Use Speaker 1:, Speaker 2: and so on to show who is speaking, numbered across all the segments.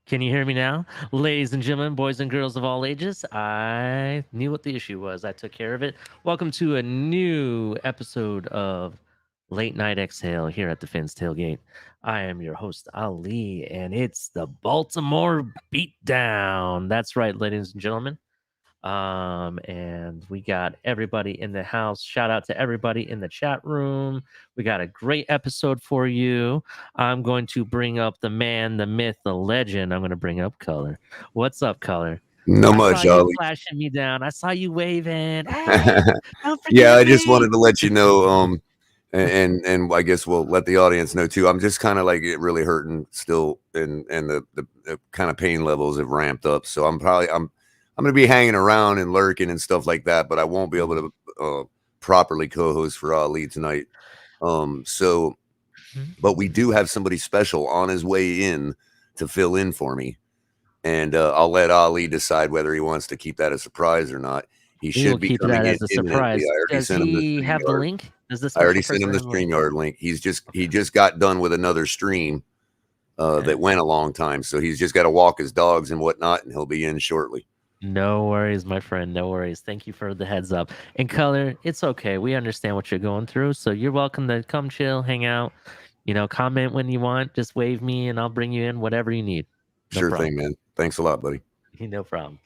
Speaker 1: Can you hear me now? Ladies and gentlemen, boys and girls of all ages, I knew what the issue was. I took care of it. Welcome to a new episode of Late Night Exhale here at the Fins Tailgate. I am your host, Ali, and it's the Baltimore Beatdown. That's right, ladies and gentlemen. And we got everybody in the house. Shout out to everybody in the chat room. We got a great episode for you. I'm going to bring up the man, the myth, the legend. I'm going to bring up Culler. What's up, Culler?
Speaker 2: No much,
Speaker 1: saw you
Speaker 2: Ollie.
Speaker 1: flashing me down. I saw you waving. Hey, don't forget
Speaker 2: Yeah, I just
Speaker 1: me.
Speaker 2: wanted to let you know, and I guess we'll let the audience know too. I'm just kind of like really hurting still, and the kind of pain levels have ramped up. So I'm going to be hanging around and lurking and stuff like that, but I won't be able to properly co-host for Ali tonight. But we do have somebody special on his way in to fill in for me. And I'll let Ali decide whether he wants to keep that a surprise or not. He should be
Speaker 1: keep
Speaker 2: coming
Speaker 1: that
Speaker 2: in
Speaker 1: as a
Speaker 2: imminently.
Speaker 1: surprise.
Speaker 2: I already
Speaker 1: Does
Speaker 2: sent him the
Speaker 1: he have the
Speaker 2: StreamYard.
Speaker 1: link? Does this
Speaker 2: I already sent him the StreamYard link. He just got done with another stream that went a long time. So he's just got to walk his dogs and whatnot, and he'll be in shortly.
Speaker 1: No worries, my friend. No worries. Thank you for the heads up. And Culler, it's okay. We understand what you're going through. So you're welcome to come chill, hang out, comment when you want. Just wave me and I'll bring you in whatever you need. No
Speaker 2: Sure
Speaker 1: problem.
Speaker 2: thing, man. Thanks a lot, buddy.
Speaker 1: No problem.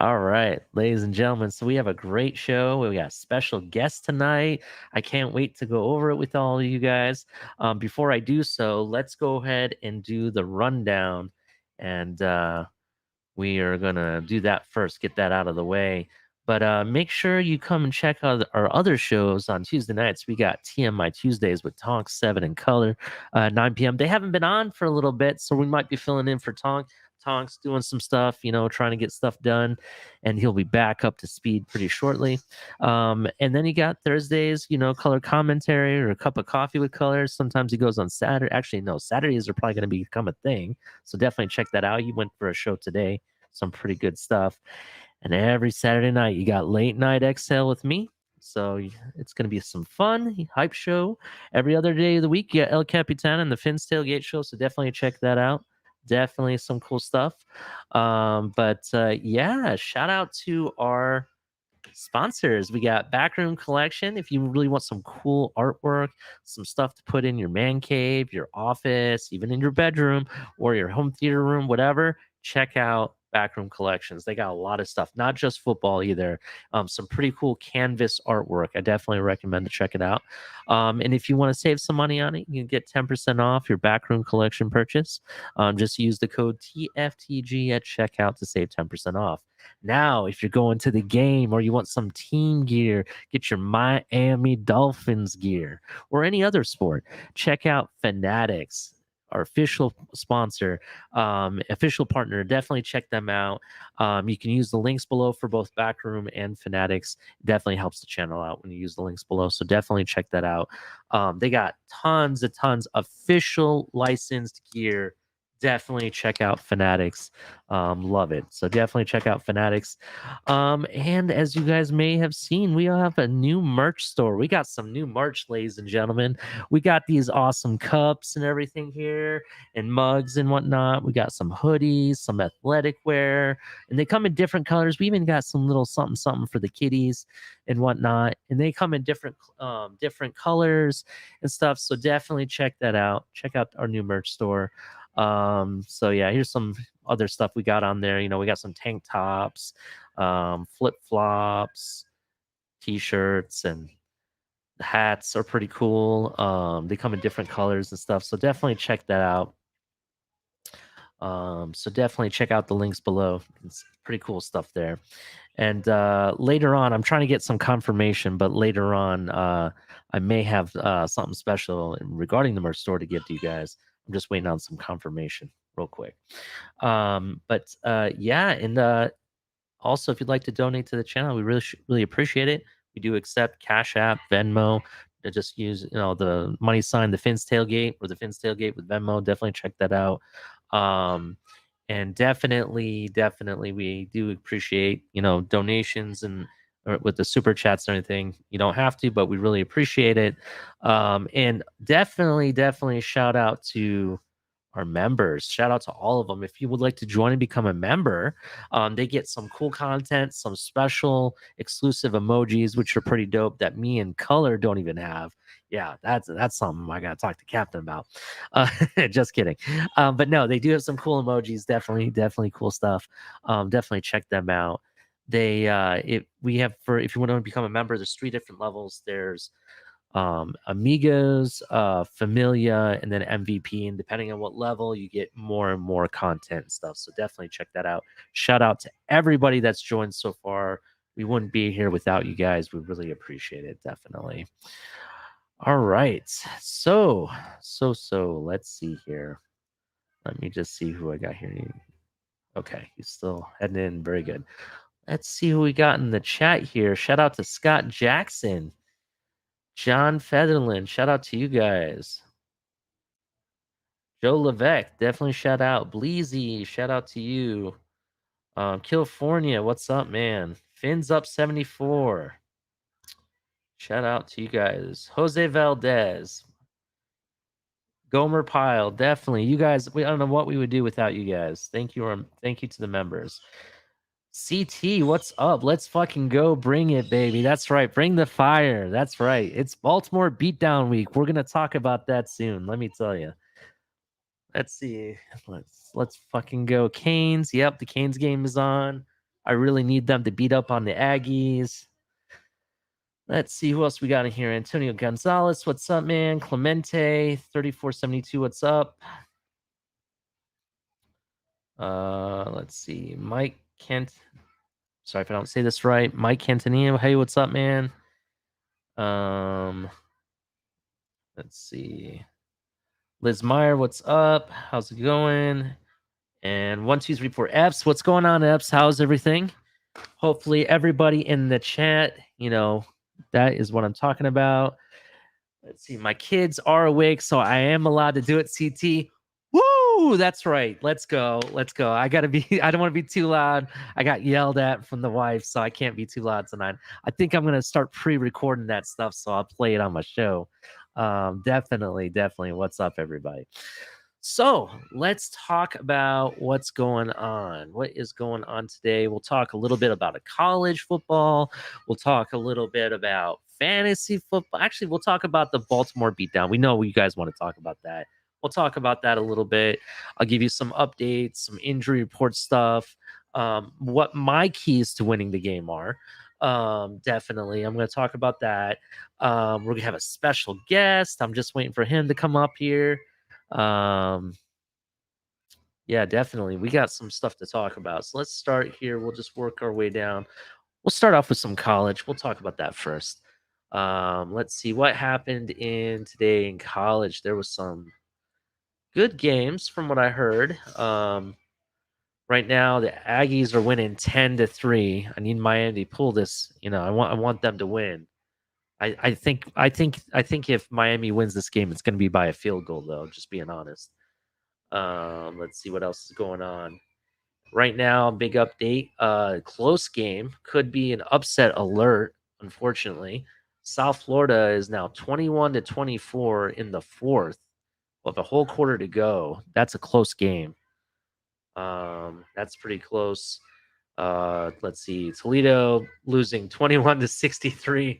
Speaker 1: All right, ladies and gentlemen. So we have a great show. We got special guests tonight. I can't wait to go over it with all of you guys. Before I do so, let's go ahead and do the rundown. And we are going to do that first, get that out of the way. But make sure you come and check out our other shows on Tuesday nights. We got TMI Tuesdays with Tonk, 7 and Culler, 9 p.m. They haven't been on for a little bit, so we might be filling in for Tonk. Tonk's doing some stuff, trying to get stuff done, and he'll be back up to speed pretty shortly. And then you got Thursdays, Culler commentary or a cup of coffee with Culler. Sometimes he goes on Saturday. Actually, no, Saturdays are probably going to become a thing, so definitely check that out. He went for a show today, some pretty good stuff. And every Saturday night, you got Late Night Exhale with me. So it's going to be some fun hype show. Every other day of the week, you got El Capitan and the Fins Tailgate show. So definitely check that out. Definitely some cool stuff. Yeah, shout out to our sponsors. We got Backroom Collection. If you really want some cool artwork, some stuff to put in your man cave, your office, even in your bedroom or your home theater room, whatever, check out Backroom Collections. They got a lot of stuff, not just football either. Some pretty cool canvas artwork. I definitely recommend to check it out. And if you want to save some money on it, you can get 10% off your Backroom Collection purchase. Just use the code TFTG at checkout to save 10% off. Now, if you're going to the game or you want some team gear, get your Miami Dolphins gear or any other sport. Check out Fanatics, our official sponsor, official partner. Definitely check them out. You can use the links below for both Backroom and Fanatics. Definitely helps the channel out when you use the links below. So definitely check that out. They got tons of official licensed gear. definitely check out Fanatics. Love it. So definitely check out Fanatics. And as you guys may have seen, we have a new merch store. We got some new merch, ladies and gentlemen. We got these awesome cups and everything here, and mugs and whatnot. We got some hoodies, some athletic wear, and they come in different colors. We even got some little something something for the kiddies and whatnot, and they come in different colors and stuff. So definitely check that out. Check out our new merch store. So yeah, here's some other stuff we got on there. We got some tank tops, flip flops, t-shirts, and hats are pretty cool. They come in different colors and stuff. So definitely check that out. So definitely check out the links below. It's pretty cool stuff there. And later on, I'm trying to get some confirmation, but later on, I may have something special regarding the merch store to give to you guys. I'm just waiting on some confirmation real quick. But yeah, and also, if you'd like to donate to the channel, we really appreciate it. We do accept Cash App, Venmo. Just use the money sign, the Fins Tailgate, or the Fins Tailgate with Venmo. Definitely check that out. And definitely, we do appreciate donations and with the super chats and everything. You don't have to, but we really appreciate it. And definitely shout out to our members. Shout out to all of them. If you would like to join and become a member, they get some cool content, some special exclusive emojis, which are pretty dope that me and Culler don't even have. Yeah, that's something I gotta talk to Captain about. Just kidding. But no, they do have some cool emojis. Definitely cool stuff. Definitely check them out. We have, for if you want to become a member, there's 3 different levels. There's Amigos, Familia, and then MVP. And depending on what level, you get more and more content and stuff. So definitely check that out. Shout out to everybody that's joined so far. We wouldn't be here without you guys. We really appreciate it. Definitely. All right. So let's see here. Let me just see who I got here. Okay, he's still heading in. Very good. Let's see who we got in the chat here. Shout out to Scott Jackson. John Featherland, shout out to you guys. Joe Levesque, definitely shout out. Bleezy, shout out to you. California, what's up, man? Fins up 74. Shout out to you guys. Jose Valdez. Gomer Pyle, definitely. You guys, I don't know what we would do without you guys. Thank you to the members. CT, what's up? Let's fucking go. Bring it, baby. That's right. Bring the fire. That's right. It's Baltimore Beatdown Week. We're gonna talk about that soon. Let me tell you. Let's see. Let's fucking go. Canes. Yep, the Canes game is on. I really need them to beat up on the Aggies. Let's see who else we got in here. Antonio Gonzalez, what's up, man? Clemente, 3472, what's up? Let's see. Mike Kent. Sorry if I don't say this right. Mike Cantonino, hey, what's up, man? Let's see. Liz Meyer, what's up? How's it going? And 1, 2, 3, 4 Fs. What's going on, Fs? How's everything? Hopefully, everybody in the chat, that is what I'm talking about. Let's see. My kids are awake, so I am allowed to do it. CT. Woo! That's right. Let's go. I gotta be. I don't want to be too loud. I got yelled at from the wife, so I can't be too loud tonight. I think I'm gonna start pre-recording that stuff, so I'll play it on my show. Definitely. What's up, everybody? So let's talk about what's going on. What is going on today? We'll talk a little bit about college football. We'll talk a little bit about fantasy football. Actually, we'll talk about the Baltimore beatdown. We know you guys want to talk about that. We'll talk about that a little bit. I'll give you some updates, some injury report stuff, what my keys to winning the game are. Definitely. I'm going to talk about that. We're going to have a special guest. I'm just waiting for him to come up here. Yeah, definitely. We got some stuff to talk about. So let's start here. We'll just work our way down. We'll start off with some college. We'll talk about that first. Let's see what happened today in college. There was some good games from what I heard. Right now the Aggies are winning 10-3. I need Miami to pull this. I want them to win. I think if Miami wins this game, it's going to be by a field goal, though. Just being honest. Let's see what else is going on. Right now, big update. Close game, could be an upset alert, unfortunately. South Florida is now 21-24 in the fourth with a whole quarter to go. That's a close game. That's pretty close. Let's see. Toledo losing 21-63.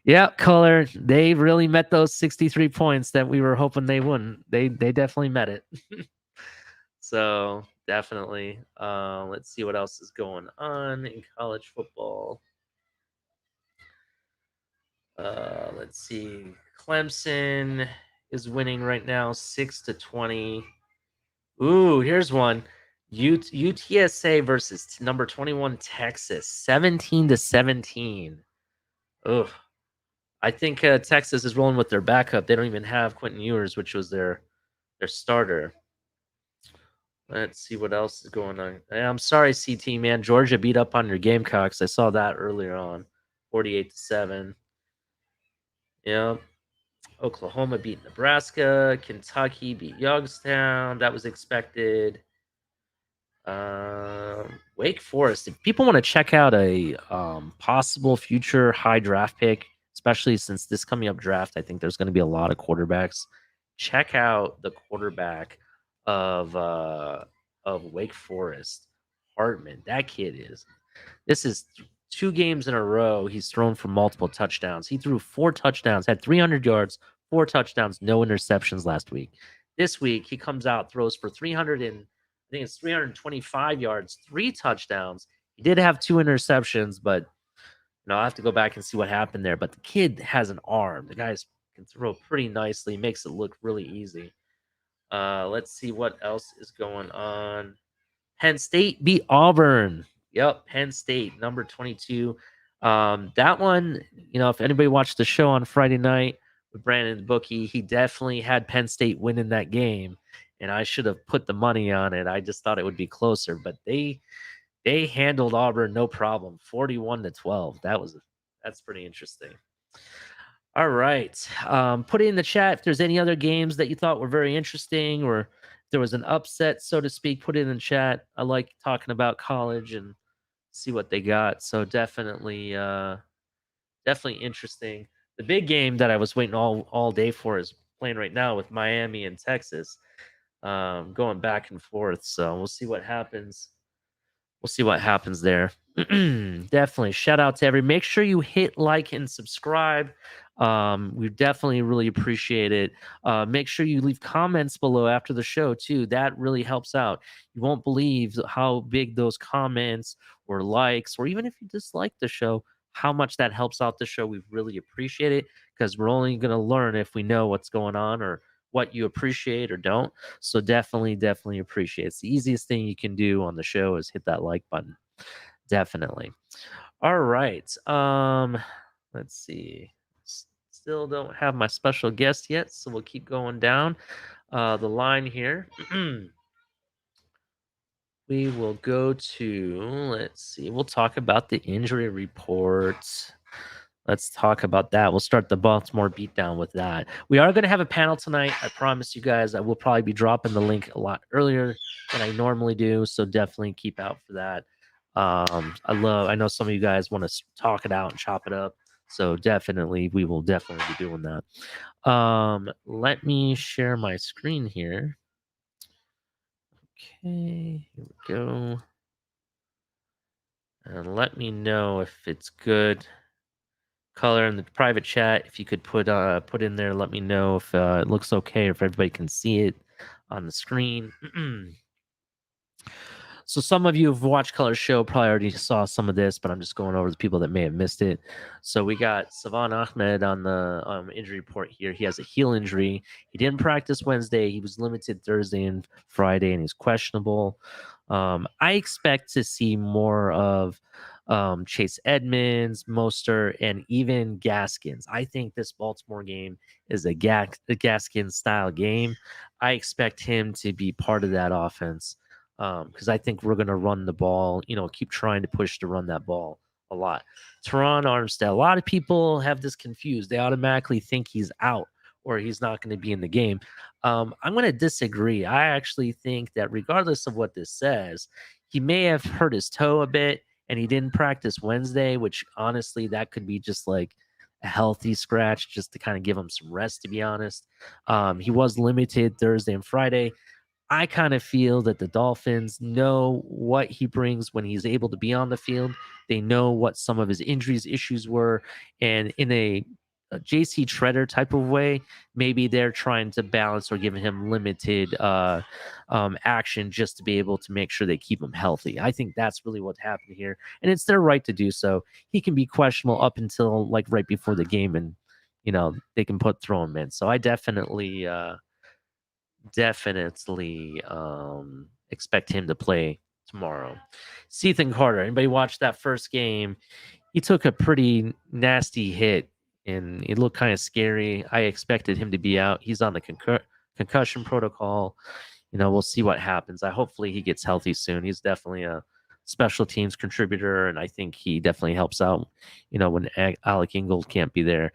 Speaker 1: Yeah, Culler, they really met those 63 points that we were hoping they wouldn't. They definitely met it. So definitely. Let's see what else is going on in college football. Let's see. Clemson is winning right now 6-20. Ooh, here's one. UTSA versus number 21 Texas, 17-17. Ugh. I think Texas is rolling with their backup. They don't even have Quentin Ewers, which was their starter. Let's see what else is going on. I'm sorry, CT man. Georgia beat up on your Gamecocks. I saw that earlier on, 48-7. Yep. Oklahoma beat Nebraska. Kentucky beat Youngstown. That was expected. Wake Forest. If people want to check out a possible future high draft pick, especially since this coming up draft, I think there's going to be a lot of quarterbacks. Check out the quarterback of Wake Forest, Hartman. That kid is. This is 2 games in a row. He's thrown for multiple touchdowns. He threw 4 touchdowns, had 300 yards, 4 touchdowns, no interceptions last week. This week he comes out, throws for 300 and I think it's 325 yards, 3 touchdowns. He did have 2 interceptions, but I'll have to go back and see what happened there. But the kid has an arm. The guy can throw pretty nicely, makes it look really easy. Let's see what else is going on. Penn State beat Auburn. Yep, Penn State, number 22. That one, if anybody watched the show on Friday night with Brandon the Bookie, he definitely had Penn State winning that game, and I should have put the money on it. I just thought it would be closer, but they handled Auburn no problem, 41-12. That's pretty interesting. All right. Put it in the chat if there's any other games that you thought were very interesting or if there was an upset, so to speak. Put it in the chat. I like talking about college and see what they got. So definitely interesting. The big game that I was waiting all day for is playing right now with Miami and Texas, going back and forth. So we'll see what happens. We'll see what happens there. Definitely. Shout out to everybody. Make sure you hit like and subscribe. We definitely really appreciate it. Make sure you leave comments below after the show too. That really helps out. You won't believe how big those comments or likes, or even if you dislike the show, how much that helps out the show. We really appreciate it because we're only going to learn if we know what's going on or what you appreciate or don't. So definitely appreciate it. It's the easiest thing you can do on the show is hit that like button. Definitely. All right. Let's see. Still don't have my special guest yet, so we'll keep going down the line here. We will go to, let's see, we'll talk about the injury reports. Let's talk about that. We'll start the Baltimore beatdown with that. We are going to have a panel tonight. I promise you guys. I will probably be dropping the link a lot earlier than I normally do, so definitely keep out for that. I know some of you guys want to talk it out and chop it up, so we will definitely be doing that. Let me share my screen here. Okay, here we go. And let me know if it's good. Color in the private chat, if you could put in there, let me know if it looks okay or if everybody can see it on the screen. So some of you who've watched Color's show probably already saw some of this, but I'm just going over the people that may have missed it. So we got Savan Ahmed on the injury report here. He has a heel injury. He didn't practice Wednesday. He was limited Thursday and Friday, and he's questionable. I expect to see more of Chase Edmonds, Mostert, and even Gaskins. I think this Baltimore game is a Gaskins style game. I expect him to be part of that offense because I think we're going to run the ball, keep trying to push to run that ball a lot. Teron Armstead, a lot of people have this confused. They automatically think he's out or he's not going to be in the game. I'm going to disagree. I actually think that regardless of what this says, he may have hurt his toe a bit and he didn't practice Wednesday, which honestly, that could be just like a healthy scratch just to kind of give him some rest, to be honest. He was limited Thursday and Friday. I kind of feel that the Dolphins know what he brings when he's able to be on the field. They know what some of his injuries issues were. And in a JC Treader type of way, maybe they're trying to balance or giving him limited action just to be able to make sure they keep him healthy. I think that's really what happened here. And it's their right to do so. He can be questionable up until like right before the game, and they can throw him in. So I definitely expect him to play tomorrow. Ethan Carter, anybody watch that first game? He took a pretty nasty hit and it looked kind of scary. I expected him to be out. He's on the concussion protocol. We'll see what happens. Hopefully he gets healthy soon. He's definitely a special teams contributor, and I think he definitely helps out, when Alec Ingold can't be there.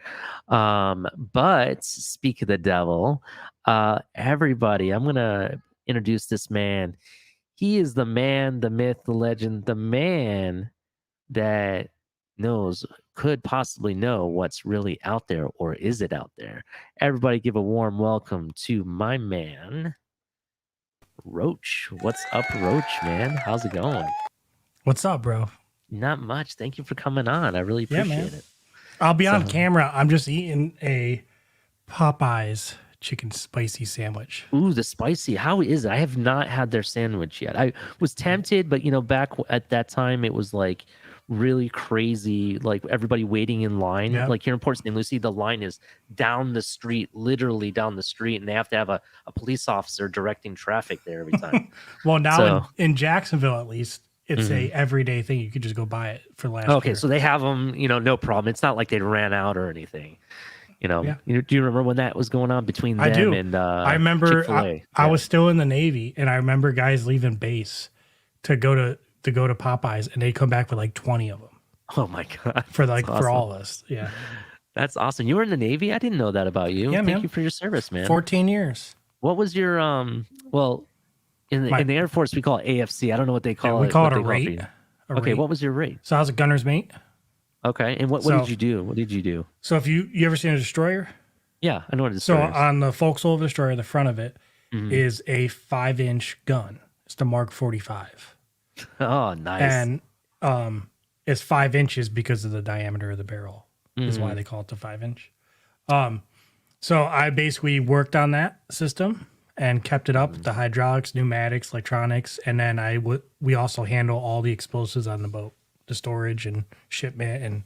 Speaker 1: But speak of the devil, everybody, I'm going to introduce this man. He is the man, the myth, the legend, the man that could possibly know what's really out there, or is it out there? Everybody give a warm welcome to my man, Roach. What's up, Roach, man? How's it going?
Speaker 3: What's up, bro?
Speaker 1: Not much. Thank you for coming on. I really appreciate it.
Speaker 3: I'll be on camera. I'm just eating a Popeyes chicken spicy sandwich.
Speaker 1: Ooh, the spicy. How is it? I have not had their sandwich yet. I was tempted, but back at that time, it was like really crazy, like everybody waiting in line.
Speaker 3: Yep.
Speaker 1: Like here in Port St. Lucie, the line is down the street, literally down the street, and they have to have a police officer directing traffic there every time.
Speaker 3: Well, now in Jacksonville, at least, it's a everyday thing. You could just go buy it for last year.
Speaker 1: Okay, so they have them, no problem. It's not like they ran out or anything. Do you remember when that was going on between them?
Speaker 3: I do.
Speaker 1: And
Speaker 3: I remember I was still in the Navy, and I remember guys leaving base to go to Popeyes, and they come back with like 20 of them.
Speaker 1: Oh my god!
Speaker 3: For all of us, yeah.
Speaker 1: That's awesome. You were in the Navy? I didn't know that about you.
Speaker 3: Yeah,
Speaker 1: Thank you for your service, man.
Speaker 3: 14 years.
Speaker 1: What was your in the Air Force we call it AFC. I don't know what they call it.
Speaker 3: We call it a rate.
Speaker 1: Okay, what was your rate?
Speaker 3: So I was a gunner's mate.
Speaker 1: Okay, and what did you do? What did you do?
Speaker 3: So if you ever seen a destroyer?
Speaker 1: Yeah, I know what a destroyer is.
Speaker 3: So on the forecastle of the destroyer, the front of it is a 5-inch gun. It's the Mark 45.
Speaker 1: Oh, nice.
Speaker 3: And it's 5 inches because of the diameter of the barrel. Is why they call it the 5-inch. So I basically worked on that system and kept it up, the hydraulics, pneumatics, electronics, and then we also handle all the explosives on the boat, the storage and shipment and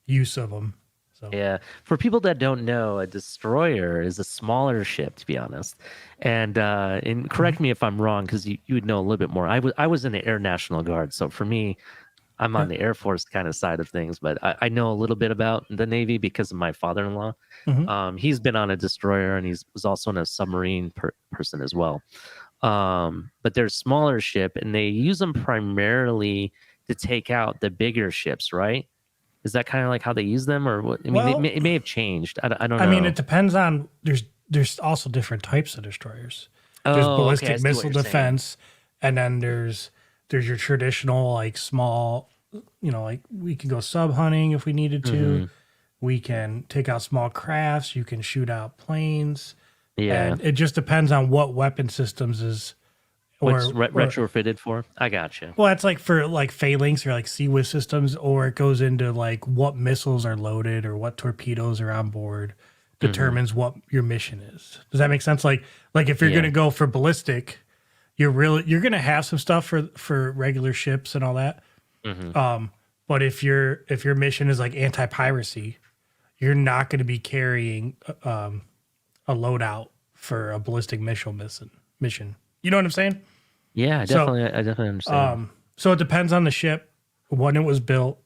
Speaker 3: use of them. So
Speaker 1: yeah, for people that don't know, a destroyer is a smaller ship, to be honest. And correct me if I'm wrong, because you would know a little bit more. I was in the Air National Guard, so for me, I'm on the Air Force kind of side of things, but I know a little bit about the Navy because of my father-in-law. He's been on a destroyer, and he was also in a submarine person as well. But they're a smaller ship, and they use them primarily to take out the bigger ships, right? Is that kind of like how they use them, or what? I mean, it may have changed. I don't know.
Speaker 3: I mean, it depends on. There's also different types of destroyers. There's ballistic missile defense, and then there's your traditional like small. Like we can go sub hunting if we needed to. We can take out small crafts. You can shoot out planes.
Speaker 1: Yeah,
Speaker 3: and it just depends on what weapon systems is.
Speaker 1: What's retrofitted for? I gotcha.
Speaker 3: Well, that's like for like phalanx or like CWIS systems, or it goes into like what missiles are loaded or what torpedoes are on board, determines what your mission is. Does that make sense? Like if you're gonna go for ballistic, you're gonna have some stuff for regular ships and all that. But if your mission is like anti-piracy, you're not going to be carrying a loadout for a ballistic missile mission. You know what I'm saying?
Speaker 1: Yeah, I definitely understand.
Speaker 3: So it depends on the ship, when it was built,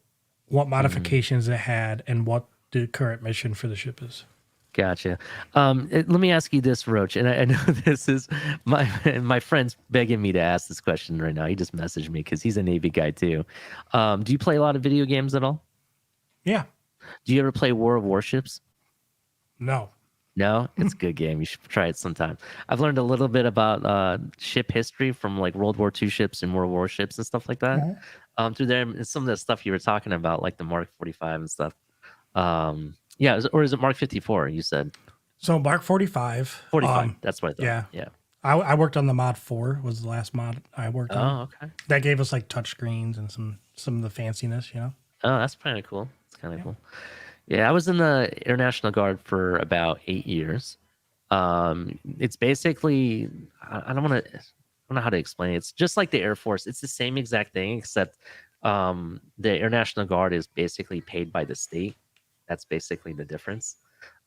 Speaker 3: what modifications it had, and what the current mission for the ship is.
Speaker 1: Gotcha. Let me ask you this, Roach, and I know this is my friend's begging me to ask this question right now. He just messaged me because he's a Navy guy too. Do you play a lot of video games at all?
Speaker 3: Yeah.
Speaker 1: Do you ever play War of Warships?
Speaker 3: No.
Speaker 1: No, it's a good game. You should try it sometime. I've learned a little bit about ship history from like World War II ships and World War ships and stuff like that. Through there, and some of the stuff you were talking about, like the Mark 45 and stuff. Yeah, or is it Mark 54? You said
Speaker 3: So Mark 45.
Speaker 1: 45. That's what I thought.
Speaker 3: Yeah.
Speaker 1: Yeah.
Speaker 3: I worked on the mod 4 was the last mod I worked on.
Speaker 1: Oh, okay.
Speaker 3: That gave us like touch screens and some of the fanciness, you know.
Speaker 1: Oh, that's kind of cool. It's kind of cool. Yeah, I was in the Air National Guard for about 8 years. It's basically I don't know how to explain it. It's just like the Air Force. It's the same exact thing, except the Air National Guard is basically paid by the state. That's basically the difference.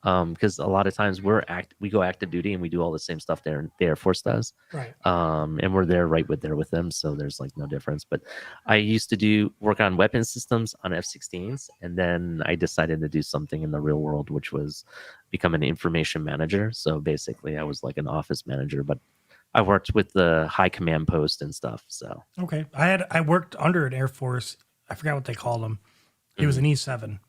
Speaker 1: Because a lot of times we go active duty and we do all the same stuff the Air Force does.
Speaker 3: Right.
Speaker 1: And we're there with them, so there's like no difference. But I used to work on weapon systems on F-16s, and then I decided to do something in the real world, which was become an information manager. So basically, I was like an office manager, but I worked with the high command post and stuff. So
Speaker 3: okay, I worked under an Air Force. I forgot what they called him. He was an E7.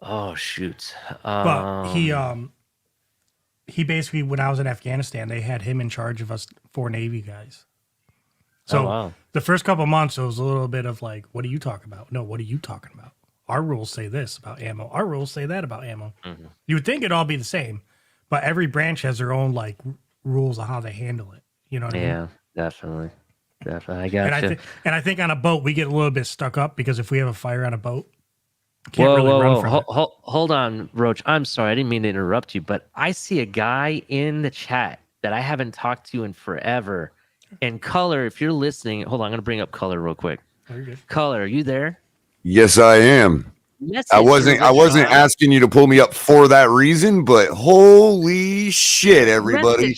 Speaker 1: Oh shoot!
Speaker 3: But he basically, when I was in Afghanistan, they had him in charge of us 4 Navy guys. So the first couple of months, it was a little bit of like, what are you talking about? No, what are you talking about? Our rules say this about ammo. Our rules say that about ammo. Mm-hmm. You would think it'd all be the same, but every branch has their own like rules of how they handle it. You know what I mean?
Speaker 1: Yeah, definitely. I got you.
Speaker 3: And I think on a boat, we get a little bit stuck up because if we have a fire on a boat, Hold
Speaker 1: on, Roach. I'm sorry. I didn't mean to interrupt you, but I see a guy in the chat that I haven't talked to in forever. And Culler, if you're listening, hold on. I'm going to bring up Culler real quick. Culler, are you there?
Speaker 2: Yes, I am. I wasn't asking you to pull me up for that reason, but holy shit, everybody.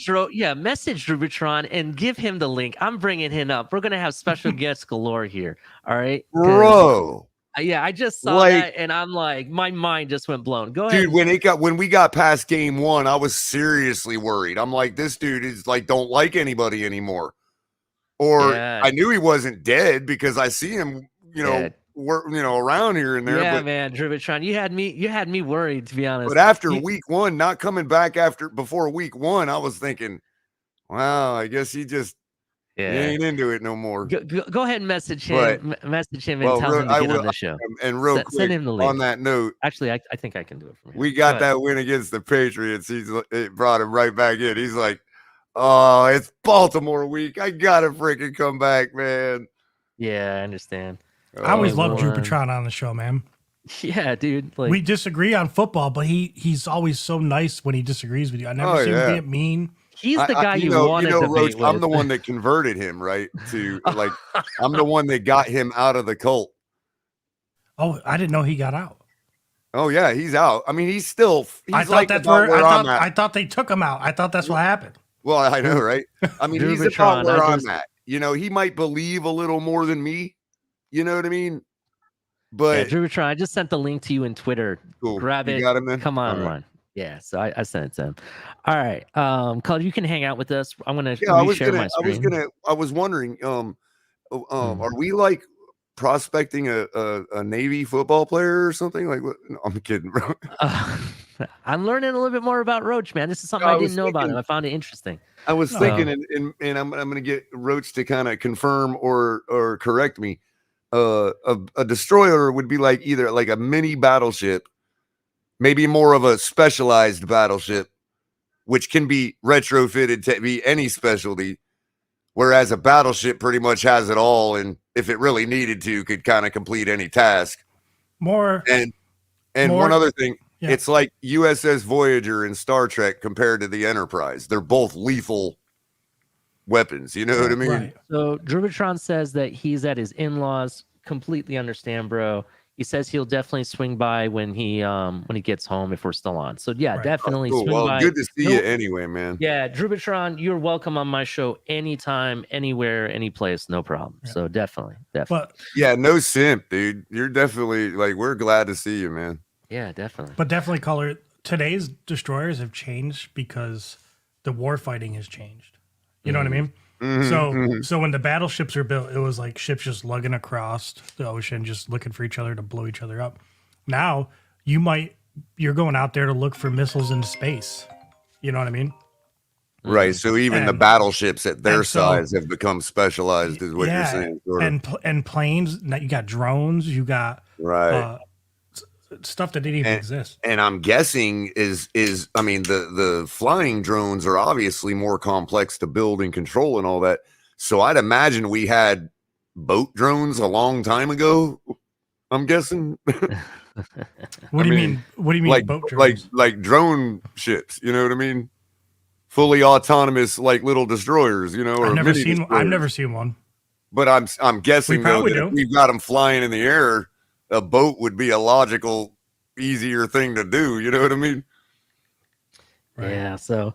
Speaker 1: Message Rubitron and give him the link. I'm bringing him up. We're going to have special guests galore here. All right?
Speaker 2: Bro.
Speaker 1: Yeah, I just saw that, and I'm like, my mind just went blown. Go ahead,
Speaker 2: dude. When we got past game 1, I was seriously worried. I'm like, this dude is like, don't like anybody anymore. Or I knew he wasn't dead because I see him, around here and there.
Speaker 1: Yeah, man, Drivitron, you had me worried, to be honest.
Speaker 2: But after week 1, not coming back before week 1, I was thinking, wow, I guess he just. Yeah. He ain't into it no more.
Speaker 1: Go ahead and message him. Message him and tell him to get on the show.
Speaker 2: And real quick, send him the link. On that note,
Speaker 1: actually, I think I can do it from here.
Speaker 2: We got that win against the Patriots. It brought him right back in. He's like, "Oh, it's Baltimore week. I gotta freaking come back, man."
Speaker 1: Yeah, I understand.
Speaker 3: I always love Drew Patron on the show, man.
Speaker 1: Yeah, dude.
Speaker 3: We disagree on football, but he's always so nice when he disagrees with you. I never see him get mean.
Speaker 1: He's the guy you want to debate with.
Speaker 2: I'm the one that converted him, right? I'm the one that got him out of the cult.
Speaker 3: Oh, I didn't know he got out.
Speaker 2: Oh yeah, he's out. I mean, I
Speaker 3: thought they took him out. I thought that's what happened.
Speaker 2: Well, I know, right? I mean, he's about where I'm at. He might believe a little more than me. You know what I mean? But
Speaker 1: Drew Patron, I just sent the link to you in Twitter.
Speaker 2: Cool.
Speaker 1: Grab it.
Speaker 2: Got him in?
Speaker 1: Come online. Right. Yeah, so I sent it to him. All right, Culler, you can hang out with us. I'm gonna share my screen.
Speaker 2: I was wondering, are we like prospecting a Navy football player or something? Like, what? No, I'm kidding, bro.
Speaker 1: I'm learning a little bit more about Roach, man. This is something I didn't know about him. I found it interesting.
Speaker 2: I was thinking, and I'm gonna get Roach to kind of confirm or correct me. A destroyer would be like either like a mini battleship. Maybe more of a specialized battleship, which can be retrofitted to be any specialty, whereas a battleship pretty much has it all, and if it really needed to, could kind of complete any task.
Speaker 3: More
Speaker 2: one other thing, it's like USS Voyager in Star Trek compared to the Enterprise. They're both lethal weapons. You know what I mean?
Speaker 1: Right. So Drubitron says that he's at his in-laws. Completely understand, bro. He says he'll definitely swing by when he gets home if we're still on. So yeah, definitely swing by.
Speaker 2: Good to see you anyway, man.
Speaker 1: Yeah, Drubitron, you're welcome on my show anytime, anywhere, any place, no problem. Yeah. So definitely.
Speaker 3: But
Speaker 2: yeah, no simp, dude. You're definitely like, we're glad to see you, man.
Speaker 1: Yeah, definitely.
Speaker 3: But definitely, Culler, today's destroyers have changed because the war fighting has changed. You know what I mean? Mm-hmm. So when the battleships are built, it was like ships just lugging across the ocean, just looking for each other to blow each other up. Now you're going out there to look for missiles into space. You know what I mean?
Speaker 2: Right. So even the battleships at their size have become specialized, is what you're saying. Sort
Speaker 3: of. And planes, you got drones, you got stuff that didn't even exist.
Speaker 2: And I'm guessing I mean, the flying drones are obviously more complex to build and control and all that. So I'd imagine we had boat drones a long time ago, I'm guessing.
Speaker 3: What do you mean? What do you mean
Speaker 2: like,
Speaker 3: boat drones?
Speaker 2: Like drone ships, you know what I mean? Fully autonomous, like little destroyers, you know. Or
Speaker 3: I've never seen one.
Speaker 2: But I'm guessing though that if we've got them flying in the air, a boat would be a logical, easier thing to do. You know what I mean?
Speaker 1: Right. Yeah. So,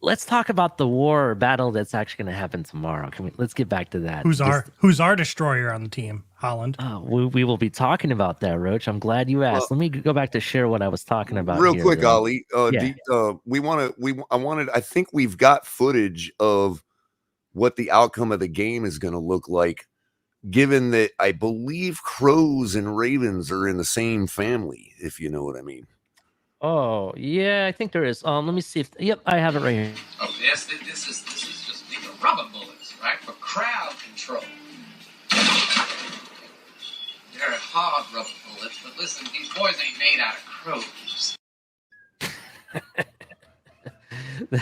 Speaker 1: let's talk about the war or battle that's actually going to happen tomorrow. Let's get back to that.
Speaker 3: Who's our destroyer on the team? Holland.
Speaker 1: We will be talking about that, Roach. I'm glad you asked. Let me go back to share what I was talking about
Speaker 2: real
Speaker 1: here,
Speaker 2: quick, Ollie. I think we've got footage of what the outcome of the game is going to look like, given that I believe crows and ravens are in the same family, if you know what I mean.
Speaker 1: Oh, yeah, I think there is. Let me see if yep, I have it right here.
Speaker 4: Oh, yes, this is just these are rubber bullets, right? For crowd control. They're hard rubber bullets, but listen, these boys ain't made out of crows.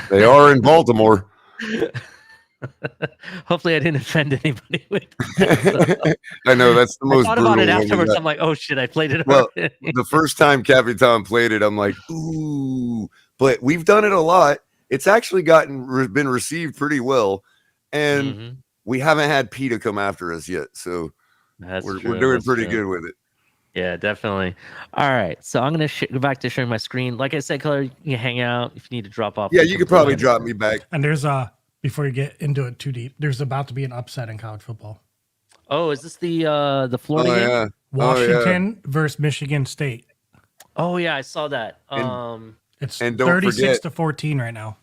Speaker 2: They are in Baltimore.
Speaker 1: Hopefully I didn't offend anybody with that.
Speaker 2: I know that's the most.
Speaker 1: I thought about it afterwards. I'm like, oh shit, I played it.
Speaker 2: Well, the first time Capitan played it, I'm like, ooh. But we've done it a lot. It's actually been received pretty well, and we haven't had PETA come after us yet. So we're doing pretty good with it.
Speaker 1: Yeah, definitely. All right, so I'm gonna go back to sharing my screen. Like I said, Culler, you can hang out if you need to drop off.
Speaker 2: Yeah, you could probably drop me back.
Speaker 3: And there's before you get into it too deep, there's about to be an upset in college football.
Speaker 1: Oh, is this the Florida game?
Speaker 2: Yeah.
Speaker 3: Washington versus Michigan State.
Speaker 1: Oh yeah, I saw that.
Speaker 3: It's 36-14 right now.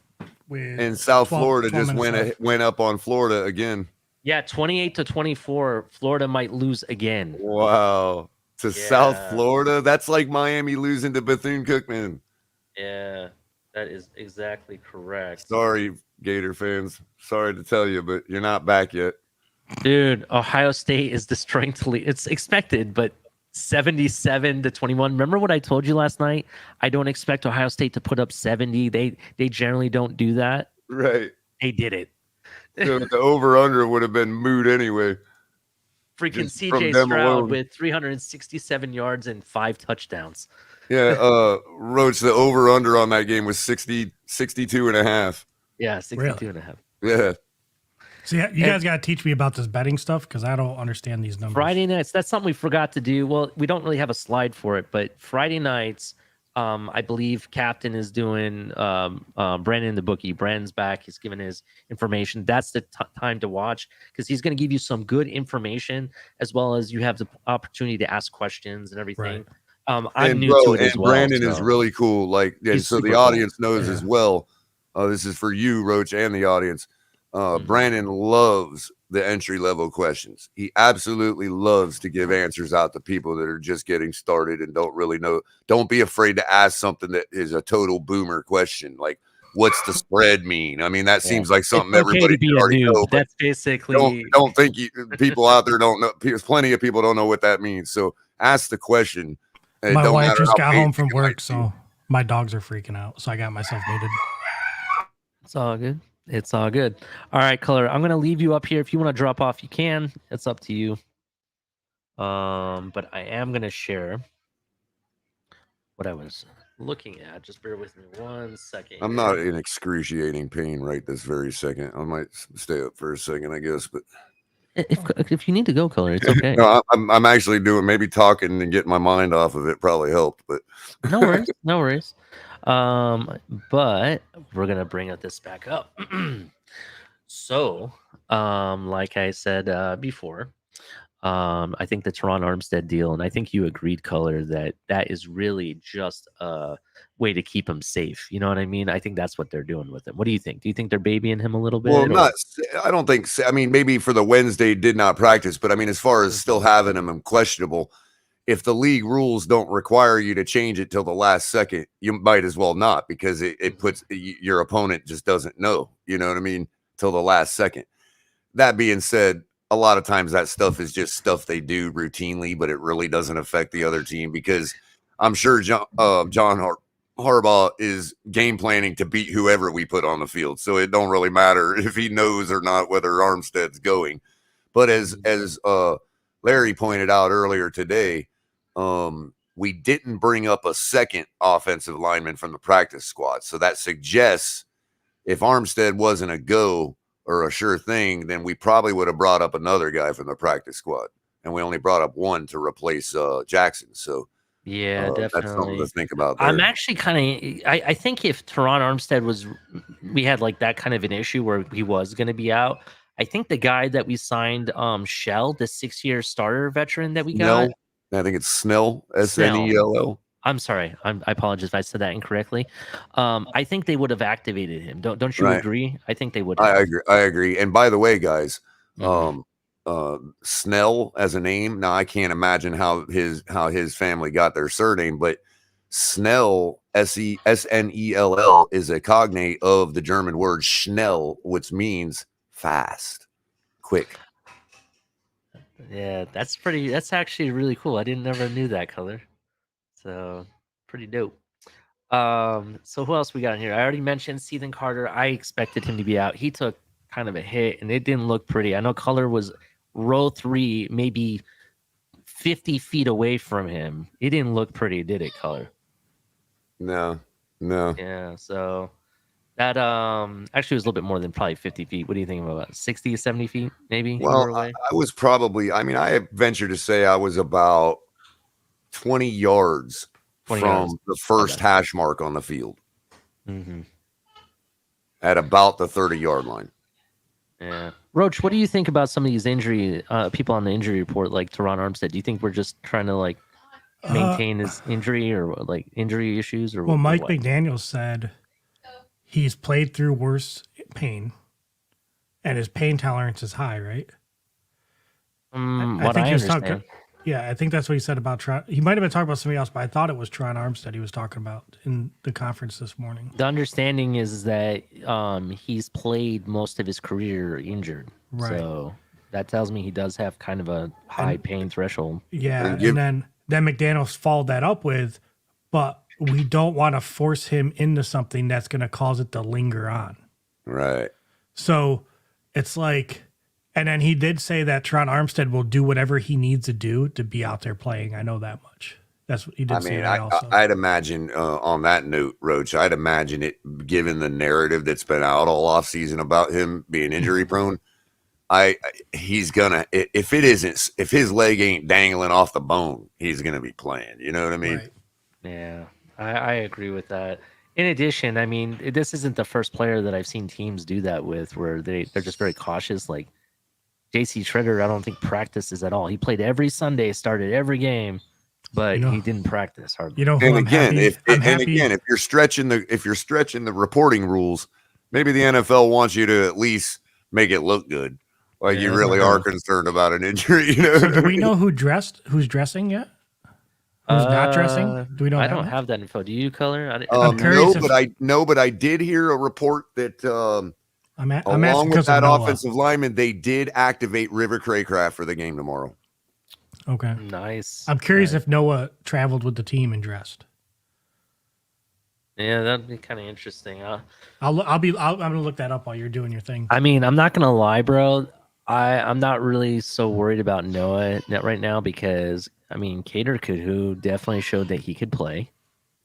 Speaker 2: And South Florida just went up on Florida again.
Speaker 1: Yeah, 28-24. Florida might lose again.
Speaker 2: Wow. To South Florida? That's like Miami losing to Bethune-Cookman.
Speaker 1: Yeah, that is exactly correct.
Speaker 2: Sorry, Gator fans. Sorry to tell you, but you're not back yet.
Speaker 1: Dude, Ohio State is destroying Toledo. It's expected, but 77-21. Remember what I told you last night? I don't expect Ohio State to put up 70. They generally don't do that.
Speaker 2: Right.
Speaker 1: They did it.
Speaker 2: So the over-under would have been moot anyway.
Speaker 1: Freaking CJ Stroud with 367 yards and 5 touchdowns.
Speaker 2: Yeah, Roach, the over-under on that game was 62 and a half.
Speaker 1: Yeah, 62 and a half.
Speaker 2: Yeah.
Speaker 3: So you guys got to teach me about this betting stuff because I don't understand these numbers.
Speaker 1: Friday nights, that's something we forgot to do. Well, we don't really have a slide for it, but Friday nights, I believe Captain is doing Brandon the bookie. Brandon's back. He's giving his information. That's the time to watch because he's going to give you some good information as well as you have the opportunity to ask questions and everything. Right. I'm new to it as well.
Speaker 2: Brandon is really cool. Like, and so the audience knows as well. This is for you, Roach, and the audience. Brandon loves the entry-level questions. He absolutely loves to give answers out to people that are just getting started and don't really know. Don't be afraid to ask something that is a total boomer question, like, what's the spread mean? I mean, that seems like something everybody already knows.
Speaker 1: That's basically...
Speaker 2: Don't think people out there don't know. Plenty of people don't know what that means. So ask the question.
Speaker 3: My wife just got home from work, so my dogs are freaking out. So I got myself muted.
Speaker 1: It's all good. It's all good. All right, Culler. I'm gonna leave you up here. If you want to drop off, you can. It's up to you. But I am gonna share what I was looking at. Just bear with me 1 second.
Speaker 2: I'm not in excruciating pain right this very second. I might stay up for a second, I guess. But
Speaker 1: if you need to go, Culler, it's okay.
Speaker 2: No, I'm actually doing maybe talking and getting my mind off of it probably helped. But
Speaker 1: no worries, no worries. But we're gonna bring this back up. So, like I said before, I think the Teron Armstead deal, and I think you agreed, Culler, that is really just a way to keep him safe. You know what I mean? I think that's what they're doing with him. What do you think? Do you think they're babying him a little bit?
Speaker 2: Well, I don't think. I mean, maybe for the Wednesday did not practice, but I mean, as far as still having him questionable. if the league rules don't require you to change it till the last second, you might as well not, because it puts your opponent just doesn't know, you know what I mean, till the last second. That being said, a lot of times that stuff is just stuff they do routinely, but it really doesn't affect the other team, because I'm sure John Harbaugh is game planning to beat whoever we put on the field. So it don't really matter if he knows or not whether Armstead's going. But as Larry pointed out earlier today, we didn't bring up a second offensive lineman from the practice squad. So that suggests if Armstead wasn't a go or a sure thing, then we probably would have brought up another guy from the practice squad. And we only brought up one to replace Jackson. So
Speaker 1: yeah,
Speaker 2: that's something
Speaker 1: definitely.
Speaker 2: to think about there.
Speaker 1: I'm actually kind of, I think if Teron Armstead we had like that kind of an issue where he was going to be out. I think the guy that we signed, Shell, the 6-year starter veteran that we got.
Speaker 2: I think it's Snell, Snell.
Speaker 1: I'm sorry. I apologize if I said that incorrectly. I think they would have activated him. Don't you agree? I think they would have.
Speaker 2: I agree. And by the way, guys, Snell as a name. Now I can't imagine how his family got their surname, but Snell, Snell, is a cognate of the German word Schnell, which means fast, quick.
Speaker 1: Yeah, that's actually really cool. I never knew that color. So pretty dope. So who else we got in here? I already mentioned Ethan Carter. I expected him to be out. He took kind of a hit and it didn't look pretty. I know Culler was row 3, maybe 50 feet away from him. It didn't look pretty, did it, Culler?
Speaker 2: No.
Speaker 1: Yeah, so that actually was a little bit more than probably 50 feet. What do you think about 60, 70 feet, maybe?
Speaker 2: Well, I was probably, I venture to say I was about 20 yards from the first hash mark on the field.
Speaker 1: Mm-hmm.
Speaker 2: At about the 30-yard line.
Speaker 1: Yeah. Roach, what do you think about some of these injury people on the injury report, like Teron Armstead? Do you think we're just trying to like maintain his injury or like injury issues? Or
Speaker 3: well, Mike McDaniel said he's played through worse pain and his pain tolerance is high, right?
Speaker 1: I think he was
Speaker 3: talking. Yeah, I think that's what he said about Tron. He might have been talking about somebody else, but I thought it was Teron Armstead he was talking about in the conference this morning.
Speaker 1: The understanding is that he's played most of his career injured. Right. So that tells me he does have kind of a high pain threshold.
Speaker 3: Yeah, and then McDaniel followed that up with, but we don't want to force him into something that's going to cause it to linger on.
Speaker 2: Right.
Speaker 3: So it's like... And then he did say that Teron Armstead will do whatever he needs to do to be out there playing. I know that much. That's what he did say that also.
Speaker 2: I'd imagine on that note, Roach, I'd imagine it, given the narrative that's been out all offseason about him being injury prone, he's gonna, if his leg ain't dangling off the bone, he's gonna be playing. You know what I mean?
Speaker 3: Right.
Speaker 1: Yeah, I agree with that. In addition, I mean, this isn't the first player that I've seen teams do that with, where they're just very cautious. Like JC Treader, I don't think practices at all. He played every Sunday, started every game, but he didn't practice hardly.
Speaker 2: If you're stretching the reporting rules, maybe the NFL wants you to at least make it look good, like you really are concerned about an injury. You know?
Speaker 3: So do we know who's dressing yet? Who's not dressing? Do we know?
Speaker 1: I don't have that info. Do you, Culler?
Speaker 2: No, but I did hear a report that. Along with that offensive lineman, they did activate River Craycraft for the game tomorrow.
Speaker 3: Okay,
Speaker 1: nice.
Speaker 3: I'm curious if Noah traveled with the team and dressed.
Speaker 1: Yeah, that'd be kind of interesting.
Speaker 3: I'm gonna look that up while you're doing your thing.
Speaker 1: I mean, I'm not gonna lie, bro. I'm not really so worried about Noah right now because I mean, Cater who definitely showed that he could play.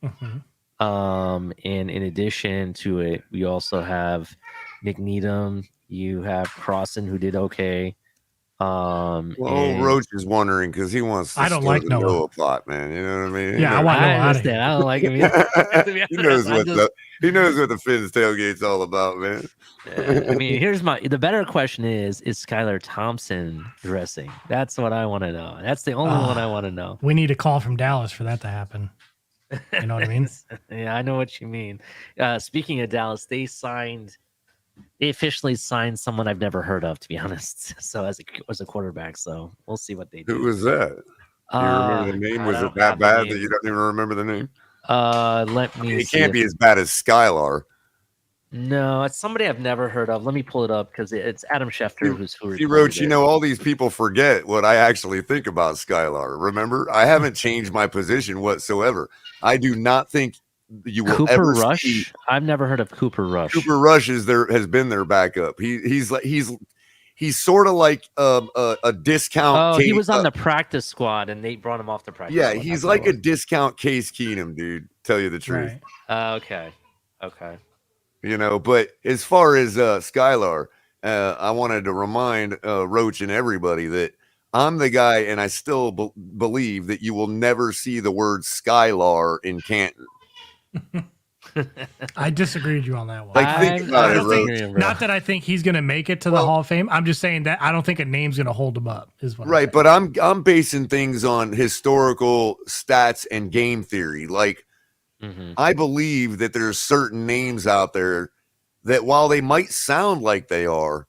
Speaker 3: Mm-hmm.
Speaker 1: And in addition to it, we also have Nick Needham. You have Crossan, who did okay.
Speaker 2: Roach is wondering because he wants to
Speaker 3: I don't like Noah
Speaker 2: plot, man. You know what I mean?
Speaker 3: Yeah, I
Speaker 1: understand. I don't like him either.
Speaker 2: He knows what the Finn's tailgate's all about, man.
Speaker 1: I mean, the better question is Skylar Thompson dressing? That's what I want to know. That's the only one I want to know.
Speaker 3: We need a call from Dallas for that to happen. You know what I mean?
Speaker 1: Yeah, I know what you mean. Speaking of Dallas, they officially signed someone I've never heard of, to be honest. So as a quarterback, so we'll see what they do.
Speaker 2: Who was that? Do you remember the name?
Speaker 1: God,
Speaker 2: Was
Speaker 1: I
Speaker 2: it
Speaker 1: don't
Speaker 2: that
Speaker 1: have the
Speaker 2: bad that
Speaker 1: name.
Speaker 2: you don't even remember the name?
Speaker 1: Let
Speaker 2: I
Speaker 1: me
Speaker 2: mean, it
Speaker 1: see
Speaker 2: can't
Speaker 1: if
Speaker 2: be as bad as Skylar.
Speaker 1: no, it's somebody I've never heard of. Let me pull it up because it's Adam Schefter who
Speaker 2: See,
Speaker 1: reported
Speaker 2: Roach, you
Speaker 1: it.
Speaker 2: know, all these people forget what I actually think about Skylar. Remember, I haven't changed my position whatsoever. I do not think you will
Speaker 1: Cooper
Speaker 2: ever
Speaker 1: Rush.
Speaker 2: see
Speaker 1: I've never heard of Cooper Rush.
Speaker 2: Cooper Rush has been their backup. He's sort of like a discount.
Speaker 1: Oh, he was on the practice squad and they brought him off the practice
Speaker 2: Yeah,
Speaker 1: squad.
Speaker 2: he's
Speaker 1: That's what
Speaker 2: like
Speaker 1: it
Speaker 2: a discount Case Keenum, dude. Tell you the truth.
Speaker 3: Right.
Speaker 1: was. Okay.
Speaker 2: You know, but as far as Skylar, I wanted to remind Roach and everybody that I'm the guy, and I still believe that you will never see the word Skylar in Canton.
Speaker 3: I disagree with you on that one.
Speaker 2: Like, think about
Speaker 3: I
Speaker 2: it,
Speaker 3: don't think,
Speaker 2: Roach.
Speaker 3: not that I think he's going to make it to the Hall of Fame. I'm just saying that I don't think a name's going to hold him up. Is what
Speaker 2: Right, but I'm basing things on historical stats and game theory. Like, I believe that there's certain names out there that while they might sound like they are,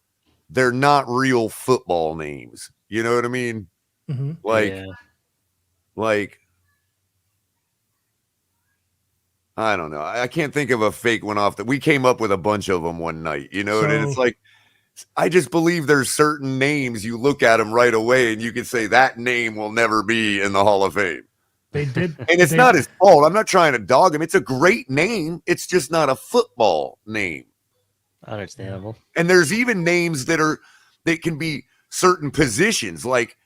Speaker 2: they're not real football names. You know what I mean? Like, I don't know. I can't think of a fake one off that we came up with a bunch of them one night, you know, and it's like, I just believe there's certain names you look at them right away and you can say that name will never be in the Hall of Fame.
Speaker 3: They did.
Speaker 2: And it's not his fault. I'm not trying to dog him. It's a great name. It's just not a football name.
Speaker 1: Understandable.
Speaker 2: And there's even names that can be certain positions, like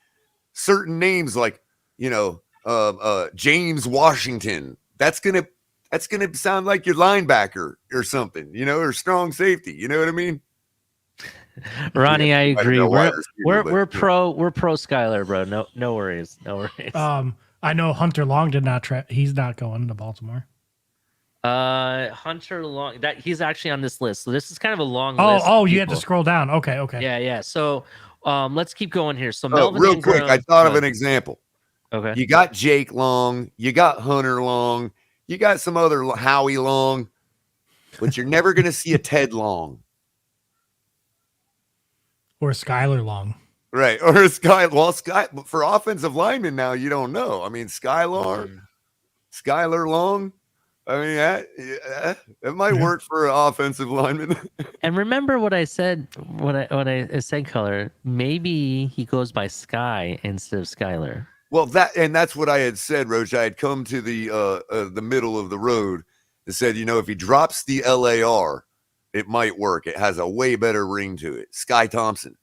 Speaker 2: certain names like, you know, James Washington. That's gonna sound like your linebacker or something, you know, or strong safety. You know what I mean?
Speaker 1: Ronnie, I agree. We're pro Skylar, bro. No worries.
Speaker 3: I know Hunter Long did not he's not going to Baltimore.
Speaker 1: Hunter Long, that he's actually on this list. So this is kind of a long list.
Speaker 3: Oh, you had to scroll down. Okay.
Speaker 1: Yeah. So let's keep going here. So Melvin
Speaker 2: real
Speaker 1: Ingram,
Speaker 2: quick, I thought of an example.
Speaker 1: Okay.
Speaker 2: You got Jake Long, you got Hunter Long, you got some other Howie Long, but you're never gonna see a Ted Long.
Speaker 3: Or Skylar Long.
Speaker 2: Right. Or Sky for offensive linemen now, you don't know. I mean, Skylar Long. I mean, it might work for an offensive lineman.
Speaker 1: And remember what I said when I said Culler, maybe he goes by Sky instead of Skylar.
Speaker 2: Well, that's what I had said, Roach. I had come to the middle of the road and said, you know, if he drops the LAR, it might work. It has a way better ring to it. Sky Thompson.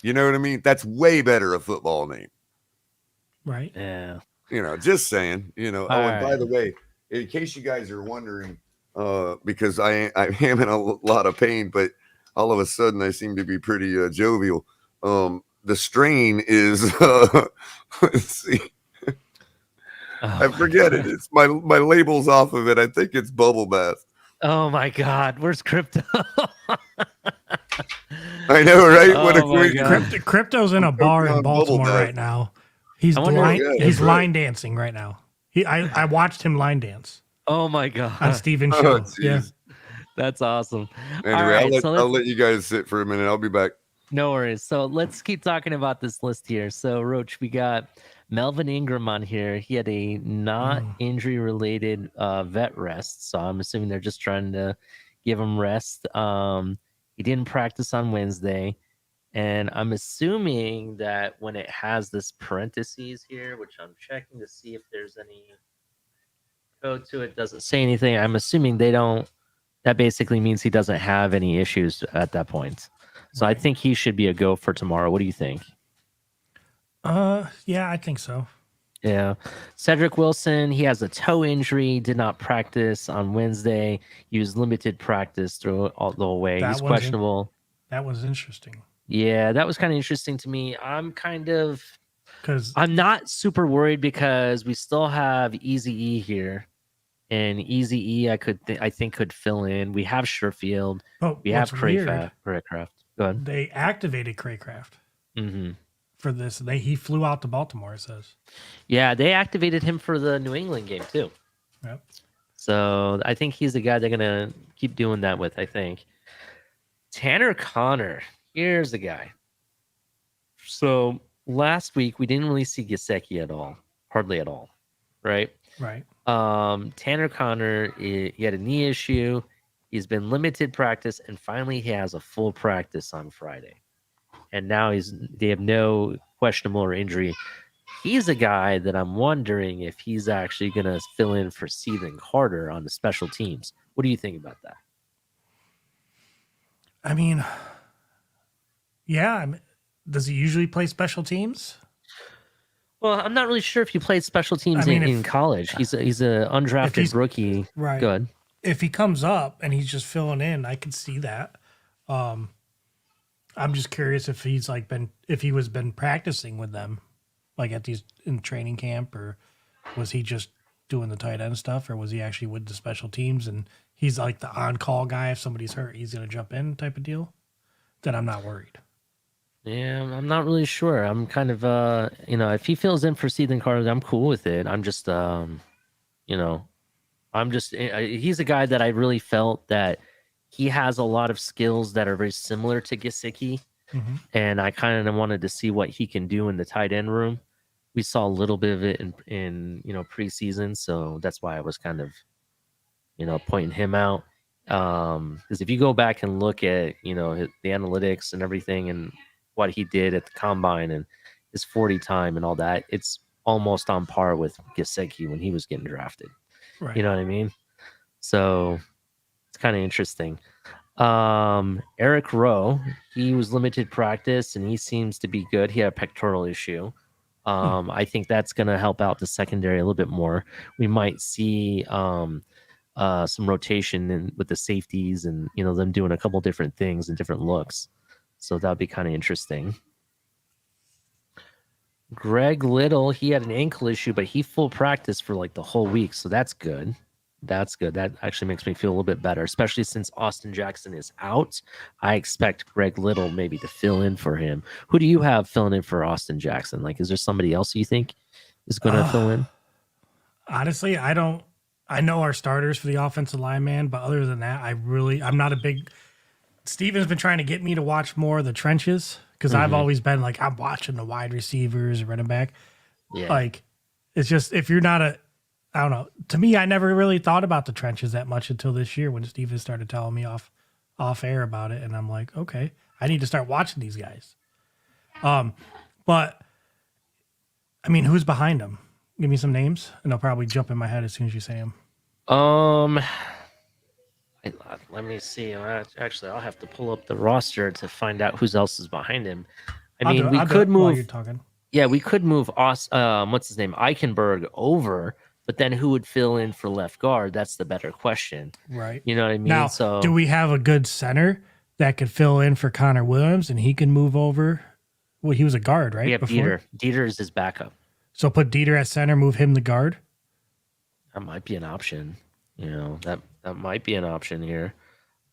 Speaker 2: You know what I mean? That's way better a football name.
Speaker 3: Right.
Speaker 1: Yeah.
Speaker 2: You know, just saying, you know. And by the way, in case you guys are wondering, because I am in a lot of pain, but all of a sudden I seem to be pretty jovial. The strain is, let's see. I forget it. It's my label's off of it. I think it's bubble bath.
Speaker 1: Oh my God, where's Crypto?
Speaker 2: I know, right? What a quick
Speaker 3: Crypto's in a bar in Baltimore right now. He's line dancing right now. I watched him line dance.
Speaker 1: Oh my God,
Speaker 3: on Steven's show. Yeah,
Speaker 1: that's awesome.
Speaker 2: Anyway, I'll let you guys sit for a minute. I'll be back.
Speaker 1: No worries. So let's keep talking about this list here. So Roach, we got Melvin Ingram on here. He had a not injury related vet rest. So I'm assuming they're just trying to give him rest. He didn't practice on Wednesday. And I'm assuming that when it has this parentheses here, which I'm checking to see if there's any code to it, doesn't say anything. I'm assuming that basically means he doesn't have any issues at that point. So I think he should be a go for tomorrow. What do you think?
Speaker 3: Yeah, I think so.
Speaker 1: Yeah. Cedric Wilson, he has a toe injury, did not practice on Wednesday. He was limited practice through all the whole way. He's questionable.
Speaker 3: That was interesting.
Speaker 1: Yeah, that was kind of interesting to me. I'm not super worried because we still have Easy-E here. And Easy-E, I think could fill in. We have Sherfield. We have Craycraft. Go ahead.
Speaker 3: They activated Craycraft for this. He flew out to Baltimore, it says.
Speaker 1: Yeah, they activated him for the New England game too.
Speaker 3: Yep.
Speaker 1: So I think he's the guy they're gonna keep doing that with. I think Tanner Connor. Here's the guy. So last week we didn't really see Gesicki at all, hardly at all, right?
Speaker 3: Right.
Speaker 1: Tanner Connor, he had a knee issue. He's been limited practice, and finally he has a full practice on Friday. And now they have no questionable or injury. He's a guy that I'm wondering if he's actually going to fill in for Steven Carter on the special teams. What do you think about that?
Speaker 3: I mean, yeah. Does he usually play special teams?
Speaker 1: Well, I'm not really sure if he played special teams in college. He's an undrafted rookie.
Speaker 3: Right.
Speaker 1: Good.
Speaker 3: If he comes up and he's just filling in, I could see that. I'm just curious if he's if he was been practicing with them, like in training camp, or was he just doing the tight end stuff, or was he actually with the special teams and he's like the on-call guy? If somebody's hurt, he's going to jump in type of deal. Then I'm not worried.
Speaker 1: Yeah, I'm not really sure. I'm kind of, if he fills in for Steven Carter, I'm cool with it. I'm just, he's a guy that I really felt that he has a lot of skills that are very similar to Gesicki.
Speaker 3: Mm-hmm.
Speaker 1: And I kind of wanted to see what he can do in the tight end room. We saw a little bit of it in preseason. So that's why I was kind of, pointing him out. Because if you go back and look at, the analytics and everything and what he did at the combine and his 40 time and all that, it's almost on par with Gesicki when he was getting drafted.
Speaker 3: Right.
Speaker 1: You know what I mean? So it's kind of interesting. Eric Rowe, he was limited practice and he seems to be good. He had a pectoral issue. I think that's going to help out the secondary a little bit more. We might see some rotation with the safeties and them doing a couple different things and different looks. So that'd be kind of interesting. Greg Little, he had an ankle issue, but he full practice for like the whole week. So that's good. That's good. That actually makes me feel a little bit better, especially since Austin Jackson is out. I expect Greg Little maybe to fill in for him. Who do you have filling in for Austin Jackson? Like, is there somebody else you think is going to fill in?
Speaker 3: Honestly, I don't. I know our starters for the offensive line, man, but other than that, I'm not a big. Steven's been trying to get me to watch more of the trenches because I've always been like, I'm watching the wide receivers, running back.
Speaker 1: Yeah.
Speaker 3: Like, it's just, if you're not I don't know. To me, I never really thought about the trenches that much until this year when Steven started telling me off air about it. And I'm like, okay, I need to start watching these guys. But I mean, who's behind them? Give me some names and they'll probably jump in my head as soon as you say them.
Speaker 1: Let me see. Actually, I'll have to pull up the roster to find out who else is behind him. We could move.
Speaker 3: You're talking.
Speaker 1: Yeah, we could move. What's his name? Eichenberg over, but then who would fill in for left guard? That's the better question.
Speaker 3: Right.
Speaker 1: You know what I mean?
Speaker 3: Now,
Speaker 1: so
Speaker 3: do we have a good center that could fill in for Connor Williams and he can move over? Well, he was a guard, right?
Speaker 1: We have Dieter. Dieter is his backup.
Speaker 3: So put Dieter at center, move him the guard.
Speaker 1: That might be an option. That might be an option here.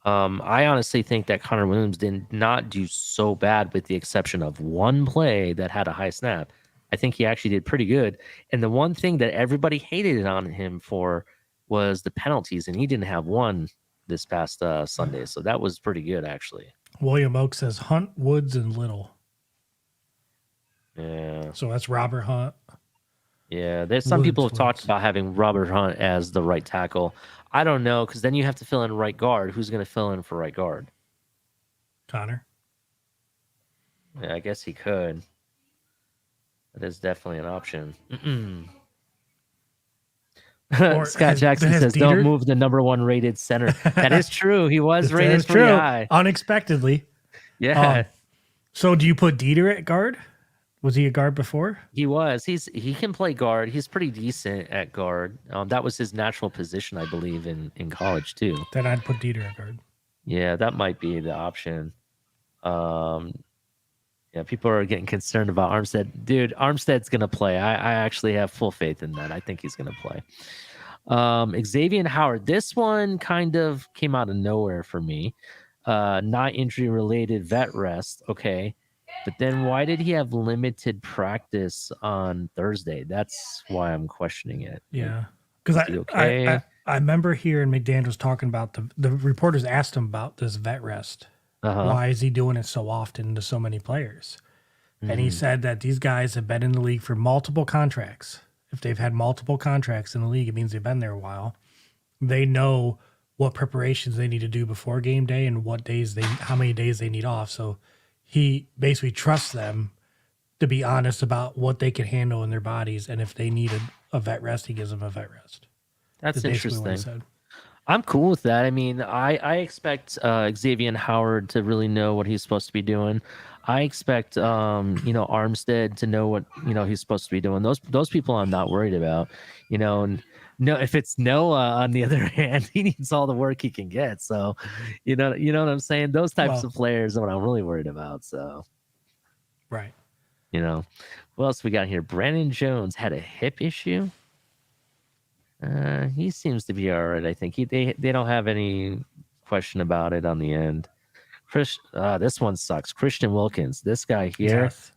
Speaker 1: I honestly think that Connor Williams did not do so bad with the exception of one play that had a high snap. I think he actually did pretty good. And the one thing that everybody hated on him for was the penalties, and he didn't have one this past Sunday. So that was pretty good, actually.
Speaker 3: William Oak says Hunt, Woods, and Little.
Speaker 1: Yeah.
Speaker 3: So that's Robert Hunt.
Speaker 1: Yeah, there's some people have talked about having Robert Hunt as the right tackle. I don't know, because then you have to fill in right guard. Who's going to fill in for right guard?
Speaker 3: Connor.
Speaker 1: Yeah, I guess he could. That is definitely an option. Scott Jackson says,
Speaker 3: Dieter?
Speaker 1: Don't move the number 1 rated center. That is true. He was rated pretty high.
Speaker 3: Unexpectedly.
Speaker 1: Yeah.
Speaker 3: So do you put Dieter at guard? Was he a guard before?
Speaker 1: He was. He can play guard. He's pretty decent at guard. That was his natural position, I believe, in college too.
Speaker 3: Then I'd put Dieter at guard.
Speaker 1: Yeah, that might be the option. Yeah, people are getting concerned about Armstead. Dude, Armstead's gonna play. I actually have full faith in that. I think he's gonna play. Xavier Howard. This one kind of came out of nowhere for me. Not injury related, vet rest. Okay. But then why did he have limited practice on Thursday? That's why I'm questioning it.
Speaker 3: Yeah. Because I remember hearing McDaniels talking about the reporters asked him about this vet rest. Why is he doing it so often to so many players? And he
Speaker 1: Mhm.
Speaker 3: said that these guys have been in the league for multiple contracts. If they've had multiple contracts in the league, it means they've been there a while. They know what preparations they need to do before game day and how many days they need off. So he basically trusts them to be honest about what they can handle in their bodies. And if they need a vet rest, he gives them a vet rest.
Speaker 1: That's
Speaker 3: Basically what he
Speaker 1: interesting.
Speaker 3: said.
Speaker 1: I'm cool with that. I mean, I expect Xavier Howard to really know what he's supposed to be doing. I expect Armstead to know what he's supposed to be doing. Those people I'm not worried about. And no, if it's Noah on the other hand, he needs all the work he can get. So, you know what I'm saying. Those types of players are what I'm really worried about. So,
Speaker 3: right.
Speaker 1: What else we got here? Brandon Jones had a hip issue. He seems to be all right. I think they don't have any question about it on the end. This one sucks. Christian Wilkins, this guy here,
Speaker 3: Yes.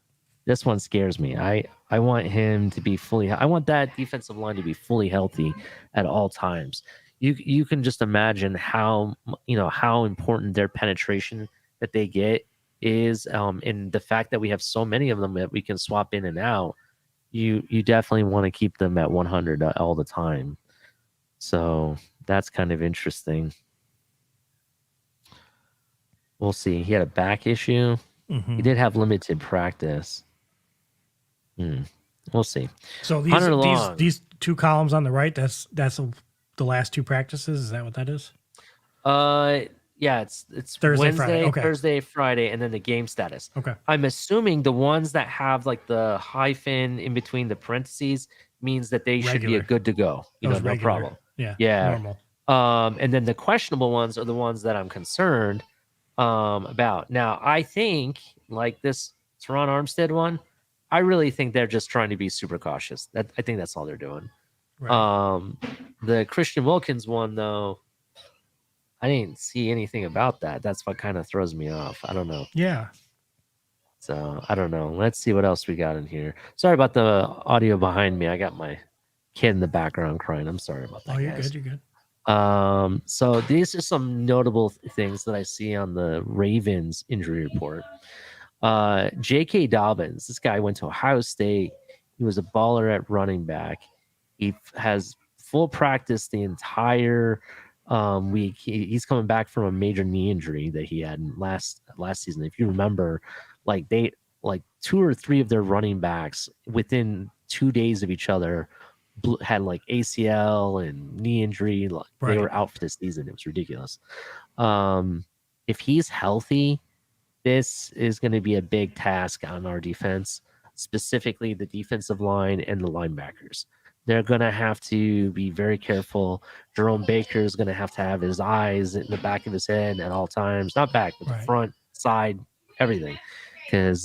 Speaker 1: this one scares me. I want him to be I want that defensive line to be fully healthy at all times. You can just imagine how important their penetration that they get is, and the fact that we have so many of them that we can swap in and out. You definitely want to keep them at 100 all the time. So that's kind of interesting. We'll see. He had a back issue.
Speaker 3: Mm-hmm.
Speaker 1: He did have limited practice. We'll see.
Speaker 3: So these two columns on the right, that's the last two practices. Is that what that is?
Speaker 1: Yeah, it's
Speaker 3: Thursday,
Speaker 1: Wednesday,
Speaker 3: Friday. Okay.
Speaker 1: Thursday, Friday, and then the game status.
Speaker 3: Okay.
Speaker 1: I'm assuming the ones that have like the hyphen in between the parentheses means that they should be good to go. No problem.
Speaker 3: Yeah. Normal.
Speaker 1: And then the questionable ones are the ones that I'm concerned about. Now, I think like this Teron Armstead one, I really think they're just trying to be super cautious. I think that's all they're doing.
Speaker 3: Right.
Speaker 1: The Christian Wilkins one, though, I didn't see anything about that. That's what kind of throws me off. I don't know.
Speaker 3: Yeah.
Speaker 1: So I don't know. Let's see what else we got in here. Sorry about the audio behind me. I got my kid in the background crying. I'm sorry about that.
Speaker 3: Oh, you're
Speaker 1: guys.
Speaker 3: good. You're good.
Speaker 1: So these are some notable things that I see on the Ravens injury report. J.K. Dobbins, this guy went to Ohio State. He was a baller at running back. He has full practice the entire week. He's coming back from a major knee injury that he had last season. If you remember, like 2 or 3 of their running backs within 2 days of each other had like ACL and knee injury. Like They were out for this season. It was ridiculous. If he's healthy, this is going to be a big task on our defense, specifically the defensive line and the linebackers. They're going to have to be very careful. Jerome Baker is going to have his eyes in the back of his head at all times. Not back, but the front, side, everything. Because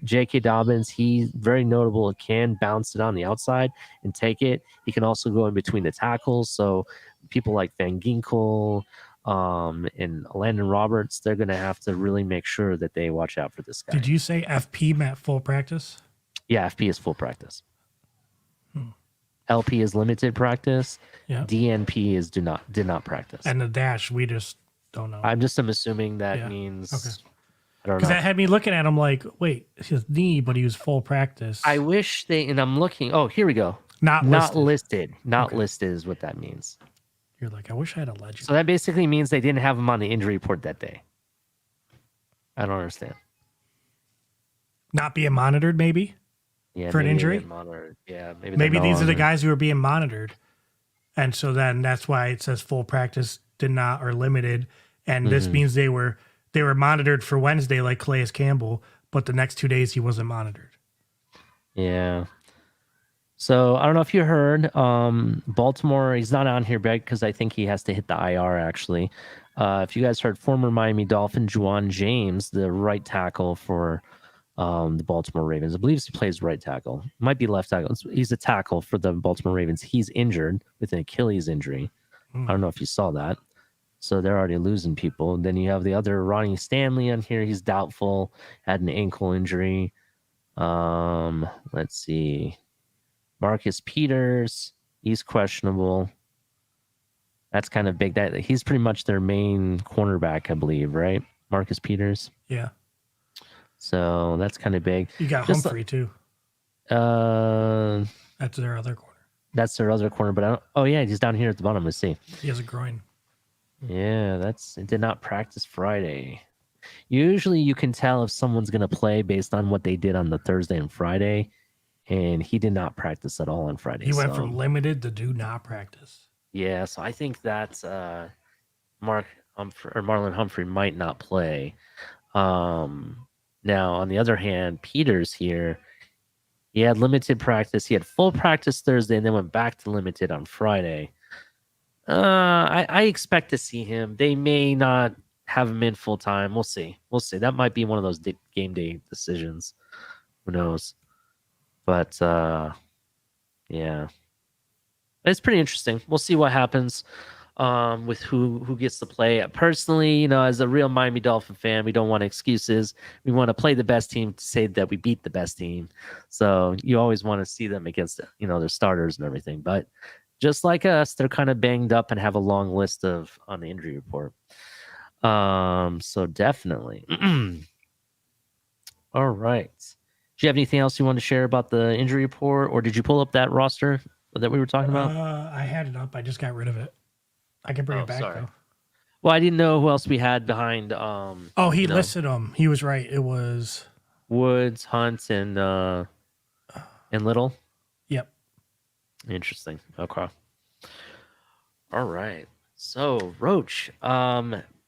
Speaker 1: J.K. Dobbins, he's very notable. He can bounce it on the outside and take it. He can also go in between the tackles. So people like Van Ginkel and Landon Roberts, they're going to have to really make sure that they watch out for this guy.
Speaker 3: Did you say FP meant full practice?
Speaker 1: Yeah, FP is full practice. LP is limited practice.
Speaker 3: Yeah.
Speaker 1: DNP is did not practice.
Speaker 3: And the dash, we just don't know.
Speaker 1: I'm assuming that means.
Speaker 3: Okay.
Speaker 1: I don't know.
Speaker 3: Because that had me looking at him like, wait, his knee, but he was full practice.
Speaker 1: I wish and I'm looking. Oh, here we go.
Speaker 3: Not
Speaker 1: listed. Not listed is what that means.
Speaker 3: You're like, I wish I had a legend.
Speaker 1: So that basically means they didn't have him on the injury report that day. I don't understand.
Speaker 3: Not being monitored, maybe?
Speaker 1: Yeah,
Speaker 3: for an injury?
Speaker 1: Yeah,
Speaker 3: maybe these are the guys who are being monitored. And so then that's why it says full practice did not or limited. And this means they were monitored for Wednesday like Calais Campbell, but the next 2 days he wasn't monitored.
Speaker 1: Yeah. So I don't know if you heard, Baltimore, he's not on here, Greg, because I think he has to hit the IR actually. If you guys heard, former Miami Dolphin Juwan James, the right tackle for the Baltimore Ravens. I believe he plays right tackle. Might be left tackle. He's a tackle for the Baltimore Ravens. He's injured with an Achilles injury. I don't know if you saw that. So they're already losing people. And then you have the other Ronnie Stanley on here. He's doubtful. Had an ankle injury. Let's see. Marcus Peters. He's questionable. That's kind of big. That he's pretty much their main cornerback, I believe, right? Marcus Peters.
Speaker 3: Yeah.
Speaker 1: So that's kind of big.
Speaker 3: You got
Speaker 1: Just,
Speaker 3: Humphrey too.
Speaker 1: Uh,
Speaker 3: That's their other corner.
Speaker 1: that's their other corner, but I don't. Oh yeah, he's down here at the bottom. Let's see.
Speaker 3: He has a groin.
Speaker 1: Yeah, it did not practice Friday. Usually, you can tell if someone's gonna play based on what they did on the Thursday and Friday, and he did not practice at all on Friday.
Speaker 3: He went from limited to do not practice.
Speaker 1: Yeah, so I think that's Marlon Humphrey might not play. Now, on the other hand, Peters here, he had limited practice. He had full practice Thursday and then went back to limited on Friday. I expect to see him. They may not have him in full time. We'll see. That might be one of those game day decisions. Who knows? But yeah, it's pretty interesting. We'll see what happens with who gets to play. Personally, as a real Miami Dolphin fan, we don't want excuses. We want to play the best team to say that we beat the best team. So you always want to see them against their starters and everything. But just like us, they're kind of banged up and have a long list on the injury report. So definitely. All right. Do you have anything else you want to share about the injury report, or did you pull up that roster that we were talking about?
Speaker 3: I had it up. I just got rid of it. I can bring it back though.
Speaker 1: Well, I didn't know who else we had behind.
Speaker 3: He listed them. He was right. It was
Speaker 1: Woods, Hunt, and Little.
Speaker 3: Yep.
Speaker 1: Interesting. Okay. All right. So, Roach,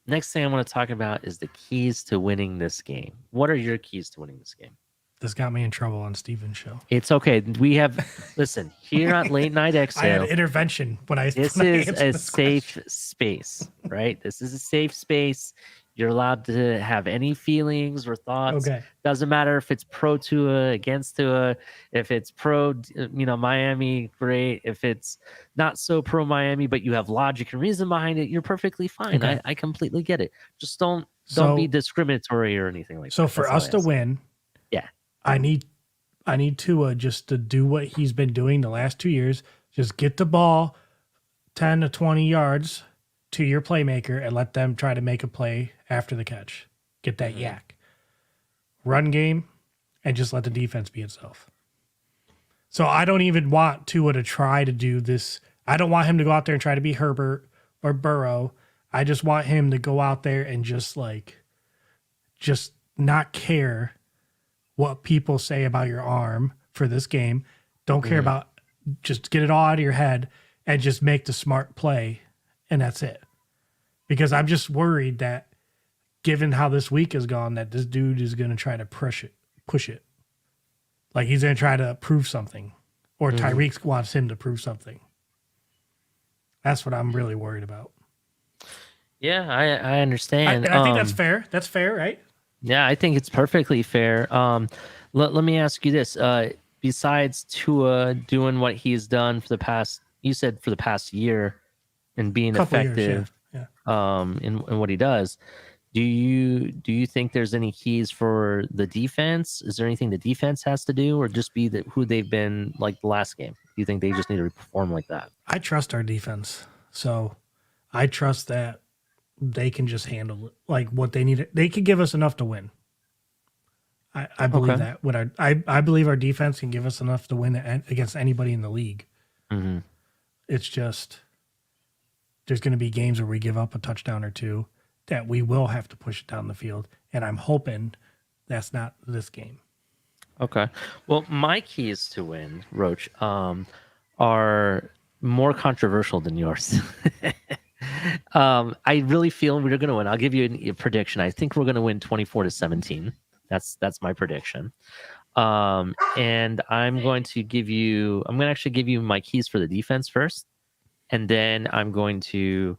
Speaker 1: next thing I want to talk about is the keys to winning this game. What are your keys to winning this game?
Speaker 3: This got me in trouble on Steven's show.
Speaker 1: It's okay. We have listen here at Late Night Exhale.
Speaker 3: I had an intervention when I.
Speaker 1: This is a safe space, right? This is a safe space. You're allowed to have any feelings or thoughts.
Speaker 3: Okay.
Speaker 1: Doesn't matter if it's pro Tua, against Tua, if it's pro, Miami, great. If it's not so pro Miami, but you have logic and reason behind it, you're perfectly fine.
Speaker 3: Okay.
Speaker 1: I completely get it. Just don't be discriminatory or anything like that.
Speaker 3: So for us to win,
Speaker 1: yeah,
Speaker 3: I need Tua just to do what he's been doing the last 2 years. Just get the ball 10 to 20 yards to your playmaker and let them try to make a play after the catch. Get that yak. Run game and just let the defense be itself. So I don't even want Tua to try to do this. I don't want him to go out there and try to be Herbert or Burrow. I just want him to go out there and just not care what people say about your arm for this game. Don't care about, just get it all out of your head and just make the smart play. And that's it. Because I'm just worried that given how this week has gone, that this dude is going to try to push it. Like he's going to try to prove something, or Tyreek wants him to prove something. That's what I'm really worried about.
Speaker 1: Yeah, I understand.
Speaker 3: I think that's fair. That's fair, right?
Speaker 1: Yeah, I think it's perfectly fair. Let me ask you this. Besides Tua doing what he's done for the past year and being effective in what he does, do you think there's any keys for the defense? Is there anything the defense has to do, or just be who they've been like the last game? Do you think they just need to perform like that?
Speaker 3: I trust our defense. So I trust that they can just handle it, like what they need. They can give us enough to win. I believe that. I believe our defense can give us enough to win against anybody in the league.
Speaker 1: Mm-hmm.
Speaker 3: It's just there's going to be games where we give up a touchdown or two that we will have to push it down the field, and I'm hoping that's not this game.
Speaker 1: Okay. Well, my keys to win, Roach, are more controversial than yours. I really feel we're going to win. I'll give you a prediction. I think we're going to win 24-17. That's my prediction. And I'm going to actually give you my keys for the defense first, and then I'm going to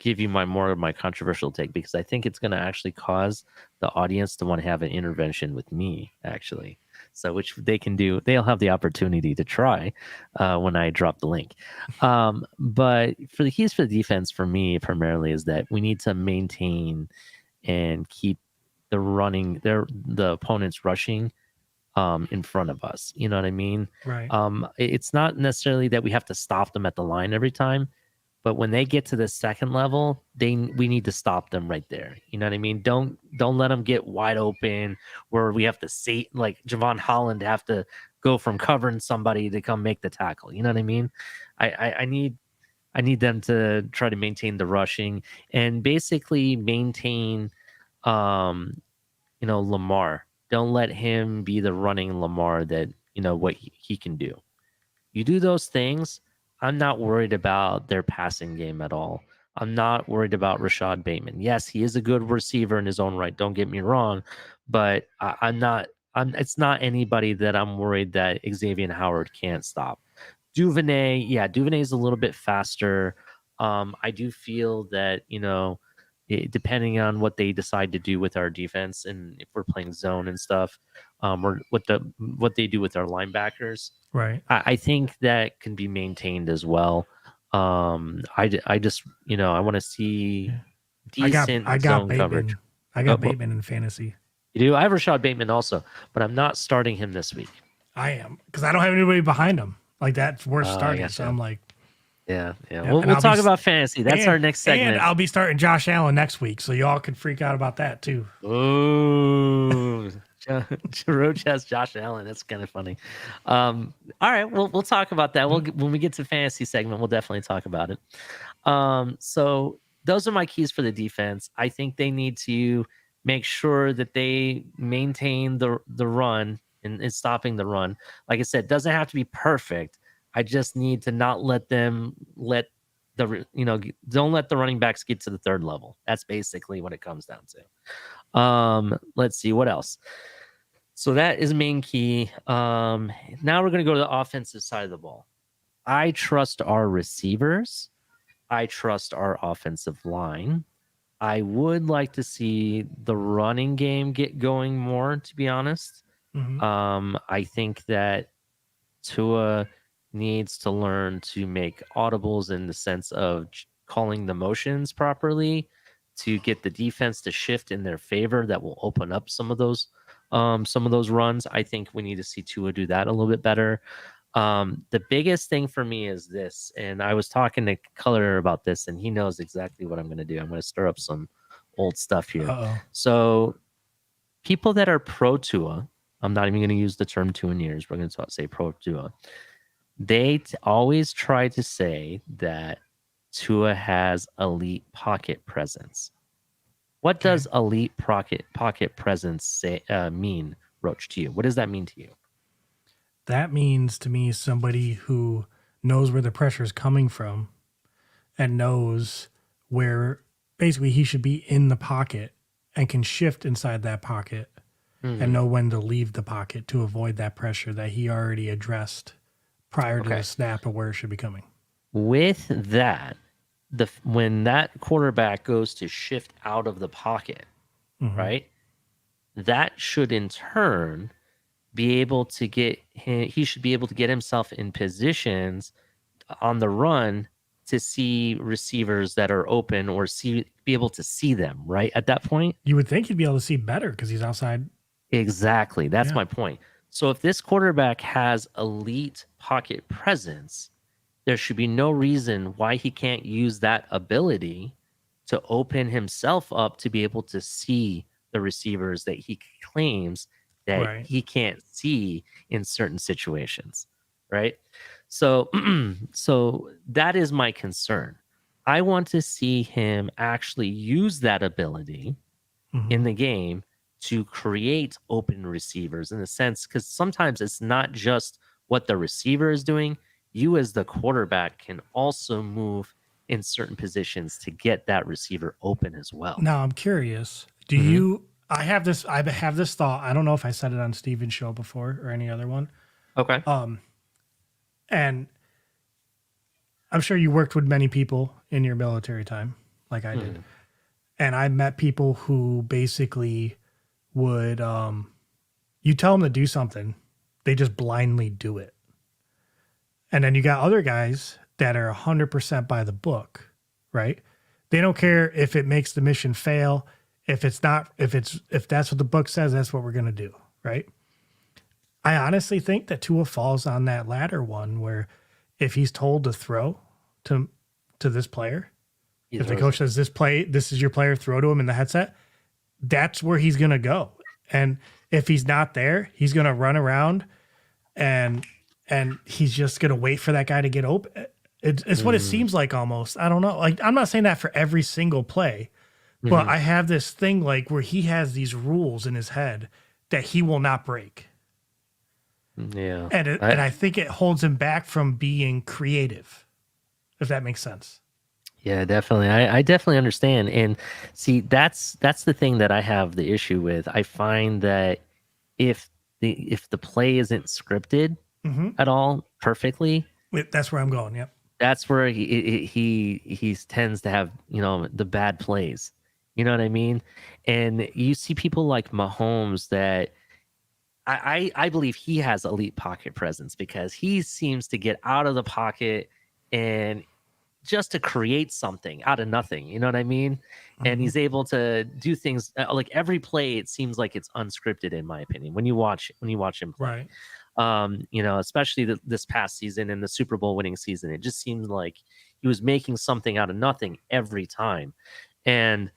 Speaker 1: give you my controversial take, because I think it's going to actually cause the audience to want to have an intervention with me, actually. So which they can do. They'll have the opportunity to try when I drop the link. But for the keys for the defense, for me, primarily, is that we need to maintain and keep the opponent's rushing in front of us. You know what I mean?
Speaker 3: Right.
Speaker 1: It's not necessarily that we have to stop them at the line every time, But when they get to the second level, we need to stop them right there. You know what I mean? Don't let them get wide open where we have to say like Javon Holland have to go from covering somebody to come make the tackle. You know what I mean? I need them to try to maintain the rushing and basically maintain Lamar. Don't let him be the running Lamar that what he can do. You do those things, I'm not worried about their passing game at all. I'm not worried about Rashad Bateman. Yes, he is a good receiver in his own right. Don't get me wrong, but I'm not. It's not anybody that I'm worried that Xavier Howard can't stop. Duvernay, Duvernay is a little bit faster. I do feel that depending on what they decide to do with our defense and if we're playing zone and stuff, or what they do with our linebackers,
Speaker 3: right?
Speaker 1: I think that can be maintained as well. I just I want to see decent
Speaker 3: I got
Speaker 1: zone
Speaker 3: Bateman.
Speaker 1: coverage.
Speaker 3: I got Bateman in fantasy.
Speaker 1: You do? I have Rashad Bateman also, but I'm not starting him this week.
Speaker 3: I am because I don't have anybody behind him. Like that's worth starting. So I'm like,
Speaker 1: yeah. We'll talk about fantasy. That's our next segment.
Speaker 3: And I'll be starting Josh Allen next week, so y'all can freak out about that too.
Speaker 1: Ooh, Roach has Josh Allen. That's kind of funny. All right, we'll talk about that. When we get to fantasy segment, we'll definitely talk about it. So those are my keys for the defense. I think they need to make sure that they maintain the run and stopping the run. Like I said, it doesn't have to be perfect. I just need to not don't let the running backs get to the third level. That's basically what it comes down to. Let's see what else. So that is main key. Now we're going to go to the offensive side of the ball. I trust our receivers. I trust our offensive line. I would like to see the running game get going more, to be honest.
Speaker 3: Mm-hmm.
Speaker 1: I think that Tua needs to learn to make audibles in the sense of calling the motions properly to get the defense to shift in their favor. That will open up some of those runs. I think we need to see Tua do that a little bit better. The biggest thing for me is this, and I was talking to Culler about this, and he knows exactly what I'm going to do. I'm going to stir up some old stuff here.
Speaker 3: Uh-oh.
Speaker 1: So people that are pro Tua, I'm not even going to use the term 2 in years. We're going to say pro Tua. They always try to say that Tua has elite pocket presence. What does elite pocket presence mean, Roach, to you? What does that mean to you?
Speaker 3: That means to me somebody who knows where the pressure is coming from and knows where basically he should be in the pocket and can shift inside that pocket and know when to leave the pocket to avoid that pressure that he already addressed prior to the snap of where it should be coming.
Speaker 1: With that, when that quarterback goes to shift out of the pocket, right, that should in turn be able to he should be able to get himself in positions on the run to see receivers that are open or be able to see them, right? At that point,
Speaker 3: you would think he'd be able to see better because he's outside.
Speaker 1: Exactly. That's my point. So if this quarterback has elite pocket presence, there should be no reason why he can't use that ability to open himself up to be able to see the receivers that he claims that he can't see in certain situations, right? So so that is my concern. I want to see him actually use that ability in the game to create open receivers in a sense, because sometimes it's not just what the receiver is doing. You as the quarterback can also move in certain positions to get that receiver open as well.
Speaker 3: Now I'm curious. Do you? I have this thought. I don't know if I said it on Steven's show before or any other one.
Speaker 1: Okay.
Speaker 3: And I'm sure you worked with many people in your military time, like I did. And I met people who basically would, you tell them to do something, they just blindly do it. And then you got other guys that are 100% by the book, right? They don't care if it makes the mission fail. If that's what the book says, that's what we're going to do, right? I honestly think that Tua falls on that latter one where if he's told to throw to to this player,
Speaker 1: He
Speaker 3: if the
Speaker 1: throws
Speaker 3: coach
Speaker 1: it.
Speaker 3: says this is your player, throw to him in the headset, that's where he's going to go. And if he's not there, he's going to run around and he's just going to wait for that guy to get open. It's what it seems like almost. I don't know. Like, I'm not saying that for every single play, but I have this thing like where he has these rules in his head that he will not break.
Speaker 1: Yeah.
Speaker 3: And I think it holds him back from being creative, if that makes sense.
Speaker 1: Yeah, definitely. I definitely understand. And see, that's the thing that I have the issue with. I find that if the play isn't scripted at all perfectly,
Speaker 3: That's where I'm going. Yep.
Speaker 1: that's where he tends to have, the bad plays. You know what I mean? And you see people like Mahomes that I believe he has elite pocket presence because he seems to get out of the pocket and just to create something out of nothing. You know what I mean? And he's able to do things like every play. It seems like it's unscripted, in my opinion, when you watch him play.
Speaker 3: Right.
Speaker 1: Especially this past season and the Super Bowl winning season, it just seems like he was making something out of nothing every time. And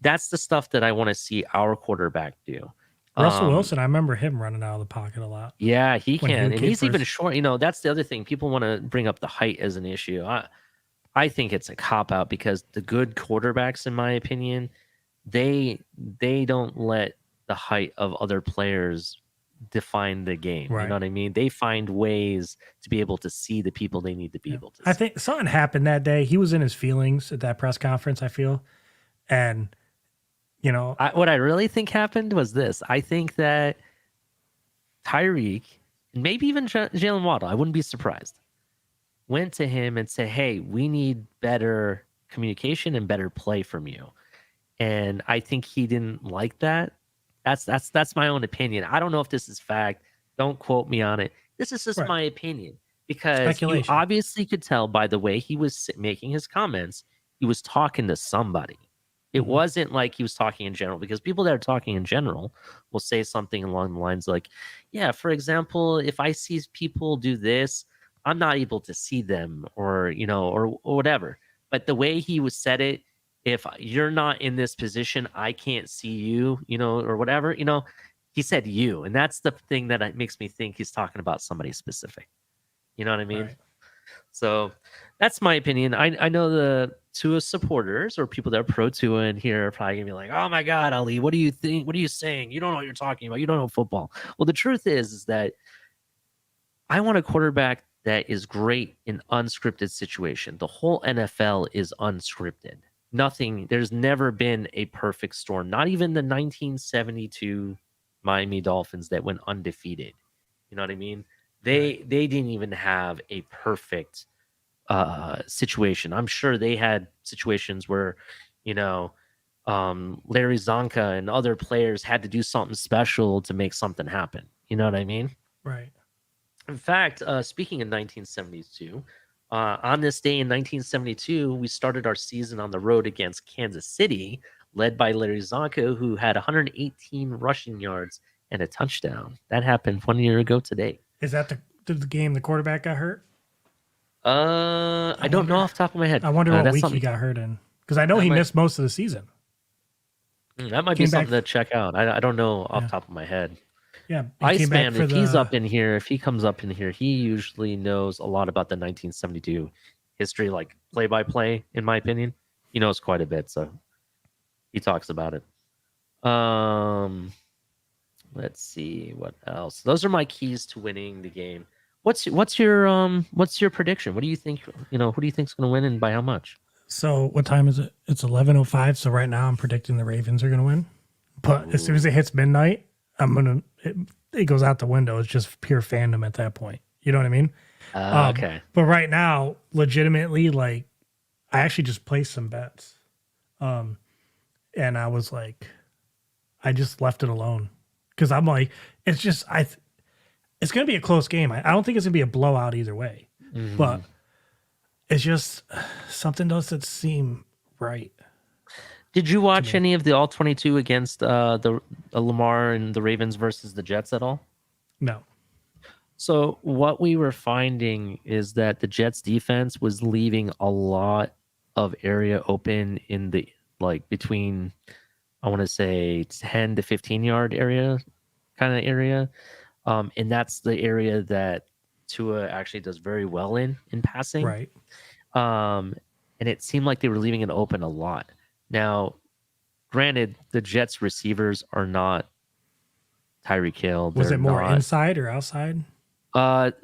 Speaker 1: that's the stuff that I want to see our quarterback do.
Speaker 3: Russell Wilson, I remember him running out of the pocket a lot.
Speaker 1: Yeah, he
Speaker 3: when he
Speaker 1: can.
Speaker 3: was
Speaker 1: And
Speaker 3: kid
Speaker 1: he's even
Speaker 3: first.
Speaker 1: short. That's the other thing. People want to bring up the height as an issue. I think it's a cop out because the good quarterbacks, in my opinion, they don't let the height of other players define the game.
Speaker 3: Right.
Speaker 1: You know what I mean? They find ways to be able to see the people they need to be able to see.
Speaker 3: I think something happened that day. He was in his feelings at that press conference, I feel. And,
Speaker 1: What I really think happened was this. I think that Tyreek, and maybe even Jalen Waddle, I wouldn't be surprised, went to him and said, hey, we need better communication and better play from you. And I think he didn't like that. That's my own opinion. I don't know if this is fact. Don't quote me on it. This is just my opinion because you
Speaker 3: Speculation.
Speaker 1: obviously could tell by the way he was making his comments, he was talking to somebody. It wasn't like he was talking in general, because people that are talking in general will say something along the lines like, yeah, for example, if I see people do this, I'm not able to see them or whatever. But the way he was said it, if you're not in this position, I can't see you, or whatever, he said you. And that's the thing that makes me think he's talking about somebody specific. You know what I mean?
Speaker 3: Right.
Speaker 1: So that's my opinion. I know the Tua supporters or people that are pro Tua in here are probably gonna be like, oh my God, Ali, what do you think? What are you saying? You don't know what you're talking about. You don't know football. Well, the truth is that I want a quarterback that is great in unscripted situation. The whole NFL is unscripted. Nothing, there's never been a perfect storm. Not even the 1972 Miami Dolphins that went undefeated. You know what I mean? They didn't even have a perfect situation. I'm sure they had situations where, Larry Zonka and other players had to do something special to make something happen. You know what I mean?
Speaker 3: Right.
Speaker 1: In fact, speaking of 1972, on this day in 1972, we started our season on the road against Kansas City, led by Larry Zonka, who had 118 rushing yards and a touchdown. That happened 1 year ago today.
Speaker 3: Is that the game the quarterback got hurt?
Speaker 1: I don't know off the top of my head.
Speaker 3: I wonder what
Speaker 1: that's
Speaker 3: week
Speaker 1: something,
Speaker 3: he got hurt in. Because I know he missed most of the season.
Speaker 1: That might be something to check out. I don't know off the top of my head.
Speaker 3: Yeah.
Speaker 1: Iceman, if he's up in here, if he comes up in here, he usually knows a lot about the 1972 history, like play-by-play, in my opinion. He knows quite a bit, so he talks about it. Let's see what else. Those are my keys to winning the game. What's your prediction? What do you think? Who do you think's going to win and by how much?
Speaker 3: So what time is it? It's 11:05. So right now I'm predicting the Ravens are going to win. But as soon as it hits midnight, it goes out the window. It's just pure fandom at that point. You know what I mean?
Speaker 1: Okay.
Speaker 3: But right now, legitimately, like, I actually just placed some bets. And I was like, I just left it alone. Because I'm like, it's just, it's going to be a close game. I don't think it's going to be a blowout either way.
Speaker 1: Mm-hmm.
Speaker 3: But it's just, something doesn't seem right.
Speaker 1: Did you watch any of the All 22 against the Lamar and the Ravens versus the Jets at all?
Speaker 3: No.
Speaker 1: So what we were finding is that the Jets defense was leaving a lot of area open in the like between, I want to say 10 to 15 yard area kind of area. And that's the area that Tua actually does very well in passing.
Speaker 3: Right.
Speaker 1: And it seemed like they were leaving it open a lot. Now, granted, the Jets receivers are not Tyreek Hill.
Speaker 3: Was
Speaker 1: They're
Speaker 3: it more
Speaker 1: not,
Speaker 3: inside or outside?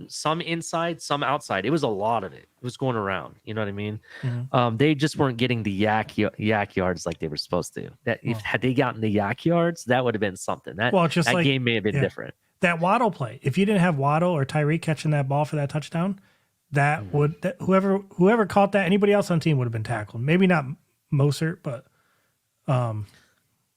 Speaker 1: some inside, some outside. It was a lot of it. It was going around. You know what I mean?
Speaker 3: Mhm.
Speaker 1: They just weren't getting the yak yards like they were supposed to. That if had they gotten the yak yards, that would have been something. That
Speaker 3: Well, just
Speaker 1: that
Speaker 3: like
Speaker 1: game may have been different.
Speaker 3: that Waddle play. If you didn't have Waddle or Tyreek catching that ball for that touchdown, that would whoever caught that, anybody else on the team would have been tackled. Maybe not Mostert, but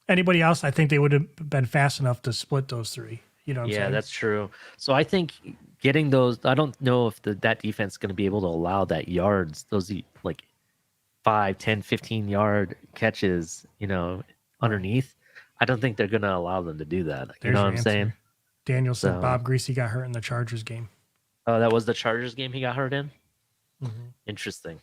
Speaker 3: anybody else, I think they would have been fast enough to split those three. You know what I'm saying?
Speaker 1: Yeah, that's true. So I think getting those, I don't know if that defense is going to be able to allow that yards, those like 5, 10, 15 yard catches, underneath. I don't think they're going to allow them to do that.
Speaker 3: There's
Speaker 1: You know
Speaker 3: your
Speaker 1: what I'm
Speaker 3: answer.
Speaker 1: saying?
Speaker 3: Daniel said
Speaker 1: So-
Speaker 3: Bob Greasy got hurt in the Chargers game.
Speaker 1: Oh, that was the Chargers game he got hurt in?
Speaker 3: Mhm.
Speaker 1: Interesting.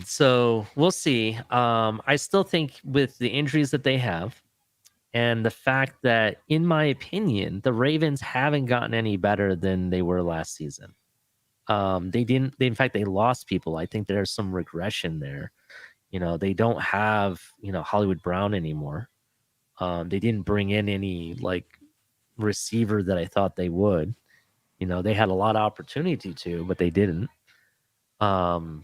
Speaker 1: So we'll see. I still think with the injuries that they have and the fact that, in my opinion, the Ravens haven't gotten any better than they were last season. In fact, they lost people. I think there's some regression there. They don't have, Hollywood Brown anymore. They didn't bring in any like receiver that I thought they would. They had a lot of opportunity to, but they didn't. And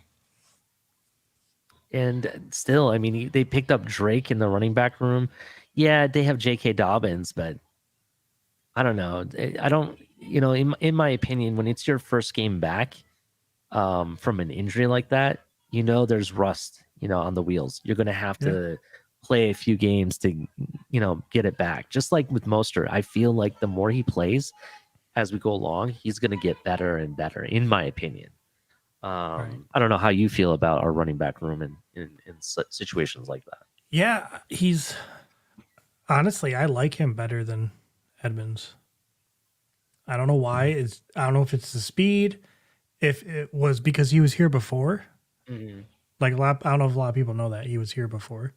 Speaker 1: still, I mean, they picked up Drake in the running back room. Yeah, they have J.K. Dobbins, but I don't know. I don't, in my opinion, when it's your first game back from an injury like that, there's rust, on the wheels. You're going to have to play a few games to, get it back. Just like with Mostert, I feel like the more he plays as we go along, he's going to get better and better, in my opinion. I don't know how you feel about our running back room in situations like that.
Speaker 3: Yeah, he's honestly, I like him better than Edmonds. I don't know why. I don't know if it's the speed, if it was because he was here before.
Speaker 1: Mm-hmm.
Speaker 3: Like I don't know if a lot of people know that he was here before.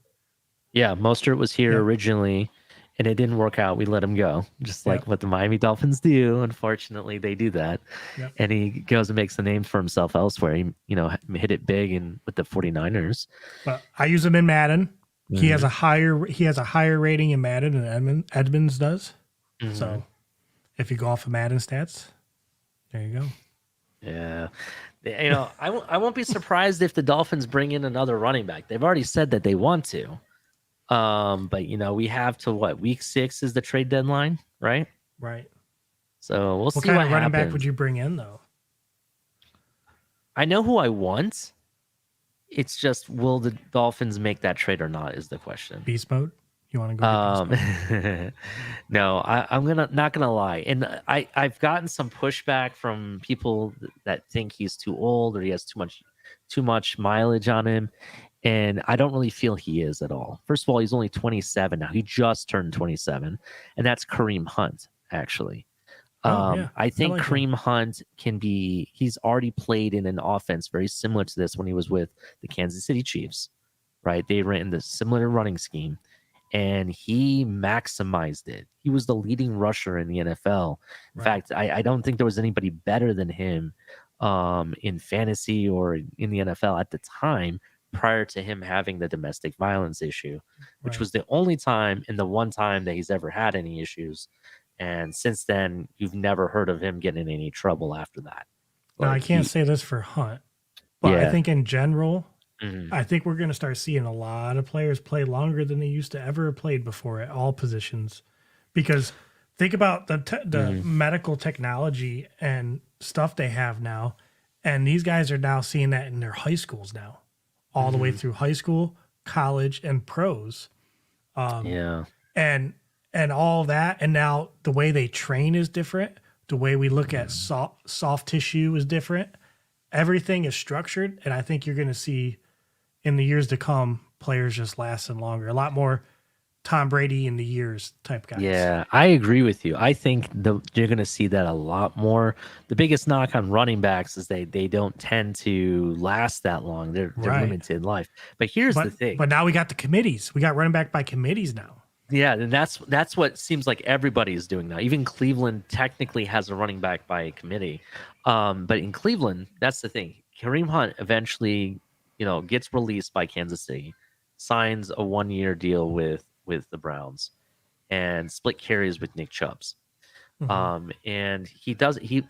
Speaker 1: Yeah, Mostert was here originally, and it didn't work out. We let him go, just like what the Miami Dolphins do. Unfortunately, they do that.
Speaker 3: Yep.
Speaker 1: And he goes and makes a name for himself elsewhere. He, hit it big with the 49ers.
Speaker 3: But I use him in Madden. He has a higher rating in Madden than Edmonds does.
Speaker 1: Mm-hmm.
Speaker 3: So if you go off of Madden stats, there you go.
Speaker 1: Yeah. I won't be surprised if the Dolphins bring in another running back. They've already said that they want to. But we have to week 6 is the trade deadline, right?
Speaker 3: Right.
Speaker 1: So we'll see
Speaker 3: what kind
Speaker 1: what
Speaker 3: of running
Speaker 1: happens.
Speaker 3: back would you bring in though?
Speaker 1: I know who I want. It's just, will the Dolphins make that trade or not is the question.
Speaker 3: Beast mode? You want to go to beast mode?
Speaker 1: No, I'm not gonna lie. And I've gotten some pushback from people that think he's too old or he has too much mileage on him. And I don't really feel he is at all. First of all, he's only 27 now. He just turned 27. And that's Kareem Hunt, actually. I think Kareem Hunt he's already played in an offense very similar to this when he was with the Kansas City Chiefs, right? They ran the similar running scheme, and he maximized it. He was the leading rusher in the NFL. In fact, I don't think there was anybody better than him in fantasy or in the NFL at the time, prior to him having the domestic violence issue, which was the only time and the one time that he's ever had any issues. And since then, you've never heard of him getting in any trouble after that.
Speaker 3: Now, I can't say this for Hunt, but I think in general, I think we're going to start seeing a lot of players play longer than they used to ever have played before at all positions. Because think about the medical technology and stuff they have now. And these guys are now seeing that in their high schools now, all the way through high school, college, and pros. And all that. And now the way they train is different. The way we look at soft tissue is different. Everything is structured. And I think you're going to see in the years to come, players just lasting longer. A lot more Tom Brady in the years type guys.
Speaker 1: Yeah, I agree with you. I think you're going to see that a lot more. The biggest knock on running backs is they don't tend to last that long. They're
Speaker 3: Right.
Speaker 1: limited in life. But here's the thing.
Speaker 3: But now we got the committees. We got running back by committees now.
Speaker 1: Yeah, and that's what seems like everybody is doing now. Even Cleveland technically has a running back by committee. But in Cleveland, that's the thing. Kareem Hunt eventually, gets released by Kansas City, signs a 1-year deal with the Browns, and split carries with Nick Chubbs. And he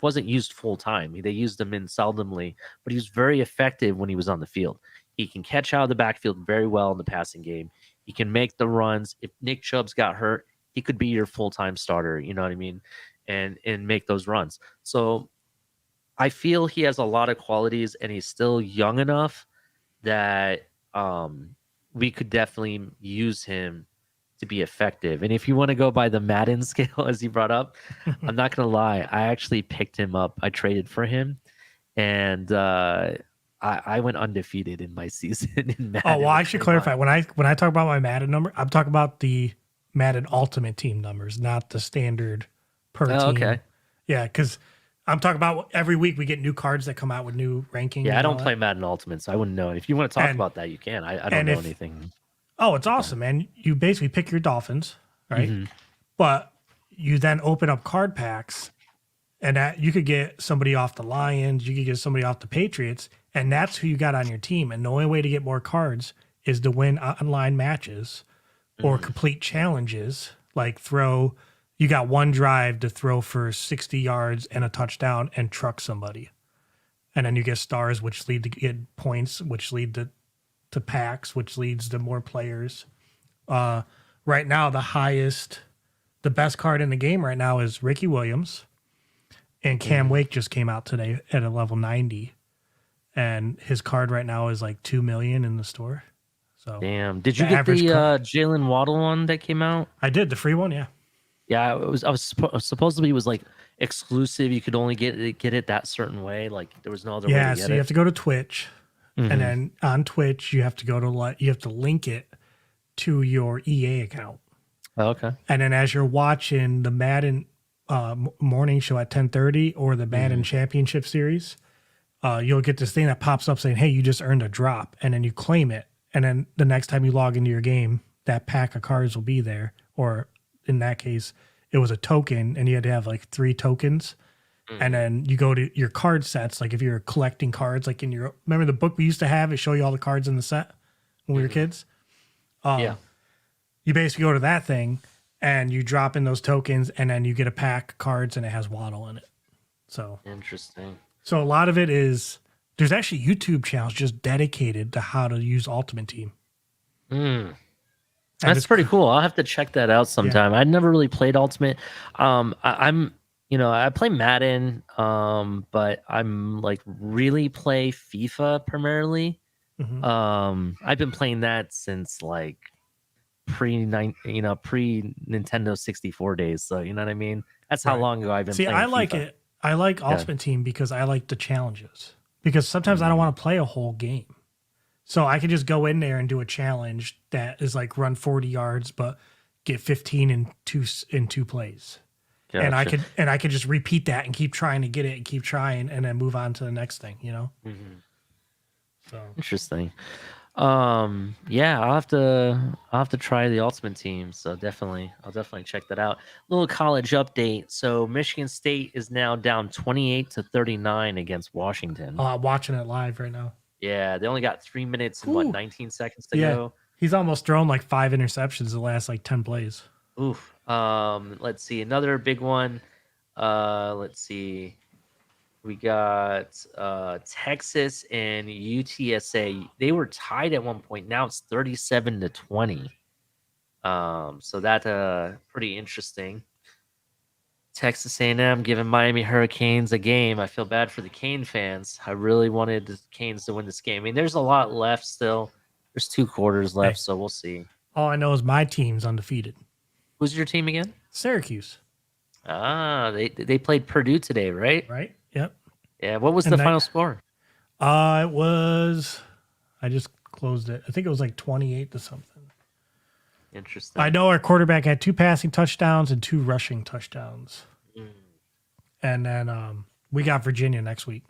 Speaker 1: wasn't used full time. They used him in seldomly, but he was very effective when he was on the field. He can catch out of the backfield very well in the passing game. He can make the runs. If Nick Chubbs got hurt, he could be your full-time starter, you know what I mean? And make those runs. So I feel he has a lot of qualities, and he's still young enough that we could definitely use him to be effective. And if you want to go by the Madden scale, as you brought up, I'm not going to lie. I actually picked him up. I traded for him, and I went undefeated in my season in Madden.
Speaker 3: Oh, well, I should clarify. When I talk about my Madden number, I'm talking about the Madden Ultimate Team numbers, not the standard per team.
Speaker 1: Okay.
Speaker 3: Yeah, because I'm talking about every week we get new cards that come out with new rankings.
Speaker 1: Yeah, I don't play Madden Ultimate, so I wouldn't know. If you want to talk about that, you can. I don't know anything.
Speaker 3: Oh, it's awesome, man. You basically pick your Dolphins, right? But you then open up card packs, and that you could get somebody off the Lions, you could get somebody off the Patriots, and that's who you got on your team. And the only way to get more cards is to win online matches or complete challenges, like you got one drive to throw for 60 yards and a touchdown and truck somebody. And then you get stars, which lead to get points, which lead to packs, which leads to more players. Right now, the best card in the game right now is Ricky Williams, and Cam Wake just came out today at a level 90, and his card right now is like 2 million in the store. So
Speaker 1: damn, did you get the Jalen Waddle one that came out?
Speaker 3: I did, the free one, yeah.
Speaker 1: Yeah, I was supposedly it was like exclusive. You could only get it that certain way. Like there was no other way to get it.
Speaker 3: Yeah, so you have to go to Twitch. And then on Twitch, you have to link it to your EA account.
Speaker 1: Oh, okay.
Speaker 3: And then as you're watching the Madden morning show at 10:30 or the Madden Championship Series, you'll get this thing that pops up saying, "Hey, you just earned a drop," and then you claim it. And then the next time you log into your game, that pack of cards will be there. Or in that case, it was a token, and you had to have like 3 tokens. And then you go to your card sets, like if you're collecting cards, like remember the book we used to have, it show you all the cards in the set when we were kids?
Speaker 1: Yeah.
Speaker 3: You basically go to that thing and you drop in those tokens, and then you get a pack of cards and it has Waddle in it. So
Speaker 1: Interesting.
Speaker 3: So a lot of it is, there's actually YouTube channels just dedicated to how to use Ultimate Team.
Speaker 1: That's pretty cool. I'll have to check that out sometime. I'd never really played Ultimate. I play Madden, but I'm like really play FIFA primarily. I've been playing that since like pre Nintendo 64 days. So you know what I mean? That's how long ago I've been playing.
Speaker 3: I like
Speaker 1: FIFA.
Speaker 3: it. I like Ultimate Team because I like the challenges. Because sometimes I don't want to play a whole game. So I can just go in there and do a challenge that is like run 40 yards, but get 15 in two plays. Gotcha. And I could just repeat that and keep trying to get it and keep trying and then move on to the next thing, you know? So
Speaker 1: interesting. Yeah, I'll have to try the Ultimate Team. So I'll definitely check that out. Little college update. So Michigan State is now down 28-39 against Washington.
Speaker 3: I'm watching it live right now.
Speaker 1: Yeah, they only got 3 minutes and 19 seconds to go.
Speaker 3: He's almost thrown like 5 interceptions the last like 10 plays.
Speaker 1: Oof. Let's see. Another big one. Let's see. We got Texas and UTSA. They were tied at one point. Now it's 37-20. So that's pretty interesting. Texas A&M giving Miami Hurricanes a game. I feel bad for the Cane fans. I really wanted the Canes to win this game. I mean, there's a lot left still. There's 2 quarters left, so we'll see.
Speaker 3: All I know is my team's undefeated.
Speaker 1: Who's your team again?
Speaker 3: Syracuse.
Speaker 1: They played Purdue today, right?
Speaker 3: Right. Yep.
Speaker 1: Yeah. What was the final score?
Speaker 3: It was. I just closed it. I think it was like 28 to something.
Speaker 1: Interesting.
Speaker 3: I know our quarterback had 2 passing touchdowns and 2 rushing touchdowns. And then we got Virginia next week.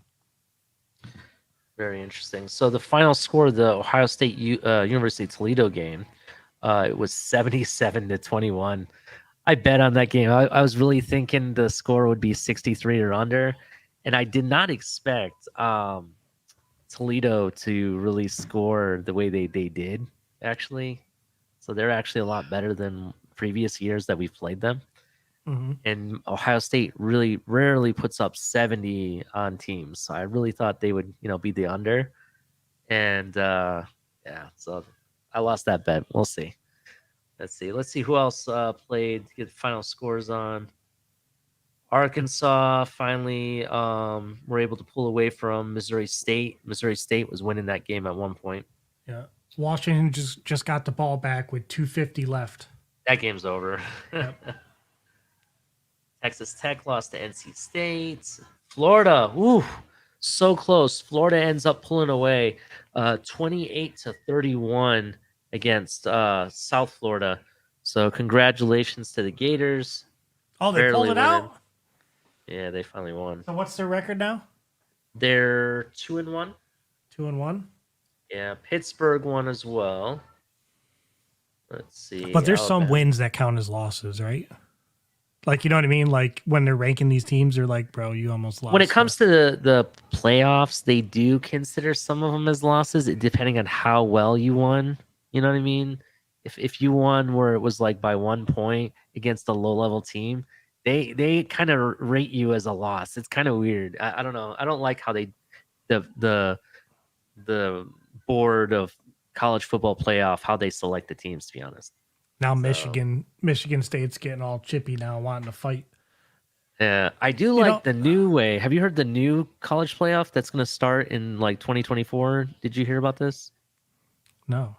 Speaker 1: Very interesting. So the final score of the Ohio State University of Toledo game, it was 77-21. I bet on that game. I was really thinking the score would be 63 or under, and I did not expect Toledo to really score the way they did, actually. So they're actually a lot better than previous years that we've played them.
Speaker 3: Mm-hmm.
Speaker 1: And Ohio State really rarely puts up 70 on teams. So I really thought they would, be the under. And yeah, so I lost that bet. We'll see. Let's see who else played to get final scores on. Arkansas finally were able to pull away from Missouri State. Missouri State was winning that game at one point.
Speaker 3: Yeah. Washington just got the ball back with 2:50 left.
Speaker 1: That game's over.
Speaker 3: Yep.
Speaker 1: Texas Tech lost to NC State. Florida, ooh, so close. Florida ends up pulling away 28-31 against South Florida. So congratulations to the Gators.
Speaker 3: Oh, they
Speaker 1: Barely
Speaker 3: pulled it
Speaker 1: winning.
Speaker 3: out?
Speaker 1: Yeah, they finally won.
Speaker 3: So what's their record now?
Speaker 1: They're 2-1.
Speaker 3: 2-1?
Speaker 1: Yeah, Pittsburgh won as well. Let's see.
Speaker 3: But there's some wins that count as losses, right? Like, you know what I mean? Like, when they're ranking these teams, they're like, bro, you almost lost.
Speaker 1: When it comes to the playoffs, they do consider some of them as losses, depending on how well you won. You know what I mean? If you won where it was like by 1 point against a low-level team, they kind of rate you as a loss. It's kind of weird. I don't know. I don't like how the board of college football playoff, how they select the teams, to be honest.
Speaker 3: Now Michigan State's getting all chippy now, wanting to fight.
Speaker 1: Yeah, I do like the new way. Have you heard the new college playoff that's going to start in like 2024? Did you hear about this?
Speaker 3: No.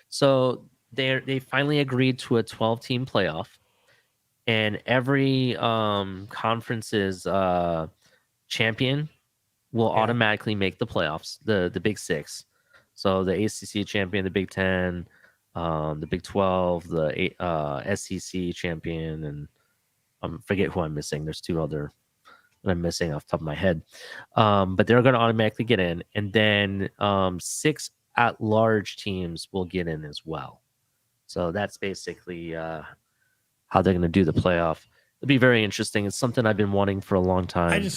Speaker 1: So they finally agreed to a 12-team playoff, and every conference's champion will automatically make the playoffs, the Big Six. So the ACC champion, the Big Ten, the Big 12, the SEC champion, and I forget who I'm missing. There's 2 other that I'm missing off the top of my head. But they're going to automatically get in. And then 6 at-large teams will get in as well. So that's basically how they're going to do the playoff. It'll be very interesting. It's something I've been wanting for a long time.
Speaker 3: I
Speaker 1: mean?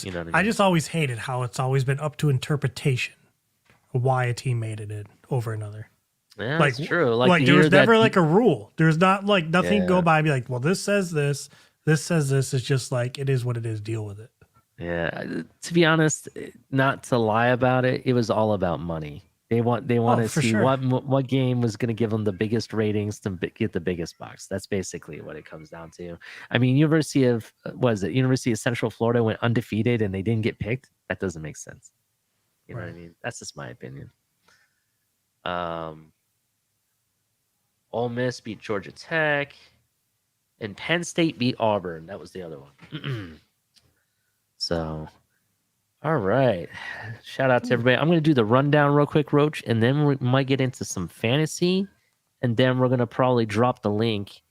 Speaker 3: just always hated how it's always been up to interpretation why a team made it in over another.
Speaker 1: Yeah, that's true.
Speaker 3: Like there was never like a rule. There's not like nothing go by and be like, well, this says this says this. It's just like, it is what it is. Deal with it.
Speaker 1: Yeah. To be honest, not to lie about it, it was all about money. They want to see what game was going to give them the biggest ratings to get the biggest bucks. That's basically what it comes down to. I mean, University of Central Florida went undefeated and they didn't get picked. That doesn't make sense. You know what I mean? That's just my opinion. Ole Miss beat Georgia Tech, and Penn State beat Auburn. That was the other one. So, all right. Shout out to everybody. I'm going to do the rundown real quick, Roach, and then we might get into some fantasy, and then we're going to probably drop the link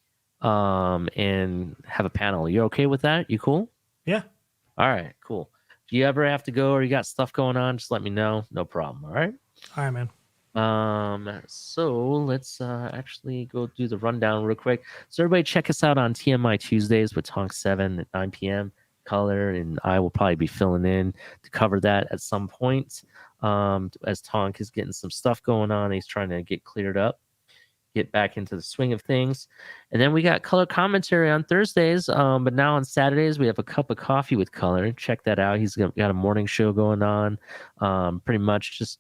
Speaker 1: and have a panel. You okay with that? You cool?
Speaker 3: Yeah.
Speaker 1: All right, cool. If you ever have to go or you got stuff going on, just let me know. No problem. All right?
Speaker 3: All right, man.
Speaker 1: So let's actually go do the rundown real quick. So everybody check us out on TMI Tuesdays with Tonk 7 at 9 p.m. Culler and I will probably be filling in to cover that at some point. As Tonk is getting some stuff going on, he's trying to get cleared up, get back into the swing of things. And then we got Color Commentary on Thursdays, but now on Saturdays we have a cup of coffee with Color. Check that out. He's got a morning show going on, pretty much just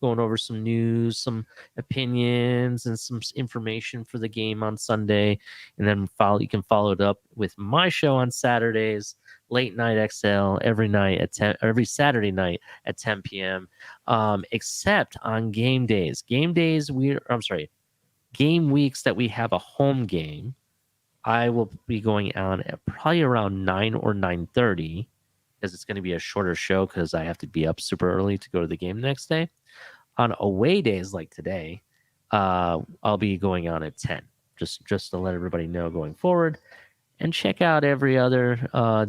Speaker 1: going over some news, some opinions, and some information for the game on Sunday. And then you can follow it up with my show on Saturdays, Late Night XL, every Saturday night at 10 p.m. Except on game days. Game weeks that we have a home game, I will be going on at probably around 9 or 9:30 because it's going to be a shorter show because I have to be up super early to go to the game the next day. On away days like today, I'll be going on at 10. just to let everybody know going forward. And check out every other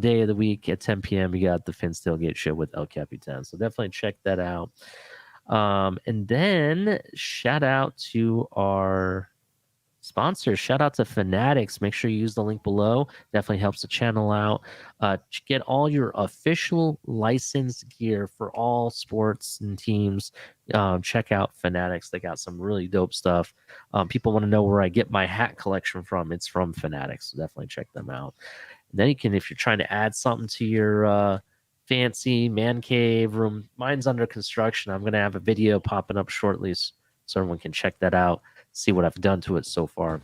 Speaker 1: day of the week at 10 p.m. You got the Fin Tailgate show with El Capitan. So definitely check that out. And then shout out to our sponsors. Shout out to Fanatics. Make sure you use the link below. Definitely helps the channel out. Get all your official licensed gear for all sports and teams. Check out Fanatics. They got some really dope stuff. People want to know where I get my hat collection from. It's from Fanatics. So definitely check them out. And then you can, if you're trying to add something to your fancy man cave room, mine's under construction. I'm going to have a video popping up shortly so everyone can check that out, see what I've done to it so far.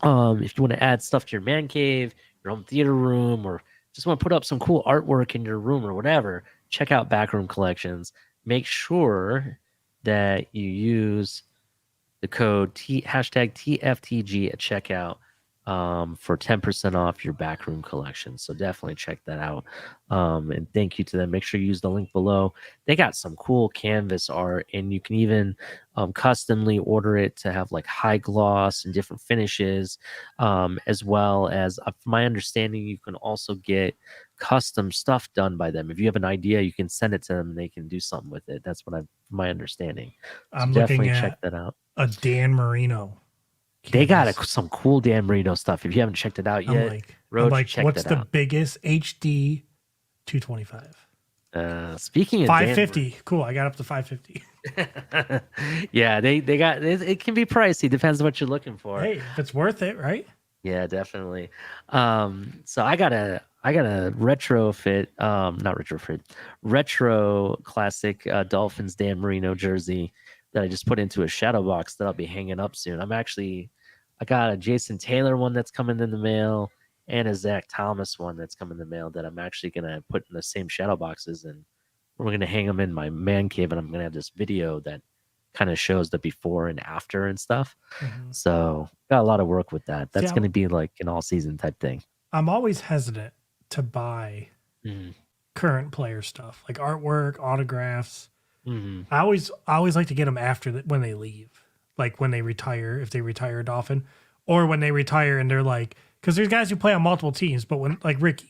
Speaker 1: If you want to add stuff to your man cave, your home theater room, or just want to put up some cool artwork in your room or whatever, check out Backroom Collections. Make sure that you use the code hashtag TFTG at checkout for 10% off your Backroom collection. So definitely check that out. And thank you to them. Make sure you use the link below. They got some cool canvas art, and you can even customly order it to have like high gloss and different finishes, as well as, from my understanding, you can also get custom stuff done by them. If you have an idea, you can send it to them and they can do something with it. That's what my understanding. So
Speaker 3: I'm
Speaker 1: definitely
Speaker 3: looking at
Speaker 1: check that out.
Speaker 3: a Dan Marino.
Speaker 1: They got
Speaker 3: canvas.
Speaker 1: some cool Dan Marino stuff. If you haven't checked it out yet,
Speaker 3: I'm like,
Speaker 1: check
Speaker 3: what's
Speaker 1: that
Speaker 3: the
Speaker 1: out.
Speaker 3: biggest HD 225?
Speaker 1: Speaking of
Speaker 3: 550. Cool. I got up to 550.
Speaker 1: Yeah, they got it can be pricey. Depends on what you're looking for.
Speaker 3: Hey, if it's worth it, right?
Speaker 1: Yeah, definitely. So I got a retrofit, not retrofit, retro classic Dolphins Dan Marino jersey that I just put into a shadow box that I'll be hanging up soon. I got a Jason Taylor one that's coming in the mail and a Zach Thomas one that's coming in the mail that I'm actually gonna put in the same shadow boxes, and we're gonna hang them in my man cave, and I'm gonna have this video that kind of shows the before and after and stuff.
Speaker 3: Mm-hmm.
Speaker 1: So got a lot of work with that. That's going to be like an all season type thing.
Speaker 3: I'm always hesitant to buy current player stuff like artwork, autographs. I always like to get them after when they leave, like when they retire, if they retire a Dolphin, or when they retire and they're like, because there's guys who play on multiple teams, but when like Ricky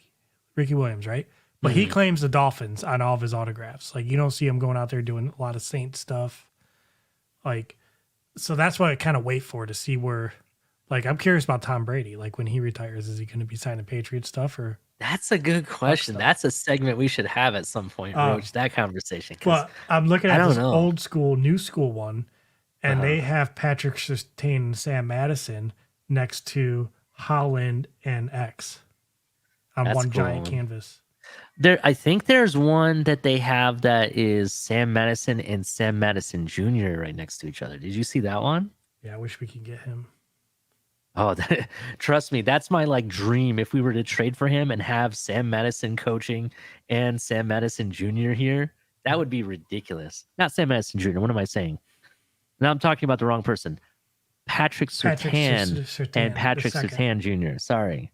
Speaker 3: Williams, right? But he claims the Dolphins on all of his autographs. Like you don't see him going out there doing a lot of Saint stuff. Like, so that's what I kind of wait for to see where, like, I'm curious about Tom Brady. Like, when he retires, is he going to be signing Patriot stuff or?
Speaker 1: That's a good question. That's a segment we should have at some point, Roach, that conversation.
Speaker 3: Well, I'm looking at this old school, new school one, and they have Patrick Surtain and Sam Madison next to Holland and X on one giant canvas.
Speaker 1: I think there's one that they have that is Sam Madison and Sam Madison Jr. right next to each other. Did you see that one?
Speaker 3: Yeah, I wish we could get him.
Speaker 1: Oh, trust me, that's my like dream. If we were to trade for him and have Sam Madison coaching and Sam Madison Jr. here, that would be ridiculous. Not Sam Madison Jr. What am I saying? Now I'm talking about the wrong person. Patrick Surtain and Patrick Surtain Jr. Sorry.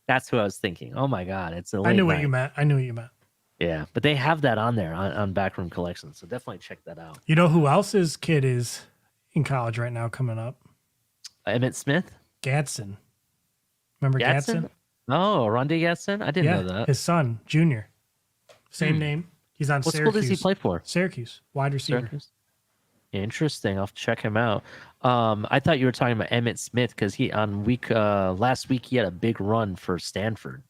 Speaker 1: That's who I was thinking. Oh my God, it's a late
Speaker 3: I knew
Speaker 1: night.
Speaker 3: what you meant.
Speaker 1: Yeah, but they have that on there on Backroom Collections, so definitely check that out.
Speaker 3: You know who else's kid is in college right now coming up?
Speaker 1: Emmett Smith?
Speaker 3: Gadsden. Remember Gadsden?
Speaker 1: Oh, Rondé Gadsden? I didn't know that.
Speaker 3: His son, Junior. Same name. He's on Syracuse.
Speaker 1: What school does he play for?
Speaker 3: Syracuse, wide receiver.
Speaker 1: Syracuse? Interesting. I'll check him out. I thought you were talking about Emmett Smith because he last week he had a big run for Stanford.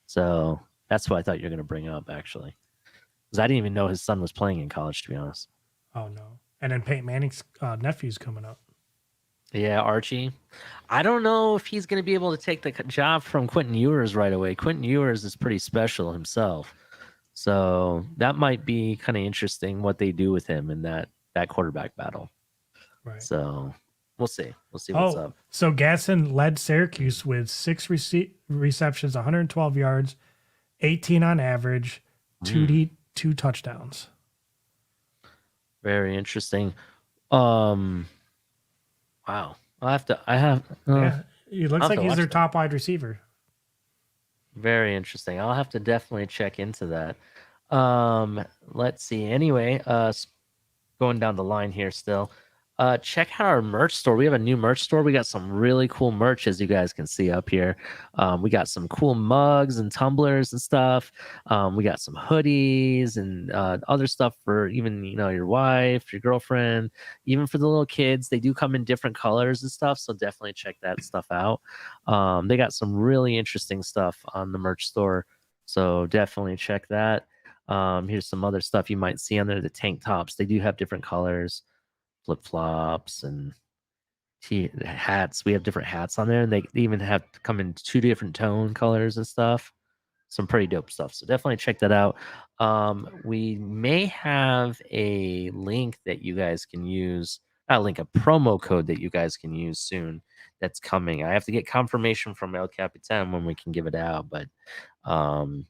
Speaker 1: So that's what I thought you were going to bring up, actually. Because I didn't even know his son was playing in college, to be honest.
Speaker 3: Oh, no. And then Peyton Manning's nephew's coming up.
Speaker 1: Yeah, Archie. I don't know if he's going to be able to take the job from Quentin Ewers right away. Quentin Ewers is pretty special himself. So that might be kind of interesting what they do with him in that quarterback battle.
Speaker 3: Right.
Speaker 1: So we'll see. We'll see what's up.
Speaker 3: So Gadsden led Syracuse with 6 receptions, 112 yards, 18 on average, 2 touchdowns.
Speaker 1: Very interesting. Wow.
Speaker 3: Yeah, it looks like he's their top wide receiver.
Speaker 1: Very interesting. I'll have to definitely check into that. Let's see. Anyway, going down the line here still. check out our merch store. We have a new merch store. We got some really cool merch, as you guys can see up here. We got some cool mugs and tumblers and stuff. We got some hoodies and other stuff for even your wife, your girlfriend, even for the little kids. They do come in different colors and stuff, so definitely check that stuff out. They got some really interesting stuff on the merch store, so definitely check that. Here's some other stuff you might see under the tank tops. They do have different colors, flip-flops and hats. We have different hats on there, and they even have to come in 2 different tone colors and stuff. Some pretty dope stuff, so definitely check that out. We may have a link that you guys can use, not a link, a promo code that you guys can use soon that's coming. I have to get confirmation from El Capitan when we can give it out, but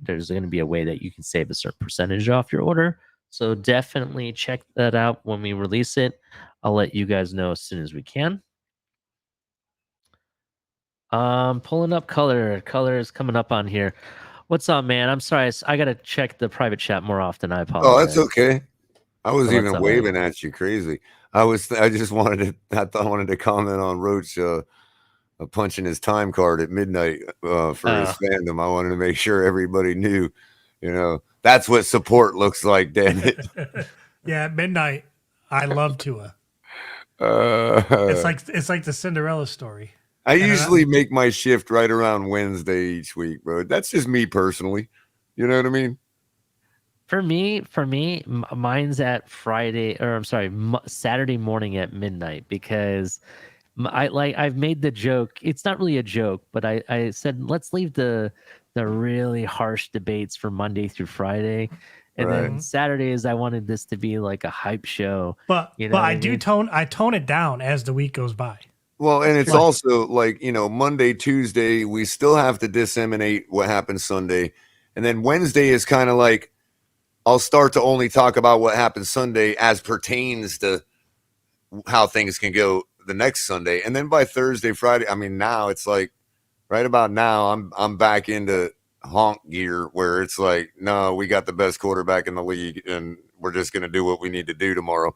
Speaker 1: there's going to be a way that you can save a certain percentage off your order, so definitely check that out when we release it. I'll let you guys know as soon as we can. Pulling up Culler. Culler is coming up on here. What's up, man? I'm sorry. I got to check the private chat more often. I apologize.
Speaker 2: Oh, that's okay. I was
Speaker 1: So what's
Speaker 2: even
Speaker 1: up,
Speaker 2: waving
Speaker 1: buddy?
Speaker 2: at you crazy. I just wanted to, I wanted to comment on Roach punching his time card at midnight for his fandom. I wanted to make sure everybody knew, that's what support looks like, damn it.
Speaker 3: Yeah, at midnight, I love Tua. It's like the Cinderella story.
Speaker 2: I usually make my shift right around Wednesday each week, bro. That's just me personally. You know what I mean?
Speaker 1: For me, mine's at Saturday morning at midnight, because I've made the joke. It's not really a joke, but I said let's leave the really harsh debates for Monday through Friday, and then Saturdays I wanted this to be like a hype show.
Speaker 3: But I tone it down as the week goes by.
Speaker 2: Well, and it's also like, Monday, Tuesday, we still have to disseminate what happened Sunday. And then Wednesday is kind of like, I'll start to only talk about what happened Sunday as pertains to how things can go the next Sunday. And then by Thursday, Friday, I mean, now it's like right about now, I'm back into honk gear where it's like, no, we got the best quarterback in the league and we're just going to do what we need to do tomorrow,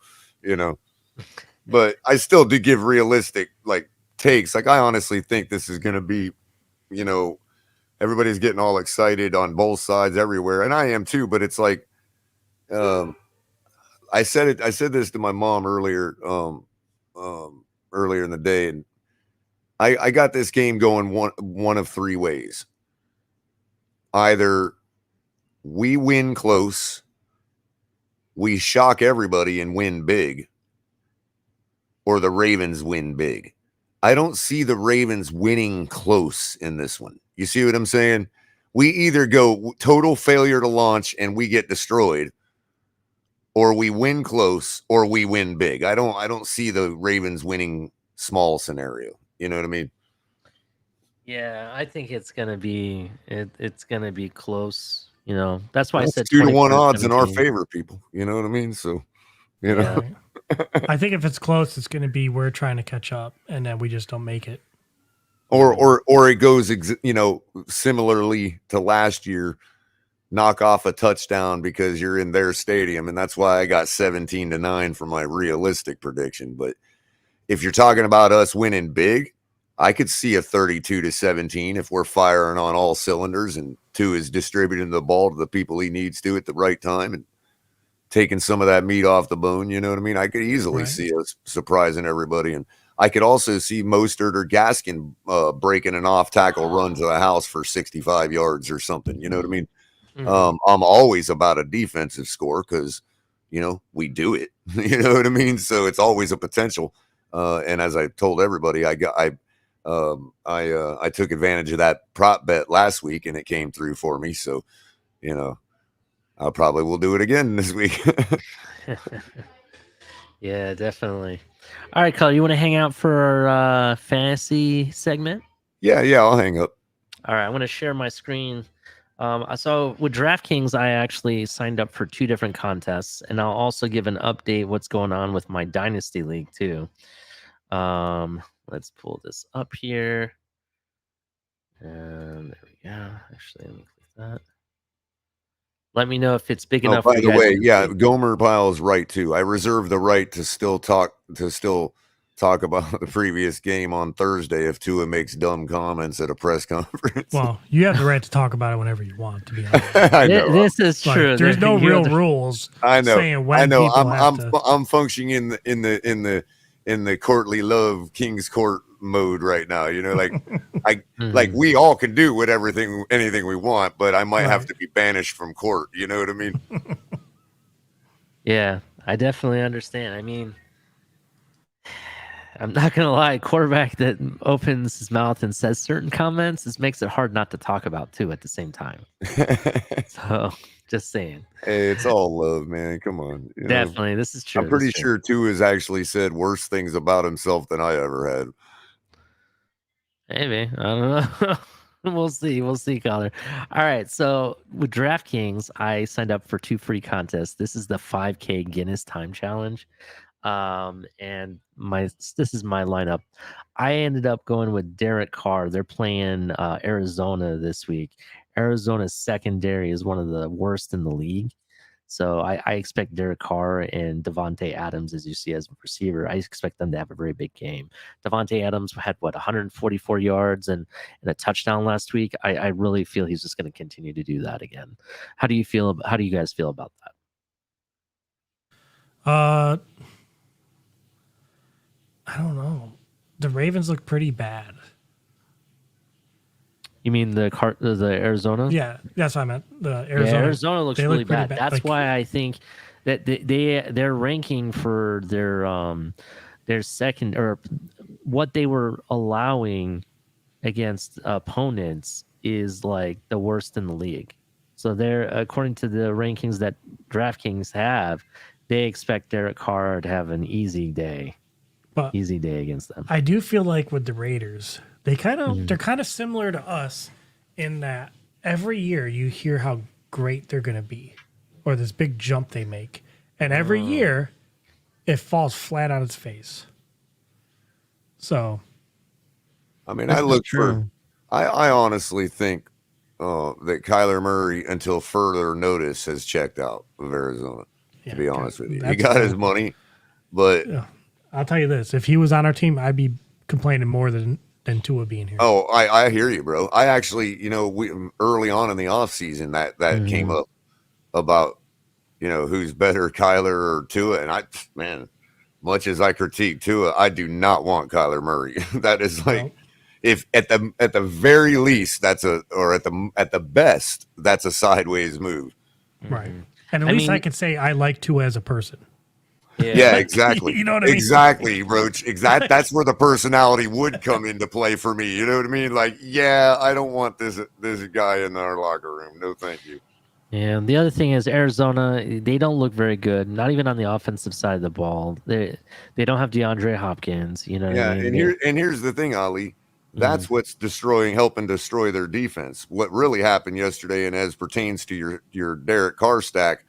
Speaker 2: But I still do give realistic takes. Like, I honestly think this is going to be, everybody's getting all excited on both sides everywhere, and I am too. But it's like, I said this to my mom earlier in the day, and I got this game going one of 3 ways. Either we win close, we shock everybody and win big, or the Ravens win big. I don't see the Ravens winning close in this one. You see what I'm saying? We either go total failure to launch and we get destroyed, or we win close, or we win big. I don't see the Ravens winning small scenario. You know what I mean?
Speaker 1: Yeah, I think it's gonna be close. That's why I said
Speaker 2: 2-1 odds in our
Speaker 1: 24-17.
Speaker 2: favor, people. You know what I mean? So, know.
Speaker 3: I think if it's close, it's going to be we're trying to catch up, and then we just don't make it.
Speaker 2: Or it goes similarly to last year, knock off a touchdown because you're in their stadium, and that's why I got 17-9 for my realistic prediction. But if you're talking about us winning big, I could see a 32-17 if we're firing on all cylinders and Tua is distributing the ball to the people he needs to at the right time and taking some of that meat off the bone. You know what I mean? I could easily see us surprising everybody. And I could also see Mostert or Gaskin breaking an off-tackle run to the house for 65 yards or something. You know what I mean? Mm-hmm. I'm always about a defensive score because, we do it. You know what I mean? So it's always a potential. And as I told everybody, I took advantage of that prop bet last week and it came through for me. So, I probably will do it again this week.
Speaker 1: Yeah, definitely. All right, Culler, you want to hang out for our fantasy segment?
Speaker 2: Yeah, I'll hang up.
Speaker 1: All right, I'm going to share my screen. So with DraftKings, I actually signed up for 2 different contests, and I'll also give an update what's going on with my Dynasty League too. Let's pull this up here. And there we go. Actually, let me click that. Let me know if it's big
Speaker 2: Oh,
Speaker 1: enough for
Speaker 2: by
Speaker 1: you
Speaker 2: the
Speaker 1: guys
Speaker 2: way,
Speaker 1: to
Speaker 2: yeah,
Speaker 1: see.
Speaker 2: Gomer Pyle's right too. I reserve the right to still talk about the previous game on Thursday if Tua makes dumb comments at a press conference.
Speaker 3: Well, you have the right to talk about it whenever you want, to be honest.
Speaker 2: I know.
Speaker 1: This is true.
Speaker 3: Like, there's no real rules
Speaker 2: I know.
Speaker 3: saying when people have to.
Speaker 2: I'm functioning in the courtly love King's Court mode right now. You know, like like we all can do anything we want, but I might have to be banished from court. You know what I mean?
Speaker 1: Yeah, I definitely understand. I mean, I'm not gonna lie, quarterback that opens his mouth and says certain comments, this makes it hard not to talk about too at the same time. So just saying.
Speaker 2: Hey, it's all love, man. Come on. You know,
Speaker 1: Definitely, this is true.
Speaker 2: I'm pretty sure Tua has actually said worse things about himself than I ever had.
Speaker 1: Maybe. I don't know. We'll see. We'll see, Culler. All right. So with DraftKings, I signed up for 2 free contests. This is the 5K Guinness Time Challenge. And this is my lineup. I ended up going with Derek Carr. They're playing Arizona this week. Arizona's secondary is one of the worst in the league. So I expect Derek Carr and Devontae Adams, as you see as a receiver, I expect them to have a very big game. Devontae Adams had 144 yards and a touchdown last week. I really feel he's just going to continue to do that again. How do you guys feel about that?
Speaker 3: I don't know. The Ravens look pretty bad.
Speaker 1: You mean the Arizona?
Speaker 3: Yeah, that's what I meant. The Arizona.
Speaker 1: Yeah, Arizona looks really bad. That's
Speaker 3: like,
Speaker 1: why I think that their ranking for their second, or what they were allowing against opponents, is like the worst in the league. So they're, according to the rankings that DraftKings have, they expect Derek Carr to have an easy day against them.
Speaker 3: I do feel like with the Raiders, they're kind of similar to us in that every year you hear how great they're going to be, or this big jump they make, and every year it falls flat on its face. So,
Speaker 2: I mean, I honestly think that Kyler Murray, until further notice, has checked out of Arizona. To be honest with you, he got his money, but
Speaker 3: I'll tell you this: if he was on our team, I'd be complaining more than Tua being here.
Speaker 2: Oh, I hear you, bro. I actually, we early on in the offseason that came up about, who's better, Kyler or Tua, and much as I critique Tua, I do not want Kyler Murray. That is like, if at the very least at the best that's a sideways move,
Speaker 3: right? And at least I could say I like Tua as a person.
Speaker 2: Yeah, exactly.
Speaker 3: You know what I mean?
Speaker 2: Exactly, Roach. That's where the personality would come into play for me. You know what I mean? Like, yeah, I don't want this guy in our locker room. No, thank you.
Speaker 1: Yeah, the other thing is Arizona, they don't look very good, not even on the offensive side of the ball. They don't have DeAndre Hopkins, you know what I mean?
Speaker 2: And here's the thing, Ali. That's what's helping destroy their defense. What really happened yesterday, and as pertains to your Derek Carr stack,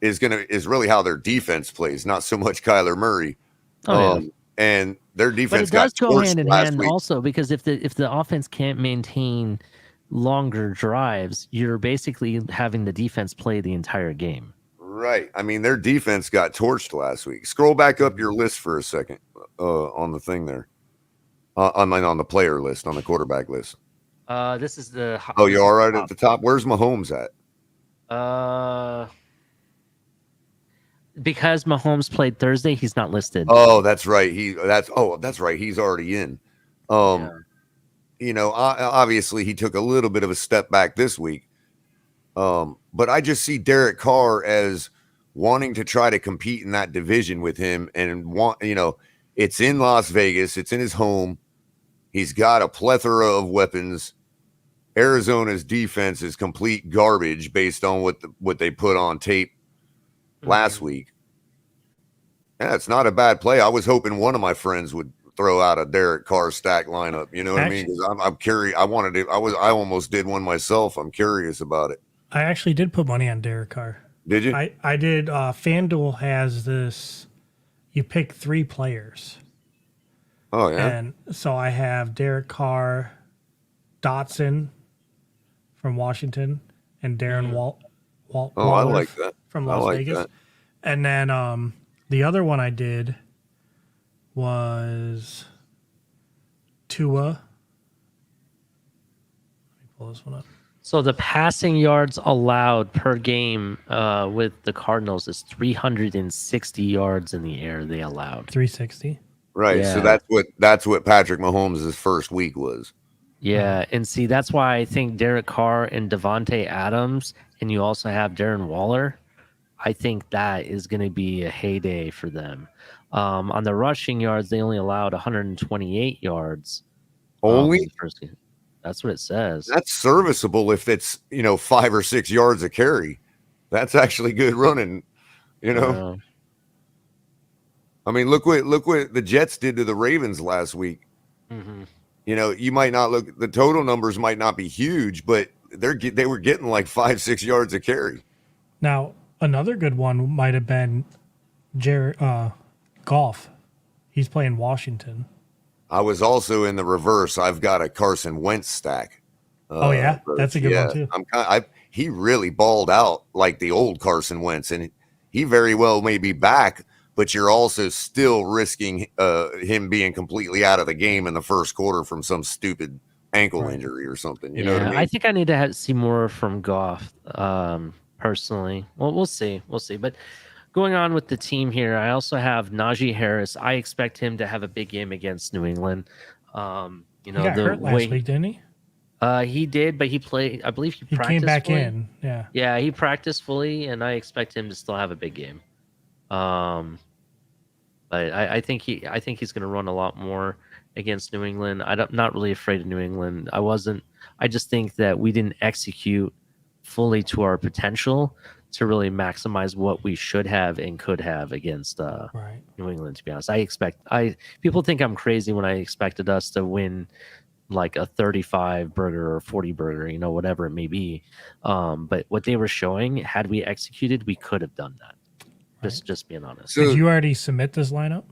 Speaker 2: is really how their defense plays, not so much Kyler Murray. And their defense
Speaker 1: but it does
Speaker 2: got
Speaker 1: go hand in hand
Speaker 2: week.
Speaker 1: Also, because if the offense can't maintain longer drives, you're basically having the defense play the entire game.
Speaker 2: Right. I mean, their defense got torched last week. Scroll back up your list for a second on the thing there. On the player list, on the quarterback list.
Speaker 1: This is the.
Speaker 2: Oh, you're all right at the top. Where's Mahomes at?
Speaker 1: Because Mahomes played Thursday, he's not listed.
Speaker 2: Oh, that's right. That's right. He's already in. Obviously he took a little bit of a step back this week. But I just see Derek Carr as wanting to try to compete in that division with him, and it's in Las Vegas. It's in his home. He's got a plethora of weapons. Arizona's defense is complete garbage based on what they put on tape last week. Yeah, it's not a bad play. I was hoping one of my friends would throw out a Derek Carr stack lineup. You know what I mean? Because I'm curious. I almost did one myself. I'm curious about it.
Speaker 3: I actually did put money on Derek Carr.
Speaker 2: Did you?
Speaker 3: I did. FanDuel has this. You pick 3 players.
Speaker 2: Oh yeah.
Speaker 3: And so I have Derek Carr, Dotson from Washington, and Darren
Speaker 2: I
Speaker 3: Waller
Speaker 2: like that.
Speaker 3: from
Speaker 2: I
Speaker 3: Las
Speaker 2: like
Speaker 3: Vegas.
Speaker 2: that.
Speaker 3: And then the other one I did was Tua. Let me pull this one up.
Speaker 1: So the passing yards allowed per game with the Cardinals is 360 yards in the air they allowed.
Speaker 3: 360.
Speaker 2: Right. So
Speaker 1: Yeah.
Speaker 2: that's what Patrick Mahomes' first week was.
Speaker 1: Yeah, and see that's why I think Derek Carr and Devontae Adams, and you also have Darren Waller. I think that is going to be a heyday for them. On the rushing yards, they only allowed 128 yards. in
Speaker 2: Only
Speaker 1: the first game. That's what it says.
Speaker 2: that's serviceable if it's 5 or 6 yards a carry. That's actually good running.
Speaker 1: Uh,
Speaker 2: I mean, look what the Jets did to the Ravens last week.
Speaker 1: mhm.
Speaker 2: You might not look, the total numbers might not be huge, but they were getting like 5-6 yards a carry.
Speaker 3: Now, another good one might have been Goff. He's playing Washington.
Speaker 2: I was also in the reverse. I've got a Carson Wentz stack.
Speaker 3: Oh yeah, that's a good one too.
Speaker 2: He really balled out like the old Carson Wentz, and he very well may be back, but you're also still risking him being completely out of the game in the first quarter from some stupid ankle injury or something. You know what I mean?
Speaker 1: I think I need to see more from Goff personally. Well, we'll see. But going on with the team here, I also have Najee Harris. I expect him to have a big game against New England.
Speaker 3: He got hurt last week, didn't he?
Speaker 1: He did, but he played. I believe he practiced
Speaker 3: came back
Speaker 1: fully.
Speaker 3: in. Yeah.
Speaker 1: Yeah, he practiced fully, and I expect him to still have a big game. But I think he's going to run a lot more against New England. I'm not really afraid of New England. I just think that we didn't execute fully to our potential to really maximize what we should have and could have against New England. To be honest, people think I'm crazy when I expected us to win like a 35 burger or 40 burger, whatever it may be. But what they were showing, had we executed, we could have done that. Just being honest.
Speaker 3: Did you already submit this lineup?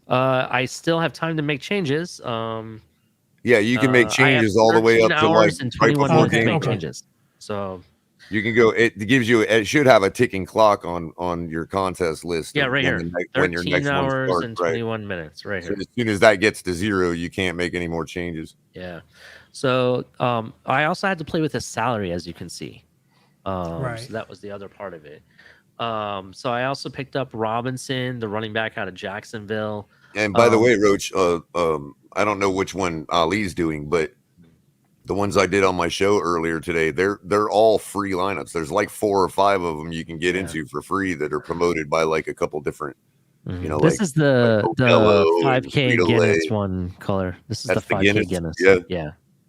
Speaker 1: I still have time to make changes.
Speaker 2: Yeah, you can make changes all the way up to like
Speaker 1: and 21
Speaker 2: right
Speaker 1: minutes to make changes. So
Speaker 2: you can go. It should have a ticking clock on your contest list.
Speaker 1: Yeah, right here.
Speaker 2: When your next
Speaker 1: 13 hours
Speaker 2: one starts,
Speaker 1: and 21 minutes, right here.
Speaker 2: So as soon as that gets to 0, you can't make any more changes.
Speaker 1: Yeah. So I also had to play with his salary, as you can see. So that was the other part of it. So I also picked up Robinson, the running back out of Jacksonville.
Speaker 2: And by the way, Roach, I don't know which one Ali's doing, but the ones I did on my show earlier today, they're all free lineups. There's like 4 or 5 of them you can get into for free that are promoted by like a couple different,
Speaker 1: this is the 5K Guinness one, Culler. This is the 5K Guinness.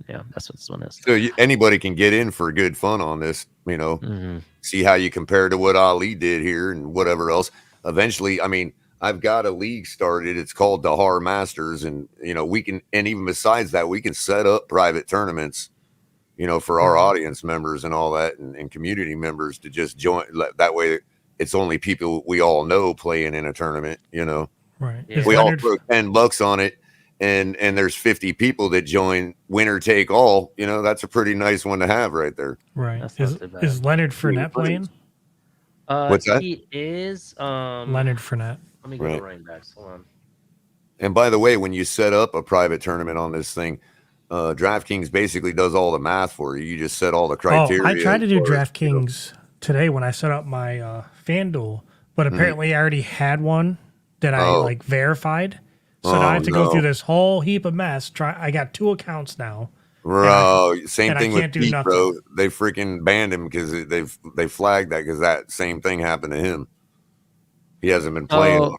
Speaker 1: Yeah, that's what this one is.
Speaker 2: So anybody can get in for good fun on this, see how you compare to what Ali did here and whatever else. Eventually, I mean, I've got a league started. It's called the Har Masters, and we can, and even besides that, we can set up private tournaments, for our audience members and all that, and community members to just join. That way, it's only people we all know playing in a tournament.
Speaker 3: Right.
Speaker 1: Yeah.
Speaker 2: We all throw $10 on it, and there's 50 people that join, winner take all. That's a pretty nice one to have right there.
Speaker 3: Right. Is Leonard Fournette playing?
Speaker 2: What's that?
Speaker 1: He is
Speaker 3: Leonard Fournette.
Speaker 1: Let me go to running backs. Hold on.
Speaker 2: And by the way, when you set up a private tournament on this thing, DraftKings basically does all the math for you. You just set all the criteria.
Speaker 3: I tried to do DraftKings today when I set up my FanDuel, but apparently I already had one that I verified. So now I have to go through this whole heap of mess. I got 2 accounts now.
Speaker 2: Bro, same thing with Pete,
Speaker 3: nothing.
Speaker 2: bro. They freaking banned him because they flagged that because that same thing happened to him. He hasn't been playing.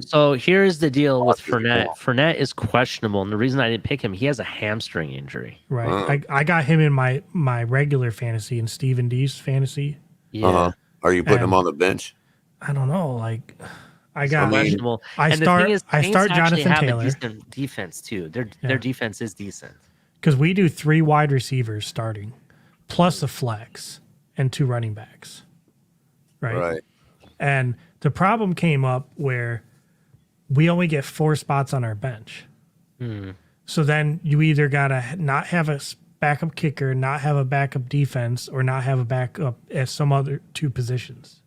Speaker 1: So here's the deal with Fournette. Fournette is questionable, and the reason I didn't pick him, he has a hamstring injury.
Speaker 3: Right. I got him in my regular fantasy and Stephen D's fantasy.
Speaker 1: Yeah.
Speaker 2: Are you putting him on the bench?
Speaker 3: I don't know. I got
Speaker 1: questionable.
Speaker 3: I start Jonathan Taylor.
Speaker 1: A decent defense too. Their defense is decent.
Speaker 3: Because we do 3 wide receivers starting, plus a flex and 2 running backs. Right. And the problem came up where we only get 4 spots on our bench. So then you either got to not have a backup kicker, not have a backup defense, or not have a backup at some other two positions.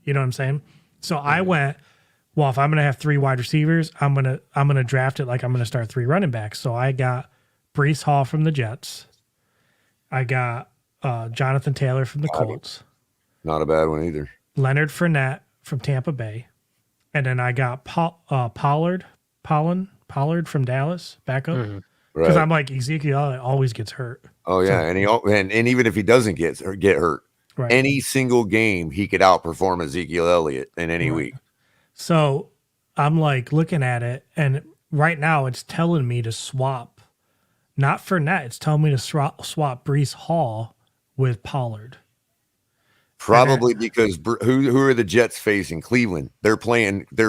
Speaker 3: You know what I'm saying? So I went, well, if I'm gonna have 3 wide receivers, I'm gonna draft it like I'm gonna start 3 running backs. So I got Brees Hall from the Jets. I got Jonathan Taylor from the Colts.
Speaker 2: Not a bad one either.
Speaker 3: Leonard Fournette from Tampa Bay. And then I got Pollard from Dallas, backup. Because
Speaker 2: Right.
Speaker 3: I'm like, Ezekiel always gets hurt.
Speaker 2: Oh yeah, and even if he doesn't get hurt,
Speaker 3: Right.
Speaker 2: any single game he could outperform Ezekiel Elliott in any week.
Speaker 3: So I'm like looking at it, and right now it's telling me to swap, not Fournette. It's telling me to swap Brees Hall with Pollard.
Speaker 2: Probably because who are the Jets facing? Cleveland. They're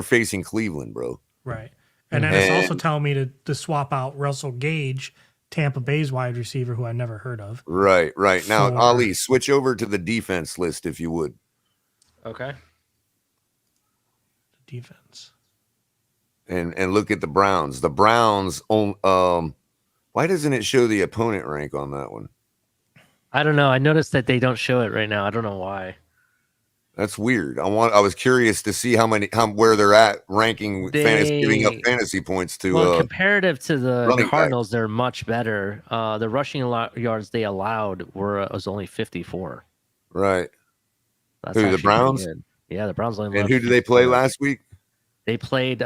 Speaker 2: facing Cleveland, bro.
Speaker 3: Right. And then it's also telling me to swap out Russell Gage, Tampa Bay's wide receiver, who I never heard of.
Speaker 2: Right. Now, Ali, switch over to the defense list if you would.
Speaker 1: Okay.
Speaker 3: Defense.
Speaker 2: And look at the Browns. The Browns why doesn't it show the opponent rank on that one?
Speaker 1: I don't know. I noticed that they don't show it right now. I don't know why.
Speaker 2: That's weird. I was curious to see where they're at ranking giving up fantasy points to.
Speaker 1: Well, comparative to the Cardinals,
Speaker 2: back.
Speaker 1: They're much better. The rushing yards they allowed was only 54.
Speaker 2: Right.
Speaker 1: That's
Speaker 2: who, the Browns?
Speaker 1: Yeah, the Browns only.
Speaker 2: And who did they play last week?
Speaker 1: They played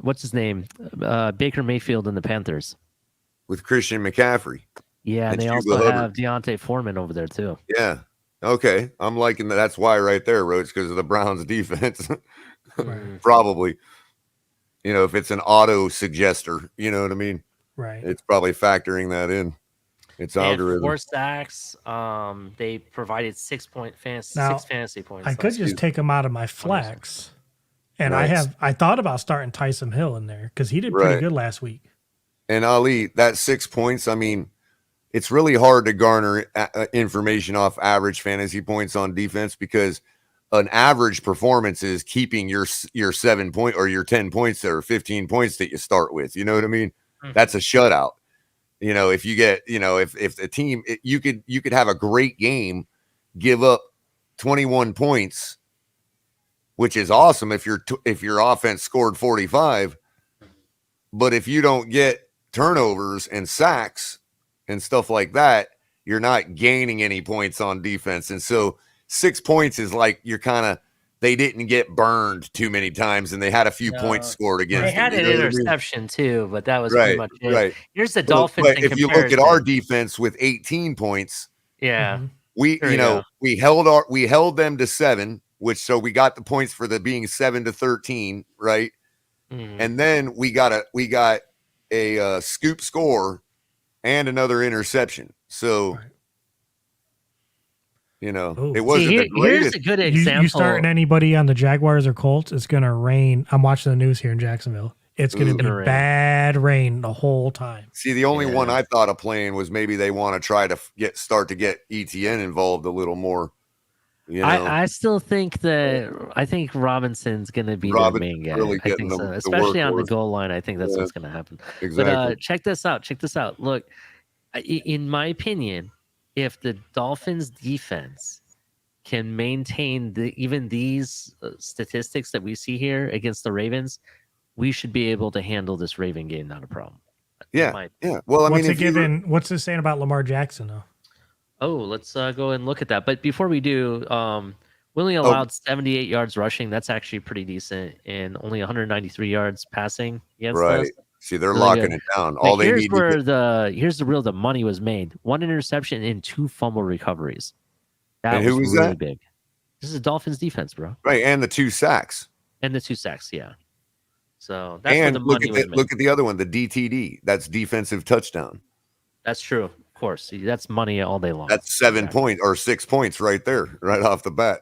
Speaker 1: what's his name? Baker Mayfield and the Panthers.
Speaker 2: With Christian McCaffrey.
Speaker 1: Yeah, and they also have Deontay Foreman over there too.
Speaker 2: Yeah. Okay, I'm liking that. That's why right there, Roach, because of the Browns' defense. Probably, if it's an auto suggester, you know what I mean.
Speaker 3: Right.
Speaker 2: It's probably factoring that in. It's algorithm.
Speaker 1: 4 sacks. They provided 6 fantasy points.
Speaker 3: I could just take them out of my flex, and I thought about starting Taysom Hill in there because he did pretty good last week.
Speaker 2: And Ali, that 6 points. I mean, it's really hard to garner information off average fantasy points on defense because an average performance is keeping your 7 point or your 10 points or 15 points that you start with. You know what I mean? Mm-hmm. That's a shutout. If you get, if the team, you could have a great game, give up 21 points, which is awesome if your offense scored 45. But if you don't get turnovers and sacks and stuff like that, you're not gaining any points on defense. And so 6 points is like they didn't get burned too many times and they had a few points scored against
Speaker 1: them. They had an interception too, but that was pretty much it.
Speaker 2: Right.
Speaker 1: Here's the Dolphins.
Speaker 2: But if you look at our defense with 18 points, we held them to 7, so we got the points for the being 7-13, right? Mm-hmm. And then we got a scoop score and another interception. So, it wasn't the greatest.
Speaker 1: Here's a good example.
Speaker 3: You starting anybody on the Jaguars or Colts, it's going to rain. I'm watching the news here in Jacksonville. It's going to be bad rain the whole time.
Speaker 2: See, the only one I thought of playing was maybe they want to try to start to get ETN involved a little more.
Speaker 1: I still think I think Robinson's going to be the main guy.
Speaker 2: Really
Speaker 1: I think so. Especially on the goal line. I think that's what's going to happen.
Speaker 2: Exactly.
Speaker 1: But check this out. Look, in my opinion, if the Dolphins defense can maintain even these statistics that we see here against the Ravens, we should be able to handle this Raven game, not a problem.
Speaker 2: Yeah. Well,
Speaker 3: what's it saying about Lamar Jackson though?
Speaker 1: Oh, let's go and look at that. But before we do, we only allowed 78 yards rushing. That's actually pretty decent, and only 193 yards passing against us.
Speaker 2: See, they're really locking it down. All they
Speaker 1: need here's the money was made. 1 interception and 2 fumble recoveries. That was really big. This is Dolphins defense, bro.
Speaker 2: Right, and the 2 sacks.
Speaker 1: Yeah. So that's where the money was made.
Speaker 2: Look at the other one, the DTD. That's defensive touchdown.
Speaker 1: That's true. Of course. See, that's money all day long.
Speaker 2: That's 7 points or 6 points right there, right off the bat.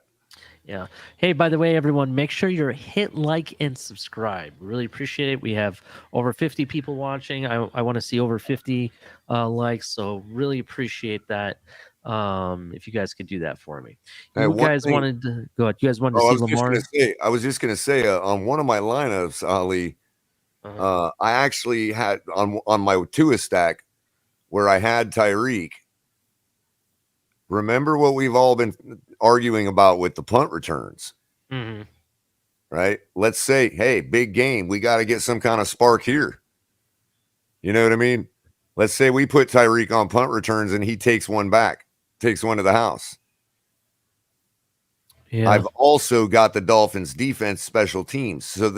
Speaker 1: Yeah. Hey, by the way, everyone, make sure you hit like and subscribe. Really appreciate it. We have over 50 people watching. I want to see over 50 likes, so really appreciate that. If you guys could do that for me. You guys wanted to go ahead. You guys wanted to see Lamar?
Speaker 2: I was just going to say on one of my lineups, Ali, I actually had on my Tua stack, where I had Tyreek, remember what we've all been arguing about with the punt returns, right? Let's say, hey, big game. We got to get some kind of spark here. You know what I mean? Let's say we put Tyreek on punt returns and he takes one back, takes one to the house.
Speaker 1: Yeah.
Speaker 2: I've also got the Dolphins defense special teams. So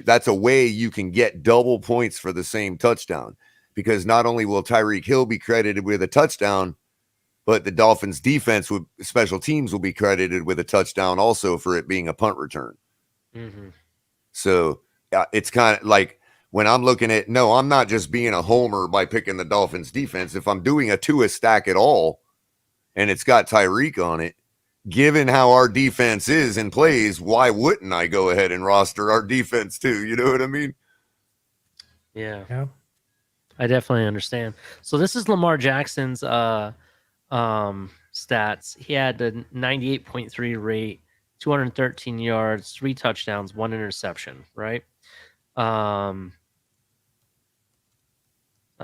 Speaker 2: that's a way you can get double points for the same touchdown, because not only will Tyreek Hill be credited with a touchdown, but the Dolphins defense with special teams will be credited with a touchdown also for it being a punt return. So it's kind of like when I'm looking at, no, I'm not just being a homer by picking the Dolphins defense. If I'm doing a Tua stack at all and it's got Tyreek on it, given how our defense is and plays, why wouldn't I go ahead and roster our defense too? You know what I mean?
Speaker 1: Yeah.
Speaker 3: Yeah.
Speaker 1: I definitely understand. So this is Lamar Jackson's stats. He had a 98.3 rate, 213 yards, 3 touchdowns, 1 interception, right? I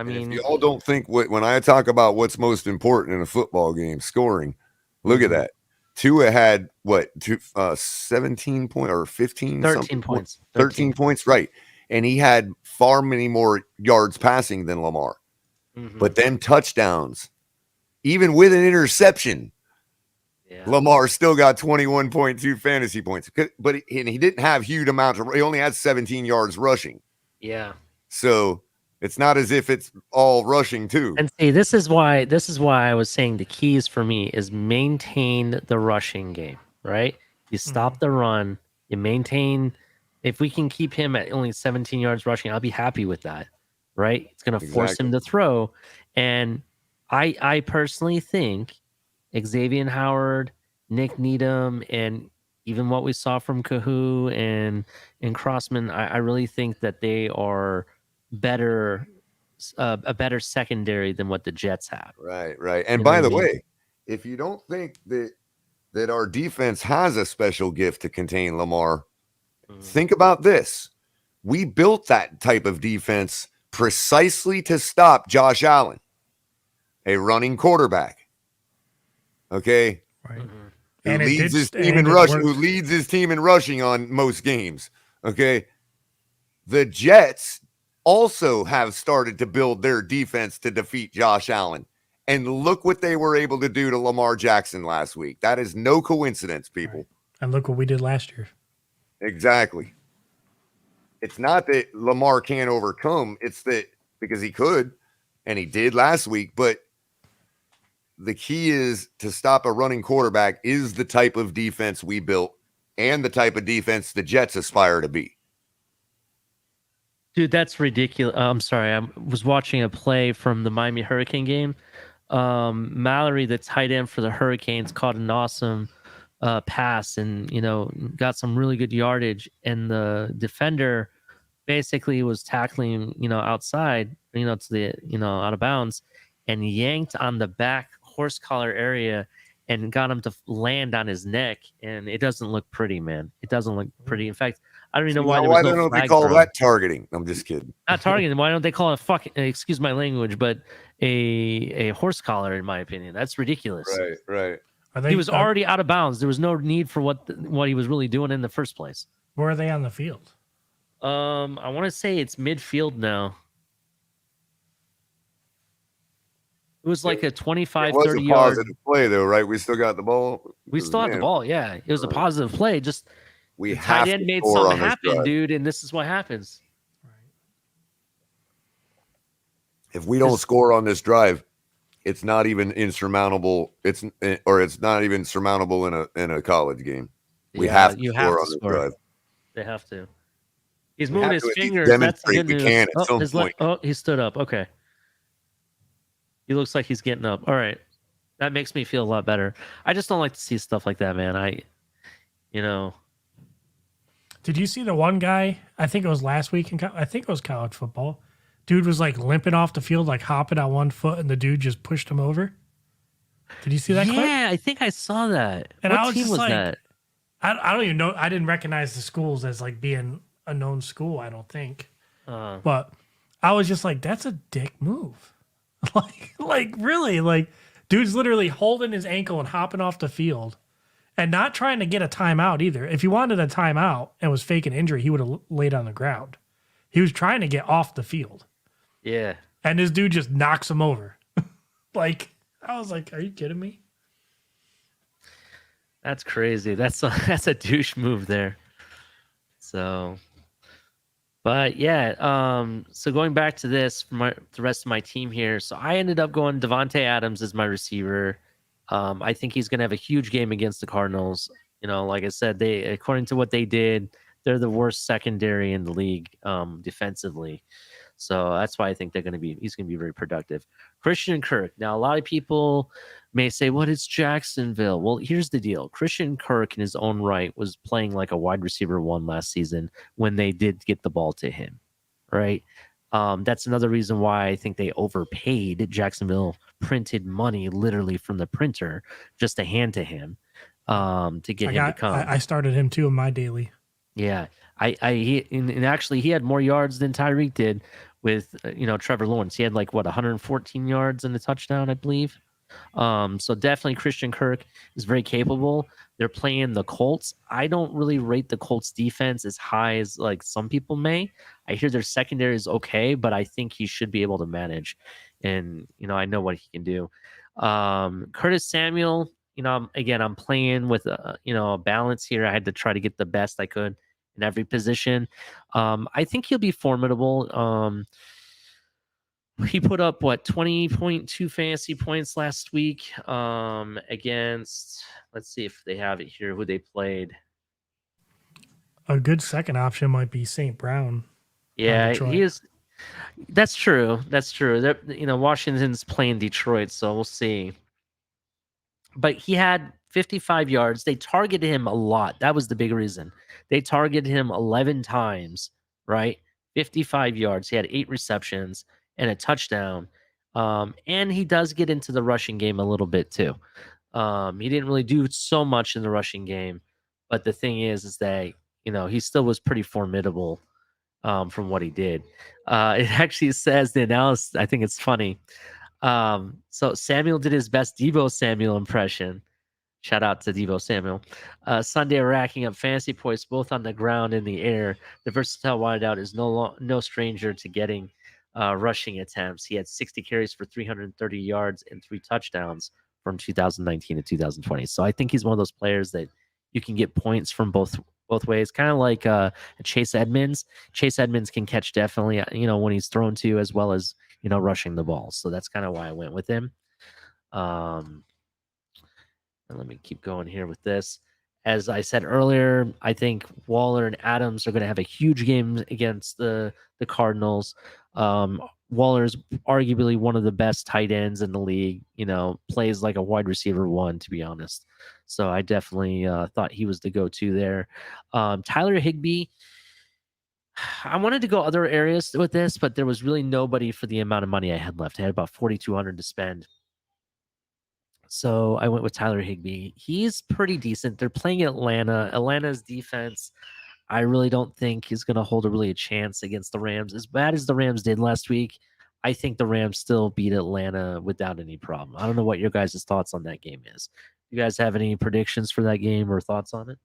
Speaker 1: mean,
Speaker 2: if you all don't think when I talk about what's most important in a football game, scoring, look at that. Tua had 17 point or 15
Speaker 1: 13 points.
Speaker 2: 13 points, right? And he had far many more yards passing than Lamar. But then touchdowns, even with an interception, Lamar still got 21.2 fantasy points. But he didn't have huge amounts. He only had 17 yards rushing.
Speaker 1: Yeah.
Speaker 2: So it's not as if it's all rushing too.
Speaker 1: And see, this is why I was saying the keys for me is maintain the rushing game, right? You stop the run, you maintain. If we can keep him at only 17 yards rushing, I'll be happy with that, right? It's going to force him to throw. And I personally think Xavier Howard, Nick Needham, and even what we saw from Kahoo and Crossman, I really think that they are better, a better secondary than what the Jets have.
Speaker 2: Right. And by the way, if you don't think that our defense has a special gift to contain Lamar, think about this. We built that type of defense precisely to stop Josh Allen, a running quarterback. Okay.
Speaker 3: Right.
Speaker 2: Who leads his team in rushing on most games. Okay. The Jets also have started to build their defense to defeat Josh Allen. And look what they were able to do to Lamar Jackson last week. That is no coincidence, people.
Speaker 3: Right. And look what we did last year.
Speaker 2: Exactly. It's not that Lamar can't overcome. It's that because he could, and he did last week. But the key is to stop a running quarterback is the type of defense we built and the type of defense the Jets aspire to be.
Speaker 1: Dude, that's ridiculous. I'm sorry. I was watching a play from the Miami Hurricane game. Mallory, the tight end for the Hurricanes, caught an awesome pass and, got some really good yardage. And the defender basically was tackling, outside, to the, out of bounds, and yanked on the back horse collar area and got him to land on his neck. And it doesn't look pretty, man. It doesn't look pretty. In fact, I don't even know why there was no
Speaker 2: don't
Speaker 1: flag
Speaker 2: they call
Speaker 1: thrown.
Speaker 2: that targeting? I'm just kidding.
Speaker 1: Not targeting. Why don't they call it excuse my language, but a horse collar, in my opinion. That's ridiculous.
Speaker 2: Right.
Speaker 1: He was already out of bounds. There was no need for what he was really doing in the first place.
Speaker 3: Where are they on the field?
Speaker 1: I want to say it's midfield now. It was like a 25, 30 yard.
Speaker 2: It was a positive play, though, right? We still got the ball.
Speaker 1: We still have the ball, yeah. It was a positive play. Just
Speaker 2: we
Speaker 1: the
Speaker 2: have
Speaker 1: tight end
Speaker 2: to
Speaker 1: made
Speaker 2: score
Speaker 1: something
Speaker 2: on this
Speaker 1: happen,
Speaker 2: drive.
Speaker 1: dude, and this is what happens.
Speaker 2: If we don't score on this drive, it's not even insurmountable. It's not even surmountable in a college game. We have to score on this drive.
Speaker 1: They have to. He's moving his fingers. That's
Speaker 2: demonstrate
Speaker 1: good
Speaker 2: we
Speaker 1: news.
Speaker 2: can at some point.
Speaker 1: He stood up. Okay. He looks like he's getting up. All right. That makes me feel a lot better. I just don't like to see stuff like that, man.
Speaker 3: Did you see the one guy? I think it was last week. I think it was college football. Dude was like limping off the field, like hopping on one foot, and the dude just pushed him over. Did you see that clip?
Speaker 1: Yeah, I think I saw that.
Speaker 3: And
Speaker 1: what
Speaker 3: I was
Speaker 1: team
Speaker 3: just
Speaker 1: was
Speaker 3: like,
Speaker 1: that?
Speaker 3: I don't even know. I didn't recognize the schools as like being a known school, I don't think. But I was just like, that's a dick move. like really, like dude's literally holding his ankle and hopping off the field and not trying to get a timeout either. If he wanted a timeout and was faking injury, he would have laid on the ground. He was trying to get off the field.
Speaker 1: Yeah.
Speaker 3: And this dude just knocks him over. Like, I was like, are you kidding me?
Speaker 1: That's crazy. That's a douche move there. So, but yeah. So going back to this for the rest of my team here. So I ended up going Devontae Adams as my receiver. I think he's going to have a huge game against the Cardinals. You know, like I said, according to what they did, they're the worst secondary in the league defensively. So that's why I think he's going to be very productive. Christian Kirk. Now, a lot of people may say, "What is Jacksonville?" Well, here's the deal. Christian Kirk in his own right was playing like a wide receiver 1 last season when they did get the ball to him, right? That's another reason why I think they overpaid. Jacksonville printed money literally from the printer just to hand to him to get him to come.
Speaker 3: I started him too in my daily.
Speaker 1: Yeah, and actually he had more yards than Tyreek did with Trevor Lawrence. He had like 114 yards and a touchdown, I believe. So definitely Christian Kirk is very capable. They're playing the Colts. I don't really rate the Colts defense as high as like some people may. I hear their secondary is okay, but I think he should be able to manage. And I know what he can do. Curtis Samuel, I'm playing with a balance here. I had to try to get the best I could in every position. I think he'll be formidable. He put up 20.2 fantasy points last week against, let's see if they have it here, who they played.
Speaker 3: A good second option might be St. Brown.
Speaker 1: Yeah, he is. That's true. Washington's playing Detroit, so we'll see. But he had 55 yards. They targeted him a lot. That was the big reason. They targeted him 11 times, right? 55 yards. He had 8 receptions and a touchdown. And he does get into the rushing game a little bit too. He didn't really do so much in the rushing game. But the thing is that, he still was pretty formidable from what he did. It actually says the analysis, I think it's funny. So Samuel did his best Deebo Samuel impression. Shout out to Deebo Samuel. Sunday racking up fantasy points both on the ground and the air. The versatile wideout is no stranger to getting rushing attempts. He had 60 carries for 330 yards and 3 touchdowns from 2019 to 2020. So I think he's one of those players that you can get points from both ways, kind of like Chase Edmonds. Chase Edmonds can catch definitely, when he's thrown to, as well as rushing the ball. So that's kind of why I went with him. And let me keep going here with this. As I said earlier, I think Waller and Adams are going to have a huge game against the Cardinals. Waller's arguably one of the best tight ends in the league, plays like a wide receiver 1, to be honest. So I definitely thought he was the go-to there. Tyler Higbee, I wanted to go other areas with this, but there was really nobody for the amount of money I had left. I had about $4,200 to spend. So I went with Tyler Higbee. He's pretty decent. They're playing Atlanta. Atlanta's defense, I really don't think is going to hold a chance against the Rams. As bad as the Rams did last week, I think the Rams still beat Atlanta without any problem. I don't know what your guys' thoughts on that game is. You guys have any predictions for that game or thoughts on it?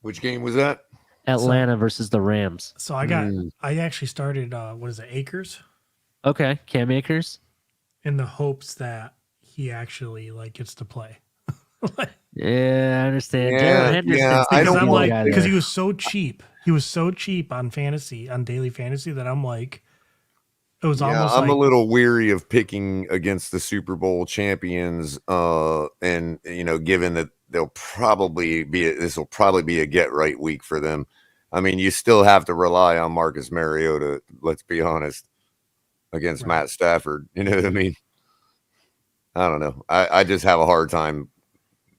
Speaker 2: Which game was that?
Speaker 1: Atlanta versus the Rams.
Speaker 3: So I actually started, Akers?
Speaker 1: Okay, Cam Akers.
Speaker 3: In the hopes that he actually gets to play.
Speaker 1: Yeah, I understand.
Speaker 2: Yeah, I don't
Speaker 3: want because he was so cheap. He was so cheap on daily fantasy that I'm like, it was almost.
Speaker 2: I'm a little weary of picking against the Super Bowl champions, and given that this will probably be a get right week for them. I mean, you still have to rely on Marcus Mariota. Let's be honest. Against Matt Stafford, you know what I mean? I don't know. I just have a hard time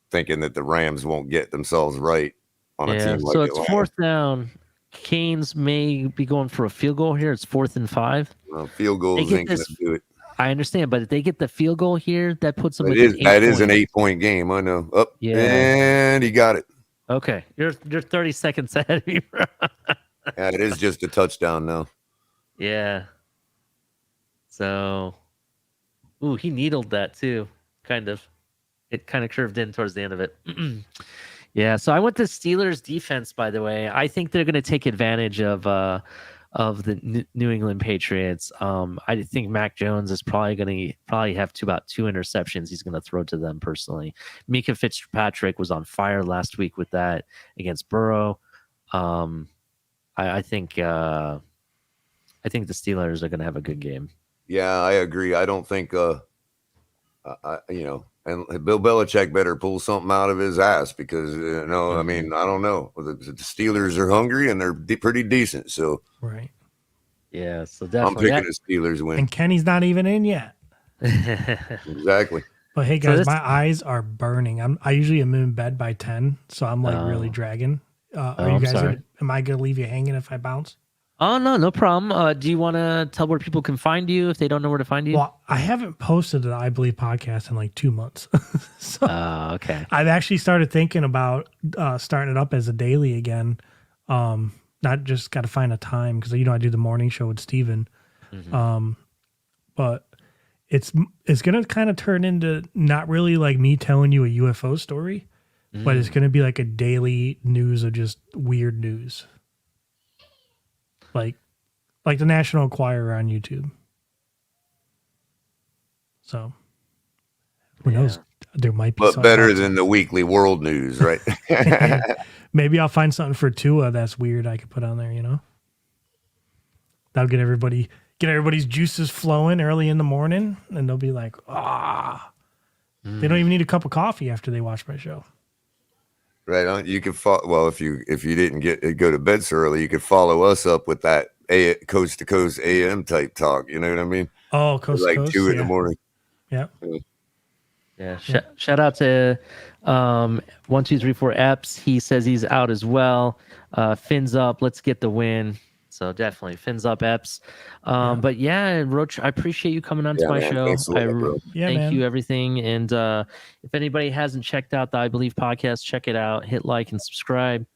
Speaker 2: thinking that the Rams won't get themselves right on a team like
Speaker 1: so it's
Speaker 2: Atlanta.
Speaker 1: 4th down. Canes may be going for a field goal here. It's 4th and 5.
Speaker 2: Field goals ain't going to do it.
Speaker 1: I understand, but if they get the field goal here, that puts them.
Speaker 2: That is an 8-point game. I know. And he got it.
Speaker 1: Okay, you're 30 seconds ahead of me, bro.
Speaker 2: Yeah, it is just a touchdown now.
Speaker 1: Yeah. So, ooh, he needled that too. Kind of. It kind of curved in towards the end of it. Yeah. So I went to Steelers defense. By the way, I think they're going to take advantage of the New England Patriots. I think Mac Jones is probably going to have about 2 interceptions he's going to throw to them personally. Mika Fitzpatrick was on fire last week with that against Burrow. I think the Steelers are going to have a good game.
Speaker 2: Yeah, I agree. I don't think and Bill Belichick better pull something out of his ass because I mean, I don't know. The Steelers are hungry and they're pretty decent, so
Speaker 3: Right.
Speaker 1: Yeah, so definitely
Speaker 2: I'm picking the Steelers win.
Speaker 3: And Kenny's not even in yet.
Speaker 2: Exactly.
Speaker 3: But hey guys, my eyes are burning. I usually am in bed by 10, so I'm like really dragging. Are you guys am I gonna leave you hanging if I bounce?
Speaker 1: Oh, no problem. Do you want to tell where people can find you if they don't know where to find you?
Speaker 3: Well, I haven't posted an I Believe podcast in like 2 months. So
Speaker 1: okay.
Speaker 3: I've actually started thinking about starting it up as a daily again. Not just got to find a time because I do the morning show with Steven. But it's going to kind of turn into not really like me telling you a UFO story, but it's going to be like a daily news of just weird news. Like the National Enquirer on YouTube. So who knows? There might be
Speaker 2: but better than the weekly world news, right?
Speaker 3: Maybe I'll find something for Tua that's weird I could put on there, That'll get everybody's juices flowing early in the morning, and they'll be like, They don't even need a cup of coffee after they watch my show.
Speaker 2: Right on. You can follow. Well, if you didn't go to bed so early, you could follow us up with that coast to coast AM type talk. You know what I mean?
Speaker 3: Oh, coast to coast,
Speaker 2: 2 in the morning.
Speaker 3: Yeah.
Speaker 1: Yeah. Shout out to 1234 Epps. He says he's out as well. Fins up. Let's get the win. So definitely fins up, Epps. But yeah, Roach, I appreciate you coming on to my show. Thank you, everything. And if anybody hasn't checked out the I Believe podcast, check it out. Hit like and subscribe.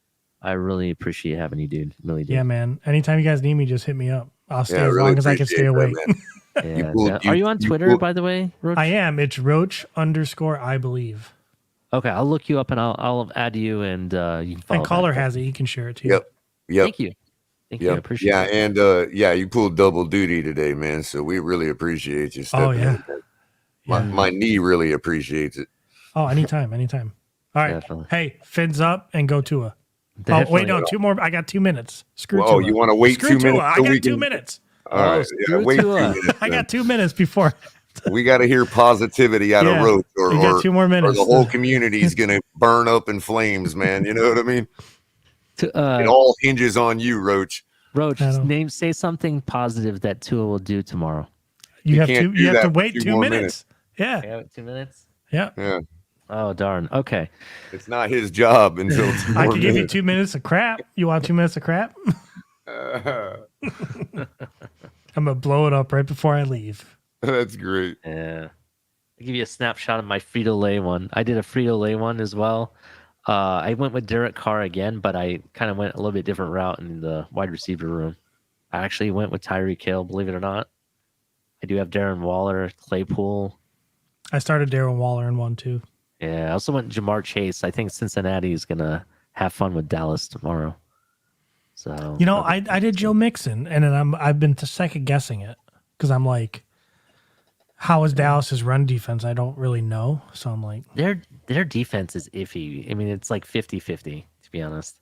Speaker 1: I really appreciate having you, dude. Really do.
Speaker 3: Yeah, man. Anytime you guys need me, just hit me up. I'll stay as long as I can stay awake.
Speaker 1: Are you on Twitter, by the way, Roach?
Speaker 3: I am. It's Roach_I Believe.
Speaker 1: Okay, I'll look you up and I'll add you and you can follow.
Speaker 3: And Culler has it. He can share it too.
Speaker 2: Yep.
Speaker 1: Thank you. Thank you. I appreciate it.
Speaker 2: And you pulled double duty today, man. So we really appreciate you.
Speaker 3: Oh, yeah.
Speaker 2: My knee really appreciates it.
Speaker 3: Oh, anytime. All right.
Speaker 1: Definitely.
Speaker 3: Hey, fins up and go Tua.
Speaker 1: Definitely.
Speaker 3: Oh, wait, no, 2 more. I got 2 minutes. Screw Tua.
Speaker 2: Oh, you want to wait
Speaker 3: Screw
Speaker 2: 2
Speaker 3: Tua.
Speaker 2: minutes?
Speaker 3: I got 2 minutes.
Speaker 2: All right. Yeah, wait 2 minutes.
Speaker 3: I got 2 minutes before.
Speaker 2: We got to hear positivity out of Roach, or
Speaker 3: you got 2 more minutes.
Speaker 2: Or the whole community is going to burn up in flames, man. You know what I mean? It all hinges on you, Roach.
Speaker 1: Roach, say something positive that Tua will do tomorrow.
Speaker 3: You have to wait 2 minutes. Yeah.
Speaker 1: 2 minutes?
Speaker 3: Yeah.
Speaker 1: Oh, darn. Okay.
Speaker 2: It's not his job until
Speaker 3: I can give you 2 minutes of crap. You want 2 minutes of crap? I'm going to blow it up right before I leave.
Speaker 2: That's great.
Speaker 1: Yeah. I'll give you a snapshot of my Frito-Lay one. I did a Frito-Lay one as well. I went with Derek Carr again, but I kind of went a little bit different route in the wide receiver room. I actually went with Tyreek Hill, believe it or not. I do have Darren Waller, Claypool. I
Speaker 3: started Darren Waller in one too.
Speaker 1: Yeah, I also went Jamar Chase. I think Cincinnati is going to have fun with Dallas tomorrow. So
Speaker 3: I did Joe Mixon, and then I've been second guessing it because I'm like, how is Dallas's run defense? I don't really know. So I'm like,
Speaker 1: their defense is iffy. I mean, it's like 50-50, to be honest.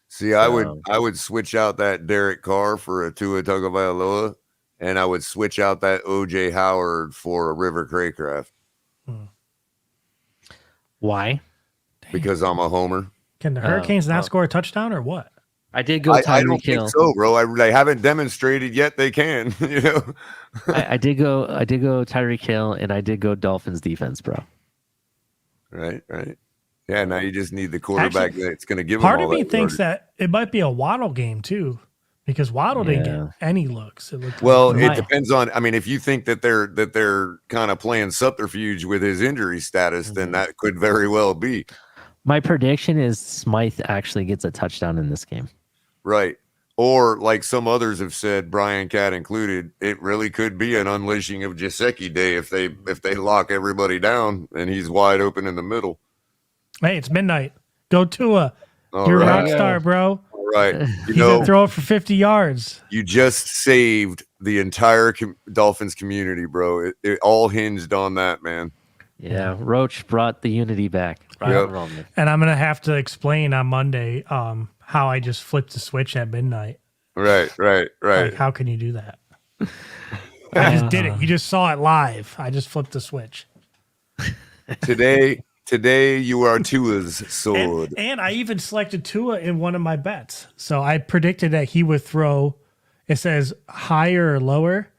Speaker 2: See, I would switch out that Derek Carr for a Tua Tagovailoa, and I would switch out that OJ Howard for a River Craycraft.
Speaker 1: Why?
Speaker 2: Because I'm a homer.
Speaker 3: Can the Hurricanes not score a touchdown or what?
Speaker 1: I did go Tyreek Hill. I don't think
Speaker 2: so, bro. They haven't demonstrated yet they can.
Speaker 1: I did go Tyreek Hill, and I did go Dolphins defense, bro.
Speaker 2: Right. Yeah, now you just need the quarterback that's going to give them
Speaker 3: part
Speaker 2: all
Speaker 3: of me
Speaker 2: that
Speaker 3: thinks that it might be a Waddle game too, because Waddle didn't get any looks.
Speaker 2: It depends on. I mean, if you think that they're kind of playing subterfuge with his injury status, then that could very well be.
Speaker 1: My prediction is Smythe actually gets a touchdown in this game.
Speaker 2: Right. Or like some others have said, Brian Cat included, it really could be an unleashing of Jaceki Day if they lock everybody down and he's wide open in the middle.
Speaker 3: Hey, it's midnight. Go Tua.
Speaker 2: All
Speaker 3: You're a
Speaker 2: right.
Speaker 3: rock star, bro.
Speaker 2: All right.
Speaker 3: He's gonna throw it for 50 yards.
Speaker 2: You just saved the entire Dolphins community, bro. It all hinged on that, man.
Speaker 1: Yeah, Roach brought the unity back.
Speaker 2: Yep.
Speaker 3: And I'm gonna have to explain on Monday how I just flipped the switch at midnight.
Speaker 2: Right.
Speaker 3: Like, how can you do that? I just did it. You just saw it live. I just flipped the switch.
Speaker 2: Today you are Tua's sword.
Speaker 3: And I even selected Tua in one of my bets. So I predicted that he would throw, it says higher or lower,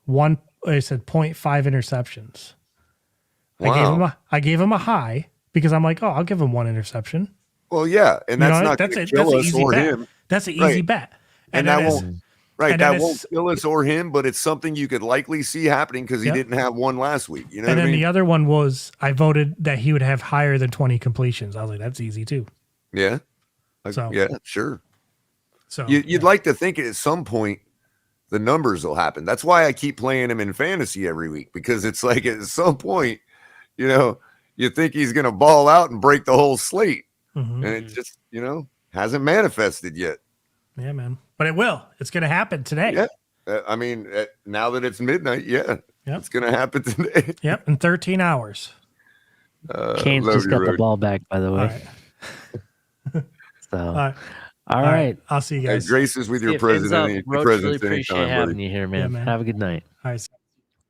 Speaker 3: it said 0.5 interceptions.
Speaker 2: Wow.
Speaker 3: I gave him a high because I'm like, oh, I'll give him one interception.
Speaker 2: Well, yeah, and that's not going to kill us or him.
Speaker 3: That's an easy bet.
Speaker 2: And that won't kill us or him, but it's something you could likely see happening because he didn't have one last week. You know what I mean?
Speaker 3: The other one was I voted that he would have higher than 20 completions. I was like, that's easy too.
Speaker 2: Yeah. Yeah, sure.
Speaker 3: So
Speaker 2: you'd like to think at some point the numbers will happen. That's why I keep playing him in fantasy every week, because it's like at some point, you know, you think he's going to ball out and break the whole slate.
Speaker 3: Mm-hmm.
Speaker 2: And it just, hasn't manifested yet.
Speaker 3: Yeah, man. But it will. It's going to happen today.
Speaker 2: Yeah. I mean, now that it's midnight, it's going to happen today.
Speaker 3: Yep, in 13 hours.
Speaker 1: Kane's just got the ball back, by the way.
Speaker 3: All right.
Speaker 1: All right.
Speaker 3: I'll see you guys.
Speaker 2: Hey, graces with your president.
Speaker 1: Roach, really appreciate having you here, man.
Speaker 3: Yeah, man.
Speaker 1: Have a good night.
Speaker 3: All right.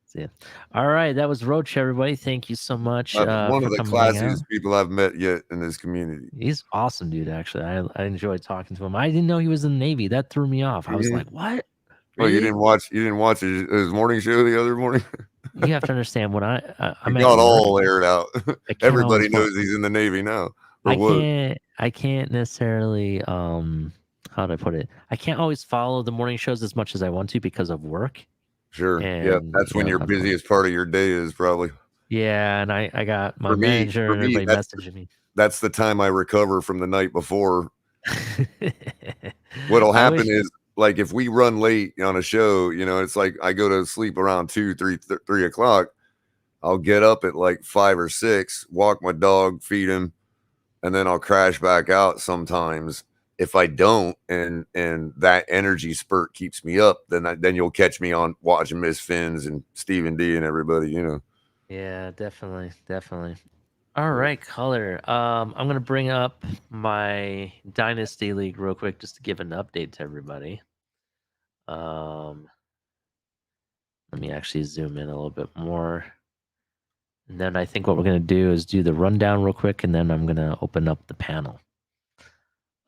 Speaker 1: See ya. All right. That was Roach, everybody. Thank you so much.
Speaker 2: One of the classiest
Speaker 1: out.
Speaker 2: people I've met yet in this community.
Speaker 1: He's awesome, dude, actually. I enjoyed talking to him. I didn't know he was in the Navy. That threw me off. I was like, what?
Speaker 2: Well, you didn't watch his morning show the other morning?
Speaker 1: You have to understand when I'm
Speaker 2: got all aired out. Everybody knows he's in the Navy now.
Speaker 1: I can't necessarily how do I put it? I can't always follow the morning shows as much as I want to because of work.
Speaker 2: Sure. And, that's when your busiest part of your day is probably.
Speaker 1: Yeah, and I got my manager and everybody messaging me.
Speaker 2: That's the time I recover from the night before. What'll happen is, like, if we run late on a show, it's like I go to sleep around 3 o'clock. I'll get up at like 5 or 6, walk my dog, feed him, and then I'll crash back out sometimes. If I don't, and that energy spurt keeps me up, then you'll catch me on watching Miss Fins and Stephen D and everybody,
Speaker 1: Yeah, definitely. All right, Culler. I'm gonna bring up my Dynasty League real quick just to give an update to everybody. Let me actually zoom in a little bit more. And then I think what we're gonna do is do the rundown real quick, and then I'm gonna open up the panel.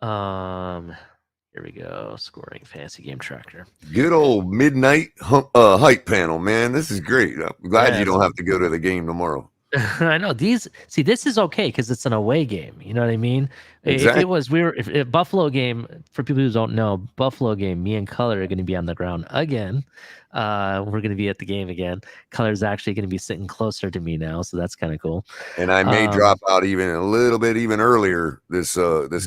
Speaker 1: Here we go. Scoring fantasy game tracker.
Speaker 2: Good old midnight hype panel, man. This is great. I'm glad you don't have to go to the game tomorrow.
Speaker 1: I know this is okay because it's an away game. You know what I mean?
Speaker 2: Exactly.
Speaker 1: If Buffalo game, for people who don't know, Buffalo game, me and Culler are going to be on the ground again. We're going to be at the game again. Culler's actually going to be sitting closer to me now, so that's kind of cool.
Speaker 2: And I may drop out even a little bit even earlier this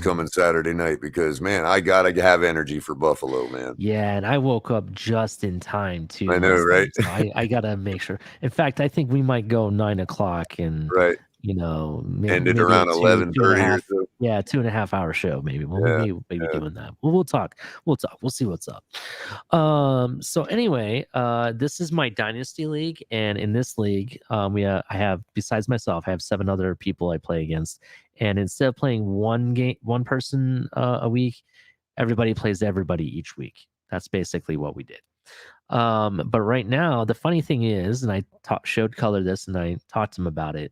Speaker 2: coming Saturday night because, man, I gotta have energy for Buffalo, man.
Speaker 1: Yeah, and I woke up just in time too.
Speaker 2: I know, right?
Speaker 1: So I gotta make sure. In fact, I think we might go 9 o'clock and
Speaker 2: end it around 11:30 or so.
Speaker 1: Yeah, 2.5 hour show maybe. We'll be doing that. We'll talk. We'll see what's up. So anyway, this is my Dynasty League, and in this league, I have, besides myself, I have 7 other people I play against, and instead of playing one person a week, everybody plays everybody each week. That's basically what we did. But right now, the funny thing is, and I showed Culler this, and I talked to him about it.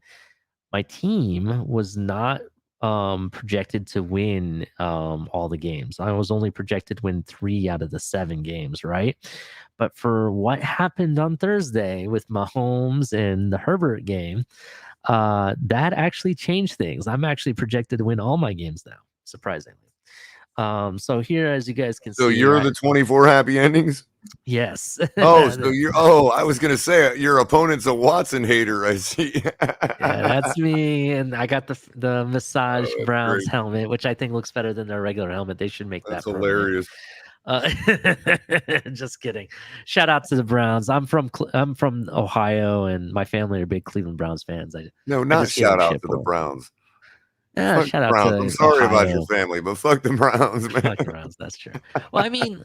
Speaker 1: My team was not projected to win all the games. I was only projected to win 3 out of the 7 games, right? But for what happened on Thursday with Mahomes and the Herbert game, that actually changed things. I'm actually projected to win all my games now, surprisingly. So here, as you guys can see,
Speaker 2: you're the 24 happy endings.
Speaker 1: Yes.
Speaker 2: I was gonna say your opponent's a Watson hater. I see.
Speaker 1: Yeah, that's me, and I got the massage Browns helmet, which I think looks better than their regular helmet. They should make that.
Speaker 2: That's hilarious.
Speaker 1: Just kidding. Shout out to the Browns. I'm from Ohio, and my family are big Cleveland Browns fans.
Speaker 2: No,
Speaker 1: I
Speaker 2: not
Speaker 1: just gave them
Speaker 2: shout out
Speaker 1: shit
Speaker 2: to the
Speaker 1: for it.
Speaker 2: Browns.
Speaker 1: Yeah,
Speaker 2: Fuck
Speaker 1: shout
Speaker 2: the
Speaker 1: out
Speaker 2: Browns. I'm
Speaker 1: to
Speaker 2: sorry about your
Speaker 1: Ohio.
Speaker 2: family, but fuck the Browns, man.
Speaker 1: Fuck the Browns. That's true. Well, I mean,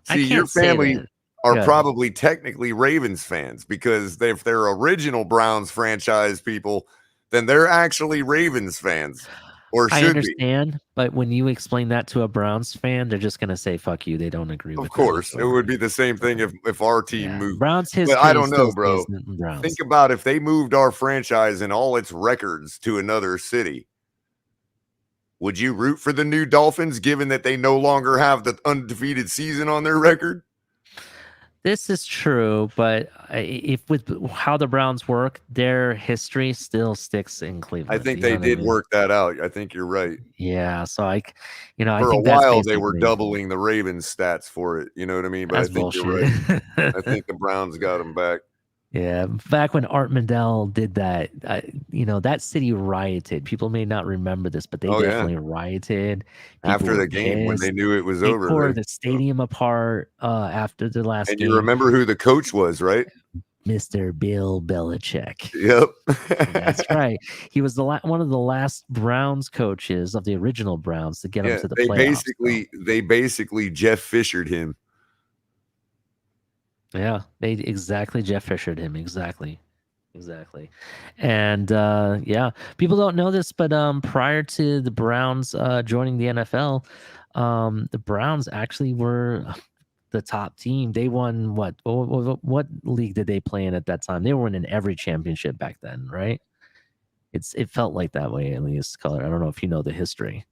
Speaker 2: See, your
Speaker 1: can't say
Speaker 2: family
Speaker 1: that.
Speaker 2: are
Speaker 1: Go ahead.
Speaker 2: probably technically Ravens fans, because if they're original Browns franchise people, then they're actually Ravens fans, or
Speaker 1: I
Speaker 2: should be.
Speaker 1: understand, but when you explain that to a Browns fan, they're just gonna say "fuck you." They don't agree
Speaker 2: Of
Speaker 1: with that
Speaker 2: course, it
Speaker 1: whatsoever.
Speaker 2: would be the same thing if our team
Speaker 1: Yeah,
Speaker 2: moved.
Speaker 1: Browns
Speaker 2: But
Speaker 1: history
Speaker 2: I don't know,
Speaker 1: still
Speaker 2: bro.
Speaker 1: stays in Browns.
Speaker 2: Think about if they moved our franchise and all its records to another city. Would you root for the new Dolphins, given that they no longer have the undefeated season on their record?
Speaker 1: This is true, but if with how the Browns work, their history still sticks in Cleveland.
Speaker 2: I think
Speaker 1: you
Speaker 2: they
Speaker 1: know what I
Speaker 2: did
Speaker 1: mean?
Speaker 2: work that out. I think you're right.
Speaker 1: Yeah, so I
Speaker 2: For a
Speaker 1: think that's
Speaker 2: while, they were
Speaker 1: basically
Speaker 2: doubling the Ravens stats for it. You know what I mean? But I
Speaker 1: that's
Speaker 2: think you're
Speaker 1: bullshit.
Speaker 2: right. I think the Browns got them back.
Speaker 1: Yeah, back when Art Mandel did that, that city rioted. People may not remember this, but they
Speaker 2: Oh, yeah.
Speaker 1: definitely rioted. People
Speaker 2: After
Speaker 1: were
Speaker 2: the game, when they
Speaker 1: pissed.
Speaker 2: knew it was
Speaker 1: They
Speaker 2: over.
Speaker 1: tore the stadium apart after the last
Speaker 2: And
Speaker 1: game.
Speaker 2: you remember who the coach was, right?
Speaker 1: Mr. Bill Belichick.
Speaker 2: Yep.
Speaker 1: That's right. He was one of the last Browns coaches of the original Browns to get them to the playoffs.
Speaker 2: They basically Jeff Fishered him.
Speaker 1: Yeah, they exactly Jeff Fishered him. Exactly. And yeah, people don't know this, but prior to the Browns joining the NFL, the Browns actually were the top team. They won what league did they play in at that time? They were winning every championship back then, right? It felt like that way, at least. Culler, I don't know if you know the history.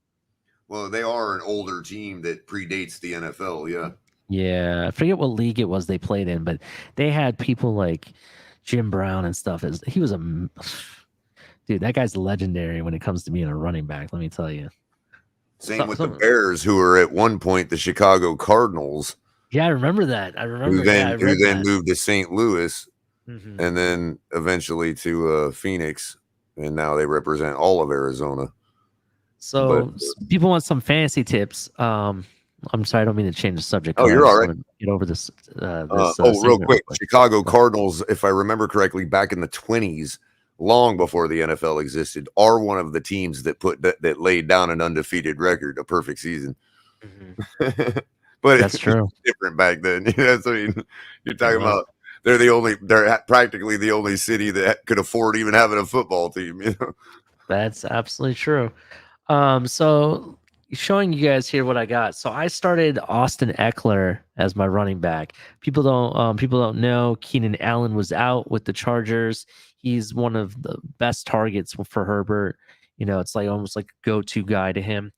Speaker 2: Well, they are an older team that predates the NFL. Yeah.
Speaker 1: Yeah, I forget what league it was they played in, but they had people like Jim Brown and stuff. He was dude. That guy's legendary when it comes to being a running back. Let me tell you.
Speaker 2: Same with the Bears, who were at one point the Chicago Cardinals.
Speaker 1: Yeah, I remember that. I remember.
Speaker 2: Who then moved to St. Louis, and then eventually to Phoenix, and now they represent all of Arizona.
Speaker 1: So people want some fantasy tips. I'm sorry, I don't mean to change the subject.
Speaker 2: Oh, you're all right.
Speaker 1: Get over this.
Speaker 2: Real quick. Chicago Cardinals, if I remember correctly, back in the 20s, long before the NFL existed, are one of the teams that laid down an undefeated record, a perfect season. But
Speaker 1: that's true.
Speaker 2: Different back then. I mean, you're talking about they're practically the only city that could afford even having a football team.
Speaker 1: That's absolutely true. So showing you guys here what I got. So I started Austin Eckler as my running back. People don't know Keenan Allen was out with the Chargers. He's one of the best targets for Herbert. It's like almost like a go-to guy to him.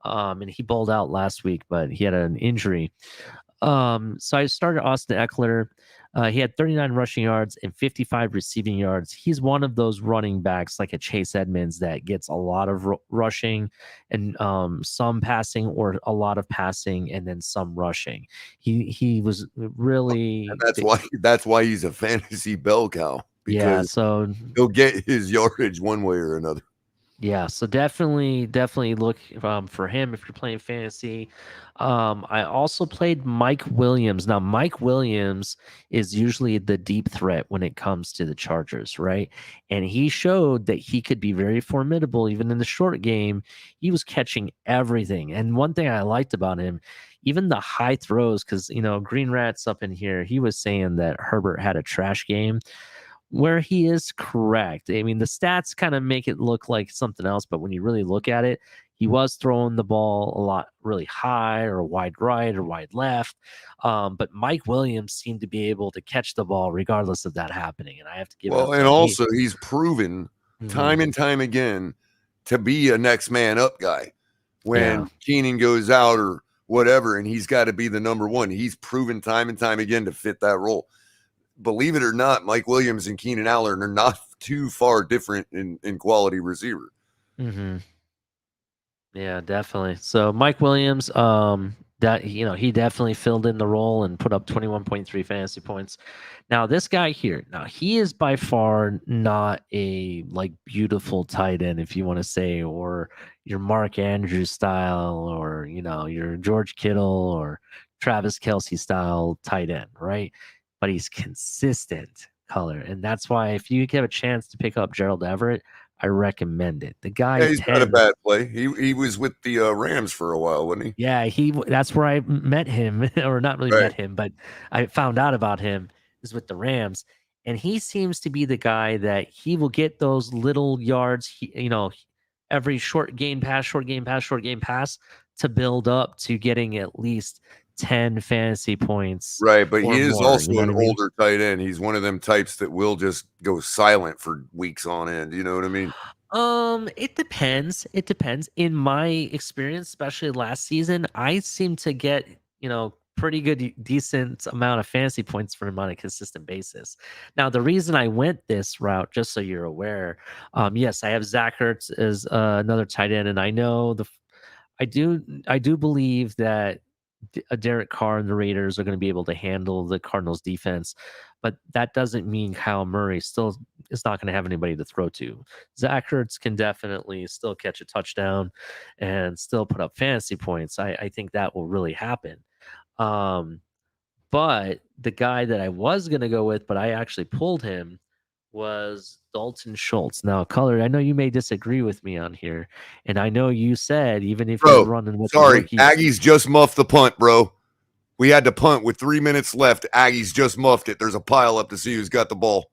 Speaker 1: And he bowled out last week, but he had an injury. So I started Austin Eckler. He had 39 rushing yards and 55 receiving yards. He's one of those running backs like a Chase Edmonds that gets a lot of rushing and some passing, or a lot of passing and then some rushing. He was really,
Speaker 2: and that's why he's a fantasy bell cow.
Speaker 1: Yeah, so
Speaker 2: he'll get his yardage one way or another.
Speaker 1: Yeah, so definitely look for him if you're playing fantasy. I also played Mike Williams. Now, Mike Williams is usually the deep threat when it comes to the Chargers, right? And he showed that he could be very formidable even in the short game. He was catching everything. And one thing I liked about him, even the high throws, because, Green Rat's up in here, he was saying that Herbert had a trash game, where he is correct. I mean, the stats kind of make it look like something else, but when you really look at it, he was throwing the ball a lot really high or wide right or wide left. But Mike Williams seemed to be able to catch the ball regardless of that happening. And I have to give
Speaker 2: and also he's proven time and time again to be a next man up guy. When Keenan goes out or whatever, and he's got to be the number one, he's proven time and time again to fit that role. Believe it or not, Mike Williams and Keenan Allen are not too far different in quality receiver.
Speaker 1: Yeah, definitely. So Mike Williams, That he definitely filled in the role and put up 21.3 fantasy points. Now this guy here, he is by far not a like beautiful tight end, if you want to say, or your Mark Andrews style, or your George Kittle or Travis Kelce style tight end, right? But he's consistent, Color, and that's why if you get a chance to pick up Gerald Everett, I recommend it. The guy
Speaker 2: Yeah, he's not a
Speaker 1: tends.
Speaker 2: bad play. He was with the Rams for a while, wasn't he?
Speaker 1: Yeah, that's where I met him, or not really
Speaker 2: Right.
Speaker 1: met him, but I found out about him is with the Rams, and he seems to be the guy that he will get those little yards, every short game pass, short game pass, short game pass to build up to getting at least 10 fantasy points.
Speaker 2: Right, but he
Speaker 1: or
Speaker 2: is
Speaker 1: more,
Speaker 2: also
Speaker 1: you know
Speaker 2: an
Speaker 1: what I mean?
Speaker 2: older tight end. He's one of them types that will just go silent for weeks on end. You know what I mean?
Speaker 1: It depends. It depends. In my experience, especially last season, I seem to get, pretty good, decent amount of fantasy points for him on a consistent basis. Now, the reason I went this route, just so you're aware, yes, I have Zach Ertz as another tight end, and I know I do believe that Derek Carr and the Raiders are going to be able to handle the Cardinals defense, but that doesn't mean Kyle Murray still is not going to have anybody to throw to. Zach Ertz can definitely still catch a touchdown and still put up fantasy points. I think that will really happen. Um, but the guy that I was going to go with, but I actually pulled him, was Dalton Schultz. Now, Color, I know you may disagree with me on here, and I know you said even if you're
Speaker 2: Bro,
Speaker 1: running with the
Speaker 2: sorry.
Speaker 1: rookie,
Speaker 2: Aggies just muffed the punt, bro. We had to punt with 3 minutes left. Aggies just muffed it. There's a pile up to see who's got the ball.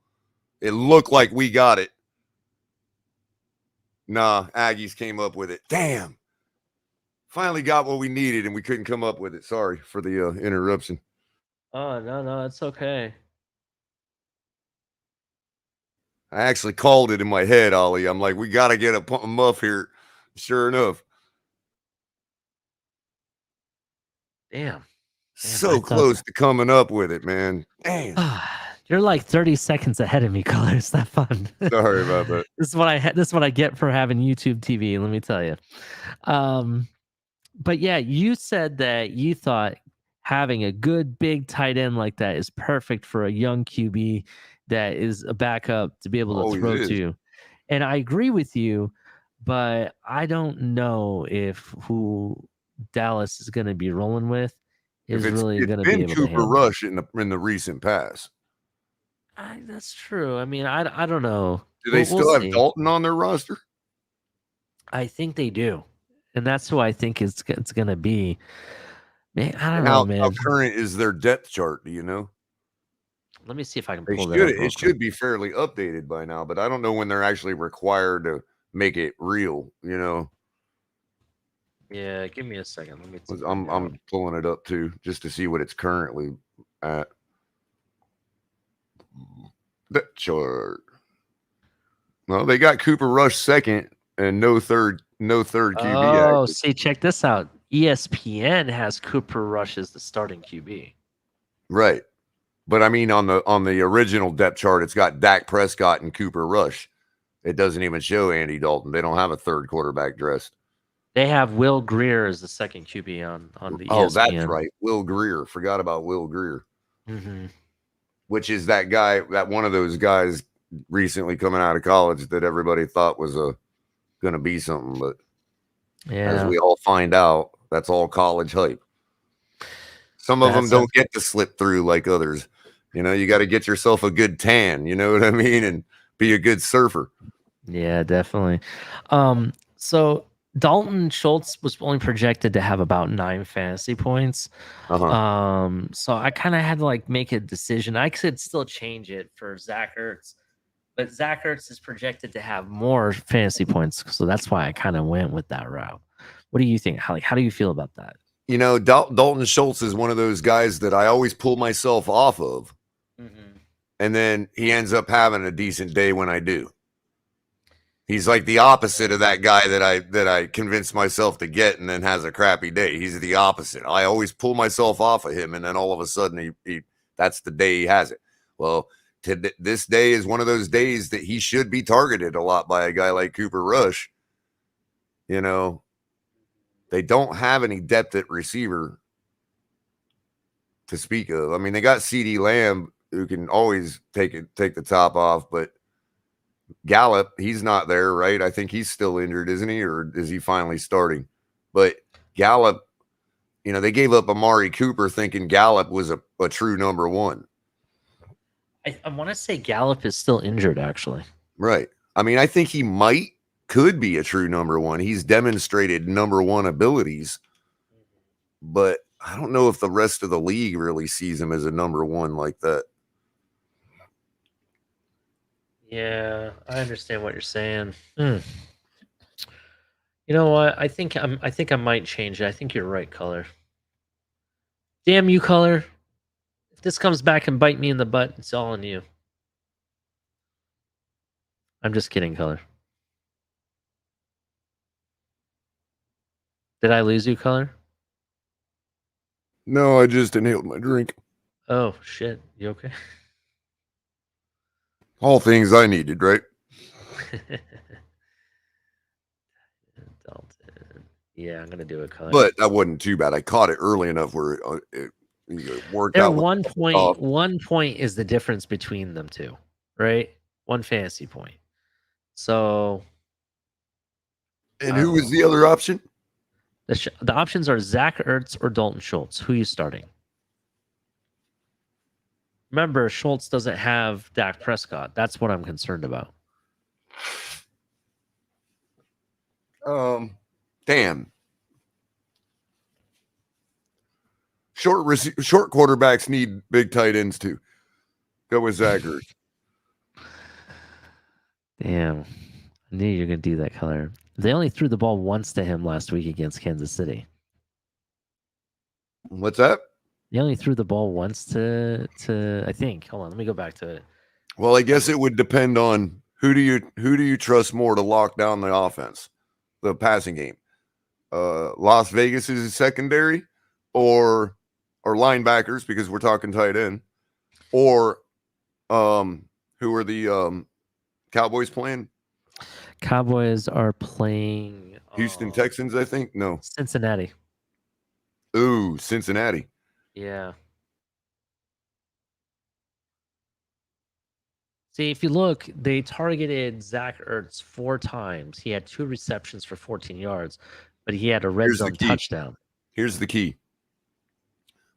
Speaker 2: It looked like we got it. Nah, Aggies came up with it. Damn. Finally got what we needed, and we couldn't come up with it. Sorry for the interruption.
Speaker 1: Oh, no, it's okay.
Speaker 2: I actually called it in my head, Ollie. I'm like, we got to get a muff here. Sure enough.
Speaker 1: Damn.
Speaker 2: So close to coming up with it, man. Damn.
Speaker 1: You're like 30 seconds ahead of me, Color. It's not fun.
Speaker 2: Sorry about that.
Speaker 1: This is what I get for having YouTube TV, let me tell you. But yeah, you said that you thought having a good big tight end like that is perfect for a young QB that is a backup to be able to
Speaker 2: Always
Speaker 1: throw
Speaker 2: is.
Speaker 1: to. And I agree with you, but I don't know if who Dallas is going to be rolling with is really going to be able to
Speaker 2: Cooper
Speaker 1: handle.
Speaker 2: Rush in the recent past.
Speaker 1: That's true. I mean, I don't know.
Speaker 2: Do they
Speaker 1: We'll
Speaker 2: still have
Speaker 1: see.
Speaker 2: Dalton on their roster?
Speaker 1: I think they do, and that's who I think it's going to be. Man, I don't
Speaker 2: And
Speaker 1: know, man.
Speaker 2: how current is their depth chart? Do you know?
Speaker 1: Let me see if I can
Speaker 2: They
Speaker 1: pull
Speaker 2: should.
Speaker 1: that up. Real
Speaker 2: It
Speaker 1: quick.
Speaker 2: should be fairly updated by now, but I don't know when they're actually required to make it real. You know,
Speaker 1: Yeah, give me a second. Let me.
Speaker 2: I'm pulling it up too, just to see what it's currently at. Depth chart. Well, they got Cooper Rush second and no third QB.
Speaker 1: Oh,
Speaker 2: active.
Speaker 1: see, check this out. ESPN has Cooper Rush as the starting QB.
Speaker 2: Right. But I mean, on the original depth chart, it's got Dak Prescott and Cooper Rush. It doesn't even show Andy Dalton. They don't have a third quarterback dressed.
Speaker 1: They have Will Greer as the second QB on the ESPN.
Speaker 2: Oh, that's right. Will Greer. Forgot about Will Greer.
Speaker 1: Mm-hmm.
Speaker 2: Which is that guy, that one of those guys recently coming out of college that everybody thought was going to be something. But as we all find out, that's all college hype. Some of them don't get to slip through like others. You know, you got to get yourself a good tan, you know what I mean? And be a good surfer.
Speaker 1: Yeah, definitely. So Dalton Schultz was only projected to have about 9 fantasy points. So I kind of had to like make a decision. I could still change it for Zach Ertz, but Zach Ertz is projected to have more fantasy points. So that's why I kind of went with that route. What do you think? How do you feel about that?
Speaker 2: You know, Dalton Schultz is one of those guys that I always pull myself off of. Mm-hmm. And then he ends up having a decent day when I do. He's like the opposite of that guy that I convinced myself to get and then has a crappy day. He's the opposite. I always pull myself off of him, and then all of a sudden he that's the day he has it. Well, this day is one of those days that he should be targeted a lot by a guy like Cooper Rush. You know, they don't have any depth at receiver to speak of. I mean, they got CeeDee Lamb, who can always take the top off, but Gallup, he's not there, right? I think he's still injured, isn't he? Or is he finally starting? But Gallup, you know, they gave up Amari Cooper thinking Gallup was a true number one.
Speaker 1: I want to say Gallup is still injured, actually.
Speaker 2: Right. I mean, I think he could be a true number one. He's demonstrated number one abilities, but I don't know if the rest of the league really sees him as a number one like that.
Speaker 1: Yeah, I understand what you're saying. You know what? I think I might change it. I think you're right, Culler. Damn you, Culler. If this comes back and bite me in the butt, it's all on you. I'm just kidding, Culler. Did I lose you, Culler?
Speaker 2: No, I just inhaled my drink.
Speaker 1: Oh shit. You okay?
Speaker 2: All things I needed, right?
Speaker 1: Dalton. Yeah, I'm gonna do it, Culler.
Speaker 2: But that wasn't too bad. I caught it early enough where it worked out.
Speaker 1: 1 point is the difference between them two, right? 1 fantasy point. So.
Speaker 2: And who was the other option?
Speaker 1: The options are Zach Ertz or Dalton Schultz. Who are you starting? Remember, Schultz doesn't have Dak Prescott. That's what I'm concerned about.
Speaker 2: Damn. Short quarterbacks need big tight ends too. Go with Zach Ertz.
Speaker 1: Damn. I knew you were going to do that, Culler. They only threw the ball once to him last week against Kansas City.
Speaker 2: What's that?
Speaker 1: They only threw the ball once to I think. Hold on, let me go back to it.
Speaker 2: Well, I guess it would depend on who do you trust more to lock down the offense, the passing game. Las Vegas is secondary, or linebackers, because we're talking tight end, or who are the Cowboys playing?
Speaker 1: Cowboys are playing
Speaker 2: Houston Texans, I think. No,
Speaker 1: Cincinnati.
Speaker 2: Ooh, Cincinnati.
Speaker 1: Yeah. See, if you look, they targeted Zach Ertz 4 times. He had 2 receptions for 14 yards, but he had a red zone touchdown.
Speaker 2: Here's the key.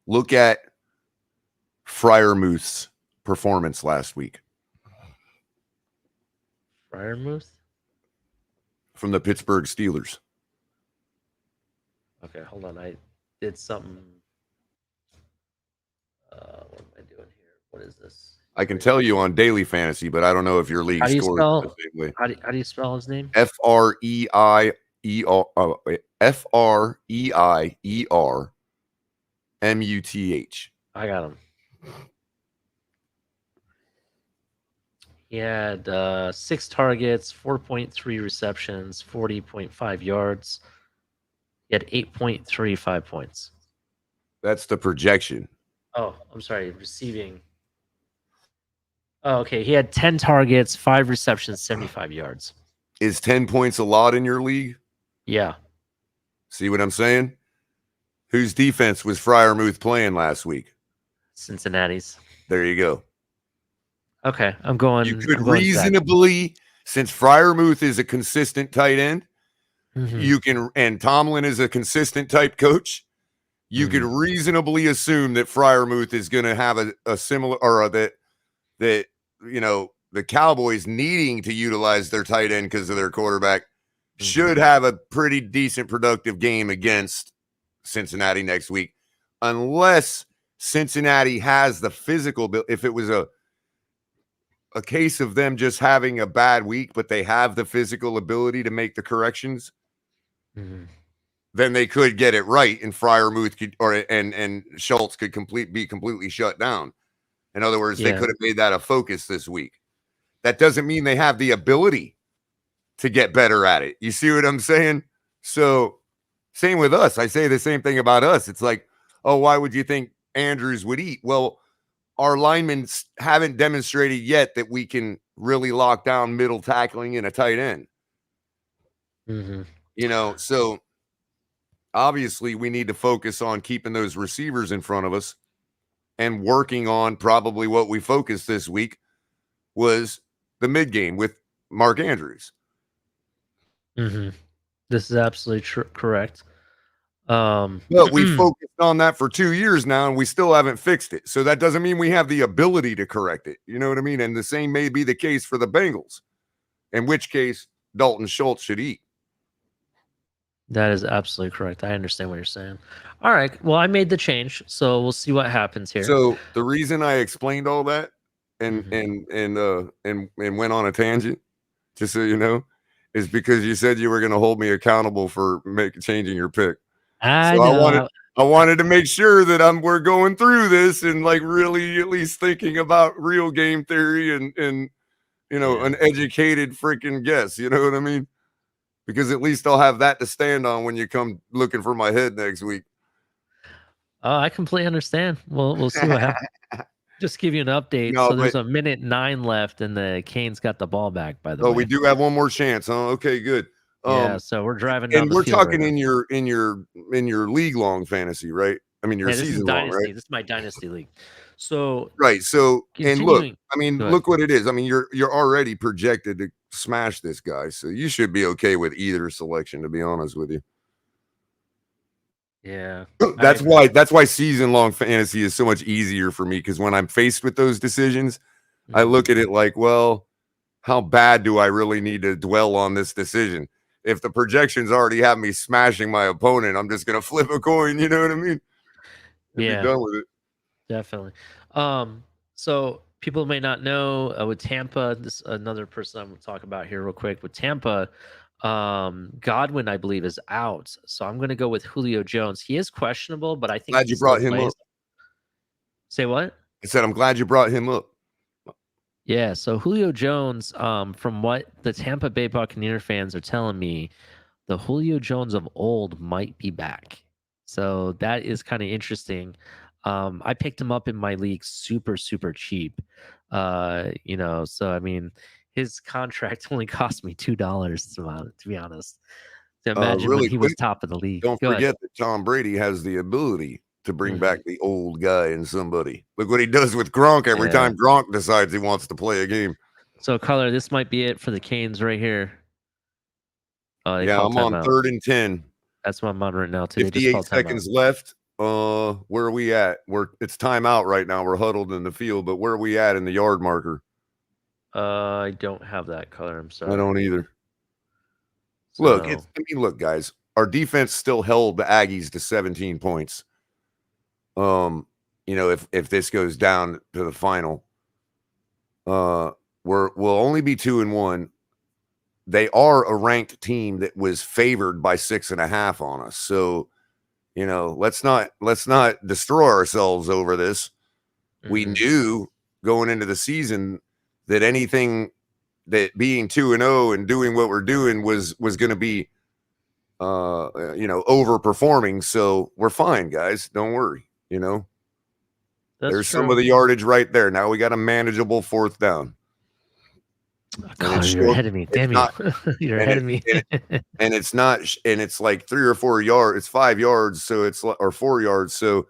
Speaker 2: Look at Freiermuth's performance last week.
Speaker 1: Freiermuth?
Speaker 2: From the Pittsburgh Steelers.
Speaker 1: Okay, hold on. I did something. What am I doing here? What is this?
Speaker 2: I can tell you on daily fantasy, but I don't know if your league scores the same way.
Speaker 1: How do you spell his name?
Speaker 2: Freieer Muth.
Speaker 1: I got him. He had 6 targets, 4.3 receptions, 40.5 yards. He had 8.35 points.
Speaker 2: That's the projection.
Speaker 1: Oh, I'm sorry. Receiving. Oh, okay. He had 10 targets, 5 receptions, 75 yards.
Speaker 2: Is 10 points a lot in your league?
Speaker 1: Yeah.
Speaker 2: See what I'm saying? Whose defense was Freiermuth playing last week?
Speaker 1: Cincinnati's.
Speaker 2: There you go.
Speaker 1: Okay, I'm going.
Speaker 2: You could reasonably, since Freiermuth is a consistent tight end, you can, and Tomlin is a consistent type coach, you could reasonably assume that Freiermuth is going to have a similar, or that you know, the Cowboys needing to utilize their tight end because of their quarterback should have a pretty decent productive game against Cincinnati next week, unless Cincinnati has the physical. If it was a case of them just having a bad week, but they have the physical ability to make the corrections, then they could get it right, and Freiermuth could, and Schultz could be completely shut down. In other words, they could have made that a focus this week. That doesn't mean they have the ability to get better at it. You see what I'm saying? So same with us. I say the same thing about us. It's like, oh, why would you think Andrews would eat? Well, our linemen haven't demonstrated yet that we can really lock down middle tackling in a tight end. You know, so obviously we need to focus on keeping those receivers in front of us. and working on probably what we focused this week was the mid game with Mark Andrews.
Speaker 1: Mm-hmm. This is absolutely correct.
Speaker 2: But we focused on that for 2 years now, and we still haven't fixed it. So that doesn't mean we have the ability to correct it. You know what I mean? And the same may be the case for the Bengals, in which case Dalton Schultz should eat.
Speaker 1: That is absolutely correct. I understand what you're saying. All right. Well, I made the change, so we'll see what happens here.
Speaker 2: So the reason I explained all that and went on a tangent, just so you know, is because you said you were going to hold me accountable for changing your pick.
Speaker 1: I know.
Speaker 2: I wanted to make sure that we're going through this and like really at least thinking about real game theory and you know, an educated freaking guess. You know what I mean? Because at least I'll have that to stand on when you come looking for my head next week.
Speaker 1: Oh, I completely understand. We'll see what happens. Just give you an update.
Speaker 2: No,
Speaker 1: so there's a minute 9 left, and the Canes got the ball back. By the way,
Speaker 2: we do have one more chance. Huh? Okay, good.
Speaker 1: Yeah, so we're driving down
Speaker 2: and
Speaker 1: the
Speaker 2: we're
Speaker 1: field
Speaker 2: talking
Speaker 1: right
Speaker 2: in your league long fantasy, right? I mean, your
Speaker 1: this
Speaker 2: season
Speaker 1: is
Speaker 2: long,
Speaker 1: dynasty.
Speaker 2: right?
Speaker 1: This is my dynasty league. So
Speaker 2: right. So and look, I mean,
Speaker 1: Go
Speaker 2: look what it is. I mean, you're already projected to smash this guy, so you should be okay with either selection. To be honest with you.
Speaker 1: Yeah,
Speaker 2: that's why season long fantasy is so much easier for me, because when I'm faced with those decisions, I look at it like, well, how bad do I really need to dwell on this decision? If the projections already have me smashing my opponent, I'm just gonna flip a coin. You know what I mean? And be done with it.
Speaker 1: Definitely. So people may not know with Tampa, this another person I'm going to talk about here real quick. With Tampa, Godwin, I believe, is out. So I'm going to go with Julio Jones. He is questionable, but I think
Speaker 2: glad you brought him up.
Speaker 1: Say what?
Speaker 2: I said I'm glad you brought him up.
Speaker 1: Yeah, so Julio Jones, from what the Tampa Bay Buccaneer fans are telling me, the Julio Jones of old might be back. So that is kind of interesting. I picked him up in my league super, super cheap. You know, so I mean, his contract only cost me $2 to be honest. To imagine
Speaker 2: really
Speaker 1: when he was top of the league.
Speaker 2: Don't forget that Tom Brady has the ability to bring back the old guy in somebody. Look what he does with Gronk every time Gronk decides he wants to play a game.
Speaker 1: So, Culler, this might be it for the Canes right here.
Speaker 2: Yeah, I'm on 3rd and 10.
Speaker 1: That's what I'm on right now too.
Speaker 2: 58 seconds left. Where are we at? It's timeout right now. We're huddled in the field, but where are we at in the yard marker?
Speaker 1: I don't have that, Culler. I'm sorry.
Speaker 2: I don't either.
Speaker 1: So,
Speaker 2: look, guys, our defense still held the Aggies to 17 points. You know, if this goes down to the final, we'll only be 2-1. They are a ranked team that was favored by 6.5 on us. So, you know, let's not destroy ourselves over this. We knew going into the season that anything that being 2-0 and doing what we're doing was going to be, you know, overperforming. So we're fine, guys. Don't worry. You know, there's some of the yardage right there. Now we got a manageable 4th down.
Speaker 1: God, you're ahead of me. Damn you. You're ahead of me.
Speaker 2: and it's not, and it's like 3 or 4 yards. It's 5 yards. So it's, or 4 yards. So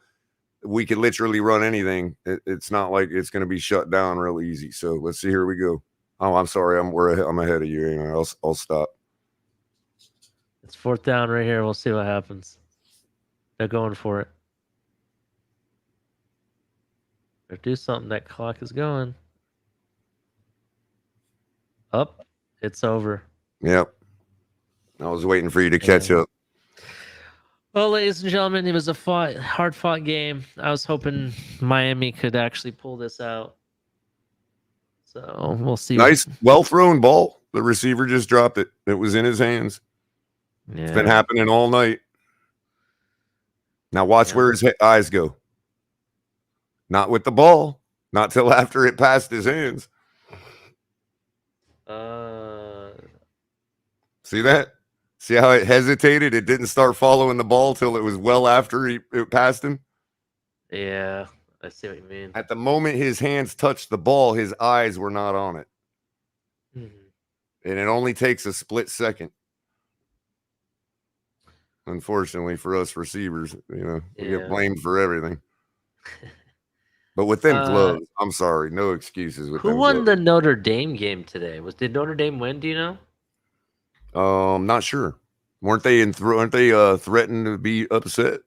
Speaker 2: we could literally run anything. It's not like it's going to be shut down real easy. So let's see. Here we go. Oh, I'm sorry. I'm ahead of you. Anyway, I'll stop.
Speaker 1: It's 4th down right here. We'll see what happens. They're going for it. Or do something. That clock is going. Up. It's over.
Speaker 2: Yep. I was waiting for you to catch up.
Speaker 1: Well, ladies and gentlemen, it was a hard-fought game. I was hoping Miami could actually pull this out. So we'll see.
Speaker 2: Nice, well-thrown ball. The receiver just dropped it. It was in his hands. Yeah. It's been happening all night. Now watch where his eyes go. Not with the ball. Not till after it passed his hands. See that? See how it hesitated? It didn't start following the ball till it was well after it passed him.
Speaker 1: Yeah, I see what you mean.
Speaker 2: At the moment his hands touched the ball, his eyes were not on it. And it only takes a split second. Unfortunately for us receivers, you know, we get blamed for everything. But with them gloves, I'm sorry, no excuses with
Speaker 1: Who
Speaker 2: them
Speaker 1: won
Speaker 2: gloves.
Speaker 1: the Notre Dame game today? Did Notre Dame win? Do you know?
Speaker 2: Not sure. Weren't they threatened to be upset?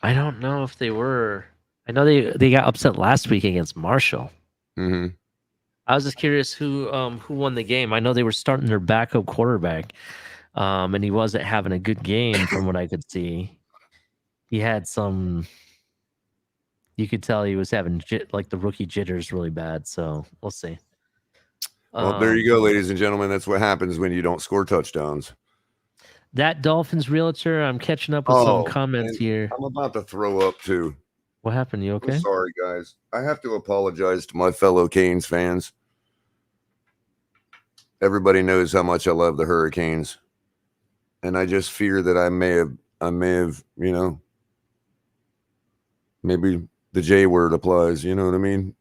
Speaker 1: I don't know if they were. I know they got upset last week against Marshall.
Speaker 2: Mm-hmm.
Speaker 1: I was just curious who won the game. I know they were starting their backup quarterback, and he wasn't having a good game from what I could see. He had some. You could tell he was having like the rookie jitters really bad. So we'll see.
Speaker 2: Well, there you go, ladies and gentlemen. That's what happens when you don't score touchdowns.
Speaker 1: That Dolphins realtor, I'm catching up with some comments here.
Speaker 2: I'm about to throw up too.
Speaker 1: What happened? You okay?
Speaker 2: I'm sorry, guys. I have to apologize to my fellow Canes fans. Everybody knows how much I love the Hurricanes. And I just fear that I may have, maybe the J word applies, you know what I mean?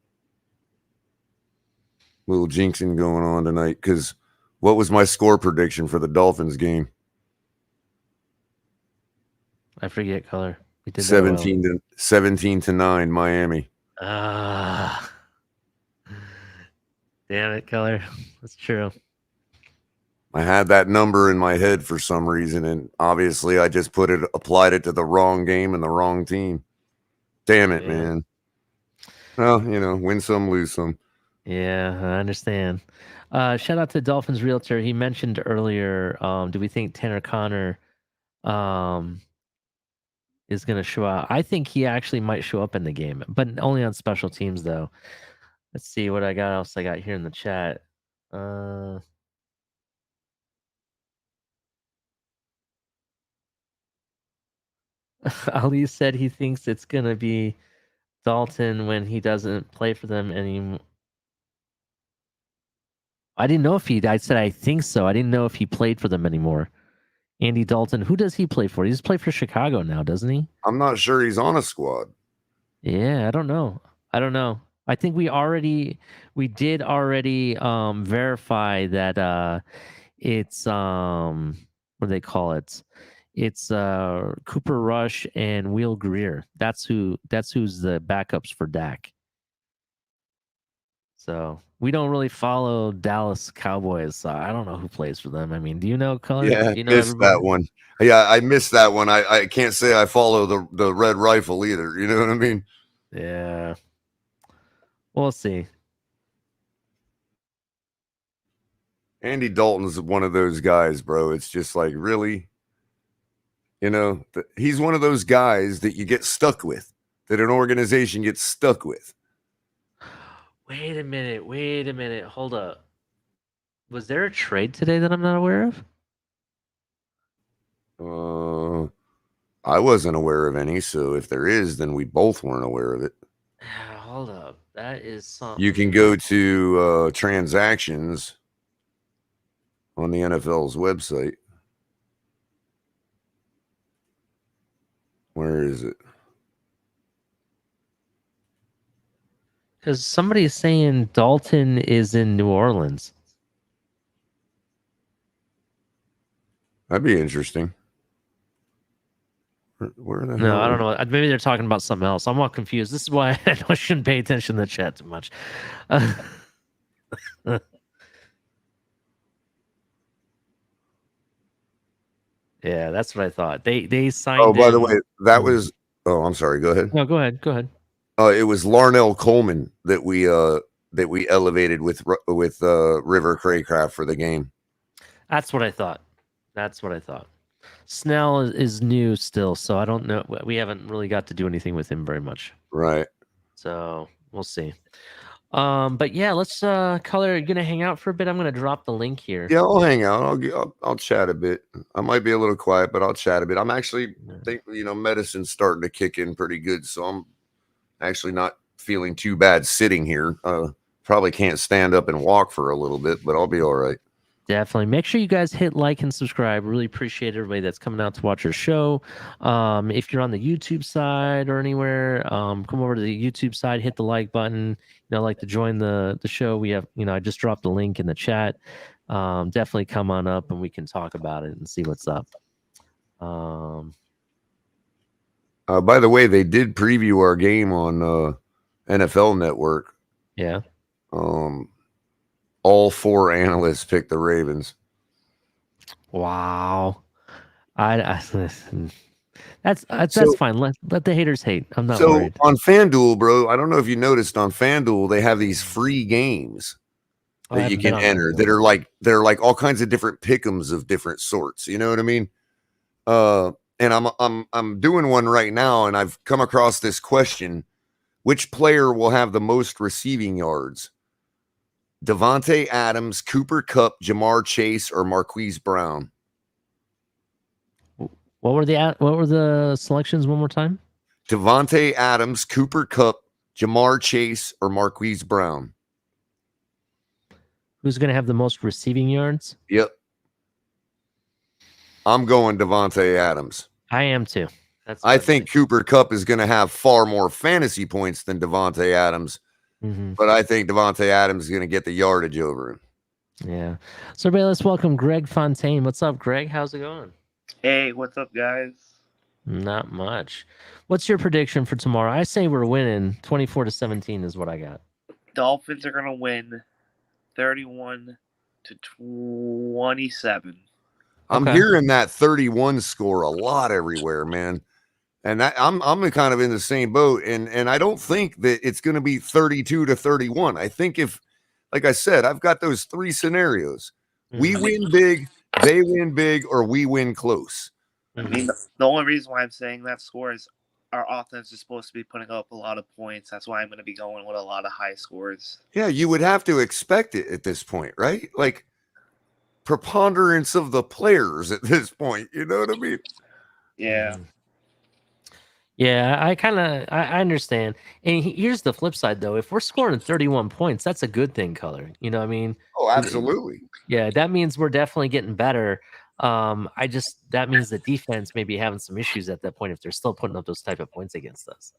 Speaker 2: Little jinxing going on tonight. Because what was my score prediction for the Dolphins game?
Speaker 1: I forget, Culler. We did
Speaker 2: 17-9, Miami.
Speaker 1: Damn it, Culler. That's true.
Speaker 2: I had that number in my head for some reason, and obviously I just applied it to the wrong game and the wrong team. Damn it, man. Well, win some, lose some.
Speaker 1: Yeah, I understand. Shout out to Dolphins realtor. He mentioned earlier, do we think Tanner Connor is going to show out? I think he actually might show up in the game, but only on special teams, though. Let's see what else I got here in the chat. Ali said he thinks it's going to be Dalton when he doesn't play for them anymore. I didn't know if I said I think so. I didn't know if he played for them anymore. Andy Dalton, who does he play for? He's played for Chicago now, doesn't he?
Speaker 2: I'm not sure he's on a squad.
Speaker 1: Yeah, I don't know. I think we did already verify that it's what do they call it? It's Cooper Rush and Will Greer. That's who's the backups for Dak. So we don't really follow Dallas Cowboys. So I don't know who plays for them. I mean, do you know, Culler?
Speaker 2: Yeah,
Speaker 1: do you know
Speaker 2: missed
Speaker 1: everybody?
Speaker 2: that one. Yeah, I missed that one. I can't say I follow the Red Rifle either. You know what I mean?
Speaker 1: Yeah. We'll see.
Speaker 2: Andy Dalton's one of those guys, bro. It's just like, really? He's one of those guys that you get stuck with, that an organization gets stuck with.
Speaker 1: Wait a minute. Hold up. Was there a trade today that I'm not aware of?
Speaker 2: I wasn't aware of any, so if there is, then we both weren't aware of it.
Speaker 1: Hold up. That is something.
Speaker 2: You can go to transactions on the NFL's website. Where is it?
Speaker 1: Because somebody's saying Dalton is in New Orleans.
Speaker 2: That'd be interesting. Where the hell?
Speaker 1: No, I don't know. Maybe they're talking about something else. I'm all confused. This is why I shouldn't pay attention to the chat too much. Yeah, that's what I thought. They signed.
Speaker 2: Oh, by the way, that was. Oh, I'm sorry. Go ahead.
Speaker 1: No, go ahead. Go ahead.
Speaker 2: It was Larnell Coleman that we elevated with River Craycraft for the game.
Speaker 1: That's what I thought. Snell is new still, so I don't know. We haven't really got to do anything with him very much.
Speaker 2: Right.
Speaker 1: So we'll see. But yeah, let's Culler, you're gonna hang out for a bit. I'm gonna drop the link here.
Speaker 2: Yeah, I'll hang out. I'll chat a bit. I might be a little quiet, but I'll chat a bit. I'm actually think medicine's starting to kick in pretty good, so I'm actually not feeling too bad sitting here. Probably can't stand up and walk for a little bit, but I'll be all right.
Speaker 1: Definitely. Make sure you guys hit like and subscribe. Really appreciate everybody that's coming out to watch our show. If you're on the YouTube side or anywhere, come over to the YouTube side, hit the like button. Like to join the show. We have, I just dropped the link in the chat. Definitely come on up and we can talk about it and see what's up.
Speaker 2: By the way, they did preview our game on NFL Network.
Speaker 1: Yeah.
Speaker 2: All 4 analysts picked the Ravens.
Speaker 1: Wow. I that's
Speaker 2: So-
Speaker 1: fine. Let the haters hate. I'm not
Speaker 2: So
Speaker 1: worried.
Speaker 2: on FanDuel, bro, I don't know if you noticed on FanDuel, they have these free games
Speaker 1: Oh, I
Speaker 2: that you
Speaker 1: haven't been
Speaker 2: can
Speaker 1: on
Speaker 2: enter
Speaker 1: FanDuel.
Speaker 2: that are like they're like all kinds of different pick'ems of different sorts. You know what I mean? And I'm doing one right now, and I've come across this question: which player will have the most receiving yards? Devontae Adams, Cooper Kupp, Jamar Chase, or Marquise Brown?
Speaker 1: What were the selections one more time?
Speaker 2: Devontae Adams, Cooper Kupp, Jamar Chase, or Marquise Brown?
Speaker 1: Who's going to have the most receiving yards?
Speaker 2: Yep. I'm going Devontae Adams.
Speaker 1: I am too.
Speaker 2: I think Cooper Kupp is going to have far more fantasy points than Devontae Adams, but I think Devontae Adams is going to get the yardage over him.
Speaker 1: Yeah. So, everybody, let's welcome Greg Fontaine. What's up, Greg? How's it going?
Speaker 5: Hey, what's up, guys?
Speaker 1: Not much. What's your prediction for tomorrow? I say we're winning 24-17 is what I got.
Speaker 5: Dolphins are going to win 31-27.
Speaker 2: I'm
Speaker 1: Okay.
Speaker 2: hearing that 31 score a lot everywhere, man. And that I'm kind of in the same boat. And I don't think that it's going to be 32-31. I think if, like I said, I've got those 3 scenarios. We win big, they win big, or we win close.
Speaker 5: I mean, the only reason why I'm saying that score is our offense is supposed to be putting up a lot of points. That's why I'm going to be going with a lot of high scores.
Speaker 2: Yeah, you would have to expect it at this point, right? Like preponderance of the players at this point. You know what I mean?
Speaker 5: Yeah.
Speaker 1: Yeah, I understand. And here's the flip side, though. If we're scoring 31 points, that's a good thing, Culler. You know what I mean?
Speaker 2: Oh, absolutely.
Speaker 1: Yeah, that means we're definitely getting better. That means the defense may be having some issues at that point if they're still putting up those type of points against us.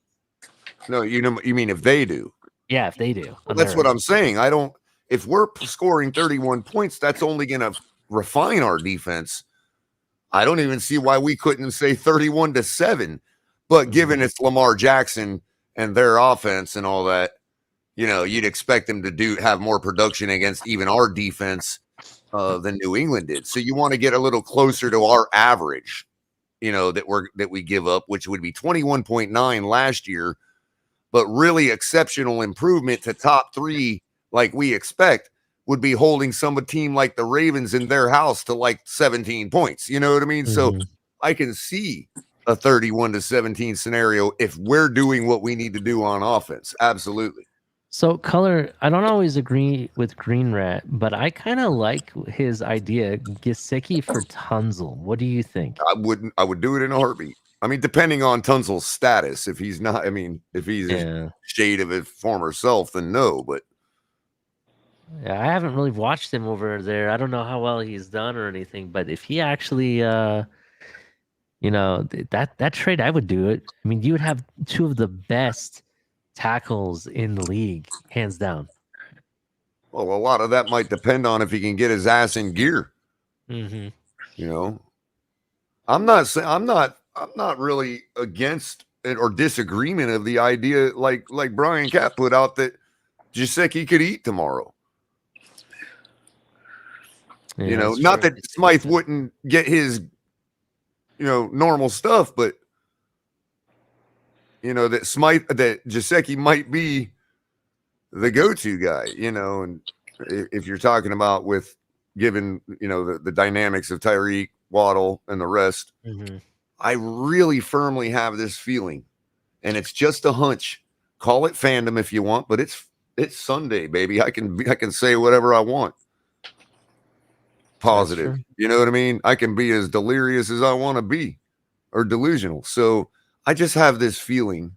Speaker 2: No, you mean if they do?
Speaker 1: Yeah, if they do.
Speaker 2: Well, that's what I'm saying. If we're scoring 31 points, that's only going to refine our defense. I don't even see why we couldn't say 31-7. But given it's Lamar Jackson and their offense and all that, you know, you'd expect them to have more production against even our defense than New England did. So you want to get a little closer to our average, you know, that we give up, which would be 21.9 last year, but really exceptional improvement to top 3 like we expect would be holding a team like the Ravens in their house to like 17 points. You know what I mean? So I can see a 31-17 scenario if we're doing what we need to do on offense. Absolutely.
Speaker 1: So, Culler, I don't always agree with Green Rat, but I kind of like his idea, Gesicki for Tunzel. What do you think?
Speaker 2: I would do it in a heartbeat. I mean, depending on Tunzel's status, if he's not, I mean, if he's a shade of his former self, then no, but
Speaker 1: yeah, I haven't really watched him over there. I don't know how well he's done or anything, but if he actually you know, that trade, I would do it. I mean, you would have 2 of the best tackles in the league, hands down.
Speaker 2: Well, a lot of that might depend on if he can get his ass in gear.
Speaker 1: You
Speaker 2: know, I'm not really against it or disagreement of the idea, like Brian Catt put out, that Gesicki could eat tomorrow. Yeah, you know, not that Smythe wouldn't get his, you know, normal stuff, but you know that Gesicki might be the go-to guy, you know, and if you're talking about with given, you know, the dynamics of Tyreek, Waddle, and the rest, I really firmly have this feeling, and it's just a hunch. Call it fandom if you want, but it's Sunday, baby. I can say whatever I want. Positive, you know what I mean? I can be as delirious as I want to be, or delusional. So I just have this feeling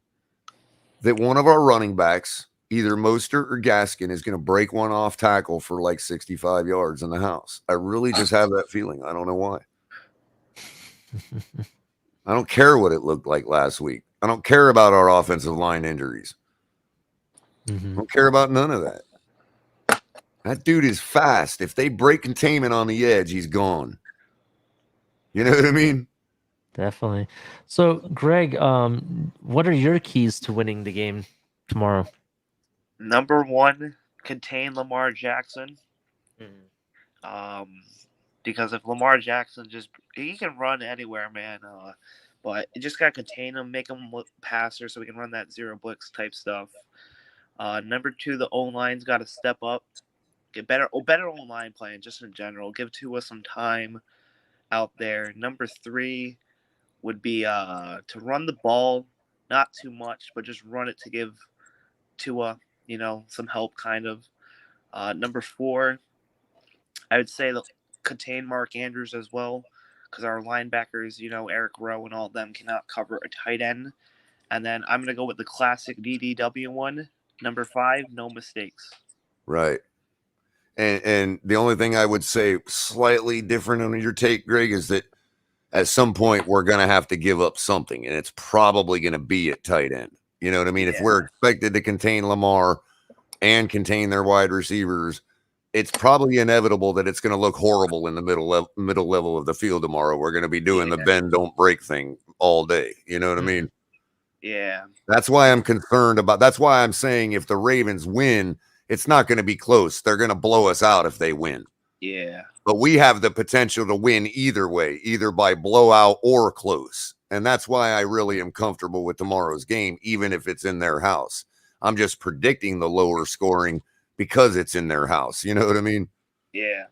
Speaker 2: that one of our running backs, either Mostert or Gaskin, is going to break one off tackle for like 65 yards in the house. I really just have that feeling. I don't know why. I don't care what it looked like last week. I don't care about our offensive line injuries. I don't care about none of that. That dude is fast. If they break containment on the edge, he's gone. You know what I mean?
Speaker 1: Definitely. So, Greg, what are your keys to winning the game tomorrow?
Speaker 5: Number 1, contain Lamar Jackson. Because if Lamar Jackson he can run anywhere, man. But you just gotta contain him, make him look passer, so we can run that zero blitz type stuff. Number 2, the O line's got to step up, get better O line playing just in general. Give Tua some time out there. Number 3 would be to run the ball, not too much, but just run it to give Tua, some help, kind of. Number 4, I would say contain Mark Andrews as well, because our linebackers, Eric Rowe and all of them cannot cover a tight end. And then I'm going to go with the classic DDW one. Number 5, no mistakes.
Speaker 2: Right. And the only thing I would say slightly different on your take, Greg, is that at some point we're going to have to give up something, and it's probably going to be at tight end. You know what I mean?
Speaker 5: Yeah.
Speaker 2: If we're expected to contain Lamar and contain their wide receivers, it's probably inevitable that it's going to look horrible in the middle level of the field tomorrow. We're going to be doing the bend, don't break thing all day. You know what I mean?
Speaker 5: Yeah.
Speaker 2: That's why I'm concerned about. That's why I'm saying if the Ravens win, it's not going to be close. They're going to blow us out if they win.
Speaker 5: Yeah.
Speaker 2: But we have the potential to win either way, either by blowout or close. And that's why I really am comfortable with tomorrow's game, even if it's in their house. I'm just predicting the lower scoring because it's in their house. You know what I mean?
Speaker 5: Yeah.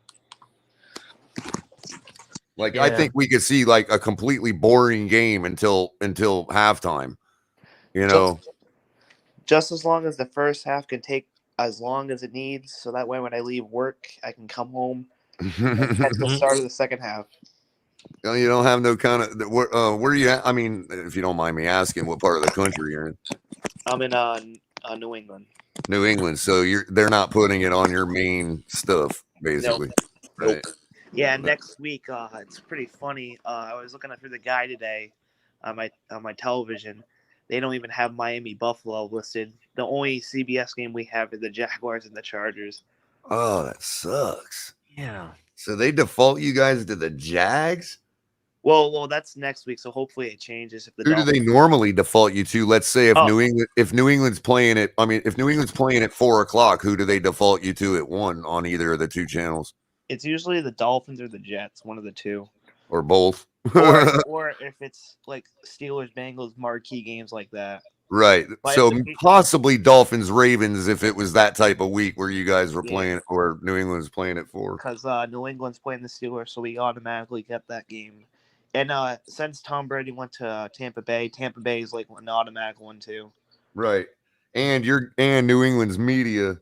Speaker 2: I think we could see like a completely boring game until halftime.
Speaker 5: Just as long as the first half can take as long as it needs, so that way when I leave work, I can come home and catch the start of the second half.
Speaker 2: You don't have no kind of where are you at? I mean, if you don't mind me asking, what part of the country you're in?
Speaker 5: I'm in New England.
Speaker 2: New England. So they're not putting it on your main stuff, basically.
Speaker 5: Nope.
Speaker 2: Right.
Speaker 5: Yeah, next week, it's pretty funny. I was looking through the guide today on my television. They don't even have Miami Buffalo listed. The only CBS game we have is the Jaguars and the Chargers.
Speaker 2: Oh, that sucks.
Speaker 1: Yeah.
Speaker 2: So they default you guys to the Jags?
Speaker 5: Well, that's next week, so hopefully it changes.
Speaker 2: Who do they normally default you to? Let's say if New England's playing it, if New England's playing at 4:00, who do they default you to at 1 on either of the two channels?
Speaker 5: It's usually the Dolphins or the Jets, one of the two.
Speaker 2: Or both.
Speaker 5: or if it's like Steelers, Bengals, marquee games like that.
Speaker 2: Right.
Speaker 5: But
Speaker 2: so possibly Dolphins, Ravens, if it was that type of week where you guys were playing, or New England was playing it for.
Speaker 5: Because New England's playing the Steelers, so we automatically get that game. And since Tom Brady went to Tampa Bay is like an automatic one too.
Speaker 2: Right. And New England's media.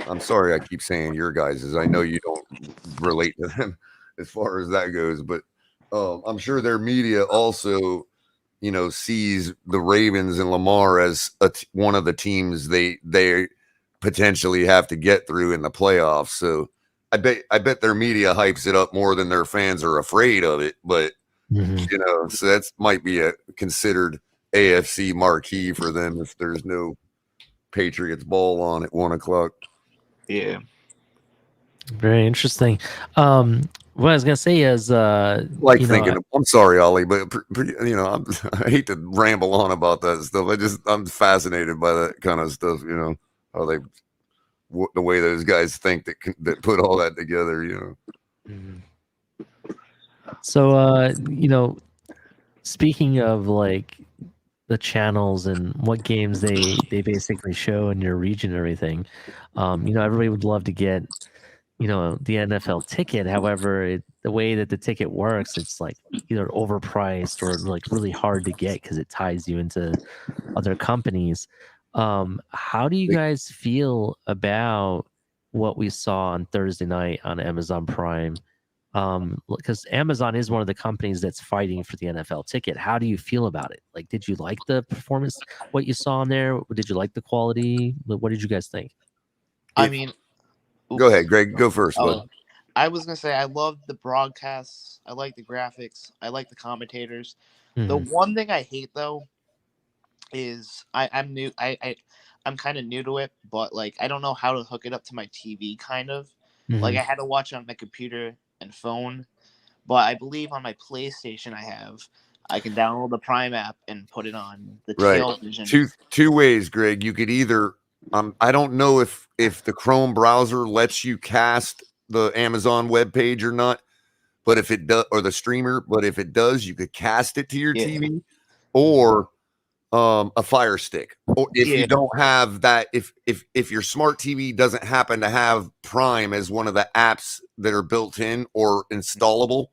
Speaker 2: I'm sorry I keep saying your guys, as I know you don't relate to them as far as that goes, but I'm sure their media also, sees the Ravens and Lamar as one of the teams they potentially have to get through in the playoffs. So I bet their media hypes it up more than their fans are afraid of it. But so that might be a considered AFC marquee for them if there's no Patriots ball on at 1:00.
Speaker 5: Yeah.
Speaker 1: Very interesting. What I was gonna say is,
Speaker 2: I'm sorry, Ollie, but I hate to ramble on about that stuff. I'm fascinated by that kind of stuff. How the way those guys think that put all that together.
Speaker 1: So, speaking of like the channels and what games they basically show in your region and everything, everybody would love to get the NFL ticket. However, the way that the ticket works, it's like either overpriced or like really hard to get because it ties you into other companies. How do you guys feel about what we saw on Thursday night on Amazon Prime? Because Amazon is one of the companies that's fighting for the NFL ticket. How do you feel about it? Like, did you like the performance, what you saw in there? Did you like the quality? What did you guys think?
Speaker 5: I mean,
Speaker 2: go ahead, Greg. Go first.
Speaker 5: I was gonna say I love the broadcasts. I like the graphics. I like the commentators. The one thing I hate though is I'm new. I'm kind of new to it, but like I don't know how to hook it up to my TV. Kind of like I had to watch it on my computer and phone, but I believe on my PlayStation I can download the Prime app and put it on the television.
Speaker 2: Two ways, Greg. You could either I don't know if the Chrome browser lets you cast the Amazon web page or not, but if it does, or the streamer, but if it does, you could cast it to your TV or a Fire Stick. Or if you don't have that, if your smart TV doesn't happen to have Prime as one of the apps that are built in or installable,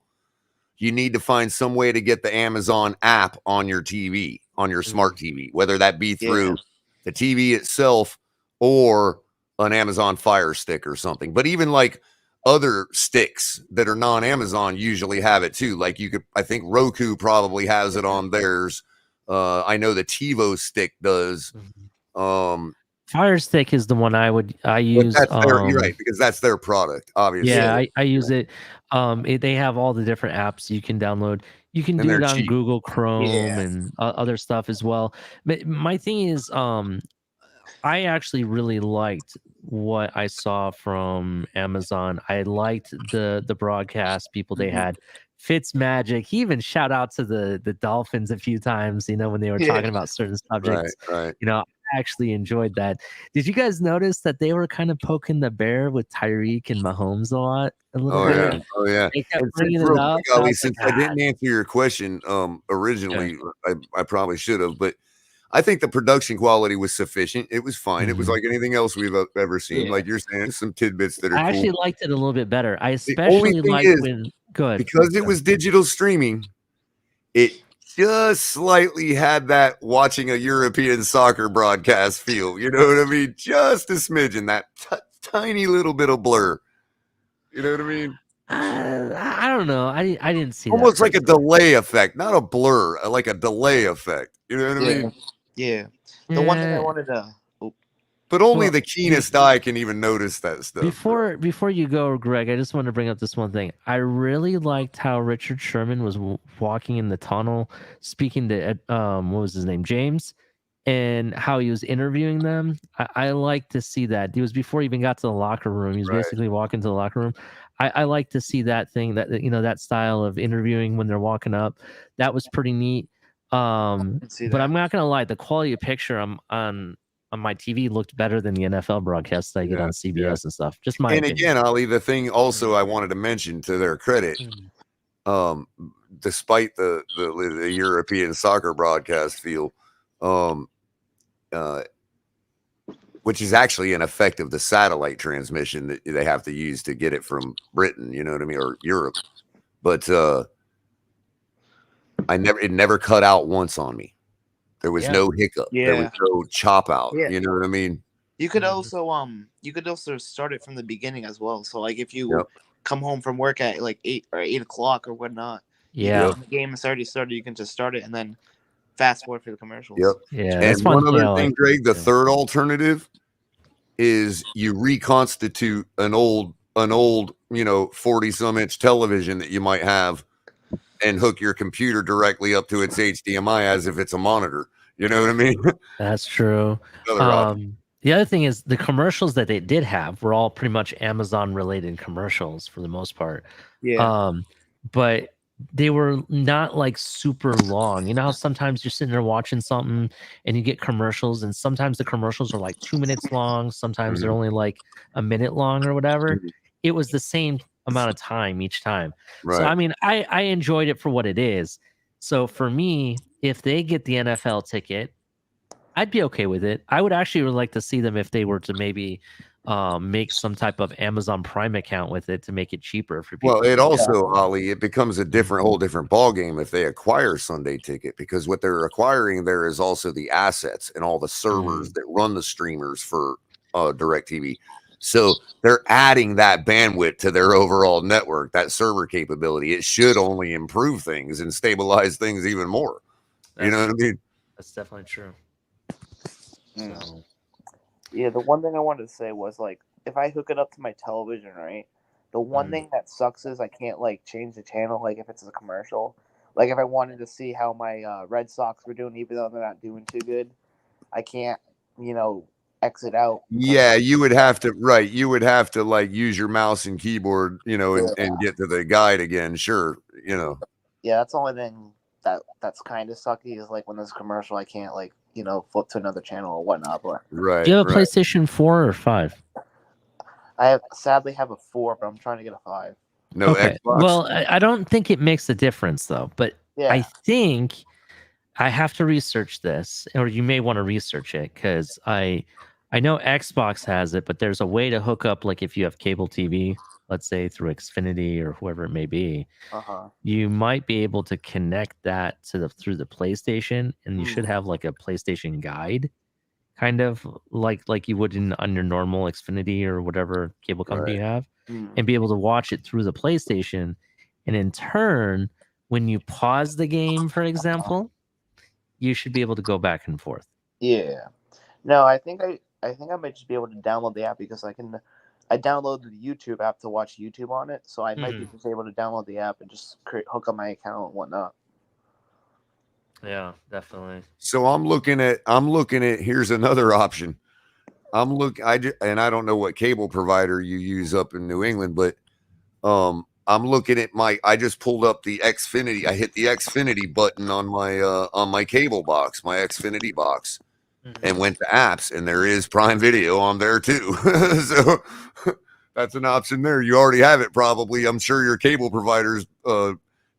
Speaker 2: you need to find some way to get the Amazon app on your TV, on your smart TV, whether that be through the TV itself or an Amazon Fire Stick or something. But even like other sticks that are non-Amazon usually have it too. Like you could, I think Roku probably has it on theirs. I know the TiVo stick does.
Speaker 1: Fire Stick is the one I use.
Speaker 2: That's you're right, because that's their product, obviously.
Speaker 1: Yeah, I use it. They have all the different apps you can download. You can
Speaker 2: And
Speaker 1: do
Speaker 2: they're
Speaker 1: it on
Speaker 2: cheap.
Speaker 1: Google Chrome and other stuff as well. But my thing is, I actually really liked what I saw from Amazon. I liked the broadcast people they had. Fitz Magic. He even shout out to the Dolphins a few times, when they were talking about certain subjects.
Speaker 2: Right.
Speaker 1: I actually enjoyed that. Did you guys notice that they were kind of poking the bear with Tyreek and Mahomes a little bit?
Speaker 2: Oh yeah.
Speaker 1: They kept
Speaker 2: And
Speaker 1: bringing
Speaker 2: since
Speaker 1: it up.
Speaker 2: Ali, since I didn't answer your question originally, I probably should have, but I think the production quality was sufficient. It was fine. It was like anything else we've ever seen. Like you're saying, some tidbits that are
Speaker 1: I
Speaker 2: cool.
Speaker 1: actually liked it a little bit better. I
Speaker 2: The only
Speaker 1: especially
Speaker 2: thing
Speaker 1: liked
Speaker 2: is,
Speaker 1: when good
Speaker 2: because it was digital streaming, it just slightly had that watching a European soccer broadcast feel. You know what I mean? Just a smidgen, that tiny little bit of blur. You know what I mean?
Speaker 1: I don't know. I didn't see
Speaker 2: almost
Speaker 1: that
Speaker 2: like a delay effect, not a blur, like a delay effect. You know what I mean?
Speaker 5: Yeah. The one thing I wanted to.
Speaker 2: But only the keenest eye can even notice that stuff.
Speaker 1: Before you go, Greg, I just want to bring up this one thing. I really liked how Richard Sherman was walking in the tunnel, speaking to what was his name, James, and how he was interviewing them. I like to see that. It was before he even got to the locker room. He was basically walking to the locker room. I like to see that thing, that style of interviewing when they're walking up. That was pretty neat. But I'm not gonna lie, the quality of picture on my TV looked better than the NFL broadcasts I get on CBS and stuff. Just my opinion.
Speaker 2: Again, Ali, the thing also I wanted to mention to their credit, despite the European soccer broadcast feel, which is actually an effect of the satellite transmission that they have to use to get it from Britain, you know what I mean, or Europe. But it never cut out once on me. There was no hiccup. There was no chop out. You know what I mean?
Speaker 5: You could also start it from the beginning as well. So like if you come home from work at like 8 o'clock or whatnot, the game has already started. You can just start it and then fast forward for the commercials.
Speaker 2: And one other thing, Greg, the third alternative is you reconstitute an old 40 some inch television that you might have and hook your computer directly up to its HDMI as if it's a monitor. You know what I mean?
Speaker 1: That's true. The other thing is the commercials that they did have were all pretty much Amazon related commercials for the most part. But they were not like super long. You know how sometimes you're sitting there watching something and you get commercials, and sometimes the commercials are like 2 minutes long. Sometimes they're only like a minute long or whatever. It was the same amount of time each time. So I mean, I enjoyed it for what it is. So for me, if they get the NFL ticket, I'd be okay with it. I would actually like to see them if they were to maybe make some type of Amazon Prime account with it to make it cheaper for people.
Speaker 2: Well, it also, Ali, it becomes a whole different ball game if they acquire Sunday Ticket, because what they're acquiring there is also the assets and all the servers that run the streamers for DirecTV. So they're adding that bandwidth to their overall network, that server capability. It should only improve things and stabilize things even more. You know what I mean?
Speaker 1: That's definitely true. So.
Speaker 5: Yeah, the one thing I wanted to say was, like, if I hook it up to my television, right, the one thing that sucks is I can't, like, change the channel, like, if it's a commercial. Like, if I wanted to see how my Red Sox were doing, even though they're not doing too good, I can't, exit out.
Speaker 2: Yeah, you would have to, like, use your mouse and keyboard, and get to the guide again. Sure,
Speaker 5: Yeah, that's the only thing that's kind of sucky is, like, when there's a commercial, I can't, like, flip to another channel or whatnot. But
Speaker 2: Right.
Speaker 1: Do you have a
Speaker 2: right.
Speaker 1: PlayStation 4 or 5?
Speaker 5: I sadly have a 4, but I'm trying to get a 5.
Speaker 2: No
Speaker 1: Okay.
Speaker 2: Xbox.
Speaker 1: Well, I don't think it makes a difference though, but
Speaker 5: Yeah.
Speaker 1: I think I have to research this, or you may want to research it because I know Xbox has it, but there's a way to hook up, like if you have cable TV, let's say through Xfinity or whoever it may be, you might be able to connect that to through the PlayStation, and you should have like a PlayStation guide, kind of like you would on your normal Xfinity or whatever cable company you have, and be able to watch it through the PlayStation. And in turn, when you pause the game, for example, you should be able to go back and forth.
Speaker 5: Yeah. No, I think I might just be able to download the app because I downloaded the YouTube app to watch YouTube on it, so I might be just able to download the app and just hook up my account and whatnot.
Speaker 1: Yeah, definitely.
Speaker 2: So I'm looking at here's another option. I don't know what cable provider you use up in New England, but I'm looking at I just pulled up the Xfinity. I hit the Xfinity button on my cable box, my Xfinity box, and went to apps, and there is Prime Video on there too. So that's an option there. You already have it probably. I'm sure your cable provider's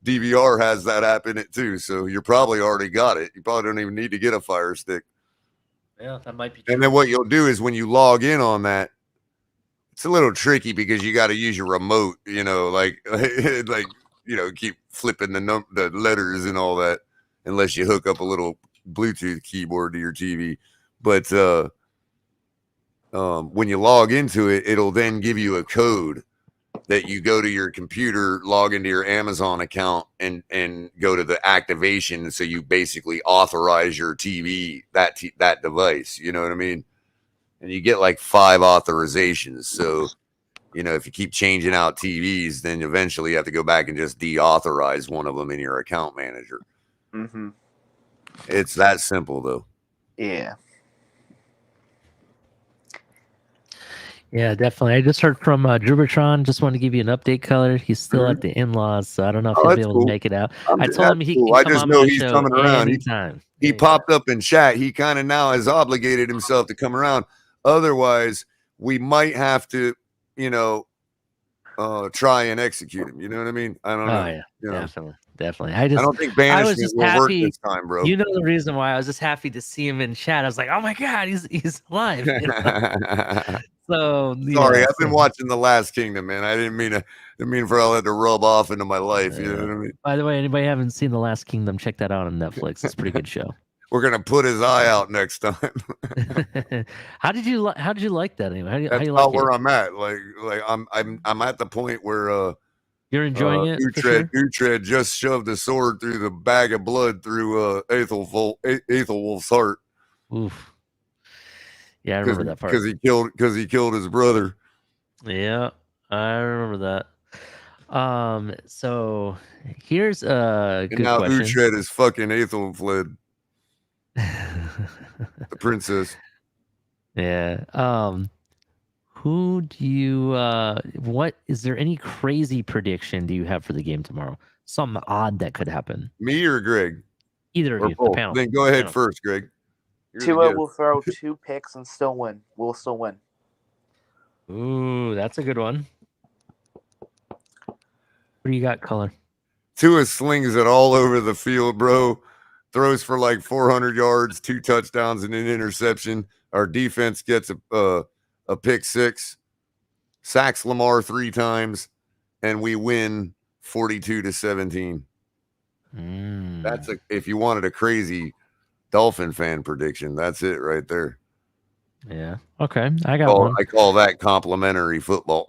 Speaker 2: DVR has that app in it too. So you probably already got it. You probably don't even need to get a Fire Stick.
Speaker 1: Yeah, that might be true.
Speaker 2: And then what you'll do is when you log in on that, it's a little tricky because you got to use your remote, like keep flipping the letters and all that, unless you hook up a little Bluetooth keyboard to your TV. But when you log into it, it'll then give you a code that you go to your computer, log into your Amazon account, and go to the activation. So you basically authorize your TV, that device. You know what I mean? And you get like 5 authorizations. So, if you keep changing out TVs, then eventually you have to go back and just deauthorize one of them in your account manager. It's that simple, though.
Speaker 5: Yeah.
Speaker 1: Yeah, definitely. I just heard from Drubertron. Just want to give you an update, Culler. He's still at the in-laws, so I don't know if he'll be able to make it out. I told him he can come on my show coming around anytime.
Speaker 2: He popped up in chat. He kind of now has obligated himself to come around. Otherwise, we might have to, try and execute him. You know what I mean? I don't know.
Speaker 1: Oh yeah, definitely.
Speaker 2: I don't think banishment will work this time, bro.
Speaker 1: You know the reason why I was just happy to see him in chat. I was like, oh my god, he's alive. So
Speaker 2: sorry, I've been watching The Last Kingdom, man. I didn't mean for all that to rub off into my life. You know what I mean?
Speaker 1: By the way, anybody haven't seen The Last Kingdom, check that out on Netflix. It's a pretty good show.
Speaker 2: We're gonna put his eye out next time.
Speaker 1: How did you like that anyway? How
Speaker 2: That's
Speaker 1: you like
Speaker 2: where I'm at. Like I'm at the point where
Speaker 1: you're enjoying it.
Speaker 2: Uhtred just shoved a sword through the bag of blood through Aethelwulf's heart.
Speaker 1: Oof. Yeah, I remember that part.
Speaker 2: Because he killed his brother.
Speaker 1: Yeah, I remember that. So here's a good
Speaker 2: now
Speaker 1: question.
Speaker 2: Uhtred is fucking Aethelflaed, the princess.
Speaker 1: Yeah. Who do you what is there any crazy prediction do you have for the game tomorrow? Something odd that could happen.
Speaker 2: Me or Greg?
Speaker 1: Either of you, the panel.
Speaker 2: Then go ahead first, Greg.
Speaker 5: Tua will throw 2 picks and still win. We'll still win.
Speaker 1: Ooh, that's a good one. What do you got, Culler?
Speaker 2: Tua slings it all over the field, bro. Throws for like 400 yards, 2 touchdowns, and an interception. Our defense gets a pick 6, sacks Lamar 3 times, and we win 42-17. That's if you wanted a crazy Dolphin fan prediction, that's it right there.
Speaker 1: Yeah. Okay. I got one.
Speaker 2: I call that complimentary football.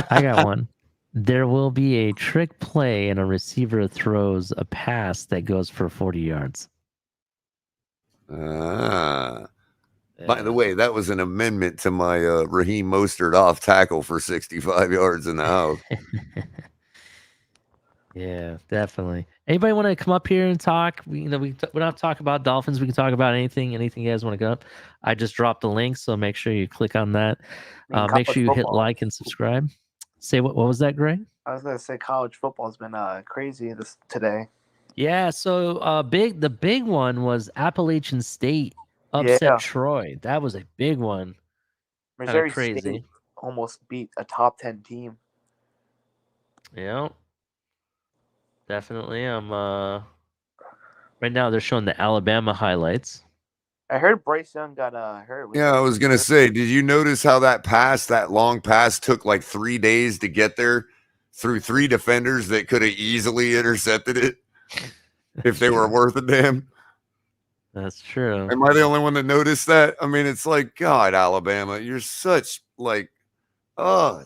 Speaker 1: I got one. There will be a trick play and a receiver throws a pass that goes for 40 yards.
Speaker 2: By the way, that was an amendment to my Raheem Mostert off tackle for 65 yards in the house.
Speaker 1: Yeah, definitely. Anybody want to come up here and talk? We don't talk about Dolphins. We can talk about anything you guys want to go up. I just dropped the link, so make sure you click on that. Make sure you hit like and subscribe. Say what was that, Greg?
Speaker 5: I was gonna say college football has been crazy today.
Speaker 1: Yeah, so the big one was Appalachian State upset
Speaker 5: Yeah.
Speaker 1: Troy. That was a big one.
Speaker 5: Missouri
Speaker 1: crazy.
Speaker 5: State almost beat a top 10 team.
Speaker 1: Yeah. Definitely. Right now they're showing the Alabama highlights.
Speaker 5: I heard Bryce Young got hurt.
Speaker 2: Yeah, I was gonna say, did you notice how that long pass took like 3 days to get there through 3 defenders that could have easily intercepted it if they were worth a damn?
Speaker 1: That's true.
Speaker 2: Am I the only one that noticed that? I mean, it's like, God, Alabama, you're such like, oh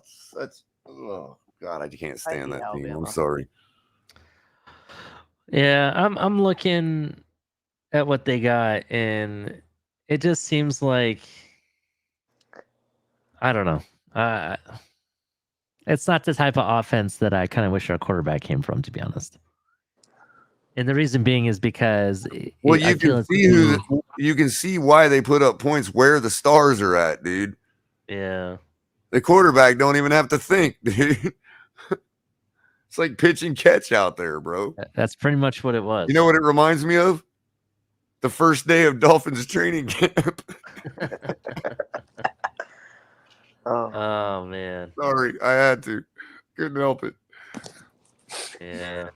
Speaker 2: God, I can't stand that team. I'm sorry.
Speaker 1: Yeah, I'm looking at what they got, and it just seems like, I don't know. It's not the type of offense that I kind of wish our quarterback came from, to be honest. And the reason being is because
Speaker 2: you can see why they put up points where the stars are at, dude.
Speaker 1: Yeah.
Speaker 2: The quarterback don't even have to think, dude. It's like pitch and catch out there, bro.
Speaker 1: That's pretty much what it was.
Speaker 2: You know what it reminds me of? The first day of Dolphins training camp.
Speaker 1: Oh man.
Speaker 2: Sorry, I had to. Couldn't help it.
Speaker 1: Yeah.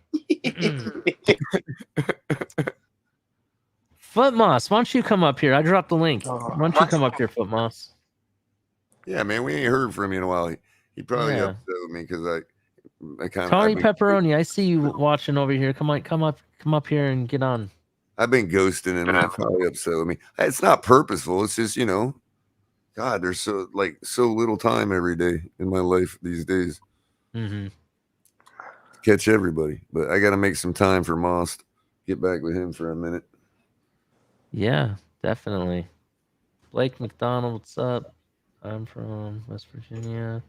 Speaker 1: Footmoss, why don't you come up here? I dropped the link. Why don't you come up here, Footmoss?
Speaker 2: Yeah, man, we ain't heard from you in a while. He probably upset with me because I kind of
Speaker 1: Tony Pepperoni, I see you watching over here. Come up here and get on.
Speaker 2: I've been ghosting him, and he's probably upset with me. It's not purposeful. It's just, God, there's so little time every day in my life these days.
Speaker 1: Mm-hmm.
Speaker 2: Catch everybody, but I got to make some time for Moss. Get back with him for a minute.
Speaker 1: Yeah, definitely. Blake McDonald, what's up? I'm from West Virginia.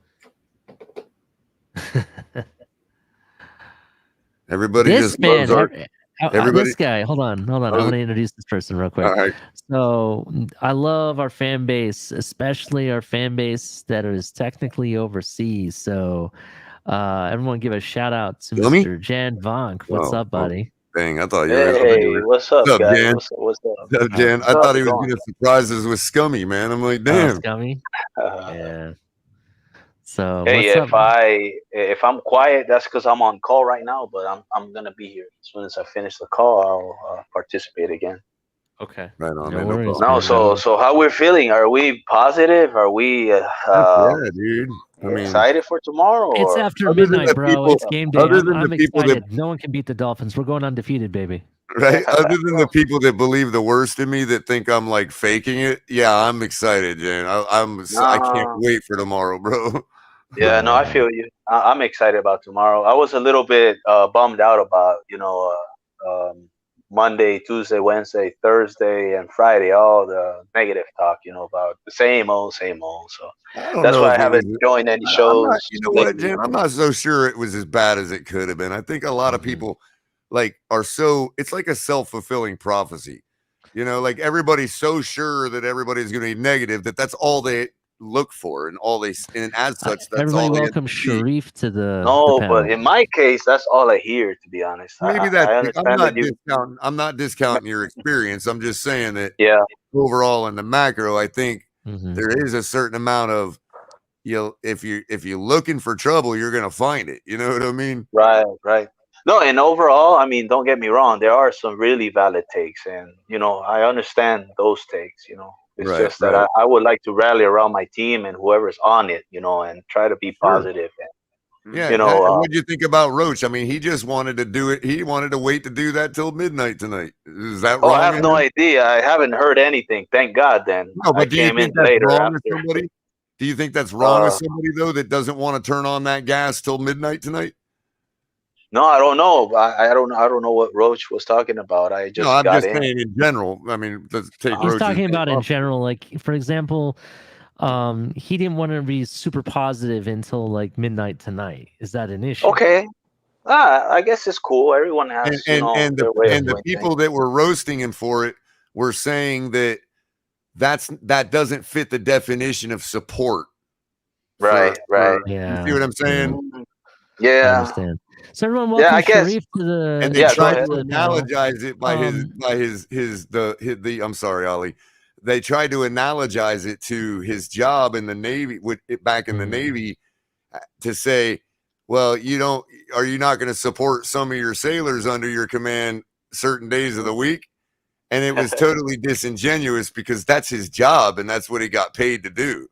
Speaker 2: Everybody
Speaker 1: this man,
Speaker 2: everybody.
Speaker 1: This guy. Hold on. I want to introduce this person real quick.
Speaker 2: All right.
Speaker 1: So I love our fan base, especially our fan base that is technically overseas. So everyone give a shout out to Mr. Jan Vonk. What's up, buddy?
Speaker 2: Dang, I thought you
Speaker 6: were. Hey, what's up, guys?
Speaker 2: Jan?
Speaker 6: What's up?
Speaker 2: What's up, Jan? I thought he was going to surprise us with Scummy, man. I'm like, damn.
Speaker 1: Scummy? Yeah. So
Speaker 6: hey, if I'm quiet, that's because I'm on call right now. But I'm gonna be here as soon as I finish the call. I'll participate again.
Speaker 1: Okay.
Speaker 2: Right on.
Speaker 1: No
Speaker 2: man,
Speaker 1: worries.
Speaker 2: No,
Speaker 6: so how we're feeling? Are we positive? Are we?
Speaker 2: Yeah, dude. I mean,
Speaker 6: excited for tomorrow?
Speaker 1: It's after midnight, bro. It's game day. I'm excited. No one can beat the Dolphins. We're going undefeated, baby.
Speaker 2: Right. Other than the people that believe the worst in me that think I'm like faking it, yeah, I'm excited, Jan. I can't wait for tomorrow, bro.
Speaker 6: Yeah, no, I feel you. I'm excited about tomorrow. I was a little bit bummed out about Monday, Tuesday, Wednesday, Thursday, and Friday, all the negative talk, about the same old. So that's why I haven't joined any shows.
Speaker 2: You know what, Jan? I'm not so sure it was as bad as it could have been. I think a lot of people it's like a self-fulfilling prophecy. Like everybody's so sure that everybody's going to be negative that's all they look for, and as such, that's
Speaker 1: everybody
Speaker 2: all.
Speaker 1: Welcome Sharif to the.
Speaker 6: No,
Speaker 1: the
Speaker 6: but in my case, that's all I hear. To be honest,
Speaker 2: maybe I'm not discounting your experience. I'm just saying that.
Speaker 6: Yeah.
Speaker 2: Overall, in the macro, I think there is a certain amount of, if you're looking for trouble, you're gonna find it. You know what I mean?
Speaker 6: Right. No, and overall, I mean, don't get me wrong. There are some really valid takes, and I understand those takes. It's just that I would like to rally around my team and whoever's on it, and try to be positive. And,
Speaker 2: yeah. What do you think about Roach? I mean, he just wanted to do it. He wanted to wait to do that till midnight tonight. Is that wrong?
Speaker 6: I have no idea. I haven't heard anything. Thank God. Then
Speaker 2: no, but do you think that's wrong with somebody? Do you think that's wrong with somebody though that doesn't want to turn on that gas till midnight tonight?
Speaker 6: No, I don't know. I don't know what Roach was talking about. I'm just
Speaker 2: saying in general. I mean, let's take
Speaker 1: he's talking about in general. Like, for example, he didn't want to be super positive until like midnight tonight. Is that an issue?
Speaker 6: Okay. I guess it's cool. Everyone has
Speaker 2: and the people that were roasting him for it were saying that doesn't fit the definition of support.
Speaker 6: Right.
Speaker 1: Yeah.
Speaker 2: You see what I'm saying?
Speaker 6: Yeah.
Speaker 1: I understand. So everyone,
Speaker 6: Yeah,
Speaker 1: welcome
Speaker 6: I guess.
Speaker 1: Sharif to the.
Speaker 2: And they
Speaker 6: Yeah, go
Speaker 2: tried
Speaker 6: ahead.
Speaker 2: to
Speaker 1: the channel.
Speaker 2: analogize it by the I'm sorry, Ollie. They tried to analogize it to his job in the Navy back in the Navy to say, well, are you not going to support some of your sailors under your command certain days of the week? And it was totally disingenuous because that's his job and that's what he got paid to do.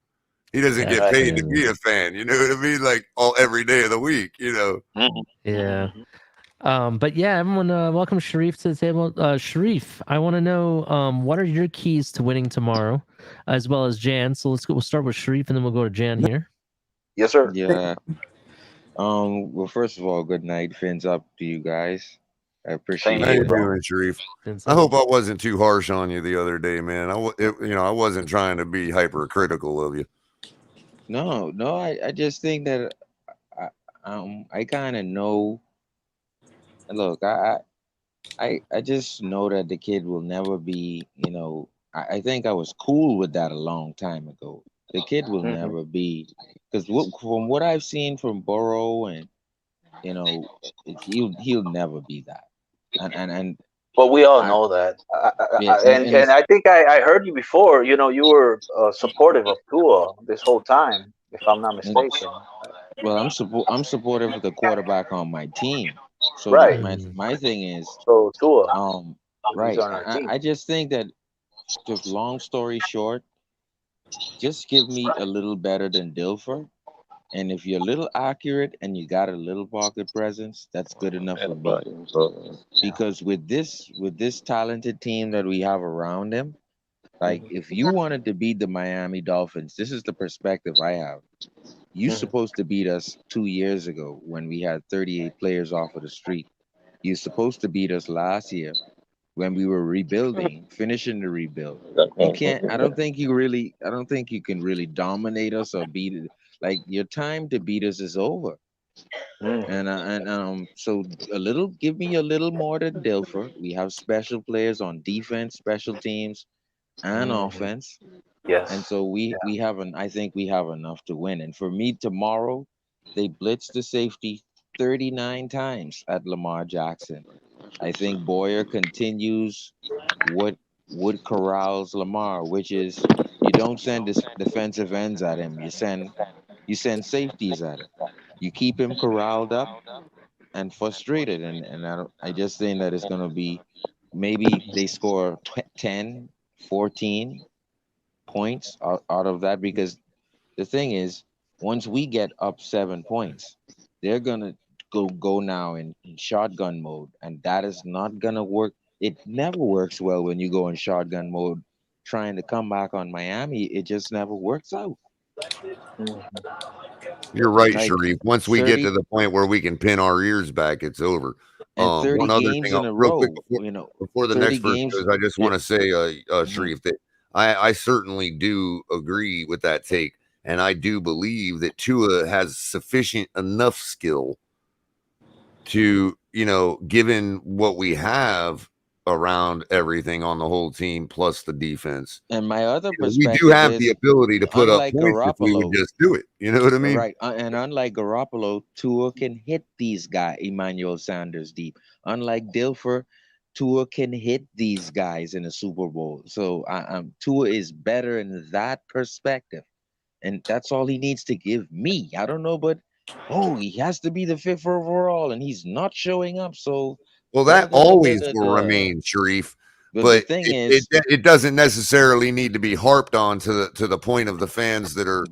Speaker 2: He doesn't get paid to be a fan. You know what I mean? Like every day of the week,
Speaker 1: Yeah. But yeah, everyone, welcome Sharif to the table. Sharif, I want to know what are your keys to winning tomorrow, as well as Jan. So we'll start with Sharif and then we'll go to Jan here.
Speaker 6: Yes, sir.
Speaker 7: Yeah. Well, first of all, good night. Fins up to you guys. I appreciate
Speaker 6: Same
Speaker 2: How
Speaker 6: to you,
Speaker 2: you
Speaker 7: it.
Speaker 6: bro.
Speaker 2: doing, Sharif?
Speaker 1: Vince,
Speaker 2: I hope I wasn't too harsh on you the other day, man. I wasn't trying to be hypercritical of you.
Speaker 7: No, I just think that I kind of know. Look, I just know that the kid will never be. I think I was cool with that a long time ago. The kid will never be, because from what I've seen from Burrow, and he'll never be that. And
Speaker 6: Well, we all
Speaker 7: I
Speaker 6: know that.
Speaker 7: yeah,
Speaker 6: And
Speaker 7: it's,
Speaker 6: I think I heard you before. You were supportive of Tua this whole time, if I'm not mistaken.
Speaker 7: well, I'm supportive of the quarterback on my team. So
Speaker 6: Right.
Speaker 7: my thing is,
Speaker 6: So Tua, he's
Speaker 7: right.
Speaker 6: on our team.
Speaker 7: I just think that, just long story short, just give me a little better than Dilfer. And if you're a little accurate and you got a little pocket presence, that's good enough for me. Because with this talented team that we have around him, like if you wanted to beat the Miami Dolphins, this is the perspective I have. You supposed to beat us 2 years ago when we had 38 players off of the street. You supposed to beat us last year when we were rebuilding, finishing the rebuild. You can't. I don't think you can really dominate us or beat it. Like, your time to beat us is over. So give me a little more than Dilfer. We have special players on defense, special teams, and offense.
Speaker 6: Yes.
Speaker 7: And so I think we have enough to win. And for me, tomorrow, they blitz the safety 39 times at Lamar Jackson. I think Boyer continues what corrals Lamar, which is, you don't send defensive ends at him. You send safeties at him. You keep him corralled up and frustrated. And I just think that it's going to be, maybe they score 10, 14 points out of that, because the thing is, once we get up 7 points, they're gonna go now in shotgun mode, and that is not gonna work. It never works well when you go in shotgun mode trying to come back on Miami. It just never works out.
Speaker 2: You're right,
Speaker 7: Like,
Speaker 2: Sharif. Once we get to the point where we can pin our ears back, it's over.
Speaker 7: and 30
Speaker 2: one other
Speaker 7: games
Speaker 2: thing,
Speaker 7: in a
Speaker 2: real quick
Speaker 7: row,
Speaker 2: before the
Speaker 7: 30
Speaker 2: next verse
Speaker 7: games.
Speaker 2: goes, I just want to say, Sharif, that I certainly do agree with that take, and I do believe that Tua has sufficient enough skill to, given what we have around everything on the whole team plus the defense.
Speaker 7: And my other
Speaker 2: We
Speaker 7: perspective
Speaker 2: do have
Speaker 7: is,
Speaker 2: the ability to put up
Speaker 7: unlike
Speaker 2: points if we would
Speaker 7: Garoppolo,
Speaker 2: just do it. You know what I mean?
Speaker 7: right? And unlike Garoppolo, Tua can hit these guys, Emmanuel Sanders deep. Unlike Dilfer, Tua can hit these guys in the Super Bowl. So Tua is better in that perspective, and that's all he needs to give me. I don't know, but he has to be the 5th overall, and he's not showing up. So,
Speaker 2: well, that always will remain, Sharif.
Speaker 7: But
Speaker 2: But
Speaker 7: the thing is,
Speaker 2: it doesn't necessarily need to be harped on to the point of the fans that are,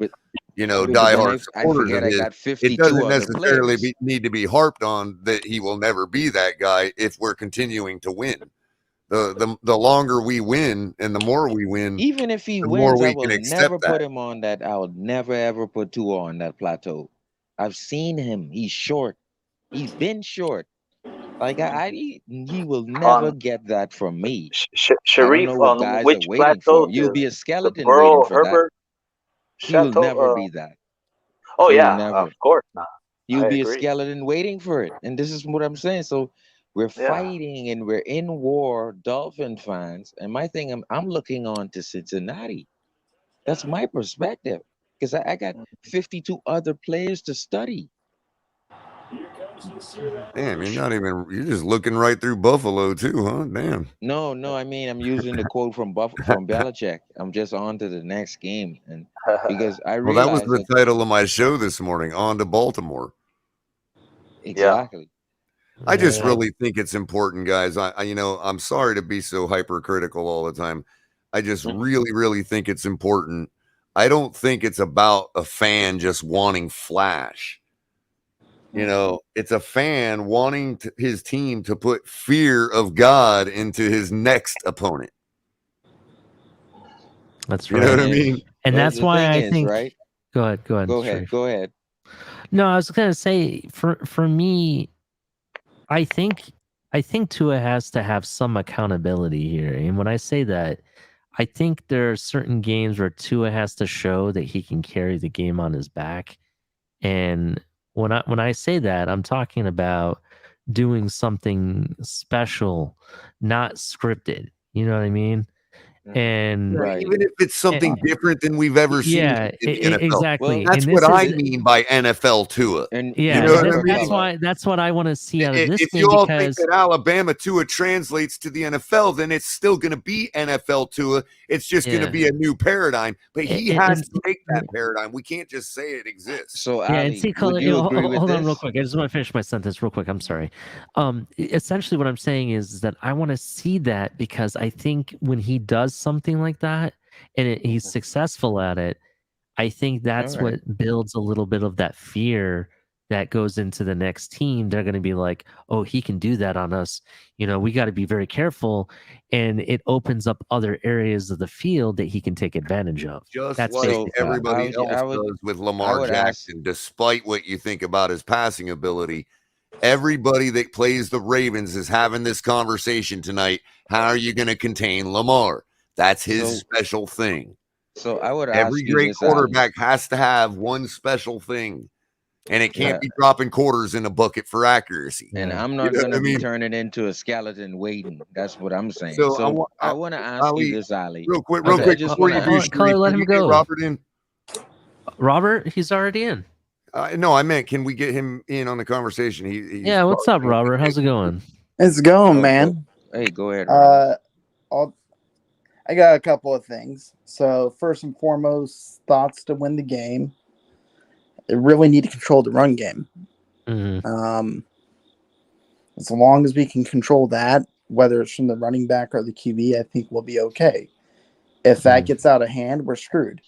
Speaker 2: diehard supporters of his. It doesn't necessarily need to be harped on that he will never be that guy if we're continuing to win. The longer we win and the more we win,
Speaker 7: even if he
Speaker 2: the
Speaker 7: wins,
Speaker 2: more we
Speaker 7: I will
Speaker 2: can accept
Speaker 7: never
Speaker 2: that.
Speaker 7: put him on that. I will never ever put Tua on that plateau. I've seen him. He's short. He's been short. Like he will never get that from me. I don't
Speaker 6: Sharif,
Speaker 7: know what guys
Speaker 6: which
Speaker 7: are waiting
Speaker 6: plateau?
Speaker 7: for. You'll be a
Speaker 6: The
Speaker 7: skeleton waiting
Speaker 6: Burrow
Speaker 7: for that.
Speaker 6: Herbert
Speaker 7: He will never
Speaker 6: Chateau?
Speaker 7: be that.
Speaker 6: Oh
Speaker 7: He will
Speaker 6: yeah,
Speaker 7: never.
Speaker 6: of course not.
Speaker 7: You'll
Speaker 6: I
Speaker 7: be a
Speaker 6: agree.
Speaker 7: skeleton waiting for it. And this is what I'm saying. So we're fighting and we're in war, Dolphin fans. And my thing, I'm looking on to Cincinnati. That's my perspective, because I got 52 other players to study.
Speaker 2: Damn, you're just looking right through Buffalo too, huh? Damn.
Speaker 7: No, I mean I'm using the quote from Belichick. I'm just on to the next game, and because I
Speaker 2: Well, that was
Speaker 7: realized
Speaker 2: the title of my show this morning, On to Baltimore.
Speaker 7: exactly.
Speaker 2: I just really think it's important, guys. I'm sorry to be so hypercritical all the time. I just really, really think it's important. I don't think it's about a fan just wanting flash. It's a fan wanting his team to put fear of God into his next opponent.
Speaker 1: That's right.
Speaker 2: You know what I mean?
Speaker 1: And that's why I think.
Speaker 7: Right?
Speaker 1: Go ahead.
Speaker 7: Go ahead.
Speaker 1: No, I was gonna say for me, I think Tua has to have some accountability here, and when I say that, I think there are certain games where Tua has to show that he can carry the game on his back, and when I say that, I'm talking about doing something special, not scripted. You know what I mean? And
Speaker 7: Right.
Speaker 2: Even if it's something different than we've ever seen in the NFL.
Speaker 1: Exactly.
Speaker 2: Well, that's what I mean by NFL Tua.
Speaker 7: And
Speaker 1: yeah,
Speaker 2: you know what I mean?
Speaker 1: That's what I want to see out of this
Speaker 2: if
Speaker 1: game.
Speaker 2: You all
Speaker 1: because
Speaker 2: think that Alabama Tua translates to the NFL, then it's still going to be NFL Tua. It's just going to be a new paradigm. But he has to make that paradigm. We can't just say it exists.
Speaker 7: So,
Speaker 1: yeah,
Speaker 7: Ali,
Speaker 1: and see,
Speaker 7: would you agree with
Speaker 1: hold
Speaker 7: this?
Speaker 1: on real quick. I just want to finish my sentence real quick. I'm sorry. Essentially, what I'm saying is that I want to see that because I think when he does something like that and he's successful at it, I think that's what builds a little bit of that fear that goes into the next team. They're going to be like, oh, he can do that on us. We got to be very careful. And it opens up other areas of the field that he can take advantage of.
Speaker 2: Just like everybody else does with Lamar Jackson, despite what you think about his passing ability. Everybody that plays the Ravens is having this conversation tonight. How are you going to contain Lamar? That's his special thing.
Speaker 7: So I would ask
Speaker 2: every great quarterback has to have one special thing, and it can't be dropping quarters in a bucket for accuracy.
Speaker 7: And I'm not going to be turning into a skeleton waiting. That's what I'm saying. So I want to ask you this, Ali.
Speaker 2: Real quick, before you do,
Speaker 1: Culler, let him go.
Speaker 2: Robert in.
Speaker 1: Robert, he's already in.
Speaker 2: No, I meant, can we get him in on the conversation? He's
Speaker 1: what's up, Robert? How's it going?
Speaker 8: It's going, man.
Speaker 7: Hey, go ahead.
Speaker 8: I got a couple of things. So first and foremost, thoughts to win the game. They really need to control the run game.
Speaker 1: Mm-hmm.
Speaker 8: As long as we can control that, whether it's from the running back or the QB, I think we'll be okay. If that gets out of hand, we're screwed.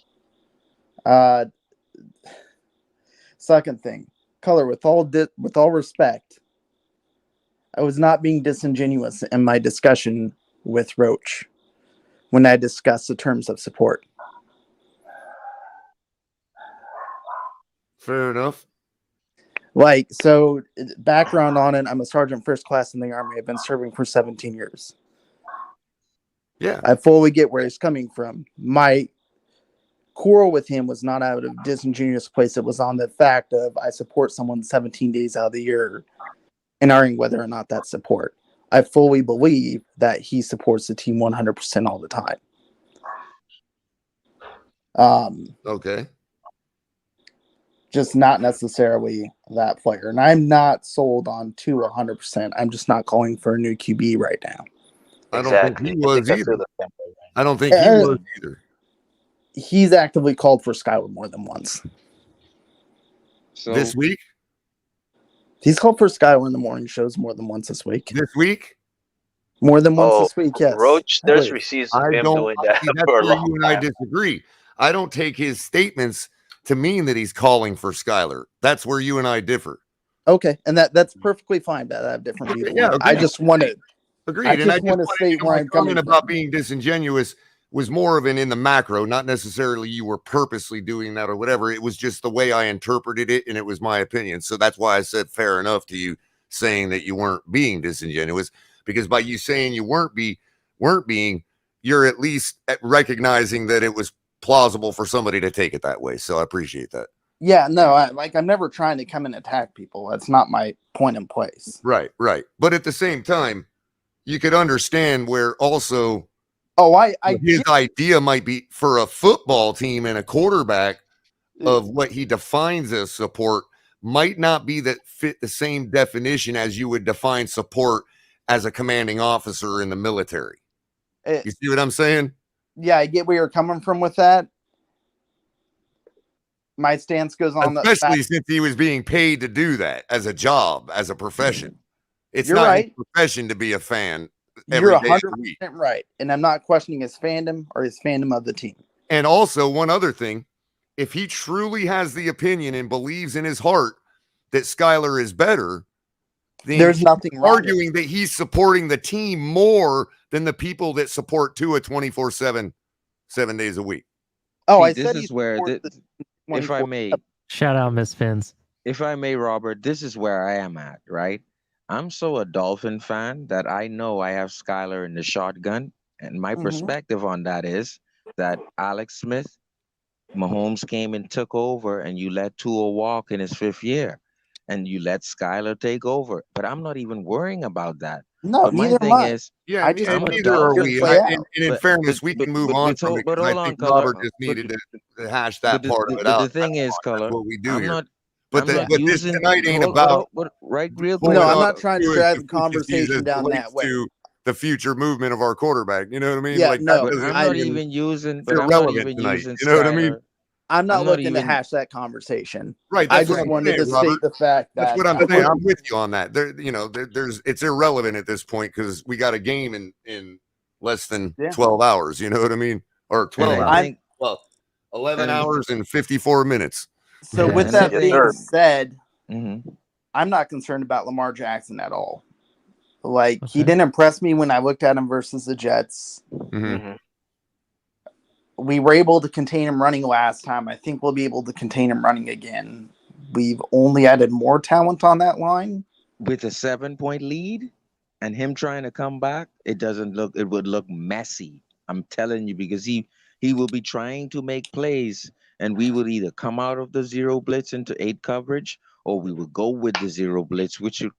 Speaker 8: Second thing, Culler, with all respect, I was not being disingenuous in my discussion with Roach when I discussed the terms of support.
Speaker 2: Fair enough.
Speaker 8: So background on it, I'm a sergeant first class in the Army. I've been serving for 17 years.
Speaker 2: Yeah.
Speaker 8: I fully get where he's coming from. My quarrel with him was not out of disingenuous place. It was on the fact of I support someone 17 days out of the year and arguing whether or not that's support. I fully believe that he supports the team 100% all the time.
Speaker 2: Okay.
Speaker 8: Just not necessarily that player. And I'm not sold on 100%. I'm just not calling for a new QB right now.
Speaker 2: I don't think he was either. I don't think he was either.
Speaker 8: He's actively called for Skyler more than once.
Speaker 7: So
Speaker 2: this week?
Speaker 8: He's called for Skyler in the morning shows more than once this week.
Speaker 2: This week?
Speaker 8: More than once this week, yes.
Speaker 6: Roach, there's receipts of him doing that.
Speaker 2: That's
Speaker 6: for a
Speaker 2: where
Speaker 6: long
Speaker 2: you and I
Speaker 6: time.
Speaker 2: disagree. I don't take his statements to mean that he's calling for Skyler. That's where you and I differ.
Speaker 8: Okay, and that's perfectly fine that I have different views.
Speaker 2: Yeah, okay.
Speaker 8: I just wanted.
Speaker 2: Agreed.
Speaker 8: I just want to state where I'm coming from.
Speaker 2: About being disingenuous was more of an in the macro, not necessarily you were purposely doing that or whatever. It was just the way I interpreted it, and it was my opinion. So that's why I said fair enough to you saying that you weren't being disingenuous, because by you saying you weren't being, you're at least recognizing that it was plausible for somebody to take it that way. So I appreciate that.
Speaker 8: Yeah, no, I'm never trying to come and attack people. That's not my point in place.
Speaker 2: Right. But at the same time, you could understand where also his idea might be for a football team and a quarterback of what he defines as support might not be that fit the same definition as you would define support as a commanding officer in the military. You see what I'm saying?
Speaker 8: Yeah, I get where you're coming from with that. My stance goes on that,
Speaker 2: especially since he was being paid to do that as a job, as a profession. It's
Speaker 8: You're
Speaker 2: not
Speaker 8: right.
Speaker 2: his profession to be a fan
Speaker 8: You're
Speaker 2: every day of
Speaker 8: 100%
Speaker 2: the week.
Speaker 8: right, and I'm not questioning his fandom or his fandom of the team.
Speaker 2: And also, one other thing, if he truly has the opinion and believes in his heart that Skyler is better, then
Speaker 8: there's nothing wrong
Speaker 2: arguing that he's supporting the team more than the people that support Tua 24/7, 7 days a week.
Speaker 8: Oh,
Speaker 7: See,
Speaker 8: I
Speaker 7: this
Speaker 8: said
Speaker 7: is where, if I may,
Speaker 1: shout out Miss Fins.
Speaker 7: If I may, Robert, this is where I am at, right? I'm so a Dolphin fan that I know I have Skyler in the shotgun. And my perspective on that is that Alex Smith, Mahomes came and took over, and you let Tua walk in his 5th year, and you let Skyler take over. But I'm not even worrying about that.
Speaker 8: No,
Speaker 7: but
Speaker 8: neither
Speaker 7: my thing
Speaker 8: am I.
Speaker 7: is,
Speaker 8: I just
Speaker 2: and
Speaker 8: want
Speaker 2: neither are we. And in
Speaker 7: but-
Speaker 2: fairness, we
Speaker 7: but-
Speaker 2: can move
Speaker 7: but-
Speaker 2: on
Speaker 7: but
Speaker 2: from
Speaker 7: hold-
Speaker 2: it.
Speaker 7: but
Speaker 2: 'Cause
Speaker 7: hold
Speaker 2: I
Speaker 7: on,
Speaker 2: think
Speaker 7: Culler.
Speaker 2: Robert just needed to hash that part of it
Speaker 7: But
Speaker 2: out.
Speaker 7: the thing is, Culler,
Speaker 2: That's what we do
Speaker 7: I'm
Speaker 2: here.
Speaker 7: not.
Speaker 2: But,
Speaker 7: I'm not
Speaker 2: this
Speaker 7: using,
Speaker 2: tonight ain't
Speaker 7: hold-
Speaker 2: about.
Speaker 7: right, real
Speaker 2: pulling
Speaker 7: quick.
Speaker 8: No, I'm
Speaker 2: up
Speaker 8: not trying to
Speaker 2: Tua's
Speaker 8: drive the
Speaker 2: deficiencies
Speaker 8: conversation
Speaker 2: as
Speaker 8: down
Speaker 2: relates
Speaker 8: that way.
Speaker 2: to the future movement of our quarterback. You know what I mean?
Speaker 8: Yeah,
Speaker 2: like
Speaker 8: no,
Speaker 2: that
Speaker 7: But I'm
Speaker 2: doesn't
Speaker 7: not
Speaker 2: even-
Speaker 7: even using.
Speaker 2: it's
Speaker 7: But I'm not
Speaker 2: irrelevant
Speaker 7: even
Speaker 2: tonight.
Speaker 7: using.
Speaker 2: You know what I mean?
Speaker 7: Skyler.
Speaker 8: I'm not
Speaker 7: I'm not
Speaker 8: looking to
Speaker 7: even-
Speaker 8: hash that conversation.
Speaker 2: Right.
Speaker 8: I
Speaker 2: That's what
Speaker 8: just
Speaker 2: I'm
Speaker 8: wanted
Speaker 2: saying,
Speaker 8: to
Speaker 2: Robert.
Speaker 8: state the fact that
Speaker 2: That's what I'm saying. I'm with you on that. There, there's it's irrelevant at this point because we got a game in less than 12 hours. You know what I mean? Or 12
Speaker 7: And I
Speaker 2: hours.
Speaker 7: think,
Speaker 2: Well, 11
Speaker 7: and-
Speaker 2: hours and 54 minutes.
Speaker 8: So
Speaker 7: Yeah,
Speaker 8: with
Speaker 7: and I
Speaker 8: that
Speaker 7: think-
Speaker 8: being said,
Speaker 7: Mhm.
Speaker 8: I'm not concerned about Lamar Jackson at all. Like he
Speaker 1: Okay.
Speaker 8: didn't impress me when I looked at him versus the Jets.
Speaker 2: Mhm.
Speaker 8: We were able to contain him running last time. I think we'll be able to contain him running again. We've only added more talent on that line.
Speaker 7: With a 7-point lead and him trying to come back, it would look messy. I'm telling you, because he will be trying to make plays, and we would either come out of the 0 blitz into 8 coverage, or we would go with the 0 blitz, which would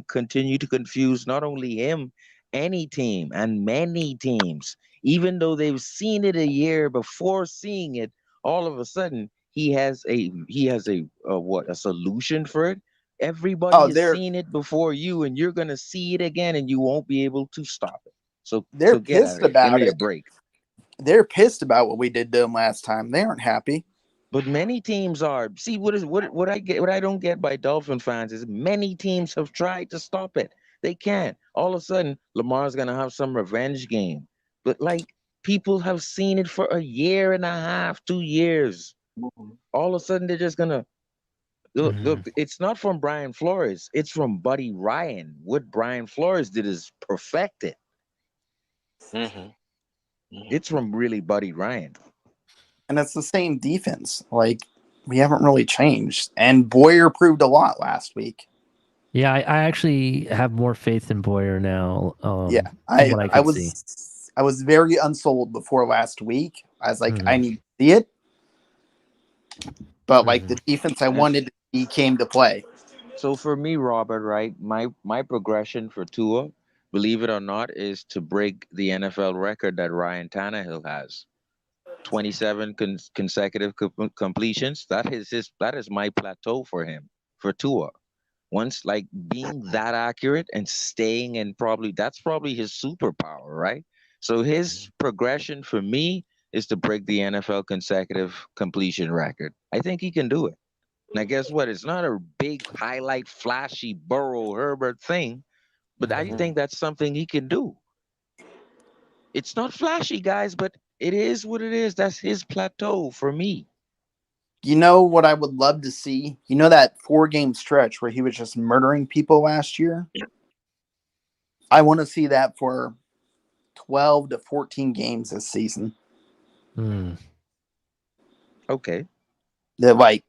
Speaker 7: continue to confuse not only him, any team, and many teams. Even though they've seen it a year before seeing it, all of a sudden he has a solution for it. Everybody has seen it before you, and you're gonna see it again, and you won't be able to stop it. So
Speaker 8: They're
Speaker 7: get
Speaker 8: pissed
Speaker 7: out of it. Give
Speaker 8: about
Speaker 7: me a
Speaker 8: it.
Speaker 7: break.
Speaker 8: They're pissed about what we did to them last time. They aren't happy.
Speaker 7: But many teams are. See, what I don't get by Dolphin fans is many teams have tried to stop it. They can't. All of a sudden, Lamar's gonna have some revenge game. But like people have seen it for a year and a half, 2 years. All of a sudden, they're just gonna look. It's not from Brian Flores. It's from Buddy Ryan. What Brian Flores did is perfected. It's from really Buddy Ryan.
Speaker 8: And it's the same defense. Like we haven't really changed. And Boyer proved a lot last week.
Speaker 1: Yeah, I actually have more faith in Boyer now.
Speaker 8: Yeah,
Speaker 1: I
Speaker 8: was very unsold before last week. I was like, I need to see it. But like the defense I wanted to see came to play.
Speaker 7: So for me, Robert, right, my progression for Tua, believe it or not, is to break the NFL record that Ryan Tannehill has. 27 consecutive completions. That is my plateau for him, for Tua. Once like being that accurate and staying in that's probably his superpower, right? So his progression for me is to break the NFL consecutive completion record. I think he can do it. Now, guess what? It's not a big highlight, flashy Burrow Herbert thing, but I think that's something he can do. It's not flashy, guys, but it is what it is. That's his plateau for me.
Speaker 8: You know what I would love to see? You know that 4-game stretch where he was just murdering people last year? I want to see that for 12 to 14 games this season.
Speaker 7: Okay.
Speaker 8: That like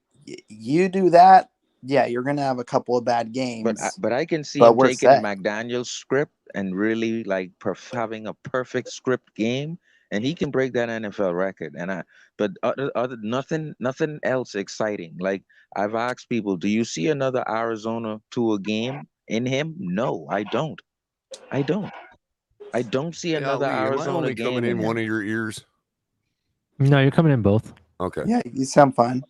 Speaker 8: you do that, yeah, you're gonna have a couple of bad games.
Speaker 7: But I can see him taking McDaniel's script and really like having a perfect script game, and he can break that NFL record. But nothing else exciting. Like I've asked people, do you see another Arizona Tua game in him? No, I don't. I don't see another
Speaker 2: Ali,
Speaker 7: Arizona
Speaker 2: am I only
Speaker 7: game
Speaker 2: coming in
Speaker 7: him.
Speaker 2: one of your ears?
Speaker 1: No, you're coming in both.
Speaker 2: Okay.
Speaker 8: Yeah, you sound fine.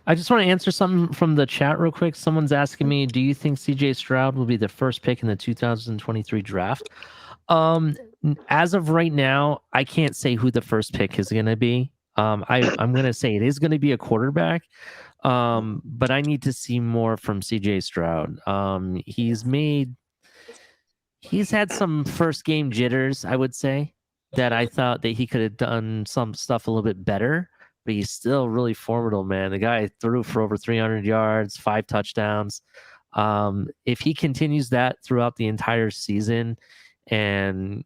Speaker 1: I just want to answer something from the chat real quick. Someone's asking me, do you think CJ Stroud will be the first pick in the 2023 draft? As of right now, I can't say who the first pick is going to be. I'm going to say it is going to be a quarterback. But I need to see more from CJ Stroud. He's had some first game jitters, I would say, that I thought that he could have done some stuff a little bit better, but he's still really formidable, man. The guy threw for over 300 yards, 5 touchdowns. If he continues that throughout the entire season, and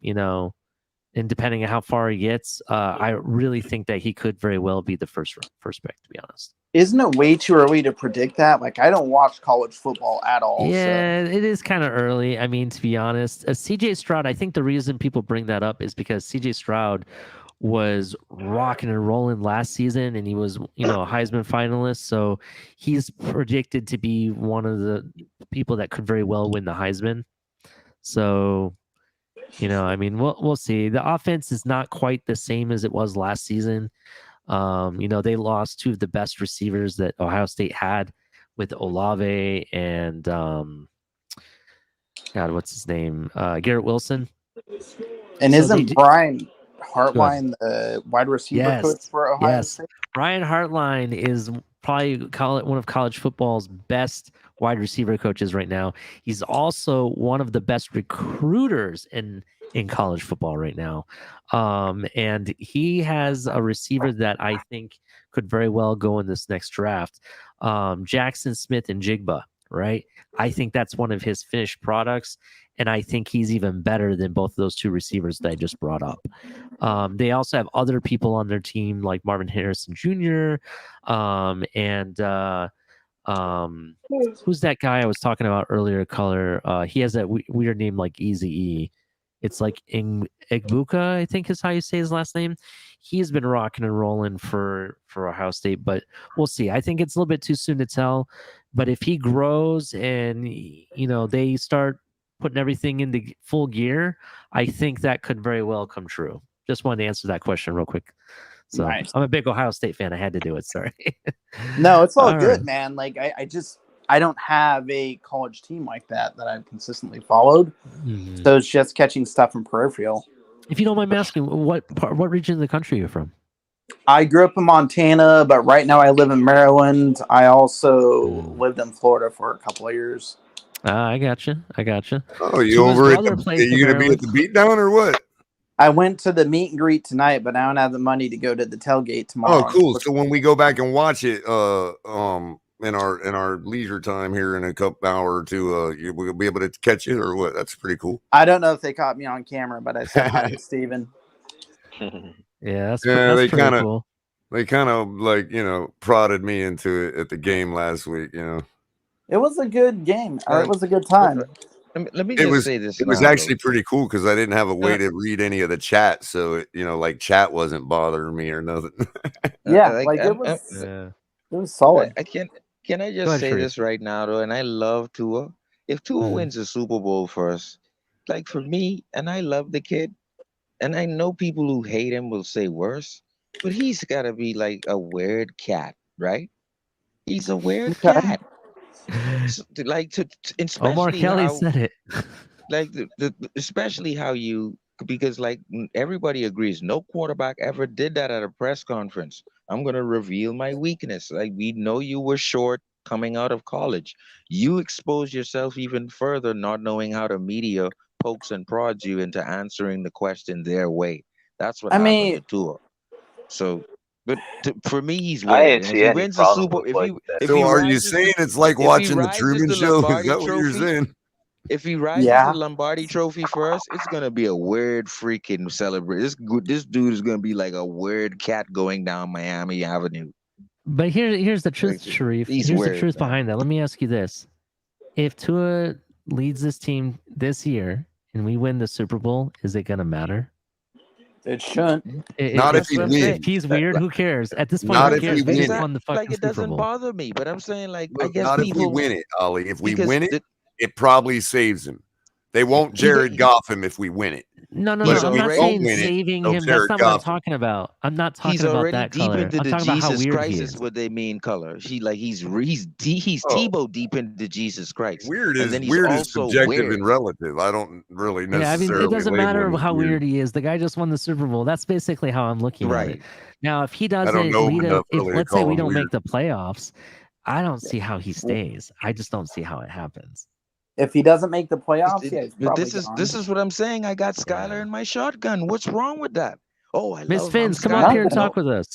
Speaker 1: depending on how far he gets, I really think that he could very well be the first pick, to be honest.
Speaker 8: Isn't it way too early to predict that? Like, I don't watch college football at all.
Speaker 1: Yeah,
Speaker 8: so.
Speaker 1: It is kind of early. I mean, to be honest, CJ Stroud, I think the reason people bring that up is because CJ Stroud was rocking and rolling last season, and he was, a Heisman finalist. So he's predicted to be one of the people that could very well win the Heisman. So, we'll see. The offense is not quite the same as it was last season. They lost 2 of the best receivers that Ohio State had with Olave and God, what's his name? Garrett Wilson.
Speaker 8: And isn't Brian Hartline the wide receiver coach for Ohio State?
Speaker 1: Brian Hartline is probably one of college football's best wide receiver coaches right now. He's also one of the best recruiters in college football right now. And he has a receiver that I think could very well go in this next draft. Jackson Smith and Jigba, right? I think that's one of his finished products. And I think he's even better than both of those 2 receivers that I just brought up. They also have other people on their team like Marvin Harrison Jr. Who's that guy I was talking about earlier, Culler? He has that weird name like Eazy-E. It's like Egbuka, I think is how you say his last name. He's been rocking and rolling for Ohio State, but we'll see. I think it's a little bit too soon to tell. But if he grows and they start putting everything into full gear, I think that could very well come true. Just wanted to answer that question real quick. So nice. I'm a big Ohio State fan. I had to do it. Sorry.
Speaker 8: No, it's all good, man. Like I don't have a college team like that I've consistently followed. Mm-hmm. So it's just catching stuff from peripheral.
Speaker 1: If you don't mind me asking, what region of the country are you from?
Speaker 8: I grew up in Montana, but right now I live in Maryland. I also lived in Florida for a couple of years.
Speaker 1: I gotcha.
Speaker 2: Oh, you over at you gonna be at the beatdown or what?
Speaker 8: I went to the meet and greet tonight, but I don't have the money to go to the tailgate tomorrow.
Speaker 2: Oh, cool. So when we go back and watch it, in our leisure time here in a couple hour or two, we'll be able to catch it or what? That's pretty cool.
Speaker 8: I don't know if they caught me on camera, but I said hi to Steven.
Speaker 1: Yeah, that's pretty cool.
Speaker 2: They kind of like, prodded me into it at the game last week,
Speaker 8: It was a good game. It was a good time.
Speaker 7: Let me just say this.
Speaker 2: It was actually pretty cool because I didn't have a way to read any of the chat, so like chat wasn't bothering me or nothing.
Speaker 8: Yeah, it was solid.
Speaker 7: Can I just say this right now though? And I love Tua. If Tua wins the Super Bowl first, like for me, and I love the kid, and I know people who hate him will say worse, but he's got to be like a weird cat, right? He's a weird cat. So, like especially
Speaker 1: Omar Kelly said it.
Speaker 7: Like especially how because like everybody agrees no quarterback ever did that at a press conference. I'm gonna reveal my weakness. Like we know you were short coming out of college. You expose yourself even further, not knowing how the media pokes and prods you into answering the question their way. That's what happened to Tua. So. But for me, he's winning.
Speaker 6: I didn't see any problem.
Speaker 2: So are you saying it's like watching the Truman Show? Is that what you're saying?
Speaker 7: If he rides the Lombardi Trophy first, it's gonna be a weird freaking celebration. This dude is gonna be like a weird cat going down Miami Avenue.
Speaker 1: But here's the truth, Sharif. Here's the truth behind that. Let me ask you this: if Tua leads this team this year and we win the Super Bowl, is it gonna matter?
Speaker 8: It shouldn't.
Speaker 2: Not if he wins.
Speaker 1: If he's weird, who cares? At this point,
Speaker 2: not
Speaker 1: who
Speaker 2: if
Speaker 1: cares?
Speaker 2: he wins.
Speaker 7: Like it doesn't bother me, but I'm saying like I guess
Speaker 2: not
Speaker 7: people
Speaker 2: if we win it, Ollie. If we win it, it probably saves him. They won't Jared Goff him if we win it.
Speaker 1: No.
Speaker 2: But if
Speaker 1: I'm
Speaker 2: we
Speaker 1: not
Speaker 2: don't
Speaker 1: saying
Speaker 2: win it,
Speaker 1: saving
Speaker 2: they'll
Speaker 1: him. That's
Speaker 2: Jared
Speaker 1: not what I'm
Speaker 2: Goff him.
Speaker 1: talking about. I'm not talking
Speaker 7: He's
Speaker 1: about
Speaker 7: already
Speaker 1: that
Speaker 7: deep
Speaker 1: color.
Speaker 7: into
Speaker 1: I'm
Speaker 7: the
Speaker 1: talking about how
Speaker 7: Jesus
Speaker 1: weird
Speaker 7: Christ
Speaker 1: he
Speaker 7: is
Speaker 1: is.
Speaker 7: what they mean color. He's
Speaker 2: Oh.
Speaker 7: Tebow deep into Jesus Christ.
Speaker 2: Weird
Speaker 7: And
Speaker 2: is
Speaker 7: then he's
Speaker 2: weird is
Speaker 7: also
Speaker 2: subjective
Speaker 7: weird.
Speaker 2: and relative. I don't really
Speaker 1: Yeah, I
Speaker 2: necessarily
Speaker 1: mean, it doesn't
Speaker 2: label
Speaker 1: matter
Speaker 2: him as
Speaker 1: how
Speaker 2: weird.
Speaker 1: weird he is. The guy just won the Super Bowl. That's basically how I'm looking at it.
Speaker 7: Right.
Speaker 1: Now, if he
Speaker 2: I don't
Speaker 1: doesn't
Speaker 2: know him
Speaker 1: lead
Speaker 2: enough
Speaker 1: if
Speaker 2: really to
Speaker 1: let's say
Speaker 2: call
Speaker 1: we
Speaker 2: him
Speaker 1: don't
Speaker 2: weird.
Speaker 1: make the playoffs, I don't see how he stays. I just don't see how it happens.
Speaker 8: If he doesn't make the playoffs, yeah, he's
Speaker 7: But
Speaker 8: probably
Speaker 7: this is what I'm saying. I got Skyler in my shotgun. What's wrong with that? Oh, I
Speaker 1: Miss
Speaker 7: love
Speaker 1: Fins, come
Speaker 7: Skyler.
Speaker 1: up here and
Speaker 8: No.
Speaker 1: talk with us.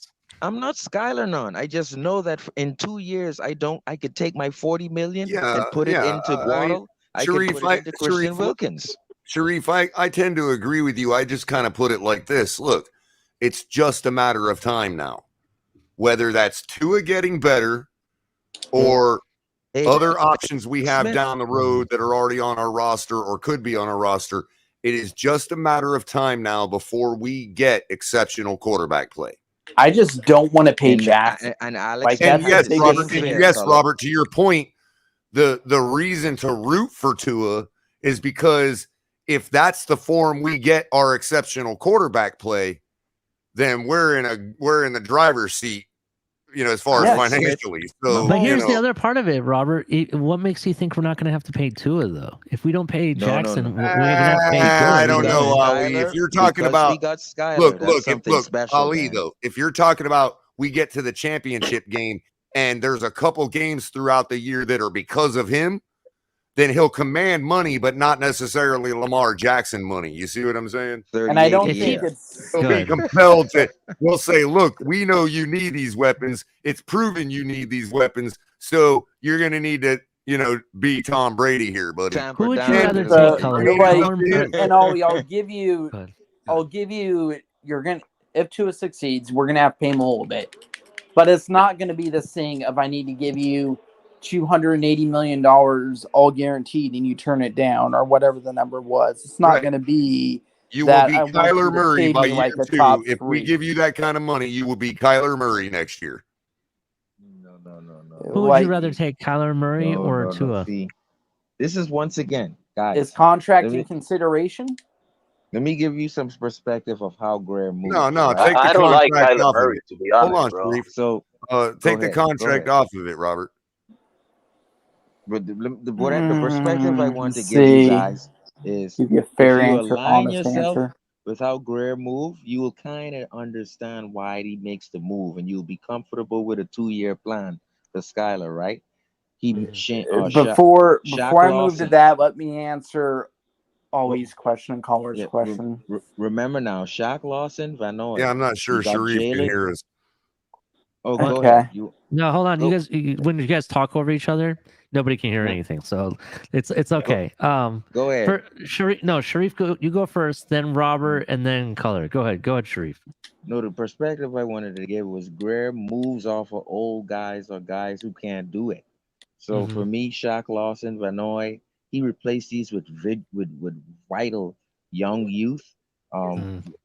Speaker 7: I'm not Skyler none. I just know that in 2 years I could take my 40 million and put it into Waddle. I could put it into Christian Wilkins.
Speaker 2: Sharif, I tend to agree with you. I just kind of put it like this. Look, it's just a matter of time now. Whether that's Tua getting better or other options we have down the road that are already on our roster or could be on our roster, it is just a matter of time now before we get exceptional quarterback play.
Speaker 8: I just don't want to pay Jackson.
Speaker 7: And Alex,
Speaker 8: Like,
Speaker 2: And
Speaker 8: that's
Speaker 2: yes,
Speaker 8: the
Speaker 2: Robert,
Speaker 8: biggest
Speaker 2: and
Speaker 8: thing.
Speaker 2: yes, Robert, to your point, the reason to root for Tua is because if that's the form we get our exceptional quarterback play, then we're in the driver's seat, as far as financially. So,
Speaker 1: but here's the other part of it, Robert. What makes you think we're not going to have to pay Tua though? If we don't pay Jackson, we're going to have to pay Tua.
Speaker 2: I don't know, Ali. If you're talking about,
Speaker 7: we got Skyler,
Speaker 2: look,
Speaker 7: special,
Speaker 2: Ali,
Speaker 7: man.
Speaker 2: though, if you're talking about we get to the championship game and there's a couple games throughout the year that are because of him, then he'll command money, but not necessarily Lamar Jackson money. You see what I'm saying?
Speaker 8: And I don't think
Speaker 2: he'll be compelled to. We'll say, look, we know you need these weapons. It's proven you need these weapons, so you're going to need to, be Tom Brady here, buddy.
Speaker 1: Who would you rather take, Color?
Speaker 8: And I'll give you, you're gonna, if Tua succeeds, we're gonna have to pay him a little bit, but it's not going to be this thing of I need to give you $280 million all guaranteed and you turn it down or whatever the number was. It's not going to be.
Speaker 2: You will be Kyler Murray by year 2. If we give you that kind of money, you will be Kyler Murray next year.
Speaker 7: No.
Speaker 1: Who would you rather take, Kyler Murray or Tua?
Speaker 7: See, this is once again, guys.
Speaker 8: Is contract in consideration?
Speaker 7: Let me give you some perspective of how Greer moves.
Speaker 2: No,
Speaker 7: right?
Speaker 2: I
Speaker 6: don't like
Speaker 2: contract
Speaker 6: Kyler
Speaker 2: off
Speaker 6: Murray,
Speaker 2: of it.
Speaker 6: to be honest,
Speaker 2: Hold on,
Speaker 6: bro.
Speaker 2: Sharif.
Speaker 7: So
Speaker 2: take the contract off of it, Robert.
Speaker 7: But the perspective I want to give you guys is
Speaker 8: give you a fair
Speaker 7: if you
Speaker 8: answer,
Speaker 7: align
Speaker 8: honest
Speaker 7: yourself
Speaker 8: answer.
Speaker 7: with how Greer move, you will kind of understand why he makes the move, and you'll be comfortable with a 2-year plan for Skyler, right?
Speaker 8: Before I move to that, let me answer Ollie's question, caller's question.
Speaker 7: Remember now, Shaq Lawson, Van Noy.
Speaker 2: Yeah, I'm not sure Sharif can hear us.
Speaker 7: Oh, go ahead.
Speaker 1: No, hold on. You guys, when you guys talk over each other, nobody can hear anything, so it's okay.
Speaker 7: Go ahead.
Speaker 1: Sharif, you go first, then Robert, and then Color. Go ahead, Sharif.
Speaker 7: No, the perspective I wanted to give was Greer moves off of old guys or guys who can't do it. So for me, Shaq Lawson, Van Noy, he replaced these with vital young youth.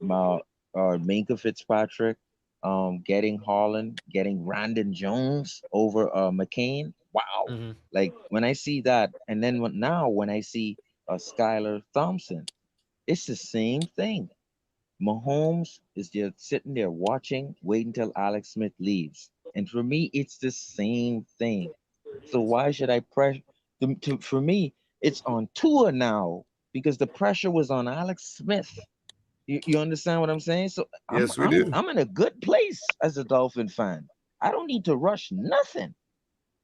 Speaker 7: Minka Fitzpatrick, getting Holland, getting Brandon Jones over McCain. Wow. Like when I see that, and then when I see Skylar Thompson, it's the same thing. Mahomes is just sitting there watching, waiting until Alex Smith leaves. And for me, it's the same thing. So why should I pressure? For me, it's on Tua now because the pressure was on Alex Smith. You understand what I'm saying? So
Speaker 2: yes, we do.
Speaker 7: I'm in a good place as a Dolphin fan. I don't need to rush nothing.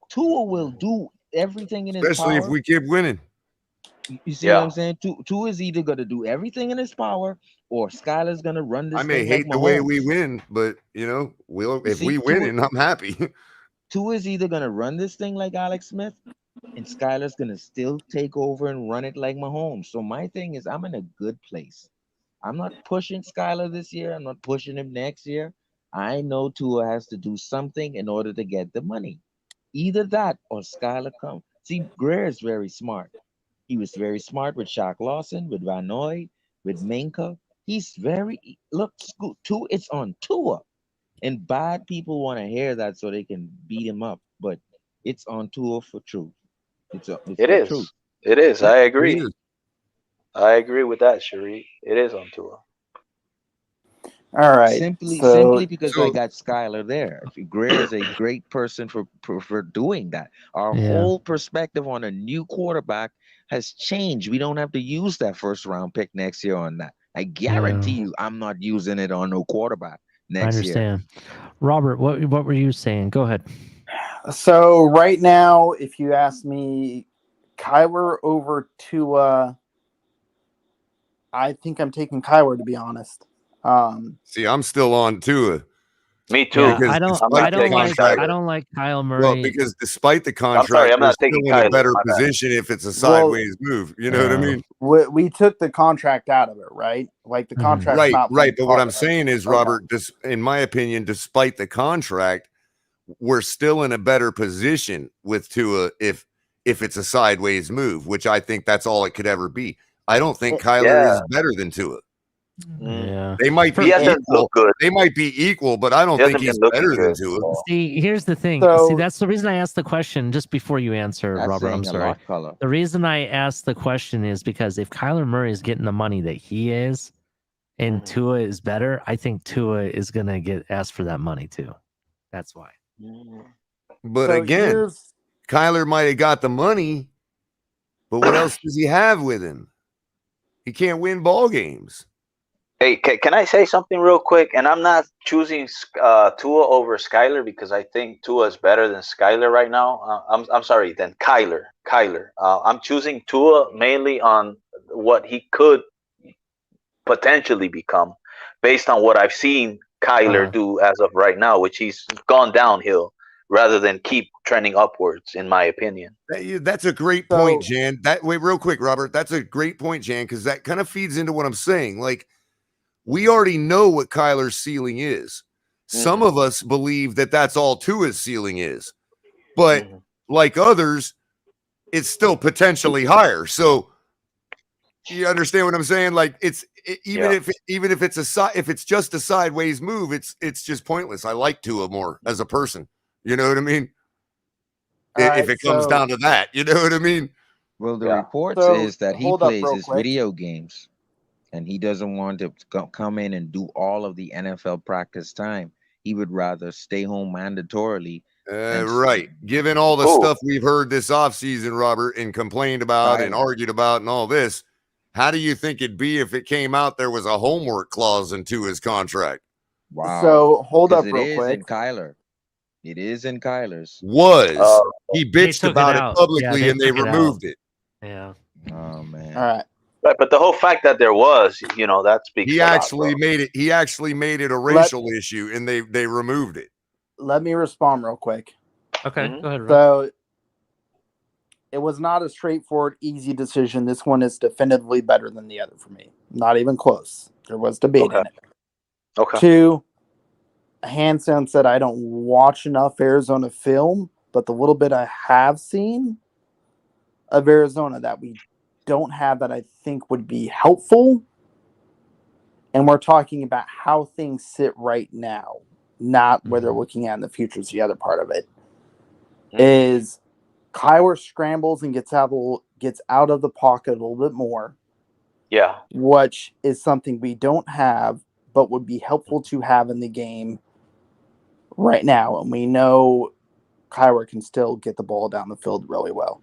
Speaker 7: Tua will do everything in his power.
Speaker 2: Especially if we keep winning.
Speaker 7: You see what I'm saying? Tua is either going to do everything in his power or Skyler's going to run this.
Speaker 2: I may hate the way we win, but if we win, I'm happy.
Speaker 7: Tua is either going to run this thing like Alex Smith, and Skyler's going to still take over and run it like Mahomes. So my thing is, I'm in a good place. I'm not pushing Skyler this year. I'm not pushing him next year. I know Tua has to do something in order to get the money. Either that or Skyler come. See, Greer is very smart. He was very smart with Shaq Lawson, with Van Noy, with Minka. He's it's on Tua. And bad people want to hear that so they can beat him up. But it's on Tua for truth. It is.
Speaker 6: It is. I agree. I agree with that, Sheree. It is on Tua.
Speaker 8: All right.
Speaker 7: Simply because I got Skyler there. Greer is a great person for doing that. Our whole perspective on a new quarterback has changed. We don't have to use that first round pick next year on that. I guarantee you, I'm not using it on no quarterback next year.
Speaker 1: I understand. Robert, what were you saying? Go ahead.
Speaker 8: So right now, if you ask me, Kyler over Tua, I think I'm taking Kyler, to be honest.
Speaker 2: See, I'm still on Tua.
Speaker 6: Me too.
Speaker 1: Yeah, I don't like Kyle Murray.
Speaker 2: Well, because despite the contract,
Speaker 6: I'm sorry, I'm not
Speaker 2: still
Speaker 6: taking
Speaker 2: in
Speaker 6: Kyler,
Speaker 2: a better
Speaker 6: my bad.
Speaker 2: position if it's a sideways move. You know what I mean?
Speaker 8: We took the contract out of it, right? Like the contract's not
Speaker 2: right. But what I'm
Speaker 8: part of it.
Speaker 2: saying is, Robert, in my opinion, despite the contract, we're still in a better position with Tua if it's a sideways move, which I think that's all it could ever be. I don't think Kyler is better than Tua.
Speaker 1: Yeah,
Speaker 2: they might be equal. They might be equal, but I don't think he's better than Tua.
Speaker 1: See, here's the thing. See, that's the reason I asked the question. Just before you answer, Robert, I'm sorry. The reason I asked the question is because if Kyler Murray is getting the money that he is, and Tua is better, I think Tua is gonna get asked for that money too. That's why.
Speaker 2: But again, Kyler might have got the money, but what else does he have with him? He can't win ball games.
Speaker 6: Hey, can I say something real quick? And I'm not choosing Tua over Skyler because I think Tua is better than Skyler right now. I'm sorry, than Kyler. I'm choosing Tua mainly on what he could potentially become, based on what I've seen Kyler do as of right now, which he's gone downhill rather than keep trending upwards, in my opinion.
Speaker 2: That's a great point, Jan. Wait, real quick, Robert. That's a great point, Jan, because that kind of feeds into what I'm saying. Like, we already know what Kyler's ceiling is. Some of us believe that that's all Tua's ceiling is, but like others, it's still potentially higher. So you understand what I'm saying? Like, even if it's just a sideways move, it's just pointless. I like Tua more as a person. You know what I mean? If it comes down to that, you know what I mean?
Speaker 7: Well, the report is that he plays his video games. And he doesn't want to come in and do all of the NFL practice time. He would rather stay home mandatorily.
Speaker 2: Right. Given all the stuff we've heard this offseason, Robert, and complained about and argued about and all this, how do you think it'd be if it came out there was a homework clause into his contract?
Speaker 7: Wow.
Speaker 8: So hold up real quick.
Speaker 7: It is in Kyler. It is in Kyler's.
Speaker 2: He bitched about it publicly and they removed it.
Speaker 1: Yeah.
Speaker 7: Oh, man.
Speaker 8: All right.
Speaker 6: Right, but the whole fact that there was, that speaks.
Speaker 2: He actually made it a racial issue, and they removed it.
Speaker 8: Let me respond real quick.
Speaker 1: Okay, go ahead.
Speaker 8: So it was not a straightforward, easy decision. This one is definitively better than the other for me. Not even close. There was debate in it.
Speaker 6: Okay.
Speaker 8: 2, Hansen said I don't watch enough Arizona film, but the little bit I have seen of Arizona that we don't have that I think would be helpful, and we're talking about how things sit right now, not where they're looking at in the future is the other part of it, is Kyler scrambles and gets out of the pocket a little bit more.
Speaker 6: Yeah.
Speaker 8: Which is something we don't have, but would be helpful to have in the game right now. And we know Kyler can still get the ball down the field really well.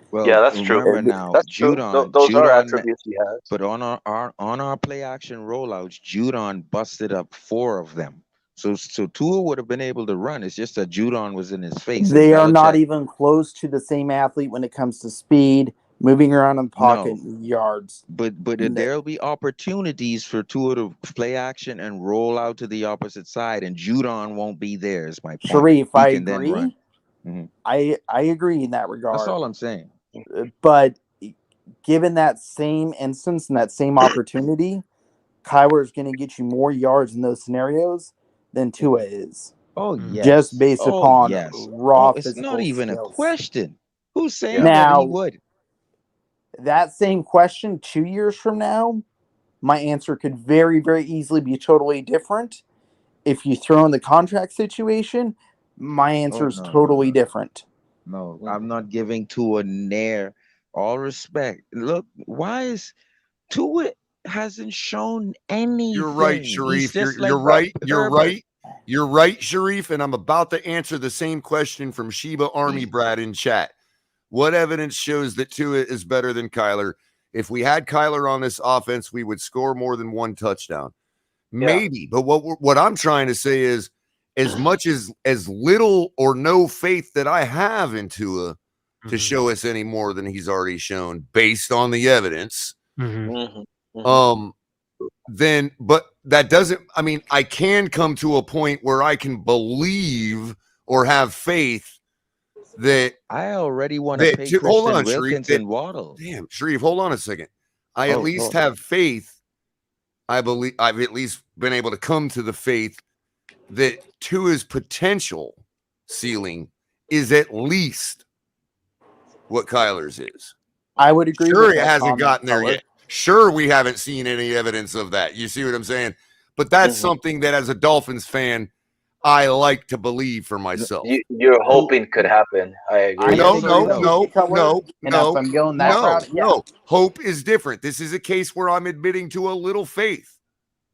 Speaker 7: Well,
Speaker 6: yeah, that's true.
Speaker 7: Remember now,
Speaker 6: that's
Speaker 7: Judon,
Speaker 6: those
Speaker 7: Judon,
Speaker 6: are attributes he has.
Speaker 7: But on our play action rollouts, Judon busted up 4 of them. So Tua would have been able to run. It's just that Judon was in his face.
Speaker 8: They are not even close to the same athlete when it comes to speed, moving around in the pocket, yards.
Speaker 7: But there'll be opportunities for Tua to play action and roll out to the opposite side, and Judon won't be there. Is my point.
Speaker 8: Sharif, I agree. I agree in that regard.
Speaker 7: That's all I'm saying.
Speaker 8: But given that same instance and that same opportunity, Kyler is going to get you more yards in those scenarios than Tua is.
Speaker 7: Oh, yes.
Speaker 8: Just based upon raw
Speaker 7: it's
Speaker 8: physical
Speaker 7: not even
Speaker 8: skills.
Speaker 7: a question. Who's saying that he would?
Speaker 8: That same question 2 years from now, my answer could very, very easily be totally different. If you throw in the contract situation, my answer is totally different.
Speaker 7: No, I'm not giving Tua near all respect. Look, why is Tua hasn't shown anything.
Speaker 2: You're right,
Speaker 7: He's
Speaker 2: Sharif.
Speaker 7: just
Speaker 2: You're
Speaker 7: like
Speaker 2: right. You're
Speaker 7: Herbert.
Speaker 2: right. You're right, Sharif. And I'm about to answer the same question from Sheba Army Brad in chat. What evidence shows that Tua is better than Kyler? If we had Kyler on this offense, we would score more than one touchdown. Maybe, but what I'm trying to say is, as much as little or no faith that I have in Tua to show us any more than he's already shown based on the evidence, then, but that doesn't, I mean, I can come to a point where I can believe or have faith that
Speaker 7: I already want to pay Christian Wilkins and Waddle.
Speaker 2: Damn, Sharif, hold on a second. I at least have faith. I believe I've at least been able to come to the faith that Tua's potential ceiling is at least what Kyler's is.
Speaker 8: I would agree.
Speaker 2: Sure,
Speaker 8: with
Speaker 2: it
Speaker 8: that
Speaker 2: hasn't
Speaker 8: comment,
Speaker 2: gotten there
Speaker 8: Culler.
Speaker 2: yet. Sure, we haven't seen any evidence of that. You see what I'm saying? But that's something that, as a Dolphins fan, I like to believe for myself.
Speaker 6: You're hoping could happen. I agree.
Speaker 2: No.
Speaker 8: And if I'm going that route,
Speaker 2: no. Hope is different. This is a case where I'm admitting to a little faith.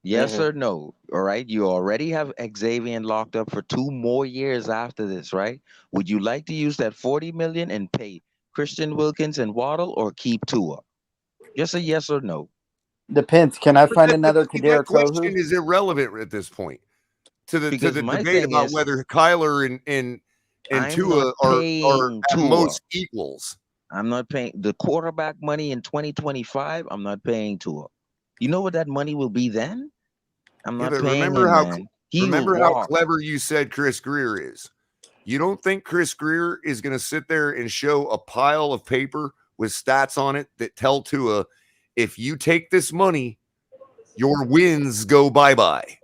Speaker 7: Yes or no? All right. You already have Xavier locked up for 2 more years after this, right? Would you like to use that $40 million and pay Christian Wilkins and Waddle, or keep Tua? Just a yes or no.
Speaker 8: Depends. Can I find another Kadar
Speaker 2: That question is irrelevant at this point to the debate about whether Kyler and Tua are at most equals.
Speaker 7: I'm not paying the quarterback money in 2025. I'm not paying Tua. You know what that money will be then? I'm not paying him, man.
Speaker 2: Remember how clever you said Chris Greer is. You don't think Chris Greer is going to sit there and show a pile of paper with stats on it that tell Tua, if you take this money, your wins go bye-bye?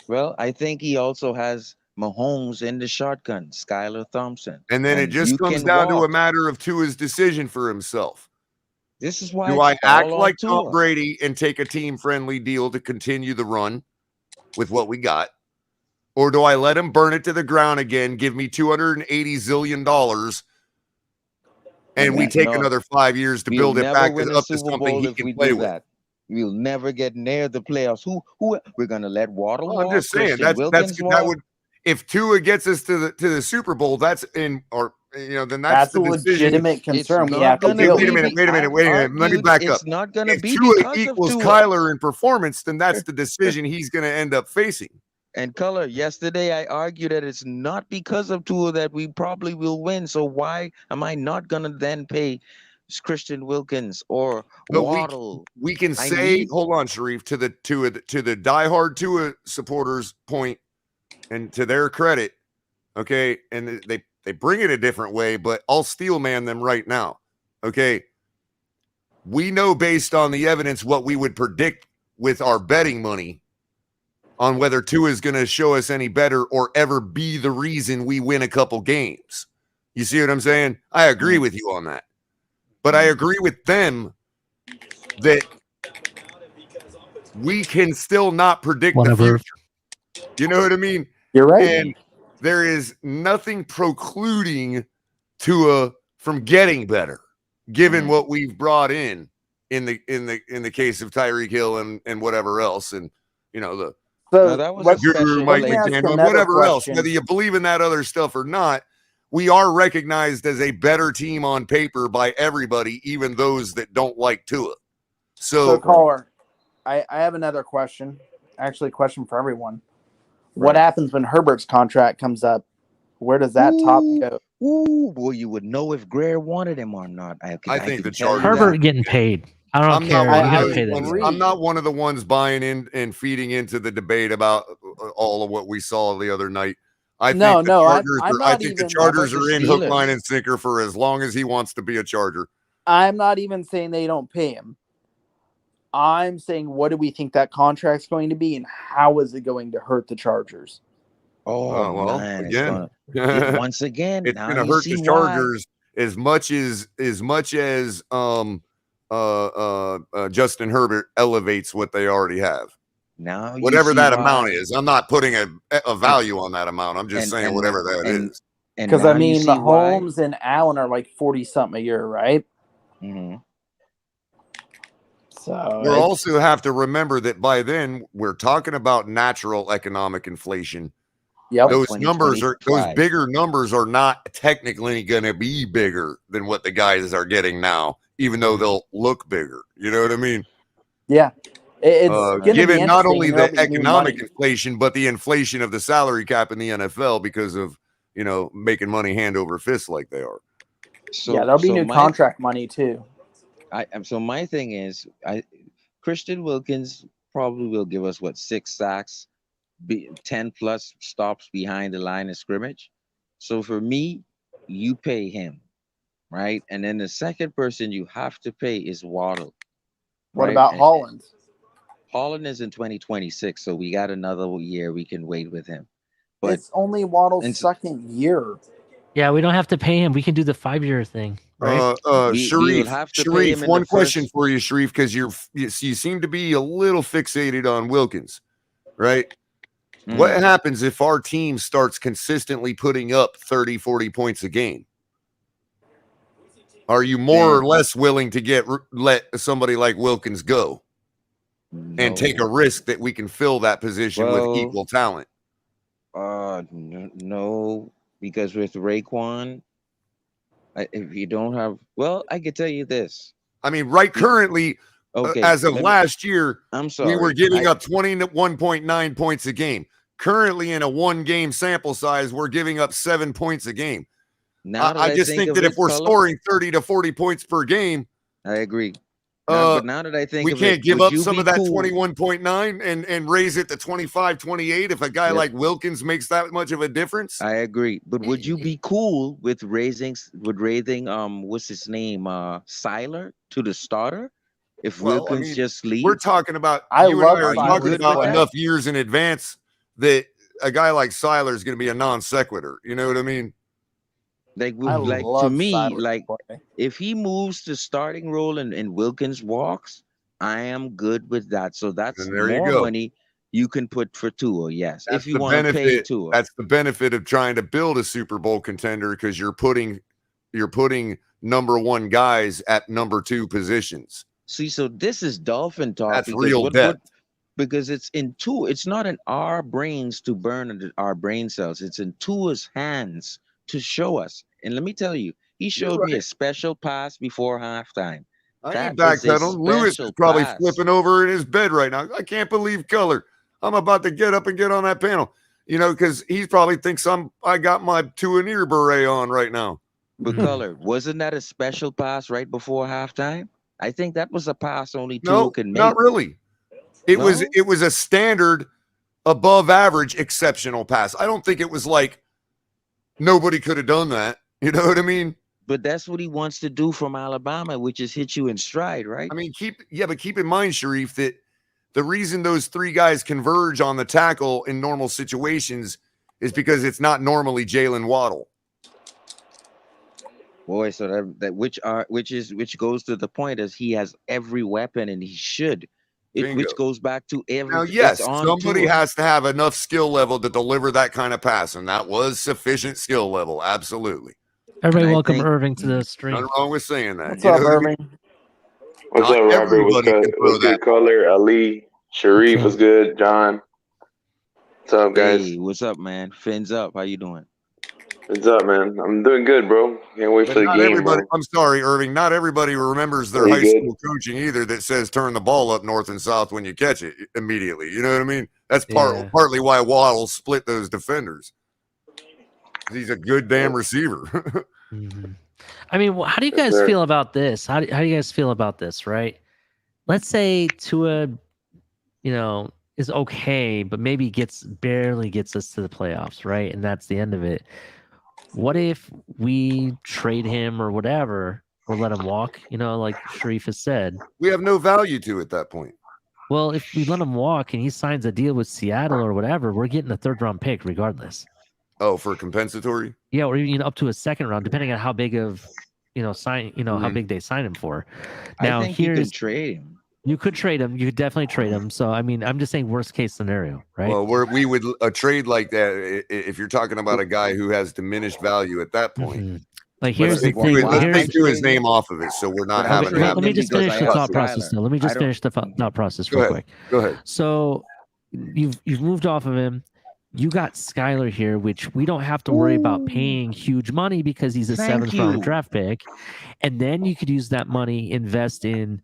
Speaker 7: Well, I think he also has Mahomes in the shotgun, Skylar Thompson.
Speaker 2: And then it just comes down to a matter of Tua's decision for himself.
Speaker 7: This is why
Speaker 2: do I act like Tom Brady and take a team-friendly deal to continue the run with what we got? Or do I let him burn it to the ground again, give me $280 zillion, and we take another 5 years to build it back up to something he can play with?
Speaker 7: We'll never get near the playoffs. Who we're gonna let Waddle?
Speaker 2: Well, I'm just saying that would, if Tua gets us to the Super Bowl, that's in, or then that's the
Speaker 8: a legitimate concern. We have to
Speaker 2: wait a minute. Let me back up.
Speaker 7: It's not gonna
Speaker 2: if
Speaker 7: be
Speaker 2: Tua equals Kyler in performance, then that's the decision he's going to end up facing.
Speaker 7: And Culler, yesterday I argued that it's not because of Tua that we probably will win. So why am I not gonna then pay Christian Wilkins or Waddle?
Speaker 2: We can say, hold on, Sharif, to the diehard Tua supporters' point, and to their credit, okay, and they bring it a different way, but I'll steel man them right now. Okay. We know based on the evidence what we would predict with our betting money on whether Tua is going to show us any better or ever be the reason we win a couple games. You see what I'm saying? I agree with you on that. But I agree with them that we can still not predict the future. You know what I mean?
Speaker 8: You're right.
Speaker 2: And there is nothing precluding Tua from getting better, given what we've brought in the case of Tyreek Hill and whatever else, and Guru, Mike McDaniel, whatever else. Whether you believe in that other stuff or not, we are recognized as a better team on paper by everybody, even those that don't like Tua. So
Speaker 8: caller, I have another question. Actually, a question for everyone. What happens when Herbert's contract comes up? Where does that top go?
Speaker 7: Well, you would know if Greer wanted him or not.
Speaker 2: I think the Chargers.
Speaker 1: Herbert getting paid. I don't care.
Speaker 2: I'm not one of the ones buying in and feeding into the debate about all of what we saw the other night. I think the Chargers are in hook, line, and sinker for as long as he wants to be a Charger.
Speaker 8: I'm not even saying they don't pay him. I'm saying, what do we think that contract's going to be, and how is it going to hurt the Chargers?
Speaker 7: Man,
Speaker 2: again,
Speaker 7: once again,
Speaker 2: it's going to hurt the Chargers as much as Justin Herbert elevates what they already have.
Speaker 7: Now,
Speaker 2: whatever that amount is, I'm not putting a value on that amount. I'm just saying whatever that is.
Speaker 8: Because Mahomes and Allen are like 40 something a year, right?
Speaker 7: Mm-hmm.
Speaker 8: So
Speaker 2: we also have to remember that by then we're talking about natural economic inflation.
Speaker 8: Yep.
Speaker 2: Those numbers are those
Speaker 7: 2025.
Speaker 2: bigger numbers are not technically going to be bigger than what the guys are getting now, even though they'll look bigger. You know what I mean?
Speaker 8: Yeah. It's going to be
Speaker 2: given not
Speaker 8: interesting,
Speaker 2: only
Speaker 8: and there'll
Speaker 2: the
Speaker 8: be new
Speaker 2: economic
Speaker 8: money.
Speaker 2: inflation, but the inflation of the salary cap in the NFL because of, you know, making money hand over fist like they are.
Speaker 7: So,
Speaker 8: Yeah, there'll be
Speaker 7: so
Speaker 8: new
Speaker 7: my,
Speaker 8: contract money too.
Speaker 7: so my thing is, Christian Wilkins probably will give us what 6 sacks, 10 plus stops behind the line of scrimmage. So for me, you pay him, right? And then the second person you have to pay is Waddle.
Speaker 8: What
Speaker 7: Right?
Speaker 8: about Holland?
Speaker 7: Holland is in 2026, so we got another year we can wait with him. But
Speaker 8: It's only Waddle's
Speaker 7: and-
Speaker 8: second year.
Speaker 1: Yeah, we don't have to pay him. We can do the 5-year thing, right?
Speaker 7: we will have to pay him in
Speaker 2: one
Speaker 7: the
Speaker 2: question
Speaker 7: first.
Speaker 2: for you, Sharif, because you seem to be a little fixated on Wilkins, right? What happens if our team starts consistently putting up 30, 40 points a game? Are you more or less willing to let somebody like Wilkins go and take a risk that we can fill that position with equal talent?
Speaker 7: No, because with Raekwon, if you don't have, well, I can tell you this.
Speaker 2: I mean, currently, as of last year,
Speaker 7: I'm sorry,
Speaker 2: we were giving up 21.9 points a game. Currently, in a 1-game sample size, we're giving up 7 points a game. I just think that if we're scoring 30 to 40 points per game,
Speaker 7: I agree. But now that I think
Speaker 2: we
Speaker 7: of
Speaker 2: can't
Speaker 7: it,
Speaker 2: give
Speaker 7: would
Speaker 2: up
Speaker 7: you
Speaker 2: some
Speaker 7: be
Speaker 2: of that
Speaker 7: cool?
Speaker 2: 21.9 and raise it to 25, 28 if a guy like Wilkins makes that much of a difference.
Speaker 7: I agree. But would you be cool with raising what's his name, Seiler to the starter if Wilkins just leaves?
Speaker 2: We're talking about you and I are talking about enough years in advance that a guy like Seiler is going to be a non sequitur. You know what I mean?
Speaker 7: Like to me, like if he moves to starting role and Wilkins walks, I am good with that. So that's more money you can put for Tua. Yes,
Speaker 2: that's
Speaker 7: if you want to pay Tua.
Speaker 2: That's the benefit of trying to build a Super Bowl contender because you're putting number 1 guys at number 2 positions.
Speaker 7: See, so this is Dolphin talk.
Speaker 2: That's real depth.
Speaker 7: Because it's in Tua. It's not in our brains to burn our brain cells. It's in Tua's hands to show us. And let me tell you, he showed me a special pass before halftime.
Speaker 2: I ain't backpedaling. Lewis is probably flipping over in his bed right now. I can't believe Culler. I'm about to get up and get on that panel. You know, because he probably thinks I got my Tua Near beret on right now.
Speaker 7: But Culler, wasn't that a special pass right before halftime? I think that was a pass only Tua can make.
Speaker 2: Not really. It was a standard, above average, exceptional pass. I don't think it was like nobody could have done that. You know what I mean?
Speaker 7: But that's what he wants to do from Alabama, which is hit you in stride, right?
Speaker 2: I mean, keep in mind, Sharif, that the reason those 3 guys converge on the tackle in normal situations is because it's not normally Jalen Waddle.
Speaker 7: Boy, so which goes to the point as he has every weapon and he should. Which goes back to every.
Speaker 2: Now, yes, somebody has to have enough skill level to deliver that kind of pass, and that was sufficient skill level. Absolutely.
Speaker 1: Everybody, welcome Irving to the stream.
Speaker 2: Nothing wrong with saying that.
Speaker 8: What's up, Irving?
Speaker 9: What's up, Robert? What's good, Culler? Ali, Sharif, what's good? John, what's up, guys?
Speaker 7: Hey, what's up, man? Fins up. How you doing?
Speaker 9: What's up, man? I'm doing good, bro. Can't wait for the game, bro.
Speaker 2: I'm sorry, Irving. Not everybody remembers their high school coaching either that says turn the ball up north and south when you catch it immediately. You know what I mean? That's partly why Waddle split those defenders. He's a good damn receiver.
Speaker 1: I mean, how do you guys feel about this? How do you guys feel about this, right? Let's say Tua, is okay, but maybe barely gets us to the playoffs, right? And that's the end of it. What if we trade him or whatever, or let him walk, like Sharif has said?
Speaker 2: We have no value to at that point.
Speaker 1: Well, if we let him walk and he signs a deal with Seattle or whatever, we're getting a 3rd-round pick regardless.
Speaker 2: Oh, for compensatory?
Speaker 1: Yeah, or even up to a 2nd round, depending on how big of, how big they sign him for. Now,
Speaker 7: I think you can trade him.
Speaker 1: You could trade him. You could definitely trade him. So, I mean, I'm just saying worst case scenario, right?
Speaker 2: Well, we would a trade like that if you're talking about a guy who has diminished value at that point.
Speaker 1: Like here's the thing.
Speaker 2: Let's
Speaker 1: Here's
Speaker 2: take Tua's name off of it, so we're not having.
Speaker 1: let me just finish the thought process. Though. Let me just finish the thought process real quick.
Speaker 2: Go ahead.
Speaker 1: So you've moved off of him. You got Skyler here, which we don't have to worry about paying huge money because he's a seventh round draft pick, and then you could use that money, invest in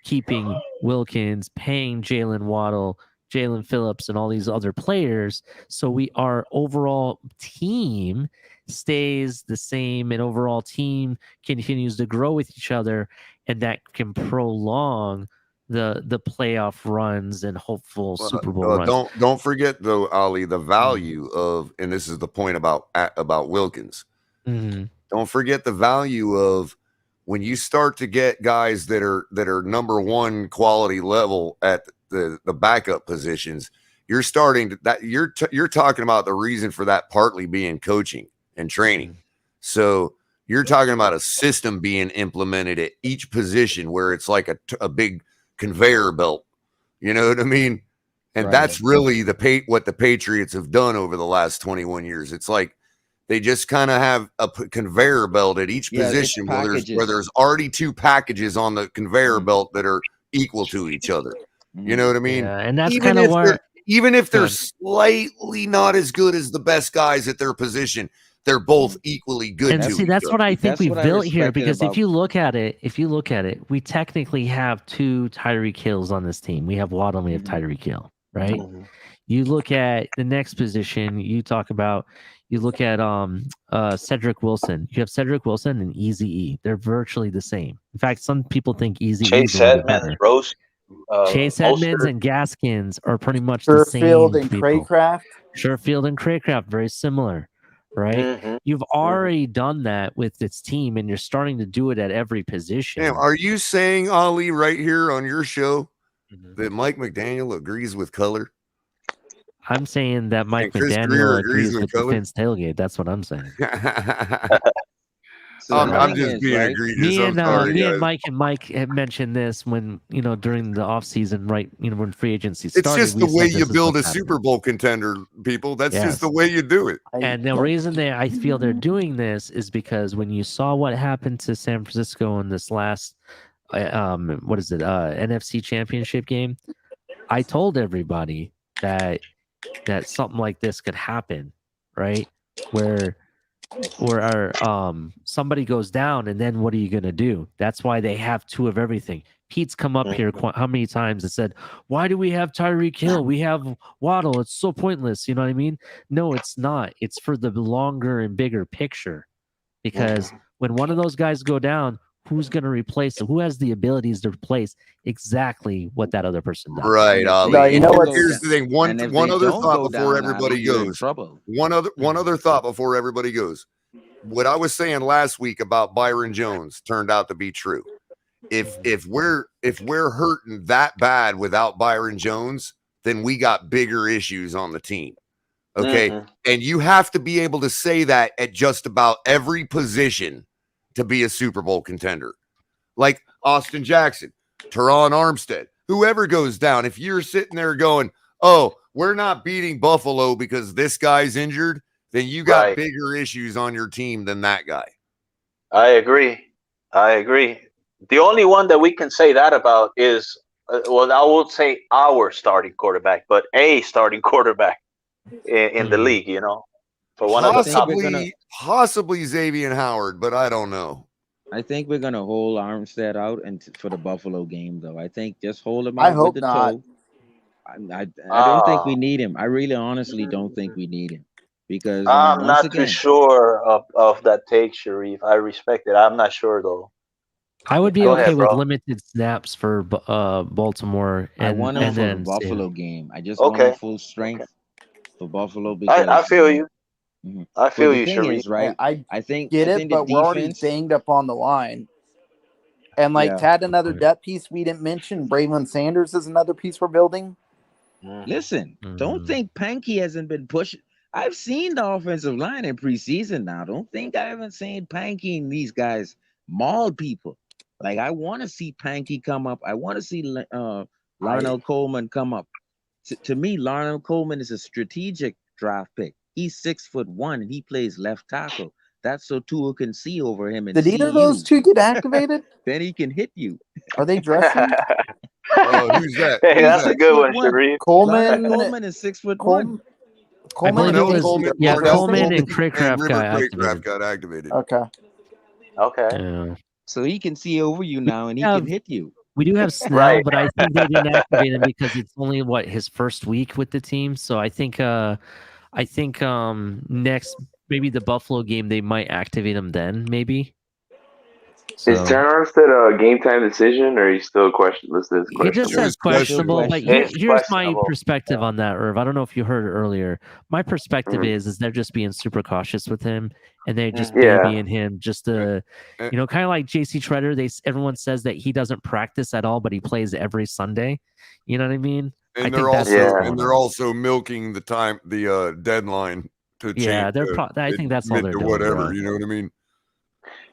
Speaker 1: keeping Wilkins, paying Jalen Waddle, Jalen Phillips, and all these other players. So our overall team stays the same, and overall team continues to grow with each other, and that can prolong the playoff runs and hopeful Super Bowl runs.
Speaker 2: Don't forget though, Ali, the value of, and this is the point about Wilkins. Don't forget the value of when you start to get guys that are number one quality level at the backup positions. You're starting to you're talking about the reason for that partly being coaching and training. So you're talking about a system being implemented at each position where it's like a big conveyor belt, you know what I mean? And that's really what the Patriots have done over the last 21 years. It's like they just kind of have a conveyor belt at each position where there's already two packages on the conveyor belt that are equal to each other. You know what I mean?
Speaker 1: Yeah, and that's kind of where
Speaker 2: even if they're slightly not as good as the best guys at their position, they're both equally good.
Speaker 1: And see, that's what I think we've built here, because if you look at it, we technically have two Tyreek Hills on this team. We have Waddle and we have Tyreek Hill, right? You look at the next position, you look at Cedric Wilson. You have Cedric Wilson and Eazy-E. They're virtually the same. In fact, some people think Eazy-E is a little bit better. Chase Edmonds and Gaskins are pretty much the same.
Speaker 8: Sherfield and Craycraft.
Speaker 1: Sherfield and Craycraft, very similar, right? You've already done that with its team, and you're starting to do it at every position.
Speaker 2: Damn, are you saying, Ali, right here on your show, that Mike McDaniel agrees with Culler?
Speaker 1: I'm saying that Mike McDaniel agrees with the Finn's tailgate. That's what I'm saying.
Speaker 2: I'm just being egregious.
Speaker 1: Me and Mike had mentioned this when, during the offseason, right? When free agency started.
Speaker 2: It's just the way you build a Super Bowl contender, people. That's just the way you do it.
Speaker 1: And the reason I feel they're doing this is because when you saw what happened to San Francisco in this last, NFC Championship game, I told everybody that something like this could happen, right? Where somebody goes down, and then what are you going to do? That's why they have two of everything. Pete's come up here how many times and said, why do we have Tyreek Hill? We have Waddle. It's so pointless. You know what I mean? No, it's not. It's for the longer and bigger picture, because when one of those guys go down, who's going to replace it? Who has the abilities to replace exactly what that other person does?
Speaker 2: Right, Ali.
Speaker 8: No, you know what?
Speaker 2: Here's the thing. One other thought before everybody goes. One other thought before everybody goes. What I was saying last week about Byron Jones turned out to be true. If we're hurting that bad without Byron Jones, then we got bigger issues on the team. Okay, and you have to be able to say that at just about every position to be a Super Bowl contender. Like Austin Jackson, Teron Armstead, whoever goes down, if you're sitting there going, oh, we're not beating Buffalo because this guy's injured, then you got bigger issues on your team than that guy.
Speaker 6: I agree. The only one that we can say that about is, I won't say our starting quarterback, but a starting quarterback in the league, For one of the top,
Speaker 2: possibly Xavier Howard, but I don't know.
Speaker 7: I think we're gonna hold Armstead out for the Buffalo game, though. I think just hold him out.
Speaker 8: I hope
Speaker 7: with the
Speaker 8: not.
Speaker 7: toe. I don't think we need him. I really, honestly, don't think we need him, because
Speaker 6: I'm not too sure of that take, Sharif. I respect it. I'm not sure though.
Speaker 1: I would be okay with limited snaps for Baltimore.
Speaker 7: I want him for the Buffalo game. I just want him full strength for Buffalo. Because
Speaker 6: I feel you. I feel you, Sharif.
Speaker 7: Right?
Speaker 8: I think but we're already banged up on the line. And to add another depth piece we didn't mention, Braylon Sanders is another piece we're building.
Speaker 7: Listen, don't think Panky hasn't been pushing. I've seen the offensive line in preseason now. Don't think I haven't seen Panky and these guys maul people. Like, I want to see Panky come up. I want to see Larnell Coleman come up. To me, Larnell Coleman is a strategic draft pick. He's 6'1" and he plays left tackle. That's so Tua can see over him and
Speaker 8: Did
Speaker 7: see
Speaker 8: either of those two get activated?
Speaker 7: Then he can hit you.
Speaker 8: Are they dressing?
Speaker 2: Who's that?
Speaker 6: Hey, that's a
Speaker 7: 6
Speaker 6: good
Speaker 7: foot
Speaker 6: one,
Speaker 7: one.
Speaker 6: Sharif.
Speaker 8: Coleman.
Speaker 7: Coleman is 6'1".
Speaker 1: I believe it was
Speaker 2: Coleman,
Speaker 1: Coleman and
Speaker 2: and
Speaker 1: Craycraft
Speaker 2: River
Speaker 1: got
Speaker 2: Craycraft
Speaker 1: activated.
Speaker 2: got activated.
Speaker 8: Okay.
Speaker 6: Okay.
Speaker 1: Yeah.
Speaker 7: So he can see over you now and he can hit you.
Speaker 1: We do have Snell,
Speaker 6: Right.
Speaker 1: but I think they didn't activate him because it's only his first week with the team. So I think next maybe the Buffalo game they might activate him then maybe. So,
Speaker 9: is Turner Armstead a game time decision, or he's still listed as questionable?
Speaker 1: he just says questionable, but here's my perspective on that, Irv. I don't know if you heard it earlier. My perspective is they're just being super cautious with him, and they're just babying him just to, kind of like JC Treader. Everyone says that he doesn't practice at all, but he plays every Sunday. You know what I mean?
Speaker 2: And they're also milking the deadline to change.
Speaker 1: Yeah, I think that's all they're doing.
Speaker 2: Whatever, you know what I mean?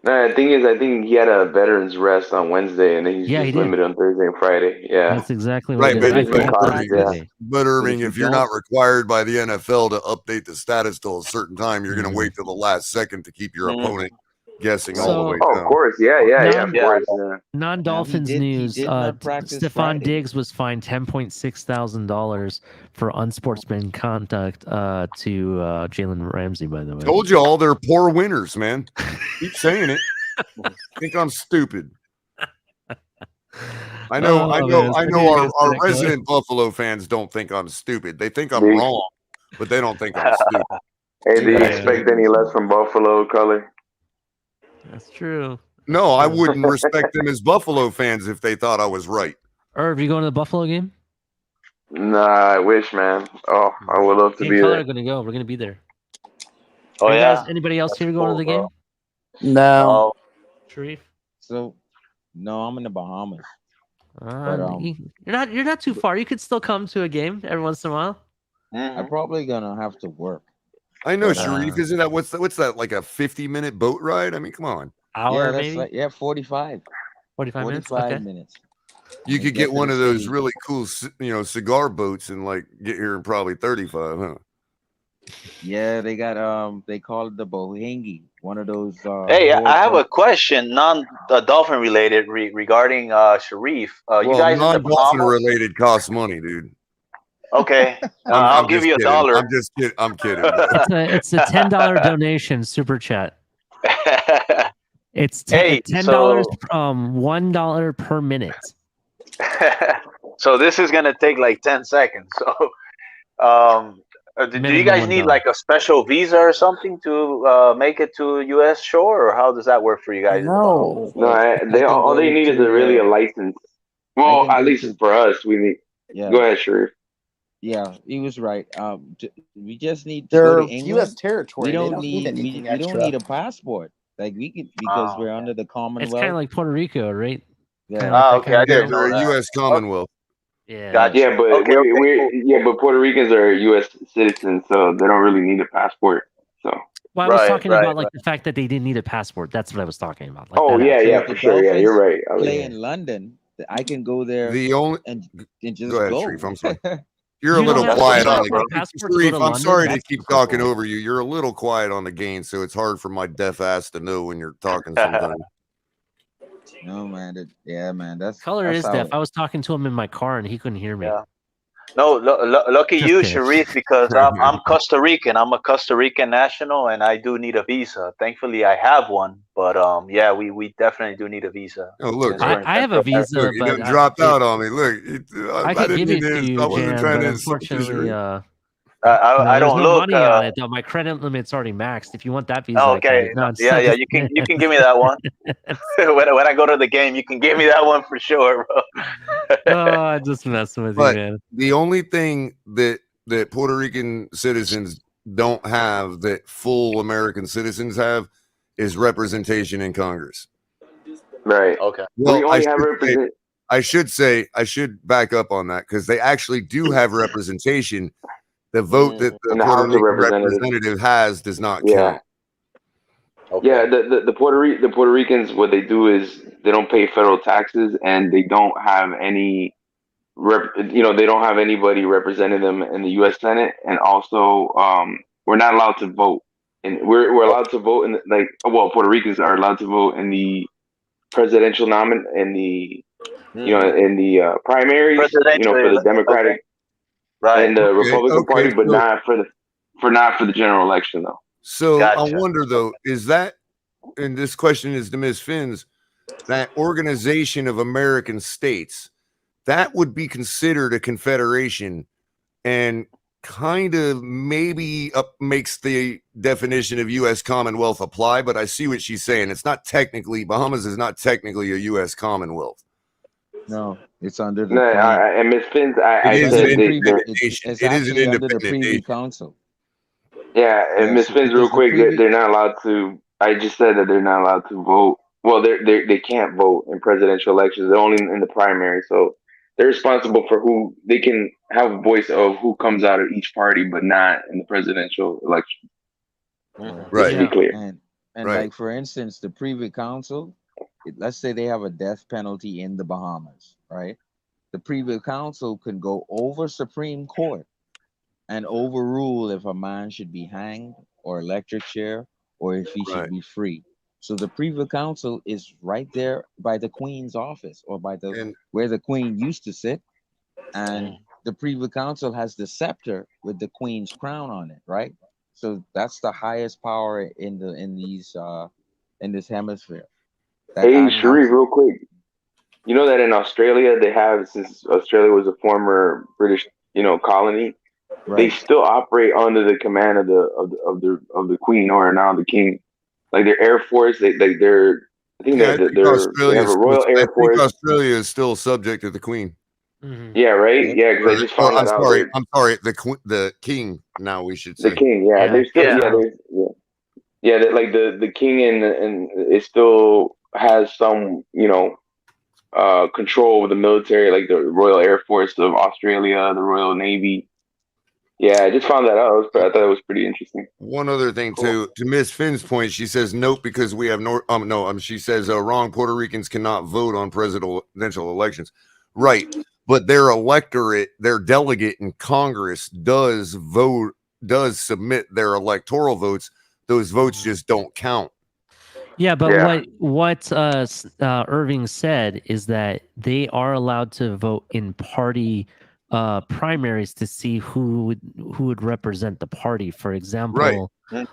Speaker 9: No, the thing is, I think he had a veterans rest on Wednesday, and then he's just limited on Thursday and Friday. Yeah,
Speaker 1: that's exactly
Speaker 2: right.
Speaker 1: But
Speaker 2: Irving, if you're not required by the NFL to update the status till a certain time, you're going to wait till the last second to keep your opponent guessing all the way down.
Speaker 9: Of course, of course.
Speaker 1: Non-Dolphins news: Stephon Diggs was fined $10,600 for unsportsmanlike conduct to Jalen Ramsey. By the way,
Speaker 2: told you all they're poor winners, man. Keep saying it. Think I'm stupid. I know our resident Buffalo fans don't think I'm stupid. They think I'm wrong, but they don't think I'm stupid.
Speaker 9: Hey, do you expect any less from Buffalo, Culler?
Speaker 1: That's true.
Speaker 2: No, I wouldn't respect them as Buffalo fans if they thought I was right.
Speaker 1: Irv, you going to the Buffalo game?
Speaker 9: Nah, I wish, man. Oh, I would love to be there.
Speaker 1: We're going to go. We're going to be there.
Speaker 6: Oh, yeah.
Speaker 1: Anybody else here going to the game?
Speaker 8: No.
Speaker 1: Sharif?
Speaker 7: So, no, I'm in the Bahamas.
Speaker 1: You're not too far. You could still come to a game every once in a while.
Speaker 7: I'm probably gonna have to work.
Speaker 2: I know, Sharif. Isn't that what's that like a 50-minute boat ride? I mean, come on.
Speaker 1: Hour maybe?
Speaker 7: 45.
Speaker 1: 45 minutes.
Speaker 2: You could get one of those really cool, cigar boats and get here in probably 35, huh?
Speaker 7: Yeah, they got they call it the Bohingi, one of those.
Speaker 6: Hey, I have a question, non-Dolphin related, regarding Sharif. You guys
Speaker 2: non-Dolphin related costs money, dude.
Speaker 6: Okay, I'll give you $1.
Speaker 2: I'm just kidding. I'm kidding.
Speaker 1: It's a $10 donation super chat. It's $10, $1 per minute.
Speaker 6: So this is gonna take like 10 seconds. So, do you guys need like a special visa or something to make it to U.S. shore, or how does that work for you guys?
Speaker 8: No,
Speaker 9: all they need is really a license. Well, at least for us, we need.
Speaker 7: Yeah.
Speaker 9: Go ahead, Sharif.
Speaker 7: Yeah, he was right. We just need to
Speaker 8: they're
Speaker 7: go to England.
Speaker 8: U.S. territory.
Speaker 7: We don't need a passport. Like we can because we're under the Commonwealth.
Speaker 1: It's kind of like Puerto Rico, right?
Speaker 7: Yeah.
Speaker 6: Okay.
Speaker 2: They're a U.S. Commonwealth.
Speaker 1: Yeah.
Speaker 6: Gotcha.
Speaker 9: Yeah, but but Puerto Ricans are U.S. citizens, so they don't really need a passport. So.
Speaker 1: Well, I was talking about the fact that they didn't need a passport. That's what I was talking about.
Speaker 9: For sure. Yeah, you're right.
Speaker 7: Play in London. I can go there. And just
Speaker 2: go ahead, Sharif. I'm sorry. You're a little quiet on the game. Sharif, I'm sorry to keep talking over you. You're a little quiet on the game, so it's hard for my deaf ass to know when you're talking sometimes.
Speaker 7: No, man. Man.
Speaker 1: Culler is deaf. I was talking to him in my car, and he couldn't hear me.
Speaker 6: Yeah. No, lucky you, Sharif, because I'm Costa Rican. I'm a Costa Rican national, and I do need a visa. Thankfully, I have one, but we definitely do need a visa.
Speaker 2: Oh, look,
Speaker 1: I have a visa,
Speaker 2: look,
Speaker 1: but
Speaker 2: you dropped out on me. Look,
Speaker 1: I could give it to you, Jan, but unfortunately,
Speaker 6: I don't
Speaker 1: no
Speaker 6: look.
Speaker 1: Money on it, though. My credit limit's already maxed. If you want that visa,
Speaker 6: okay. Yeah. You can give me that one. when I go to the game, you can give me that one for sure, bro.
Speaker 1: I'm just messing with you, man.
Speaker 2: The only thing that Puerto Rican citizens don't have that full American citizens have is representation in Congress.
Speaker 9: Right.
Speaker 6: Okay.
Speaker 2: Well, I should back up on that because they actually do have representation. The vote that the Puerto Rican representative has does not count.
Speaker 9: Okay. Yeah, the Puerto Ricans, what they do is they don't pay federal taxes and they don't have any, they don't have anybody representing them in the U.S. Senate, and also we're not allowed to vote. and we're allowed to vote in Puerto Ricans are allowed to vote in the presidential in the in the primaries, for the Democratic and the Republican Party, but not for the general election though.
Speaker 2: So I wonder though, is that, and this question is to Ms. Finns, that Organization of American States, that would be considered a confederation and kind of maybe makes the definition of U.S. Commonwealth apply, but I see what she's saying. It's not technically, Bahamas is not technically a U.S. Commonwealth.
Speaker 7: No, it's under the
Speaker 9: and Ms. Finns, I said
Speaker 7: it's actually under the Privy Council.
Speaker 9: Yeah, and Ms. Finns, real quick, they're not allowed to. I just said that they're not allowed to vote. Well, they can't vote in presidential elections. They're only in the primary, so they're responsible for who they can have a voice of who comes out of each party, but not in the presidential election.
Speaker 2: Right.
Speaker 9: To be clear.
Speaker 7: And like for instance, the Privy Council, let's say they have a death penalty in the Bahamas, right? The Privy Council can go over Supreme Court and overrule if a man should be hanged or electric chair or if he should be free. So the Privy Council is right there by the Queen's office or by where the Queen used to sit, and the Privy Council has the scepter with the Queen's crown on it, right? So that's the highest power in this hemisphere.
Speaker 9: Hey, Sharif, real quick, you know that in Australia they have, since Australia was a former British colony, they still operate under the command of the Queen, or now the King. Like their Air Force, they have a Royal Air Force.
Speaker 2: Australia is still subject to the Queen.
Speaker 9: Mm-hmm. Yeah, right. Yeah, because I just found that out.
Speaker 2: I'm sorry. The King. Now we should say
Speaker 9: the King. Yeah, they're still. Like the King and it still has some control over the military, like the Royal Air Force of Australia, the Royal Navy. Yeah, I just found that out. I thought it was pretty interesting.
Speaker 2: One other thing too, to Miss Finn's point, she says nope because we have she says wrong. Puerto Ricans cannot vote on presidential elections, right? But their electorate, their delegate in Congress does submit their electoral votes. Those votes just don't count.
Speaker 1: Yeah, but what Irving said is that they are allowed to vote in party primaries to see who would represent the party. For example, when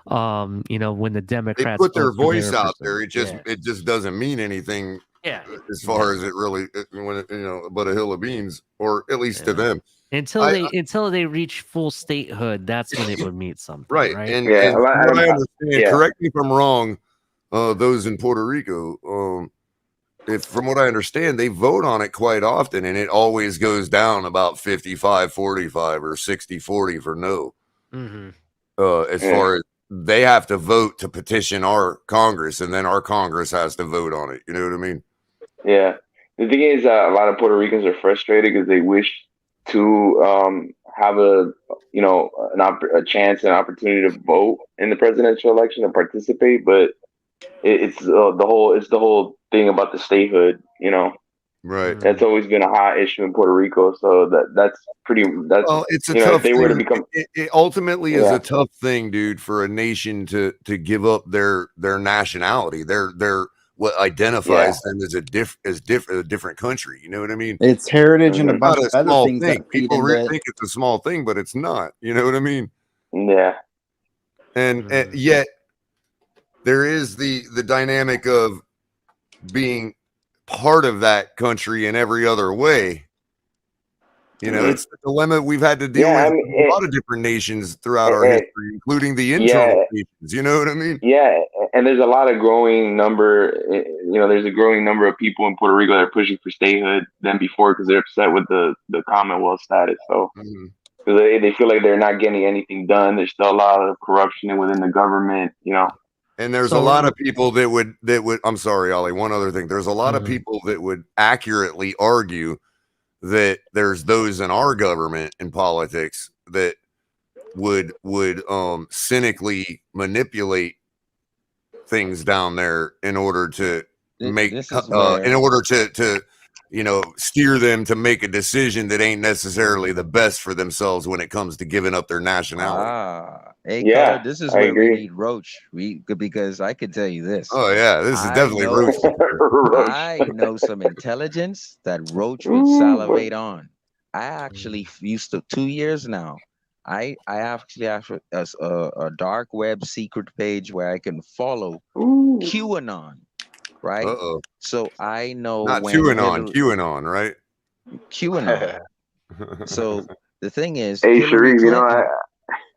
Speaker 1: the Democrats
Speaker 2: they put their voice out there, it just doesn't mean anything.
Speaker 1: Yeah,
Speaker 2: as far as it really, but a hill of beans, or at least to them.
Speaker 1: Until they reach full statehood, that's when it would mean something. Right.
Speaker 2: And I understand. Correct me if I'm wrong. Those in Puerto Rico, from what I understand, they vote on it quite often, and it always goes down about 55-45 or 60-40 for no.
Speaker 1: Mm-hmm.
Speaker 2: As far as they have to vote to petition our Congress, and then our Congress has to vote on it. You know what I mean?
Speaker 9: Yeah. The thing is, a lot of Puerto Ricans are frustrated because they wish to have a chance and opportunity to vote in the presidential election and participate, but it's the whole thing about the statehood,
Speaker 2: right?
Speaker 9: That's always been a hot issue in Puerto Rico. So
Speaker 2: it's a tough thing. It ultimately is a tough thing, dude, for a nation to give up their nationality, their what identifies them as a different country. You know what I mean?
Speaker 8: It's heritage and a bunch of other things.
Speaker 2: People really think it's a small thing, but it's not. You know what I mean?
Speaker 9: Yeah.
Speaker 2: And yet there is the dynamic of being part of that country in every other way. It's the dilemma we've had to deal with a lot of different nations throughout our history, including the internal nations. You know what I mean?
Speaker 9: Yeah, and there's a lot of growing number. There's a growing number of people in Puerto Rico that are pushing for statehood than before because they're upset with the Commonwealth status. So they feel like they're not getting anything done. There's still a lot of corruption within the government.
Speaker 2: And there's a lot of people that would. I'm sorry, Ollie. One other thing. There's a lot of people that would accurately argue that there's those in our government and politics that would cynically manipulate things down there in order to make in order to steer them to make a decision that ain't necessarily the best for themselves when it comes to giving up their nationality.
Speaker 7: Hey,
Speaker 9: Yeah,
Speaker 7: Culler, this is
Speaker 9: I
Speaker 7: where we
Speaker 9: agree.
Speaker 7: need Roach. Because I could tell you this.
Speaker 2: Oh yeah, this is
Speaker 7: I
Speaker 2: definitely
Speaker 7: know-
Speaker 2: Roach.
Speaker 9: Roach.
Speaker 7: I know some intelligence that Roach would salivate on. I actually used to 2 years now. I actually have a dark web secret page where I can follow
Speaker 9: Ooh.
Speaker 7: QAnon, right?
Speaker 2: Uh-oh.
Speaker 7: So I know
Speaker 2: Not
Speaker 7: when
Speaker 2: QAnon, right?
Speaker 7: QAnon. So the thing is,
Speaker 9: Hey,
Speaker 7: Hillary
Speaker 9: Sharif,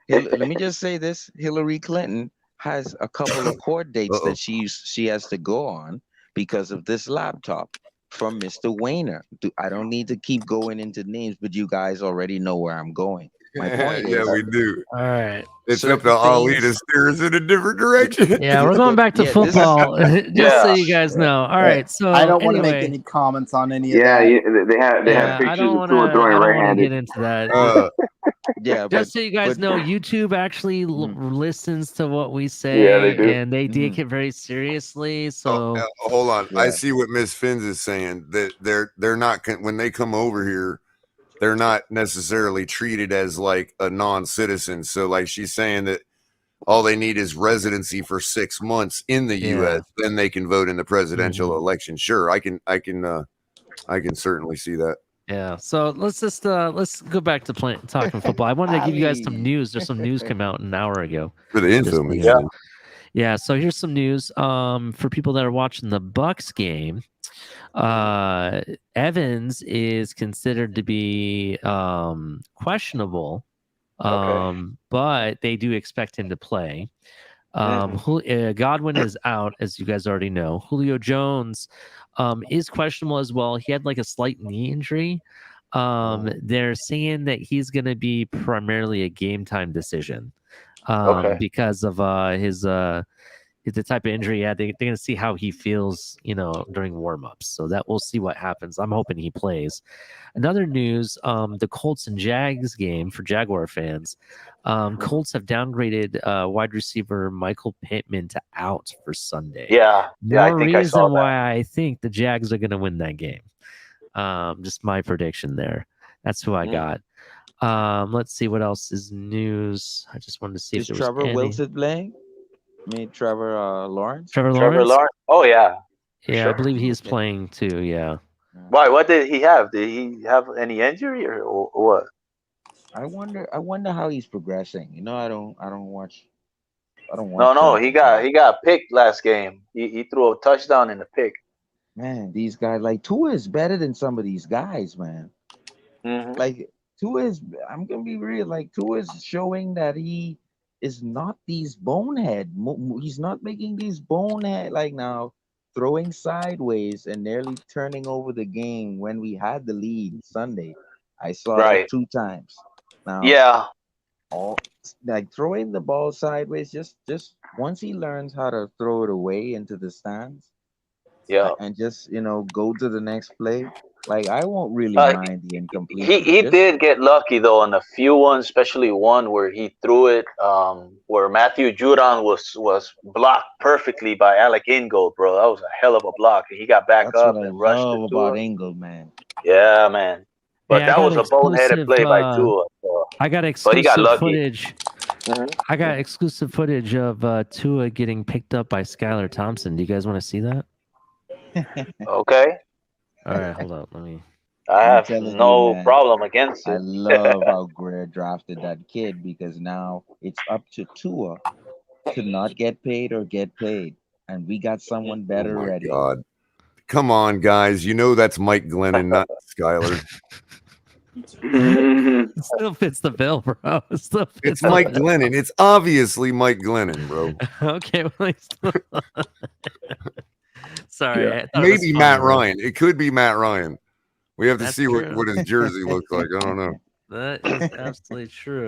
Speaker 7: Clinton. Let me just say this: Hillary Clinton has a couple of court dates that she has to go on because of this laptop from Mr. Wayner. I don't need to keep going into names, but you guys already know where I'm going. My point is,
Speaker 2: yeah, we do.
Speaker 1: All right.
Speaker 2: It's up to Ali to steer us in a different direction.
Speaker 1: Yeah, we're going back to football, just so you guys know. All right, so
Speaker 8: I don't want to make
Speaker 1: anyway,
Speaker 8: any comments on any of
Speaker 9: Yeah,
Speaker 8: that.
Speaker 9: they have
Speaker 1: I
Speaker 9: pictures
Speaker 1: don't
Speaker 9: of
Speaker 1: want
Speaker 9: Tua
Speaker 1: to.
Speaker 9: throwing
Speaker 1: I don't want to
Speaker 9: right-handed.
Speaker 1: get into that.
Speaker 7: Yeah,
Speaker 1: just so you guys know, YouTube actually listens to what we say,
Speaker 9: Yeah, they do.
Speaker 1: and they take it very seriously. So
Speaker 2: hold on, I see what Miss Finns is saying. That they're not when they come over here, they're not necessarily treated as like a non-citizen. So like she's saying that all they need is residency for 6 months in the U.S. Then they can vote in the presidential election. Sure, I can certainly see that.
Speaker 1: Yeah, so let's go back to talking football. I wanted to give you guys some news. There's some news come out an hour ago.
Speaker 2: For the info,
Speaker 1: yeah. So here's some news. For people that are watching the Bucks game, Evans is considered to be questionable, but they do expect him to play. Godwin is out, as you guys already know. Julio Jones is questionable as well. He had like a slight knee injury. They're saying that he's going to be primarily a game time decision because of the type of injury he had. They're going to see how he feels, during warmups. So that we'll see what happens. I'm hoping he plays. Another news: the Colts and Jags game for Jaguar fans. Colts have downgraded wide receiver Michael Pittman to out for Sunday.
Speaker 6: Yeah, I think I saw that.
Speaker 1: Why I think the Jags are going to win that game. Just my prediction there. That's who I got. Let's see what else is news. I just wanted to see if there was
Speaker 7: Trevor
Speaker 1: any.
Speaker 7: Wilson playing. Trevor Lawrence.
Speaker 1: Trevor Lawrence.
Speaker 6: Oh yeah.
Speaker 1: Yeah,
Speaker 6: sure.
Speaker 1: I believe he is playing too. Yeah.
Speaker 6: Why? What did he have? Did he have any injury or what?
Speaker 7: I wonder how he's progressing. I don't watch.
Speaker 6: No, he got picked last game. He threw a touchdown in the pick.
Speaker 7: Man, these guys like Tua is better than some of these guys, man. Like Tua is. I'm gonna be real. Like Tua is showing that he is not these bonehead. He's not making these bonehead like now throwing sideways and nearly turning over the game when we had the lead Sunday. I saw that 2 times. Now, like throwing the ball sideways, just once he learns how to throw it away into the stands, and just go to the next play. Like I won't really mind the incompletion.
Speaker 6: He did get lucky though on a few ones, especially one where he threw it, where Matthew Judon was blocked perfectly by Alec Ingold, bro. That was a hell of a block, and he got back up and rushed it
Speaker 7: about Ingold, man.
Speaker 6: Yeah, man. But that was a boneheaded play by Tua.
Speaker 1: I got exclusive footage. I got exclusive footage of Tua getting picked up by Skylar Thompson. Do you guys want to see that?
Speaker 6: Okay.
Speaker 1: All right, hold on. Let me.
Speaker 6: I have no problem against it.
Speaker 7: I love how Greer drafted that kid because now it's up to Tua to not get paid or get paid, and we got someone better ready.
Speaker 2: God, come on, guys! That's Mike Glennon, not Skylar.
Speaker 1: It still fits the bill, bro.
Speaker 2: It's Mike Glennon. It's obviously Mike Glennon, bro.
Speaker 1: Okay, well, sorry.
Speaker 2: Yeah. Maybe Matt Ryan. It could be Matt Ryan. We have to see what his jersey looks like. I don't know.
Speaker 1: That is absolutely true.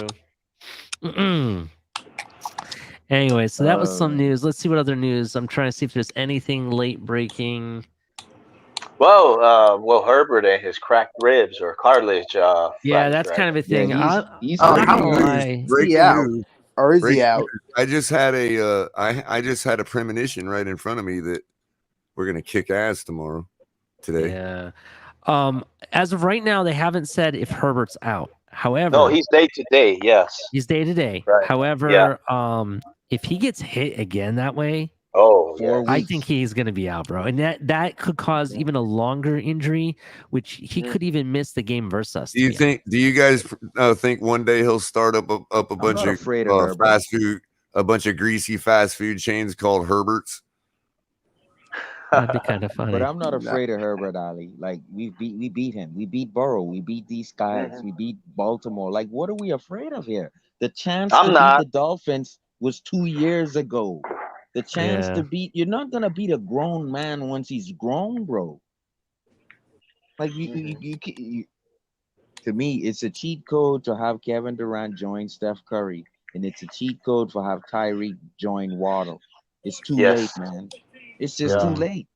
Speaker 1: Anyway, so that was some news. Let's see what other news. I'm trying to see if there's anything late breaking.
Speaker 6: Well, Herbert and his cracked ribs or cartilage.
Speaker 1: Yeah, that's kind of a thing.
Speaker 8: He's not gonna lie. Is he out? Or is he out?
Speaker 2: I just had a premonition right in front of me that we're gonna kick ass tomorrow. today.
Speaker 1: Yeah. As of right now, they haven't said if Herbert's out. However,
Speaker 6: No, he's day to day. Yes.
Speaker 1: he's day to day.
Speaker 6: Right.
Speaker 1: However, if he gets hit again that way,
Speaker 6: Oh,
Speaker 7: 4
Speaker 1: I
Speaker 7: weeks.
Speaker 1: think he's going to be out, bro. And that could cause even a longer injury, which he could even miss the game versus us.
Speaker 2: Do you think? Do you guys think one day he'll start up a bunch
Speaker 7: not
Speaker 2: of
Speaker 7: afraid of Herbert.
Speaker 2: fast food, a bunch of greasy fast food chains called Herbert's?
Speaker 1: That'd be kind of funny.
Speaker 7: But I'm not afraid of Herbert, Ali. Like we beat him. We beat Burrow. We beat these guys.
Speaker 6: Mhm.
Speaker 7: We beat Baltimore. Like what are we afraid of here? The chance
Speaker 6: I'm
Speaker 7: to
Speaker 6: not.
Speaker 7: beat the Dolphins was 2 years ago. The chance
Speaker 1: Yeah.
Speaker 7: to beat you're not gonna beat a grown man once he's grown, bro. Like you to me, it's a cheat code to have Kevin Durant join Steph Curry, and it's a cheat code for have Tyreek join Waddle. It's too
Speaker 6: Yes.
Speaker 7: late, man. It's just too late.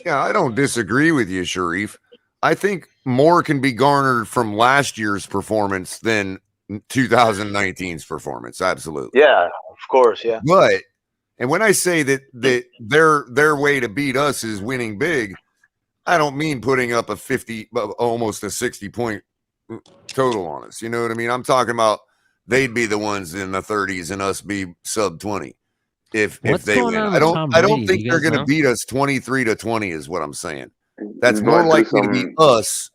Speaker 2: Yeah, I don't disagree with you, Sharif. I think more can be garnered from last year's performance than 2019's performance. Absolutely.
Speaker 6: Yeah, of course. Yeah.
Speaker 2: But and when I say that their way to beat us is winning big, I don't mean putting up a 50, almost a 60-point total on us. You know what I mean? I'm talking about they'd be the ones in the 30s and us be sub 20 if they win. I don't think they're going to beat us 23-20 is what I'm saying. That's more likely to be us,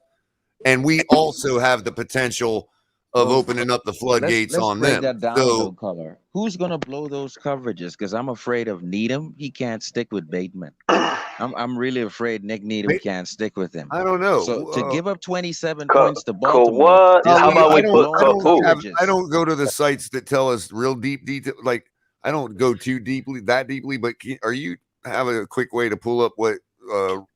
Speaker 2: and we also have the potential of opening up the floodgates on them.
Speaker 7: That down, though, Culler. Who's gonna blow those coverages? Because I'm afraid of Needham. He can't stick with Bateman. I'm really afraid Nick Needham can't stick with him.
Speaker 2: I don't know.
Speaker 7: So to give up 27 points to Baltimore.
Speaker 6: What? How about we put
Speaker 2: I don't go to the sites that tell us real deep detail. Like I don't go too deeply, that deeply. But are you have a quick way to pull up what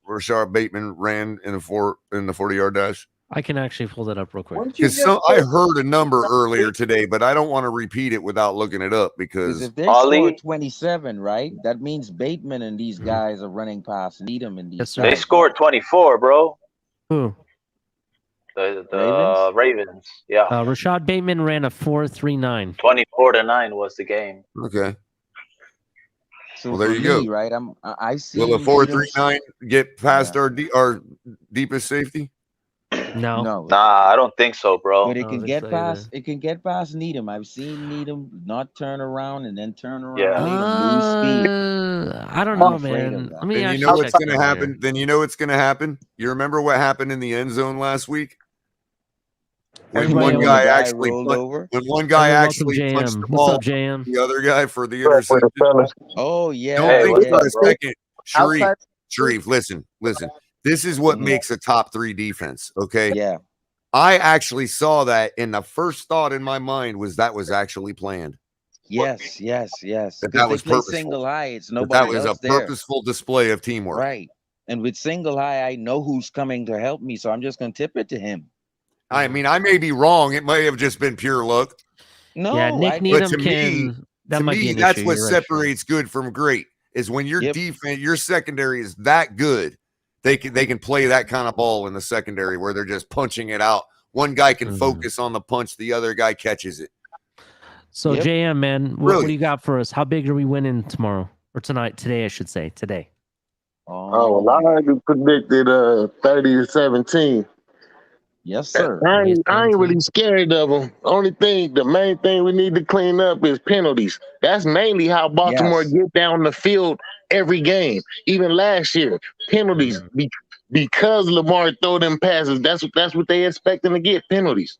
Speaker 2: Rashard Bateman ran in the 40-yard dash?
Speaker 1: I can actually pull that up real quick.
Speaker 2: Because I heard a number earlier today, but I don't want to repeat it without looking it up because
Speaker 7: if they score 27, right, that means Bateman and these guys are running past Needham and these.
Speaker 6: They scored 24, bro.
Speaker 1: Who?
Speaker 6: The Ravens. Yeah.
Speaker 1: Rashad Bateman ran a 4.39.
Speaker 6: 24-9 was the game.
Speaker 2: Okay.
Speaker 7: So
Speaker 2: well, there you go.
Speaker 7: Right, I see.
Speaker 2: Will a 4.39 get past our deepest safety?
Speaker 1: No.
Speaker 6: Nah, I don't think so, bro.
Speaker 7: But it can get past. It can get past Needham. I've seen Needham not turn around and then turn around.
Speaker 6: Yeah.
Speaker 7: Lose speed.
Speaker 1: I don't know, man. Let me.
Speaker 2: Then you know what's going to happen. Then you know what's going to happen. You remember what happened in the end zone last week? When one guy actually punched the ball,
Speaker 1: up, JM?
Speaker 2: The other guy for the interception.
Speaker 7: Oh yeah.
Speaker 2: Don't think for a second, Sharif. Listen. This is what makes a top 3 defense. Okay.
Speaker 7: Yeah.
Speaker 2: I actually saw that, and the first thought in my mind was that was actually planned.
Speaker 7: Yes.
Speaker 2: That was purposeful.
Speaker 7: Single high. It's nobody.
Speaker 2: That was a purposeful display of teamwork.
Speaker 7: Right. And with single high, I know who's coming to help me, so I'm just gonna tip it to him.
Speaker 2: I mean, I may be wrong. It may have just been pure luck.
Speaker 7: No,
Speaker 1: yeah, Nick Needham can.
Speaker 2: To me, that's what separates good from great. Is when your defense, your secondary is that good. They can play that kind of ball in the secondary where they're just punching it out. One guy can focus on the punch, the other guy catches it.
Speaker 1: So JM, man, what do you got for us? How big are we winning tomorrow or tonight? Today, I should say. Today.
Speaker 10: Oh, well, I predicted 30-17.
Speaker 7: Yes, sir.
Speaker 10: I ain't really scared of them. The main thing we need to clean up is penalties. That's mainly how Baltimore get down the field every game. Even last year, penalties because Lamar throw them passes. That's what they expecting to get, penalties.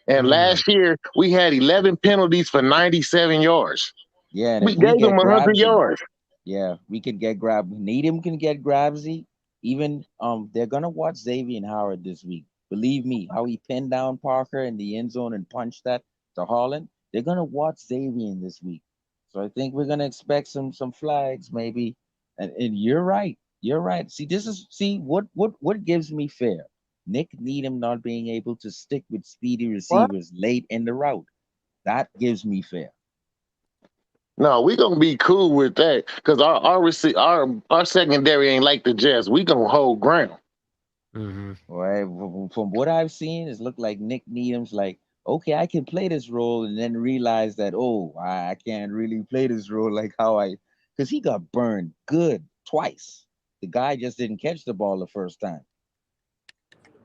Speaker 10: And last year we had 11 penalties for 97 yards.
Speaker 7: Yeah,
Speaker 10: we gave them 100 yards.
Speaker 7: Yeah, we could get grabbed. Needham can get grabsy. Even they're gonna watch Xavier Howard this week. Believe me, how he pinned down Parker in the end zone and punched that to Holland. They're gonna watch Xavier this week, so I think we're gonna expect some flags maybe. And you're right. You're right. See what gives me fear. Nick Needham not being able to stick with speedy receivers late in the route. That gives me fear.
Speaker 10: No, we're gonna be cool with that because our secondary ain't like the Jets. We gonna hold ground.
Speaker 7: Right. From what I've seen, it looked like Nick Needham's like, okay, I can play this role, and then realize that, oh, I can't really play this role like because he got burned good twice. The guy just didn't catch the ball the first time.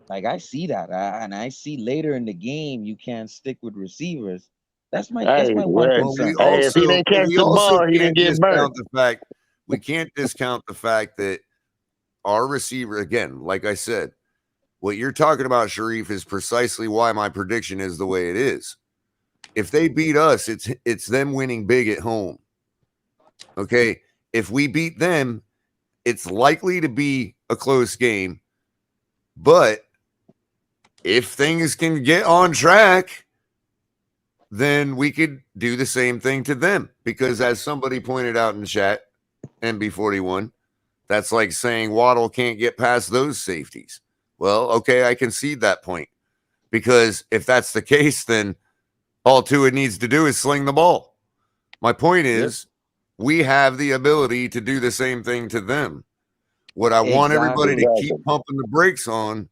Speaker 7: Like I see that, and I see later in the game you can't stick with receivers. That's my
Speaker 10: Hey,
Speaker 7: one
Speaker 10: well,
Speaker 7: concern.
Speaker 10: if he didn't catch the ball, he didn't get burnt.
Speaker 2: We can't discount the fact that our receiver, again, like I said, what you're talking about, Sharif, is precisely why my prediction is the way it is. If they beat us, it's them winning big at home. Okay, if we beat them, it's likely to be a close game. But if things can get on track, then we could do the same thing to them. Because as somebody pointed out in the chat, MB41, that's like saying Waddle can't get past those safeties. Well, okay, I concede that point. Because if that's the case, then all Tua needs to do is sling the ball. My point is, we have the ability to do the same thing to them. What I want everybody to keep pumping the brakes on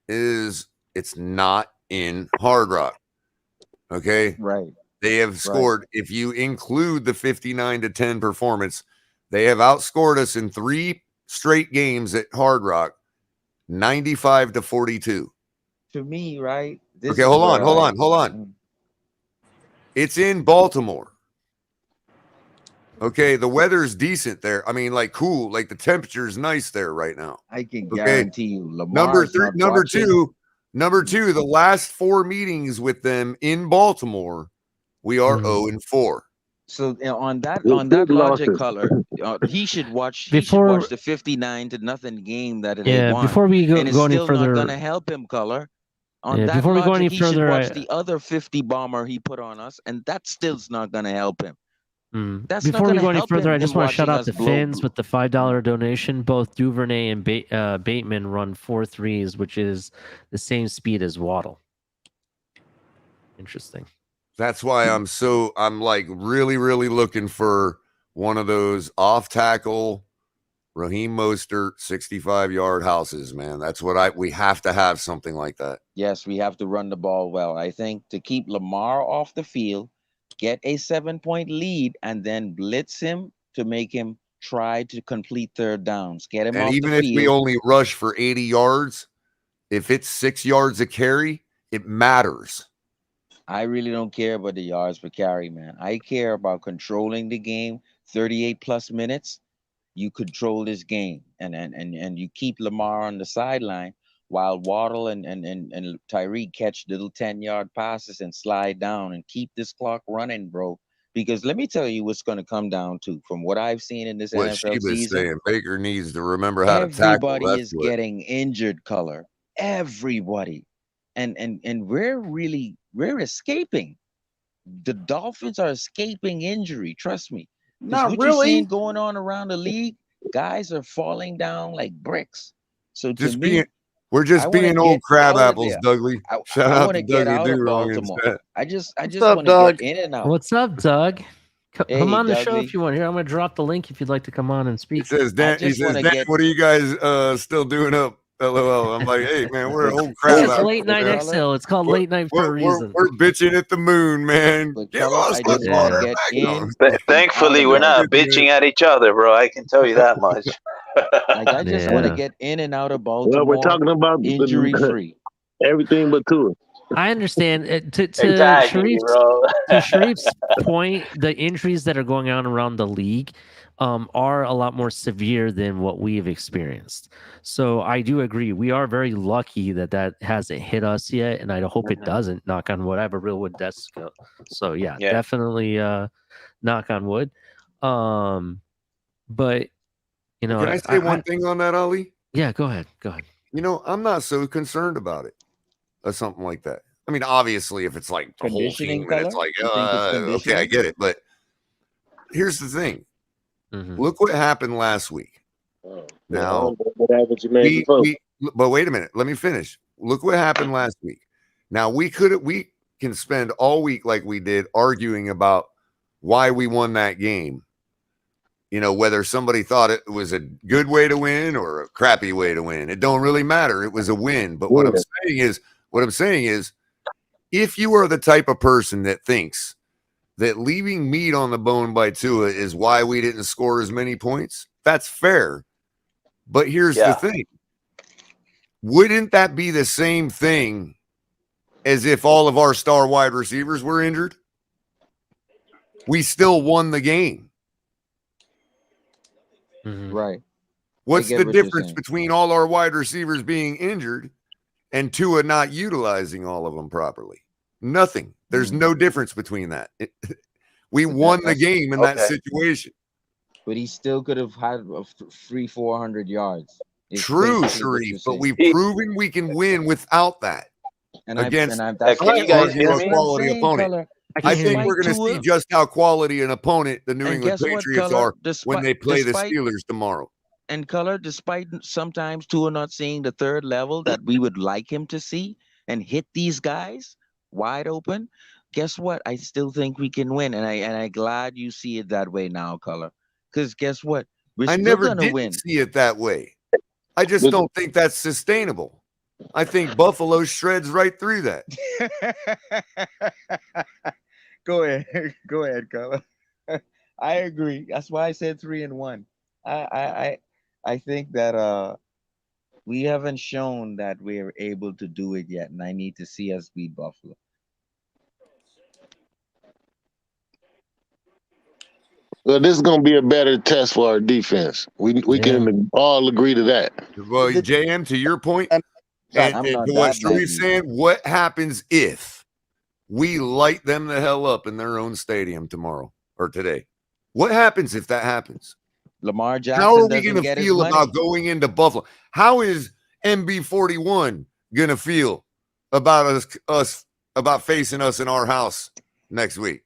Speaker 2: is it's not in Hard Rock. Okay?
Speaker 7: Right.
Speaker 2: They have scored, if you include the 59-10 performance, they have outscored us in 3 straight games at Hard Rock, 95-42.
Speaker 7: To me, right?
Speaker 2: Okay, hold on. It's in Baltimore. Okay, the weather's decent there. I mean, like cool, like the temperature's nice there right now.
Speaker 7: I can guarantee you,
Speaker 2: number two, the last 4 meetings with them in Baltimore, we are 0-4.
Speaker 7: So on that logic, Culler, he should watch the 59-0 game that they won.
Speaker 1: Before we go
Speaker 7: and it's
Speaker 1: any
Speaker 7: still
Speaker 1: further,
Speaker 7: not going to help him, Culler. On that
Speaker 1: before
Speaker 7: logic,
Speaker 1: we go any
Speaker 7: he
Speaker 1: further,
Speaker 7: should watch the other 50 bomber he put on us, and that still's not going to help him.
Speaker 1: Before we go any further, I just want to shout out the Finns with the $5 donation. Both Duvernay and Bateman run 4 threes, which is the same speed as Waddle. Interesting.
Speaker 2: That's why I'm like really, really looking for one of those off tackle Raheem Mostert 65-yard houses, man. That's what we have to have something like that.
Speaker 7: Yes, we have to run the ball well. I think to keep Lamar off the field, get a 7-point lead, and then blitz him to make him try to complete third downs. Get him off the field.
Speaker 2: And even if we only rush for 80 yards, if it's 6 yards a carry, it matters.
Speaker 7: I really don't care about the yards per carry, man. I care about controlling the game. 38 plus minutes, you control this game, and you keep Lamar on the sideline while Waddle and Tyreek catch little 10-yard passes and slide down and keep this clock running, bro. Because let me tell you what's going to come down to, from what I've seen in this NFL season.
Speaker 2: Saying, Baker needs to remember how to tackle.
Speaker 7: Everybody is getting injured, Culler. Everybody. And we're escaping. The Dolphins are escaping injury. Trust me.
Speaker 8: Not
Speaker 7: what
Speaker 8: really.
Speaker 7: You're seeing going on around the league, guys are falling down like bricks. So to me,
Speaker 2: we're just being old crab apples, Dougley. Shout out to
Speaker 7: Dougie.
Speaker 2: Do Wrong.
Speaker 7: I just want to get in and out.
Speaker 1: What's up, Doug? Come on the
Speaker 7: Dougie.
Speaker 1: show if you want. Here, I'm going to drop the link if you'd like to come on and speak.
Speaker 2: He says, Dan, what are you guys still doing up? LOL. I'm like, hey, man, we're old crab apples.
Speaker 1: It's late night exhale. It's called late night for a reason.
Speaker 2: We're bitching at the moon, man.
Speaker 6: Thankfully, we're not bitching at each other, bro. I can tell you that much.
Speaker 7: I just want to get in and out of Baltimore.
Speaker 10: Well, we're talking about
Speaker 7: injury free.
Speaker 10: Everything but Tua.
Speaker 1: I understand. To
Speaker 6: Exactly,
Speaker 1: Sharif's point, the injuries that are going on around the league are a lot more severe than what we've experienced. So I do agree. We are very lucky that hasn't hit us yet, and I hope it doesn't. Knock on wood. I have a real wood desk. So yeah, definitely knock on wood. But you know,
Speaker 2: can I say one thing on that, Ali?
Speaker 1: Yeah, go ahead.
Speaker 2: You know, I'm not so concerned about it. Or something like that. I mean, obviously, if it's like the whole team, and it's like, okay, I get it. But here's the thing. Look what happened last week. Now, but wait a minute. Let me finish. Look what happened last week. Now, we can spend all week like we did arguing about why we won that game. You know, whether somebody thought it was a good way to win or a crappy way to win. It don't really matter. It was a win. But what I'm saying is, if you are the type of person that thinks that leaving meat on the bone by Tua is why we didn't score as many points, that's fair. But here's the thing. wouldn't that be the same thing as if all of our star wide receivers were injured? We still won the game.
Speaker 7: Right.
Speaker 2: What's the difference between all our wide receivers being injured and Tua not utilizing all of them properly? Nothing. There's no difference between that. We won the game in that situation.
Speaker 7: But he still could have had 400 yards.
Speaker 2: True, Sharif, but we've proven we can win without that.
Speaker 7: And
Speaker 2: against
Speaker 6: can you guys hear me?
Speaker 2: quality opponent. I think we're going to see just how quality an opponent the New England Patriots are when they play the Steelers tomorrow.
Speaker 7: And Culler, despite sometimes Tua not seeing the third level that we would like him to see and hit these guys wide open, guess what? I still think we can win, and I'm glad you see it that way now, Culler. Because guess what? We're still gonna win.
Speaker 2: See it that way. I just don't think that's sustainable. I think Buffalo shreds right through that.
Speaker 7: Go ahead, Culler. I agree. That's why I said 3-1. I think that we haven't shown that we're able to do it yet, and I need to see us beat Buffalo.
Speaker 10: Well, this is going to be a better test for our defense. We can all agree to that.
Speaker 2: Well, JM, to your point, and to what Sharif's saying, what happens if we light them the hell up in their own stadium tomorrow or today? What happens if that happens?
Speaker 7: Lamar Jackson.
Speaker 2: How are we going to feel about going into Buffalo? How is MB41 going to feel about us about facing us in our house next week?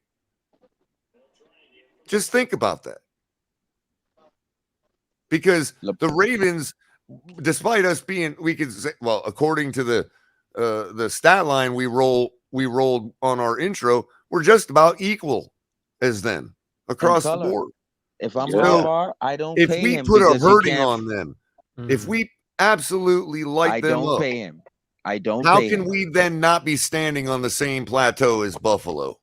Speaker 2: Just think about that. Because the Ravens, despite us being, we could say, well, according to the stat line we rolled on our intro, we're just about equal as them across the board.
Speaker 7: If I'm Lamar, I don't pay him.
Speaker 2: If we put a hurting on them, if we absolutely light them up,
Speaker 7: I don't pay him. I don't.
Speaker 2: How can we then not be standing on the same plateau as Buffalo?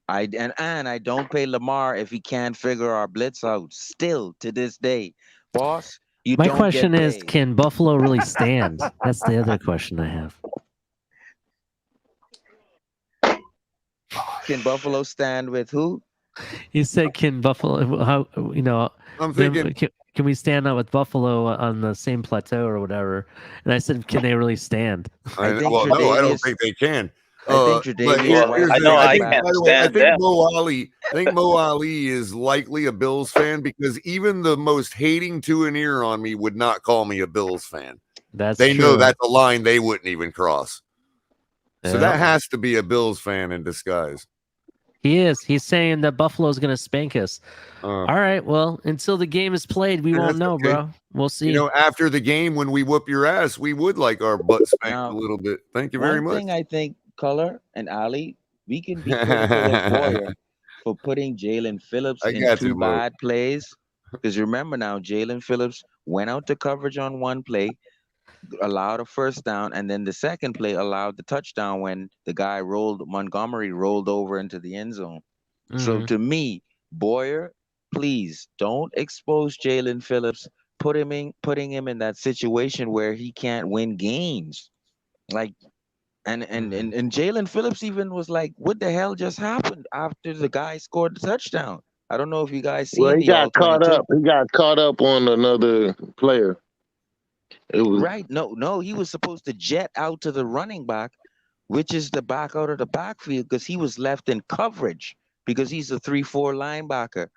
Speaker 7: And I don't pay Lamar if he can't figure our blitz out. Still to this day, boss.
Speaker 1: My question is, can Buffalo really stand? That's the other question I have.
Speaker 7: Can Buffalo stand with who?
Speaker 1: You said, can Buffalo? How
Speaker 2: I'm thinking.
Speaker 1: Can we stand up with Buffalo on the same plateau or whatever? And I said, can they really stand?
Speaker 2: I don't think they can.
Speaker 7: I think
Speaker 2: I think Mo Ali is likely a Bills fan because even the most hating to an ear on me would not call me a Bills fan. They know that's a line they wouldn't even cross. So that has to be a Bills fan in disguise.
Speaker 1: He is. He's saying that Buffalo's going to spank us. All right. Well, until the game is played, we won't know, bro. We'll see.
Speaker 2: After the game, when we whoop your ass, we would like our butt spanked a little bit. Thank you very much.
Speaker 7: One thing I think, Culler and Ali, we can be critical of Boyer for putting Jalen Phillips in two bad plays. Because remember now, Jalen Phillips went out to coverage on one play, allowed a first down, and then the second play allowed the touchdown when the guy Montgomery rolled over into the end zone. So to me, Boyer, please don't expose Jalen Phillips, putting him in that situation where he can't win games. Like, and Jalen Phillips even was like, what the hell just happened after the guy scored the touchdown? I don't know if you guys see.
Speaker 10: Well, he got caught up. He got caught up on another player.
Speaker 7: Right. No, he was supposed to jet out to the running back, which is the back out of the backfield, because he was left in coverage because he's a 3-4 linebacker.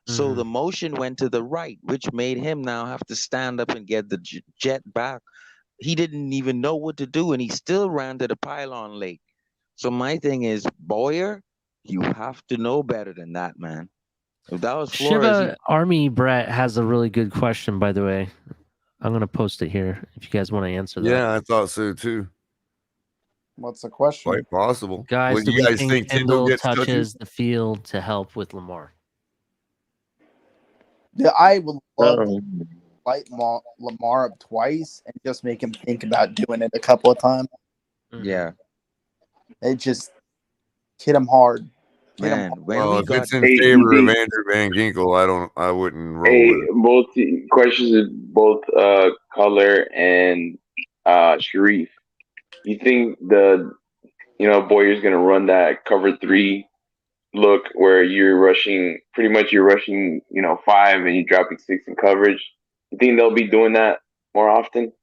Speaker 7: So the motion went to the right, which made him now have to stand up and get the jet back. He didn't even know what to do, and he still ran to the pylon late. So my thing is, Boyer, you have to know better than that, man. If that was Flores,
Speaker 1: Shiva Army Brett has a really good question, by the way. I'm going to post it here if you guys want to answer that.
Speaker 2: Yeah, I thought so too.
Speaker 8: What's the question?
Speaker 2: Quite possible.
Speaker 1: Guys, do you guys think Tyndall touches the field to help with Lamar?
Speaker 8: Yeah, I would love to light Lamar up twice and just make him think about doing it a couple of times.
Speaker 7: Yeah.
Speaker 8: It just hit him hard.
Speaker 7: Man,
Speaker 2: if it's in favor of Andrew Van Ginkel, I wouldn't roll it.
Speaker 9: Both questions of both Culler and Sharif. You think Boyer's gonna run that cover 3 look where you're rushing 5 and you're dropping 6 in coverage? You think they'll be doing that more often?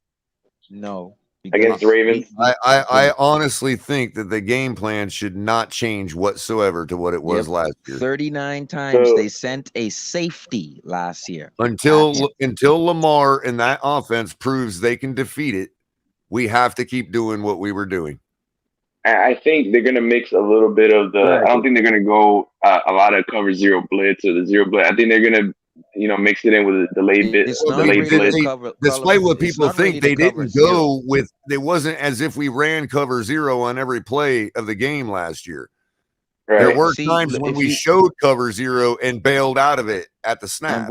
Speaker 7: No.
Speaker 9: Against the Ravens?
Speaker 2: I honestly think that the game plan should not change whatsoever to what it was last year.
Speaker 7: 39 times they sent a safety last year.
Speaker 2: Until Lamar and that offense proves they can defeat it, we have to keep doing what we were doing.
Speaker 9: I think they're going to mix a little bit of I don't think they're going to go a lot of cover 0 blitz or the 0 blitz. I think they're going to, mix it in with the delayed blitz.
Speaker 2: Despite what people think, they didn't go with, it wasn't as if we ran cover 0 on every play of the game last year. Right. There were times when we showed cover 0 and bailed out of it at the snap.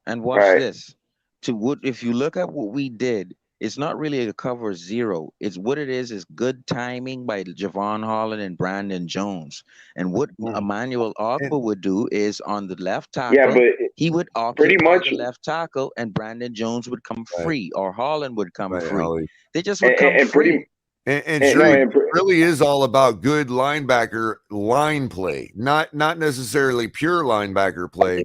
Speaker 7: And watch this. If you look at what we did, it's not really a cover 0. It's what it is good timing by Javon Holland and Brandon Jones. And what Emmanuel Ogba would do is on the left tackle, he would occupy the left tackle and Brandon Jones would come free or Holland would come free.
Speaker 2: Ollie.
Speaker 7: They just would come free.
Speaker 2: It really is all about good linebacker line play, not necessarily pure linebacker play.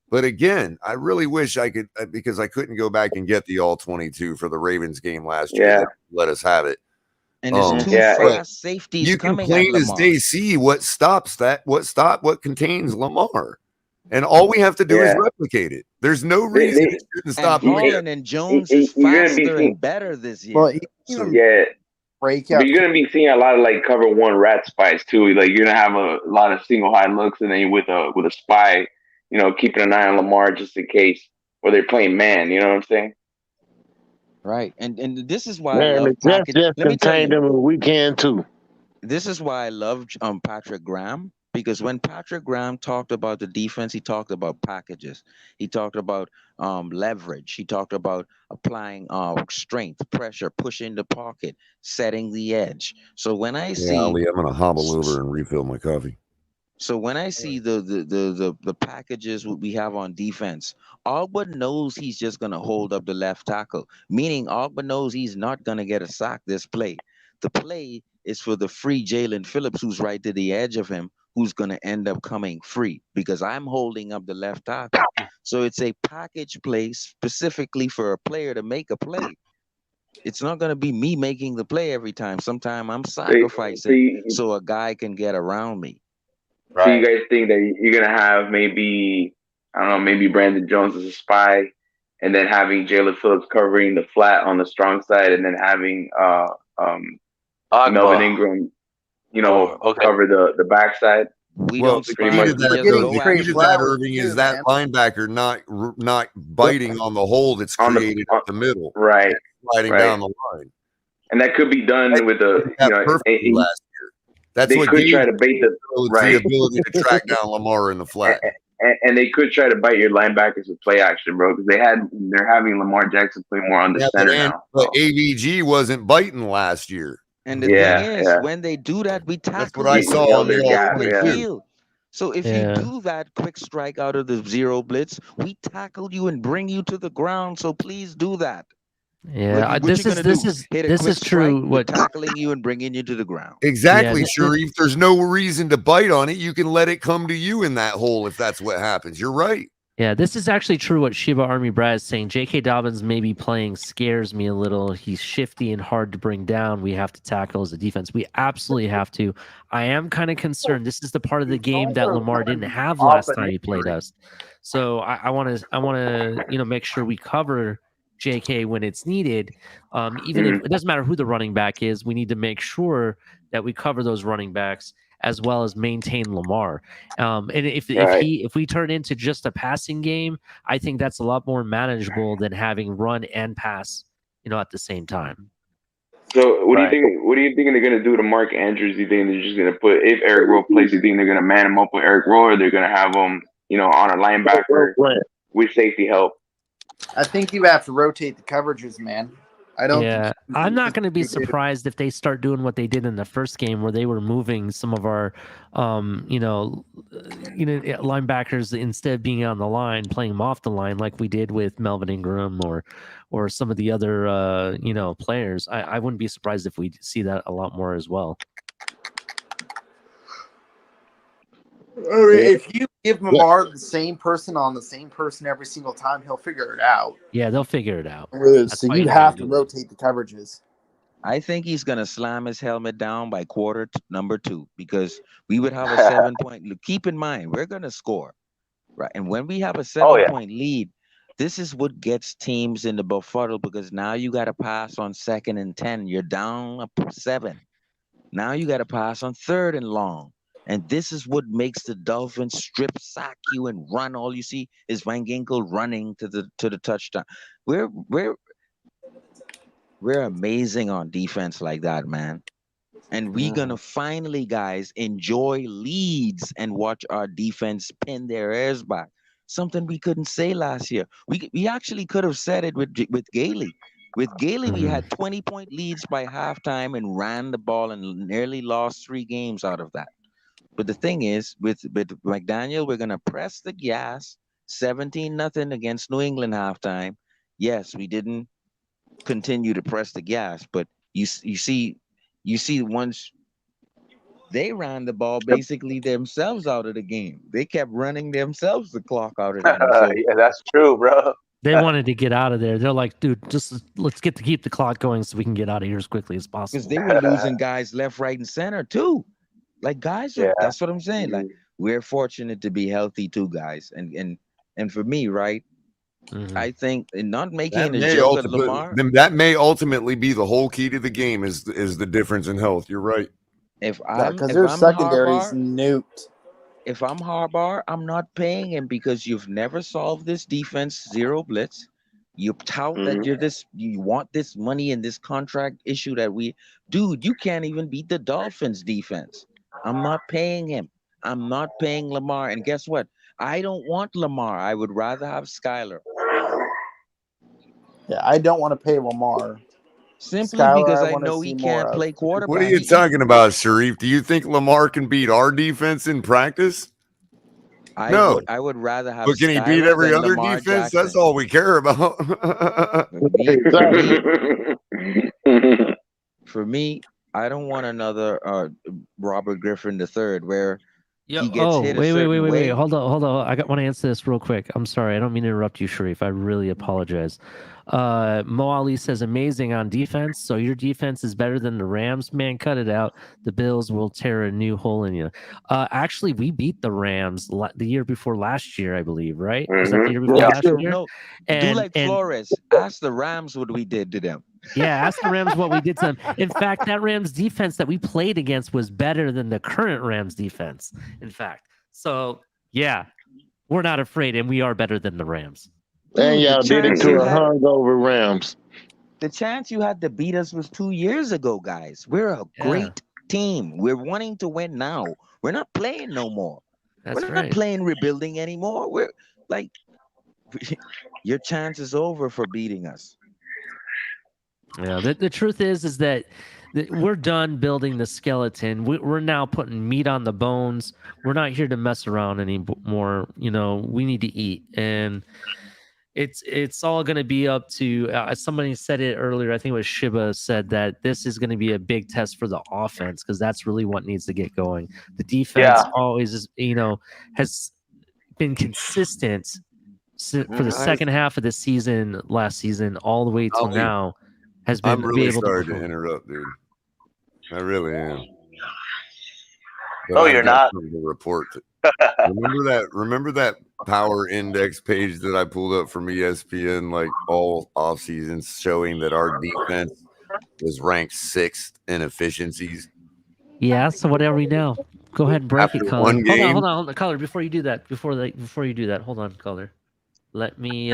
Speaker 2: But again, I really wish I could, because I couldn't go back and get the all 22 for the Ravens game last year. Let us have it.
Speaker 7: And it's too fast safeties.
Speaker 2: You can plain as day see what stops that, what contains Lamar. And all we have to do is replicate it. There's no reason it shouldn't stop.
Speaker 7: Holland and Jones is faster and better this year.
Speaker 9: Well, break out. But you're gonna be seeing a lot of cover 1 rat spies too. Like you're gonna have a lot of single high looks, and then with a spy, keeping an eye on Lamar just in case, or they're playing man. You know what I'm saying?
Speaker 7: Right, and this is why I love
Speaker 10: just contain them on weekend too.
Speaker 7: This is why I love Patrick Graham, because when Patrick Graham talked about the defense, he talked about packages. He talked about leverage. He talked about applying strength, pressure, pushing the pocket, setting the edge. So when I see,
Speaker 2: Ali, I'm gonna hobble over and refill my coffee.
Speaker 7: So when I see the packages we have on defense, Ogba knows he's just gonna hold up the left tackle, meaning Ogba knows he's not gonna get a sack this play. The play is for the free Jalen Phillips, who's right to the edge of him, who's gonna end up coming free because I'm holding up the left tackle. So it's a package play specifically for a player to make a play. It's not gonna be me making the play every time. Sometimes I'm sacrificing so a guy can get around me.
Speaker 9: Right. So you guys think that you're gonna have maybe Brandon Jones as a spy, and then having Jalen Phillips covering the flat on the strong side, and then having Melvin Ingram, cover the backside.
Speaker 7: We don't
Speaker 2: pretty much that Irving is that linebacker not biting on the hole that's created up the middle,
Speaker 9: right,
Speaker 2: sliding down the line,
Speaker 9: and that could be done with
Speaker 2: last year. That's
Speaker 9: they
Speaker 2: what
Speaker 9: could try to bait the
Speaker 2: ability to track down Lamar in the flat.
Speaker 9: And they could try to bite your linebackers with play action, bro, because they're having Lamar Jackson play more on the center now.
Speaker 2: But AVG wasn't biting last year.
Speaker 7: And the thing is, when they do that, we tackle.
Speaker 2: That's what I saw on the
Speaker 7: field. So if you do that quick strike out of the 0 blitz, we tackle you and bring you to the ground. So please do that.
Speaker 1: Yeah, this is true. What
Speaker 7: tackling you and bringing you to the ground?
Speaker 2: Exactly, Sharif. There's no reason to bite on it. You can let it come to you in that hole if that's what happens. You're right.
Speaker 1: Yeah, this is actually true. What Shiba Army Brad is saying. J.K. Dobbins maybe playing scares me a little. He's shifty and hard to bring down. We have to tackle as a defense. We absolutely have to. I am kind of concerned. This is the part of the game that Lamar didn't have last time he played us. So I want to make sure we cover JK when it's needed. Even if it doesn't matter who the running back is, we need to make sure that we cover those running backs as well as maintain Lamar. And if we turn into just a passing game, I think that's a lot more manageable than having run and pass, at the same time.
Speaker 9: So what do you think? What do you think they're gonna do to Mark Andrews? Do you think they're just gonna put, if Eric Rowe plays, do you think they're gonna man him up with Eric Rowe, or they're gonna have him, on a linebacker with safety help?
Speaker 8: I think you have to rotate the coverages, man. I don't.
Speaker 1: Yeah, I'm not going to be surprised if they start doing what they did in the first game, where they were moving some of our, linebackers instead of being on the line, playing them off the line like we did with Melvin Ingram or some of the other players. I wouldn't be surprised if we see that a lot more as well.
Speaker 8: If you give Lamar the same person on the same person every single time, he'll figure it out.
Speaker 1: Yeah, they'll figure it out.
Speaker 8: So you have to rotate the coverages.
Speaker 7: I think he's going to slam his helmet down by quarter number 2 because we would have a 7-point. Keep in mind, we're going to score, right? And when we have a 7-point lead, this is what gets teams in the befuddle because now you got to pass on 2nd and 10. You're down 7. Now you got to pass on 3rd and long. And this is what makes the Dolphins strip sack you and run. All you see is Van Ginkel running to the touchdown. We're amazing on defense like that, man. And we're gonna finally, guys, enjoy leads and watch our defense pin their ears back. Something we couldn't say last year. We actually could have said it with Gailey. With Gailey, we had 20-point leads by halftime and ran the ball and nearly lost 3 games out of that. But the thing is, with McDaniel, we're going to press the gas, 17-0 against New England halftime. Yes, we didn't continue to press the gas, but you see once they ran the ball basically themselves out of the game. They kept running themselves the clock out of the game. So,
Speaker 6: yeah, that's true, bro.
Speaker 1: They wanted to get out of there. They're like, dude, just let's keep the clock going so we can get out of here as quickly as possible.
Speaker 7: Because they were losing guys left, right, and center too. Like guys, that's what I'm saying. Like we're fortunate to be healthy too, guys. And for me, right, I think not making a joke of Lamar.
Speaker 2: That may ultimately be the whole key to the game is the difference in health. You're right.
Speaker 8: Because their secondary is nuked.
Speaker 7: If I'm Harbaugh, I'm not paying him because you've never solved this defense 0 blitz. You tout that you want this money in this contract issue that dude, you can't even beat the Dolphins defense. I'm not paying him. I'm not paying Lamar. And guess what? I don't want Lamar. I would rather have Skyler.
Speaker 8: Yeah, I don't want to pay Lamar.
Speaker 7: Simply because I know he can't play quarterback.
Speaker 2: What are you talking about, Sharif? Do you think Lamar can beat our defense in practice? No.
Speaker 7: I would rather have.
Speaker 2: But can he beat every other defense? Jackson. That's all we care about.
Speaker 7: For me, I don't want another Robert Griffin III where he gets hit.
Speaker 1: Wait. Hold on. I want to answer this real quick. I'm sorry. I don't mean to interrupt you, Sharif. I really apologize. Mo Ali says, amazing on defense. So your defense is better than the Rams? Man, cut it out. The Bills will tear a new hole in you. Actually, we beat the Rams the year before last year, I believe, right? Was that the year before last year?
Speaker 7: No, do like Flores. Ask the Rams what we did to them.
Speaker 1: Yeah, ask the Rams what we did to them. In fact, that Rams defense that we played against was better than the current Rams defense, in fact. So, yeah, we're not afraid, and we are better than the Rams.
Speaker 10: And y'all did it to a hungover Rams.
Speaker 7: The chance you had to beat us was 2 years ago, guys. We're a great team. We're wanting to win now. We're not playing no more. We're not playing rebuilding anymore. We're like, your chance is over for beating us.
Speaker 1: Yeah, the truth is that we're done building the skeleton. We're now putting meat on the bones. We're not here to mess around anymore. You know, we need to eat, and it's all going to be up to. Somebody said it earlier. I think it was Shiba said that this is going to be a big test for the offense because that's really what needs to get going. The defense always is, has been consistent for the second half of the season, last season, all the way till now.
Speaker 2: I'm really sorry to interrupt, dude. I really am.
Speaker 6: No, you're not.
Speaker 2: Report. Remember that power index page that I pulled up from ESPN like all off seasons showing that our defense was ranked 6th in efficiencies.
Speaker 1: Yeah. So what are we now? Go ahead and break it, Culler. Hold on, Culler. Before you do that, hold on, Culler. Let me.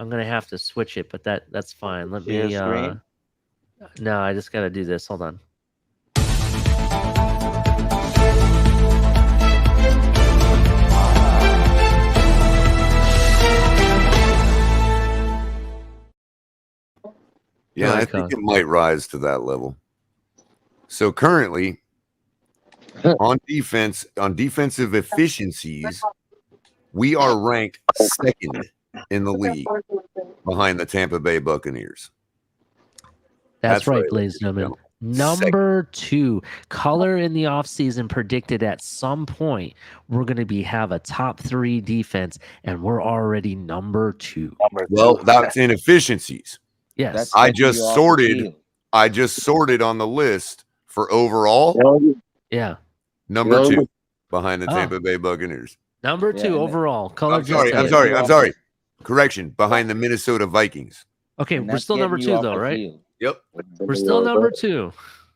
Speaker 1: I'm gonna have to switch it, but that's fine. Let me. No, I just gotta do this. Hold on.
Speaker 2: Yeah, I think it might rise to that level. So currently, on defense, on defensive efficiencies, we are ranked second in the league behind the Tampa Bay Buccaneers.
Speaker 1: That's right, ladies and gentlemen. Number 2, Culler in the offseason predicted at some point we're going to have a top 3 defense, and we're already number 2.
Speaker 2: Well, that's inefficiencies.
Speaker 1: Yes,
Speaker 2: I just sorted on the list for overall.
Speaker 1: Yeah,
Speaker 2: number 2 behind the Tampa Bay Buccaneers.
Speaker 1: Number 2 overall. Culler.
Speaker 2: I'm sorry. Correction, behind the Minnesota Vikings.
Speaker 1: Okay, we're still number 2 though, right?
Speaker 7: Field.
Speaker 2: Yep.
Speaker 1: We're still number 2.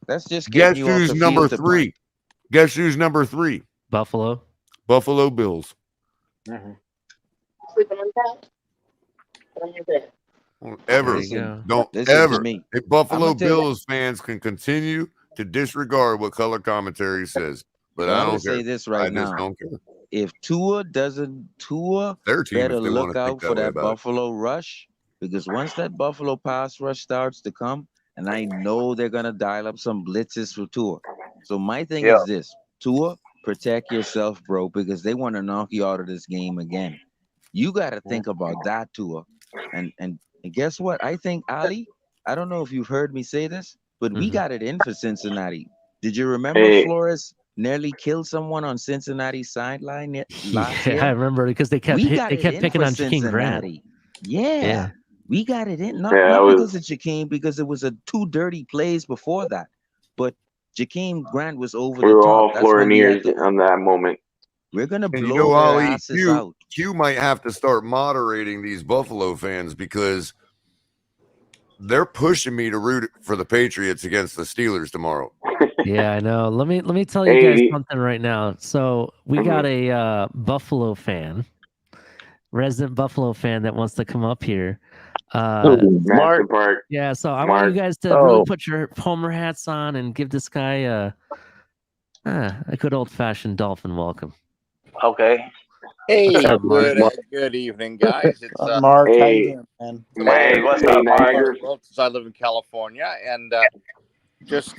Speaker 7: That's just
Speaker 2: guess who's number 3. Guess who's number 3?
Speaker 1: Buffalo
Speaker 2: Bills. Don't ever. If Buffalo Bills fans can continue to disregard what color commentary says, but I don't
Speaker 7: say this right now.
Speaker 2: Just don't care.
Speaker 7: If Tua
Speaker 2: their team
Speaker 7: better look out for that Buffalo rush, because once that Buffalo pass rush starts to come, and I know they're gonna dial up some blitzes for Tua. So my thing is this: Tua, protect yourself, bro, because they want to knock you out of this game again. You got to think about that, Tua. And guess what? I think, Ali, I don't know if you've heard me say this, but we got it in for Cincinnati. Did you remember Flores nearly killed someone on Cincinnati's sideline last year?
Speaker 1: I remember because they kept picking on Jakeem Grant.
Speaker 7: Yeah. We got it in, not because of Jakeem, because it was 2 dirty plays before that. But Jakeem Grant was over the top.
Speaker 9: We were all Florineers on that moment.
Speaker 7: We're going to blow their asses out.
Speaker 2: Q might have to start moderating these Buffalo fans because they're pushing me to root for the Patriots against the Steelers tomorrow.
Speaker 1: Yeah, I know. Let me tell you guys something right now. So we got a Buffalo fan, resident Buffalo fan that wants to come up here.
Speaker 9: Mark.
Speaker 1: Yeah, so I want you guys to really put your Homer hats on and give this guy a good old-fashioned Dolphin welcome.
Speaker 11: Okay. Hey, good evening, guys. It's
Speaker 8: Mark. How you doing, man?
Speaker 11: Hey, what's up, Mark? Since I live in California, and just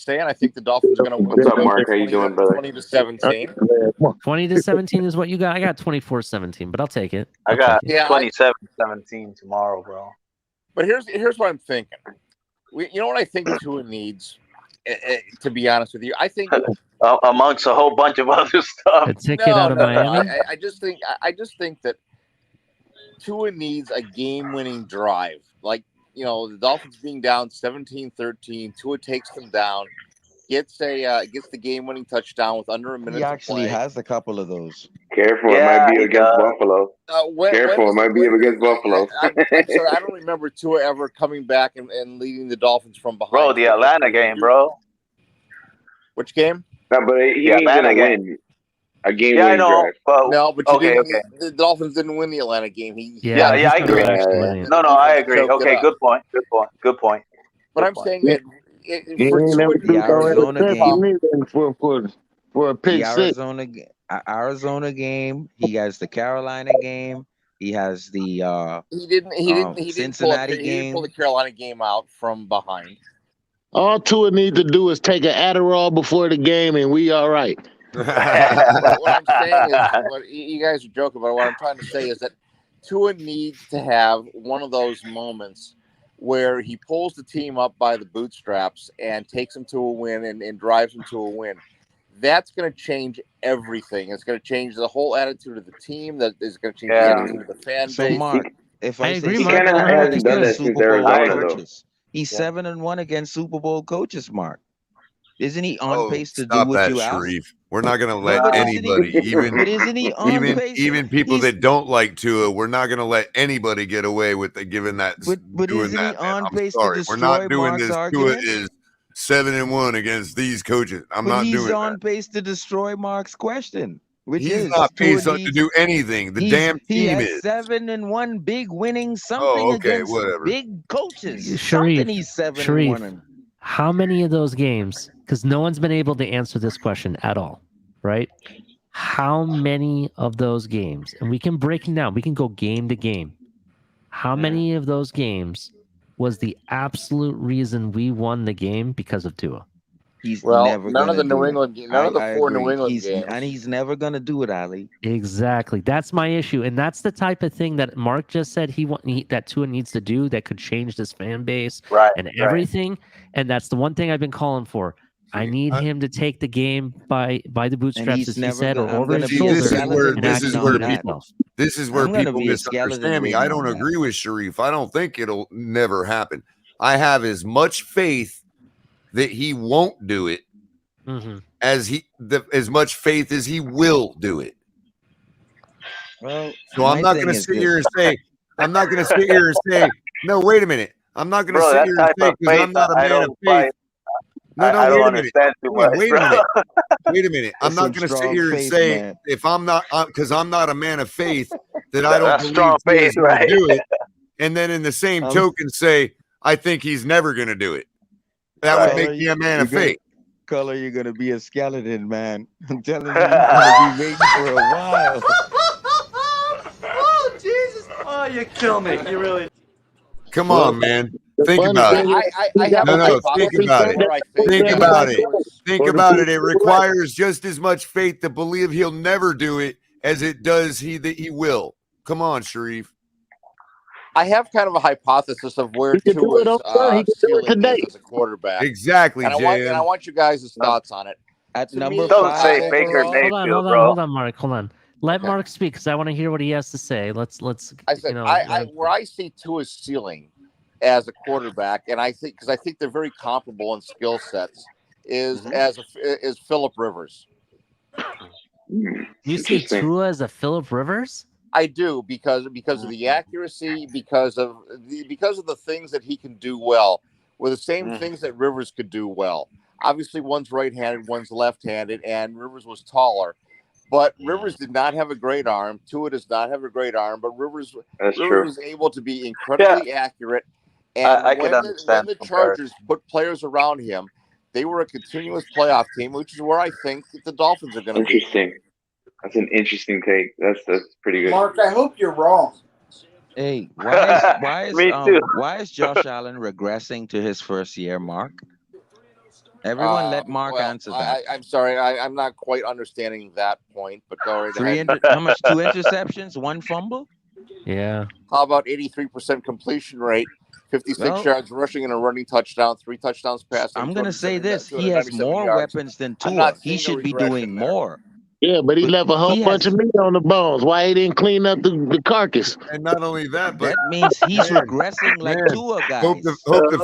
Speaker 11: saying, I think the Dolphins are going to win.
Speaker 9: What's up, Mark? How you doing, brother?
Speaker 11: 20-17.
Speaker 1: 20-17 is what you got. I got 24-17, but I'll take it.
Speaker 11: I got
Speaker 6: 27-17 tomorrow, bro.
Speaker 11: But here's what I'm thinking. You know what I think Tua needs? To be honest with you, I think
Speaker 6: amongst a whole bunch of other stuff.
Speaker 1: A ticket out of Miami.
Speaker 11: I just think that Tua needs a game-winning drive. Like, you know, the Dolphins being down 17-13, Tua takes them down, gets the game-winning touchdown with under a minute.
Speaker 7: He actually has a couple of those.
Speaker 9: Careful, it might be against Buffalo. Careful, it might be against Buffalo.
Speaker 11: I'm sorry, I don't remember Tua ever coming back and leading the Dolphins from behind.
Speaker 6: Bro, the Atlanta game, bro.
Speaker 11: Which game?
Speaker 9: No, but he ain't gonna win a game.
Speaker 6: Yeah, I know.
Speaker 9: But
Speaker 11: no, but the Dolphins didn't win the Atlanta game.
Speaker 6: I agree. No, I agree. Okay, good point.
Speaker 11: But I'm saying that
Speaker 10: for a pick six.
Speaker 7: Arizona game. He has the Carolina game. He has the
Speaker 11: he didn't
Speaker 7: Cincinnati game.
Speaker 11: He didn't pull the Carolina game out from behind.
Speaker 10: All Tua needs to do is take an Adderall before the game, and we all right.
Speaker 11: What I'm saying is, you guys are joking, but what I'm trying to say is that Tua needs to have one of those moments where he pulls the team up by the bootstraps and takes them to a win and drives them to a win. That's going to change everything. It's going to change the whole attitude of the team. That is going to change the attitude of the fan base.
Speaker 7: So, Mark, if I
Speaker 9: agree, he kind of hasn't done that since Arizona, though.
Speaker 7: He's 7-1 against Super Bowl coaches, Mark. Isn't he on pace to do what you asked?
Speaker 2: Sharif. We're not going to let anybody, even people that don't like Tua, we're not going to let anybody get away with giving that.
Speaker 7: But isn't he on pace to destroy
Speaker 2: We're not doing
Speaker 7: Mark's
Speaker 2: this.
Speaker 7: argument?
Speaker 2: Tua is 7-1 against these coaches.
Speaker 7: He's on pace to destroy Mark's question.
Speaker 2: He's not pace to do anything. The damn team is
Speaker 7: 7-1, big winning something against big coaches.
Speaker 1: Sharif,
Speaker 7: he's 7-1.
Speaker 1: How many of those games? Because no one's been able to answer this question at all, right? How many of those games, and we can break them down. We can go game to game. How many of those games was the absolute reason we won the game because of Tua.
Speaker 7: He's
Speaker 11: Well,
Speaker 7: never
Speaker 11: none of
Speaker 7: gonna
Speaker 11: the New
Speaker 7: do it.
Speaker 11: England, none of the
Speaker 7: I
Speaker 11: 4 New
Speaker 7: agree.
Speaker 11: England games.
Speaker 7: And he's never gonna do it, Ali.
Speaker 1: Exactly. That's my issue, and that's the type of thing that Mark just said that Tua needs to do that could change this fan base and everything. And that's the one thing I've been calling for. I need him to take the game by the bootstraps, as he said, or over his shoulder.
Speaker 2: This is where people misunderstand me. I don't agree with Sharif. I don't think it'll never happen. I have as much faith that he won't do it as much faith as he will do it.
Speaker 7: Well,
Speaker 2: so I'm not going to sit here and say, no, wait a minute. I'm not going to sit here and say, because I'm not a man of faith. No,
Speaker 6: I don't understand too much.
Speaker 2: Wait a minute. I'm not going to sit here and say, if I'm not, because I'm not a man of faith, that I don't believe he's going to do it. And then in the same token say, I think he's never going to do it. That would make me a man of faith.
Speaker 7: Culler, you're going to be a skeleton, man. I'm telling you, you're going to be waiting for a while.
Speaker 12: Oh, Jesus. Oh, you kill me. You really.
Speaker 2: Come on, man. Think about it. Think about it. Think about it. It requires just as much faith to believe he'll never do it as it does that he will. Come on, Sharif.
Speaker 11: I have kind of a hypothesis of where Tua's ceiling is as a quarterback.
Speaker 2: Exactly,
Speaker 11: and I want you guys' thoughts on it.
Speaker 7: At number 5,
Speaker 6: don't say Baker Mayfield, bro.
Speaker 1: Hold on, Mark. Hold on. Let Mark speak because I want to hear what he has to say. Let's.
Speaker 11: I said where I see Tua's ceiling as a quarterback, and I think they're very comparable in skill sets, is Phillip Rivers.
Speaker 1: You see Tua as a Phillip Rivers?
Speaker 11: I do because of the accuracy, because of the things that he can do well, were the same things that Rivers could do well. Obviously, one's right-handed, one's left-handed, and Rivers was taller. But Rivers did not have a great arm. Tua does not have a great arm, but Rivers was able to be incredibly accurate. And when the Chargers put players around him, they were a continuous playoff team, which is where I think that the Dolphins are going to be.
Speaker 9: Interesting. That's an interesting take. That's pretty good.
Speaker 12: Mark, I hope you're wrong.
Speaker 7: Hey, why is Josh Allen regressing to his first year, Mark? Everyone let Mark answer that.
Speaker 11: I'm sorry, I'm not quite understanding that point, but go right ahead.
Speaker 7: How much? 2 interceptions, 1 fumble?
Speaker 1: Yeah.
Speaker 11: How about 83% completion rate, 56 yards rushing and a running touchdown, 3 touchdowns passing?
Speaker 7: I'm going to say this. He has more weapons than Tua. He should be doing more.
Speaker 10: Yeah, but he left a whole bunch of meat on the bones. Why he didn't clean up the carcass?
Speaker 2: And not only that, but
Speaker 7: that means he's regressing like Tua guys.
Speaker 2: Hope the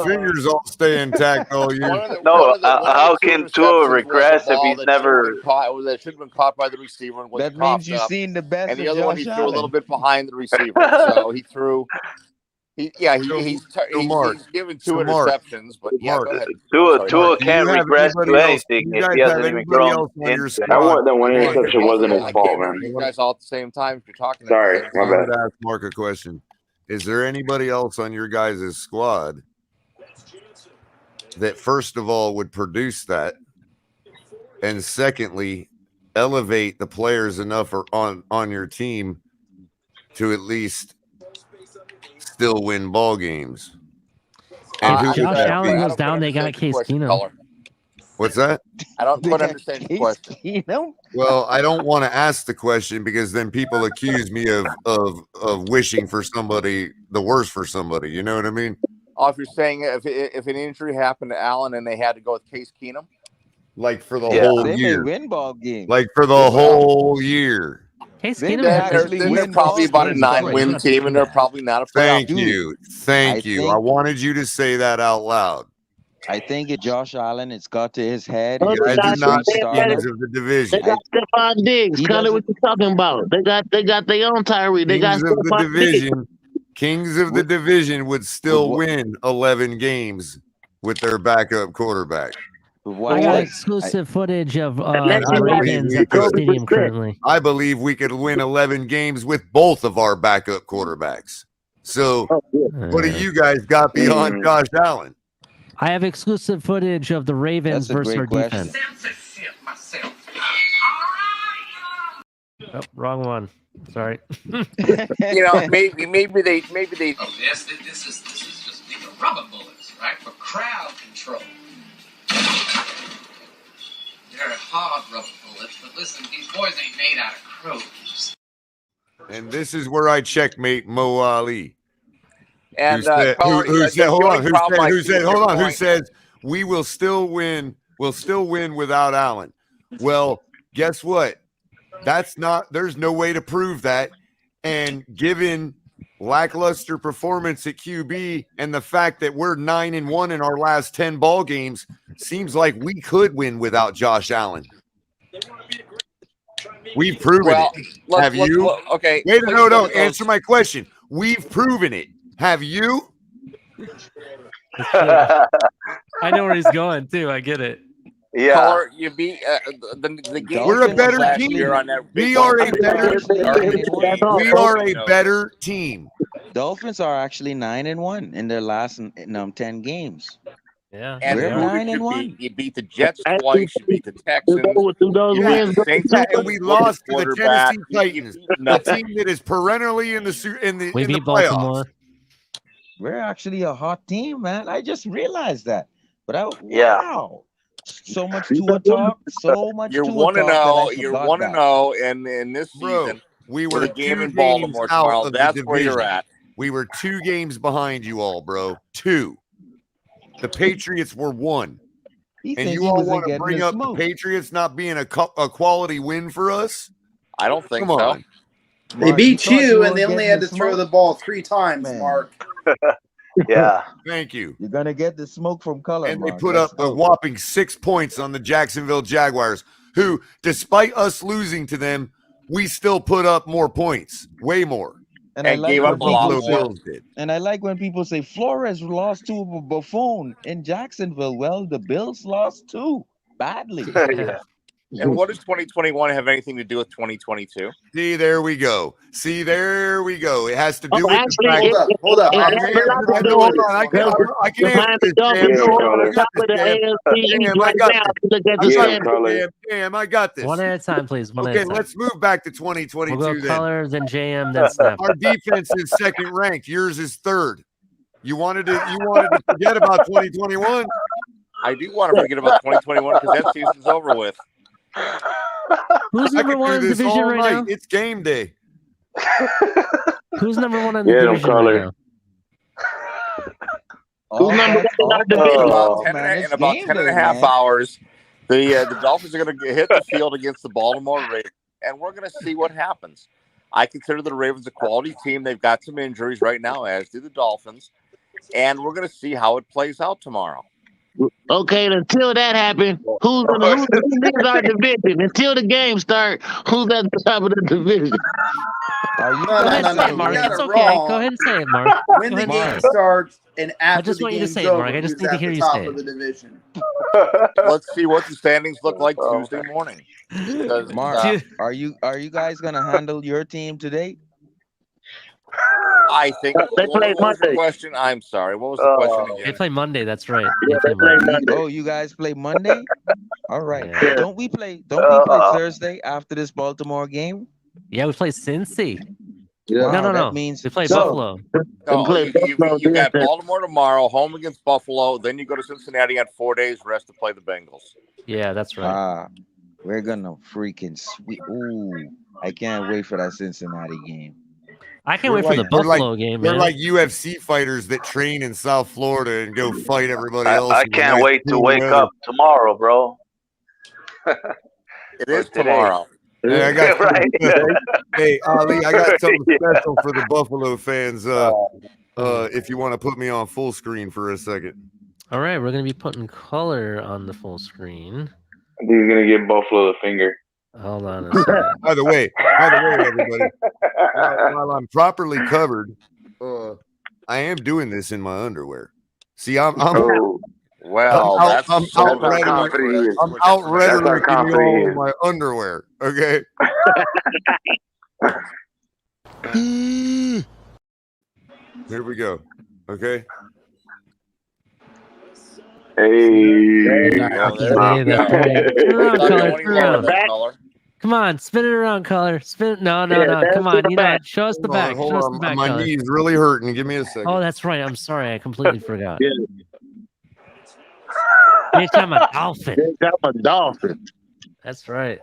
Speaker 2: fingers all stay intact all year.
Speaker 6: How can Tua regress if he's never
Speaker 11: that should have been caught by the receiver? And
Speaker 7: that means you've seen the best.
Speaker 11: And the other one he threw a little bit behind the receiver, so he threw. He's given 2 interceptions, but go ahead.
Speaker 6: Tua can't regress to anything if he hasn't even grown into it.
Speaker 9: That one interception wasn't his fault, man.
Speaker 11: You guys all at the same time. If you're talking.
Speaker 9: Sorry, my bad.
Speaker 2: I'm gonna ask Mark a question. Is there anybody else on your guys' squad that, first of all, would produce that, and secondly, elevate the players enough on your team to at least still win ball games?
Speaker 1: And Josh Allen goes down, they got Case Keenum.
Speaker 2: What's that?
Speaker 11: I don't quite understand your question.
Speaker 2: Well, I don't want to ask the question because then people accuse me of wishing for somebody the worst for somebody. You know what I mean?
Speaker 11: Oh, if you're saying if an injury happened to Allen and they had to go with Case Keenum,
Speaker 2: like for the whole year,
Speaker 7: win ball game.
Speaker 2: Like for the whole year.
Speaker 1: Case
Speaker 11: Keenum they're probably about a 9-win team, and they're probably not a playoff team.
Speaker 2: Thank you. I wanted you to say that out loud.
Speaker 7: I think Josh Allen, it's got to his head.
Speaker 2: You guys are not kings of the division.
Speaker 10: They got Stephon Diggs. Call what you talking about. They got their own Tyree. They got
Speaker 2: Kings of the division. Kings of the division would still win 11 games with their backup quarterback.
Speaker 1: I got exclusive footage of the Ravens at the stadium currently.
Speaker 2: I believe we could win 11 games with both of our backup quarterbacks. So, what do you guys got beyond Josh Allen?
Speaker 1: I have exclusive footage of the Ravens versus our defense. Oh, wrong one. Sorry.
Speaker 11: Maybe they.
Speaker 4: Oh, yes, this is just being a rubber bullets, right, for crowd control. They're hard rubber bullets, but listen, these boys ain't made out of crows.
Speaker 2: And this is where I checkmate Mo Ali.
Speaker 11: And
Speaker 2: Who says we will still win? We'll still win without Allen. Well, guess what? There's no way to prove that. And given lackluster performance at QB and the fact that we're 9-1 in our last 10 ball games, seems like we could win without Josh Allen. We've proven it. Have you?
Speaker 11: Okay.
Speaker 2: Wait, no. Answer my question. We've proven it. Have you?
Speaker 1: I know where he's going too. I get it.
Speaker 6: Yeah.
Speaker 11: Culler, you beat the game.
Speaker 2: We're a better team. We are a better team.
Speaker 7: Dolphins are actually 9-1 in their last 10 games.
Speaker 1: Yeah,
Speaker 11: and
Speaker 7: we're 9-1.
Speaker 11: You beat the Jets twice. You beat the Texans.
Speaker 2: And we lost to the Tennessee Titans, a team that is perennially in the
Speaker 1: we beat
Speaker 2: playoffs.
Speaker 1: Baltimore.
Speaker 7: We're actually a hot team, man. I just realized that. But wow. So much Tua talk. So much
Speaker 11: You're
Speaker 7: Tua
Speaker 11: 1-0. You're 1-0, and in this season,
Speaker 2: we were
Speaker 11: the game
Speaker 2: 2
Speaker 11: in Baltimore
Speaker 2: games out
Speaker 11: tomorrow.
Speaker 2: of
Speaker 11: That's
Speaker 2: the
Speaker 11: where you're
Speaker 2: division.
Speaker 11: at.
Speaker 2: We were 2 games behind you all, bro. 2. The Patriots were 1. And you all want to bring up the Patriots not being a quality win for us?
Speaker 11: I don't think
Speaker 2: Come
Speaker 11: so.
Speaker 2: on.
Speaker 8: They beat you, and they only had to throw the ball 3 times, Mark.
Speaker 6: Yeah.
Speaker 2: Thank you.
Speaker 7: You're going to get the smoke from Culler.
Speaker 2: And they put up a whopping 6 points on the Jacksonville Jaguars, who, despite us losing to them, we still put up more points, way more.
Speaker 7: And I like
Speaker 11: gave up a lot more.
Speaker 7: And I like when people say Flores lost to a buffoon in Jacksonville. Well, the Bills lost too badly.
Speaker 6: Yeah.
Speaker 11: And what does 2021 have anything to do with 2022?
Speaker 2: See, there we go. It has to do with
Speaker 8: actually,
Speaker 2: the fact.
Speaker 8: Hold up.
Speaker 2: I can answer this. Damn, I got this.
Speaker 1: One at a time, please.
Speaker 2: Okay, let's move back to 2022.
Speaker 1: We'll go
Speaker 2: then.
Speaker 1: Culler, then JM, then Snap.
Speaker 2: Our defense is 2nd ranked. Yours is 3rd. You wanted to forget about 2021.
Speaker 11: I do want to forget about 2021 because that season's over with.
Speaker 1: Who's number 1 in the division right now?
Speaker 2: It's game day.
Speaker 1: Who's number 1 in the division right now?
Speaker 11: Who's number 1 in the division? In about 10 and a half hours, the Dolphins are going to hit the field against the Baltimore Ravens, and we're going to see what happens. I consider the Ravens a quality team. They've got some injuries right now, as do the Dolphins, and we're going to see how it plays out tomorrow.
Speaker 10: Okay, until that happens, who's our division? Until the game start, who's at the top of the division?
Speaker 1: No, Mark. It's okay. Go ahead and say it, Mark.
Speaker 8: When the game starts and after
Speaker 1: I just want you to say
Speaker 8: over,
Speaker 1: it, Mark. I just need to hear you say it.
Speaker 8: the division.
Speaker 11: Let's see what the standings look like Tuesday morning. Because,
Speaker 7: Mark, are you guys gonna handle your team today?
Speaker 11: I think
Speaker 10: they play Monday.
Speaker 11: Question. I'm sorry. What was the question again?
Speaker 1: They play Monday. That's right.
Speaker 10: They play Monday.
Speaker 7: Oh, you guys play Monday? All right.
Speaker 1: Yeah.
Speaker 7: Don't we play Thursday after this Baltimore game?
Speaker 1: Yeah, we play Cincy.
Speaker 7: Wow,
Speaker 1: No.
Speaker 7: That means
Speaker 1: we play Buffalo.
Speaker 11: You got Baltimore tomorrow, home against Buffalo. Then you go to Cincinnati at 4 days rest to play the Bengals.
Speaker 1: Yeah, that's right.
Speaker 7: We're gonna freaking sweep. Ooh, I can't wait for that Cincinnati game.
Speaker 1: I can't wait for the Buffalo game, man.
Speaker 2: They're like UFC fighters that train in South Florida and go fight everybody else.
Speaker 6: I can't wait to wake up tomorrow, bro.
Speaker 11: It is tomorrow.
Speaker 2: Hey, I got hey, Ali, I got something special for the Buffalo fans. If you want to put me on full screen for a second.
Speaker 1: All right, we're gonna be putting Culler on the full screen.
Speaker 9: I think he's gonna give Buffalo the finger.
Speaker 1: Hold on a second.
Speaker 2: By the way, everybody, while I'm properly covered, I am doing this in my underwear. See, I'm out readily in my underwear. Okay. Here we go. Okay.
Speaker 9: Hey.
Speaker 1: Come on, spin it around, Culler. Spin it. No. Come on. Show us the back.
Speaker 2: Hold
Speaker 1: Show us
Speaker 2: on.
Speaker 1: the back,
Speaker 2: My
Speaker 1: Culler.
Speaker 2: knee's really hurting. Give me a second.
Speaker 1: Oh, that's right. I'm sorry. I completely forgot.
Speaker 10: Yeah.
Speaker 1: Bitch, I'm a dolphin.
Speaker 10: I'm a dolphin.
Speaker 1: That's right.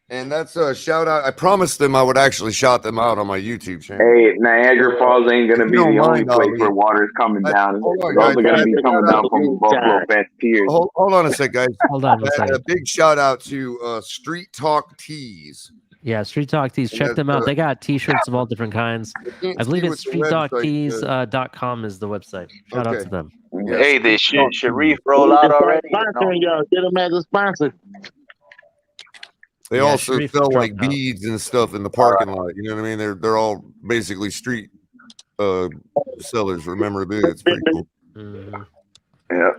Speaker 2: And that's a shout out. I promised them I would actually shout them out on my YouTube channel.
Speaker 9: Hey, Niagara Falls ain't gonna
Speaker 2: If
Speaker 9: be
Speaker 2: you don't
Speaker 9: the only
Speaker 2: mind,
Speaker 9: place
Speaker 2: Ali.
Speaker 9: where water's coming down.
Speaker 2: Hold on,
Speaker 9: It's also
Speaker 2: guys.
Speaker 9: gonna be coming down from Buffalo Fence Piers.
Speaker 2: Hold on a sec, guys.
Speaker 1: Hold on a second.
Speaker 2: A big shout out to Street Talk Tees.
Speaker 1: Yeah, Street Talk Tees. Check them out. They got T-shirts of all different kinds. I believe it's streettalktees.com is the website. Shout out to them.
Speaker 6: Hey, they Sharif roll out already?
Speaker 10: Sponsoring y'all. Get them as a sponsor.
Speaker 2: They
Speaker 1: Yeah,
Speaker 2: also
Speaker 1: Sharif
Speaker 2: sell
Speaker 1: is
Speaker 2: like
Speaker 1: dropped out.
Speaker 2: beads and stuff in the parking lot. You know what I mean? They're all basically street sellers for memorabilia. It's pretty cool.
Speaker 9: Yeah.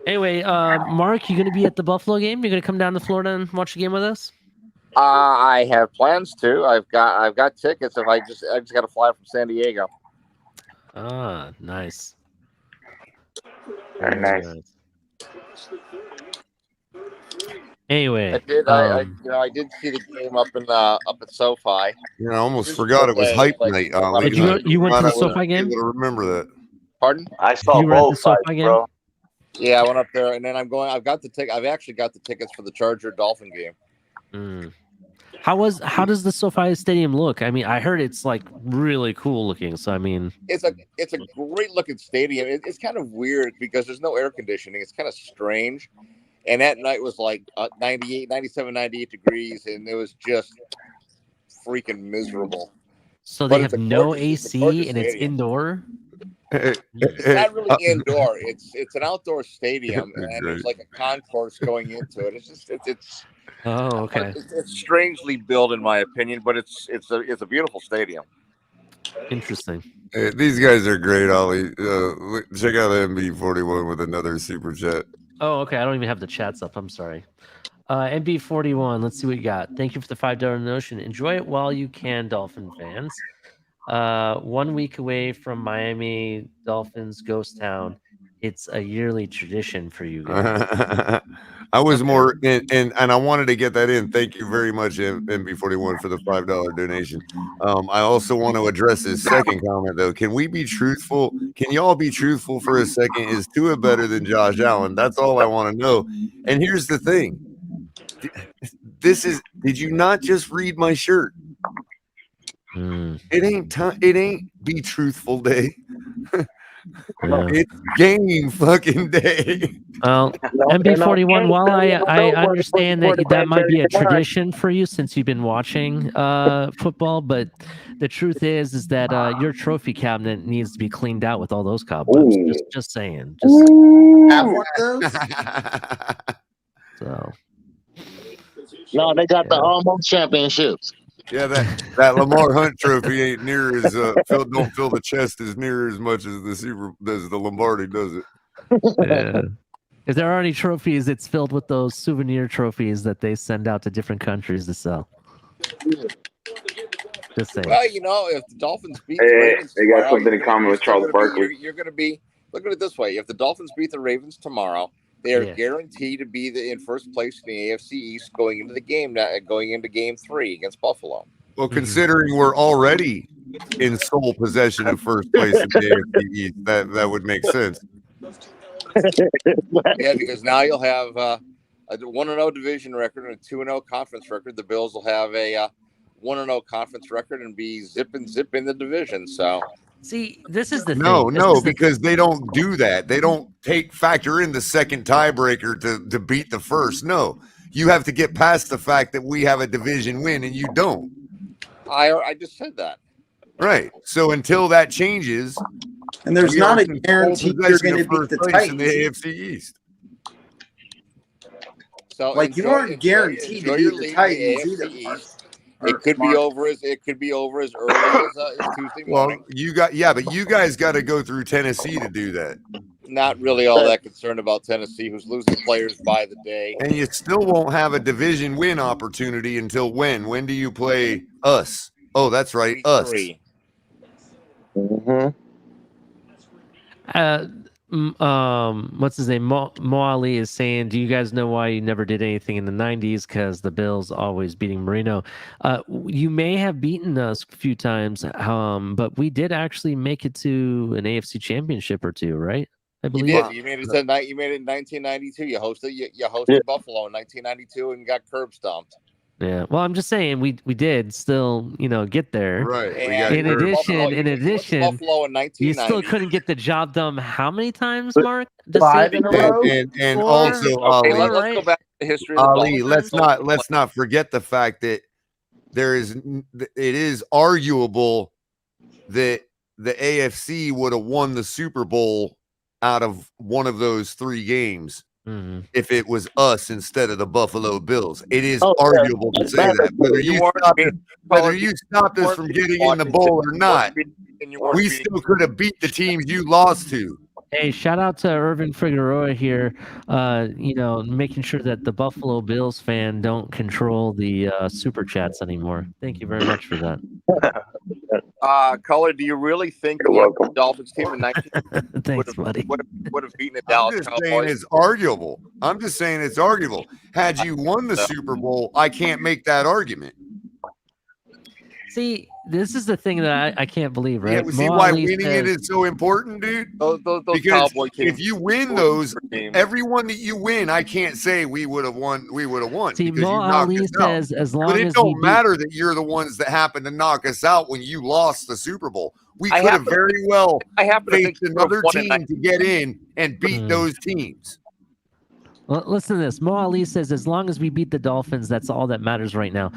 Speaker 1: Anyway, Mark, you going to be at the Buffalo game? You're going to come down to Florida and watch the game with us?
Speaker 11: I have plans to. I've got tickets. If I just got to fly from San Diego.
Speaker 1: Ah, nice.
Speaker 9: Very nice.
Speaker 1: Anyway,
Speaker 11: I did. I did see the game up at SoFi.
Speaker 2: Yeah, I almost forgot it was hype night.
Speaker 1: Did you went to the SoFi game?
Speaker 2: Able to remember that.
Speaker 11: Pardon?
Speaker 6: I saw
Speaker 1: You were at the
Speaker 6: both
Speaker 1: SoFi
Speaker 6: sides,
Speaker 1: game?
Speaker 6: bro.
Speaker 11: Yeah, I went up there, and then I've got the ticket. I've actually got the tickets for the Charger Dolphin game.
Speaker 1: How does the SoFi Stadium look? I mean, I heard it's like really cool looking. So I mean,
Speaker 11: It's a great looking stadium. It's kind of weird because there's no air conditioning. It's kind of strange. And that night was like 97, 98 degrees, and it was just freaking miserable.
Speaker 1: so they
Speaker 11: But
Speaker 1: have
Speaker 11: it's a
Speaker 1: no
Speaker 11: gorgeous- it's a
Speaker 1: AC
Speaker 11: gorgeous
Speaker 1: and it's
Speaker 11: stadium.
Speaker 1: indoor.
Speaker 11: It's not really indoor. It's an outdoor stadium, and
Speaker 2: Great.
Speaker 11: there's like a concourse going into it. It's
Speaker 1: Oh, okay.
Speaker 11: it's strangely built, in my opinion, but it's a beautiful stadium.
Speaker 1: Interesting.
Speaker 2: Hey, these guys are great, Ollie. Check out the MB41 with another super chat.
Speaker 1: Oh, okay. I don't even have the chats up. I'm sorry. NB41, let's see what you got. Thank you for the $5 donation. Enjoy it while you can, Dolphin fans. 1 week away from Miami Dolphins Ghost Town. It's a yearly tradition for you guys.
Speaker 2: I was more and I wanted to get that in. Thank you very much, MB41, for the $5 donation. I also want to address his second comment though. Can we be truthful? Can y'all be truthful for a second? Is Tua better than Josh Allen? That's all I want to know. And here's the thing. Did you not just read my shirt? It ain't time. It ain't be truthful day. It's game fucking day.
Speaker 1: Well, MB41, while I understand that might be a tradition for you since you've been watching football, but the truth is that your trophy cabinet needs to be cleaned out with all those cobwebs. Just saying.
Speaker 8: Have one of those?
Speaker 1: So.
Speaker 10: No, they got the almost championships.
Speaker 2: Yeah, that Lamar Hunt trophy ain't near as don't fill the chest as near as much as the Lombardi does it.
Speaker 1: Yeah. If there are any trophies, it's filled with those souvenir trophies that they send out to different countries to sell. Just saying.
Speaker 11: Well, if the Dolphins beat the Ravens
Speaker 9: they got
Speaker 11: tomorrow,
Speaker 9: something in common with Charles Barkley.
Speaker 11: You're going to be. Look at it this way: if the Dolphins beat the Ravens tomorrow, they are guaranteed to be in first place in the AFC East going into Game 3 against Buffalo.
Speaker 2: Well, considering we're already in sole possession of first place in the AFC East, that would make sense.
Speaker 11: Yeah, because now you'll have a 1-0 division record and a 2-0 conference record. The Bills will have a 1-0 conference record and be zip in the division. So.
Speaker 1: See, this is the thing.
Speaker 2: No, because they don't do that. They don't factor in the second tiebreaker to beat the first. No, you have to get past the fact that we have a division win and you don't.
Speaker 11: I just said that.
Speaker 2: Right. So until that changes,
Speaker 8: and there's not a guarantee you're going to beat the Titans
Speaker 2: in the AFC East.
Speaker 11: So
Speaker 8: you aren't guaranteed to beat the Titans either.
Speaker 11: It could be over as early as Tuesday morning.
Speaker 2: Well, but you guys got to go through Tennessee to do that.
Speaker 11: Not really all that concerned about Tennessee, who's losing players by the day.
Speaker 2: And you still won't have a division win opportunity until when? When do you play us? Oh, that's right, us.
Speaker 1: What's his name? Mo Ali is saying, do you guys know why you never did anything in the 90s? Because the Bills always beating Marino. You may have beaten us a few times, but we did actually make it to an AFC championship or two, right? I
Speaker 11: You
Speaker 1: believe.
Speaker 11: did. You made it to you made it in 1992. You hosted Buffalo in 1992 and got curb stomped.
Speaker 1: Yeah. Well, I'm just saying we did still, get there.
Speaker 2: Right.
Speaker 1: In addition,
Speaker 11: Buffalo in 1990.
Speaker 1: you still couldn't get the job done. How many times, Mark?
Speaker 8: Five in a row.
Speaker 2: And also,
Speaker 11: okay,
Speaker 2: Ali,
Speaker 11: let's go back to the history of the
Speaker 2: Ali,
Speaker 11: Dolphins.
Speaker 2: let's not forget the fact that it is arguable that the AFC would have won the Super Bowl out of one of those 3 games if it was us instead of the Buffalo Bills. It is arguable to say that. Whether you stopped us from getting in the bowl or not, we still could have beat the teams you lost to.
Speaker 1: Hey, shout out to Irvin Figueroa here, making sure that the Buffalo Bills fan don't control the super chats anymore. Thank you very much for that.
Speaker 11: Culler, do you really think the Dolphins team in 19
Speaker 1: Thanks, buddy.
Speaker 11: would have beaten the Dallas Cowboys?
Speaker 2: Saying it's arguable. I'm just saying it's arguable. Had you won the Super Bowl, I can't make that argument.
Speaker 1: See, this is the thing that I can't believe, right?
Speaker 2: Yeah, see why winning it is so important, dude?
Speaker 11: Those
Speaker 2: because
Speaker 11: Cowboy teams,
Speaker 2: if you win those, everyone that you win, I can't say we would have won. We would have won.
Speaker 1: See,
Speaker 2: because
Speaker 1: Mo Ali says as long
Speaker 2: but it
Speaker 1: as
Speaker 2: don't matter that you're the ones that happen to knock us out when you lost the Super Bowl. We could have very well faced another team to get in and beat those teams.
Speaker 1: Well, listen to this. Mo Ali says, as long as we beat the Dolphins, that's all that matters right now.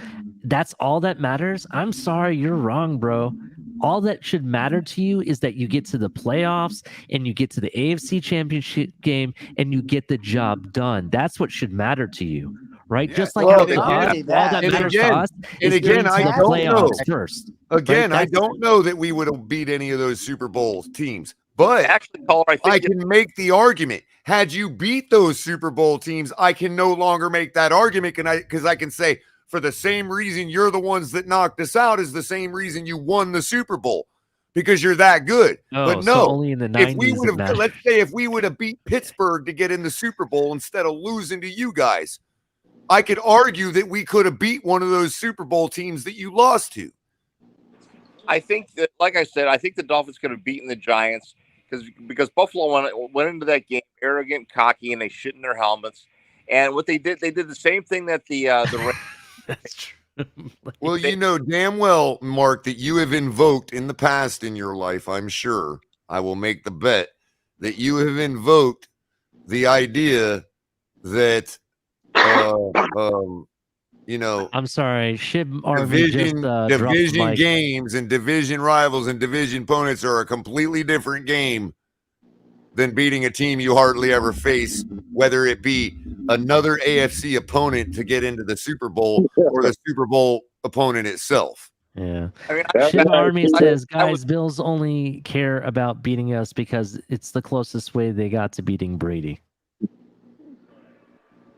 Speaker 1: That's all that matters? I'm sorry, you're wrong, bro. All that should matter to you is that you get to the playoffs and you get to the AFC championship game and you get the job done. That's what should matter to you, right?
Speaker 2: Yeah.
Speaker 1: Just like
Speaker 2: Well,
Speaker 1: how to us, all that matters to us is getting to
Speaker 2: I
Speaker 1: the
Speaker 2: don't know.
Speaker 1: playoffs first.
Speaker 2: Again,
Speaker 1: right?
Speaker 2: I don't know that we would have beat any of those Super Bowl teams, but
Speaker 11: actually, Caller,
Speaker 2: I can make the argument. Had you beat those Super Bowl teams, I can no longer make that argument because I can say, for the same reason you're the ones that knocked us out is the same reason you won the Super Bowl, because you're that good.
Speaker 1: Oh,
Speaker 2: but
Speaker 1: so
Speaker 2: no,
Speaker 1: only in the
Speaker 2: if we
Speaker 1: 90s
Speaker 2: would
Speaker 1: it
Speaker 2: have,
Speaker 1: matters.
Speaker 2: let's say if we would have beat Pittsburgh to get in the Super Bowl instead of losing to you guys, I could argue that we could have beat one of those Super Bowl teams that you lost to.
Speaker 11: I think that, like I said, I think the Dolphins could have beaten the Giants because Buffalo went into that game arrogant, cocky, and they shit in their helmets. And what they did the same thing that the
Speaker 1: That's true.
Speaker 2: Well, you know damn well, Mark, that you have invoked in the past in your life, I'm sure, I will make the bet that you have invoked the idea that,
Speaker 1: I'm sorry, Shib Army just
Speaker 2: division games and division rivals and division opponents are a completely different game than beating a team you hardly ever face, whether it be another AFC opponent to get into the Super Bowl or the Super Bowl opponent itself.
Speaker 1: Yeah.
Speaker 11: I mean,
Speaker 1: Shib Army says, guys, Bills only care about beating us because it's the closest way they got to beating Brady.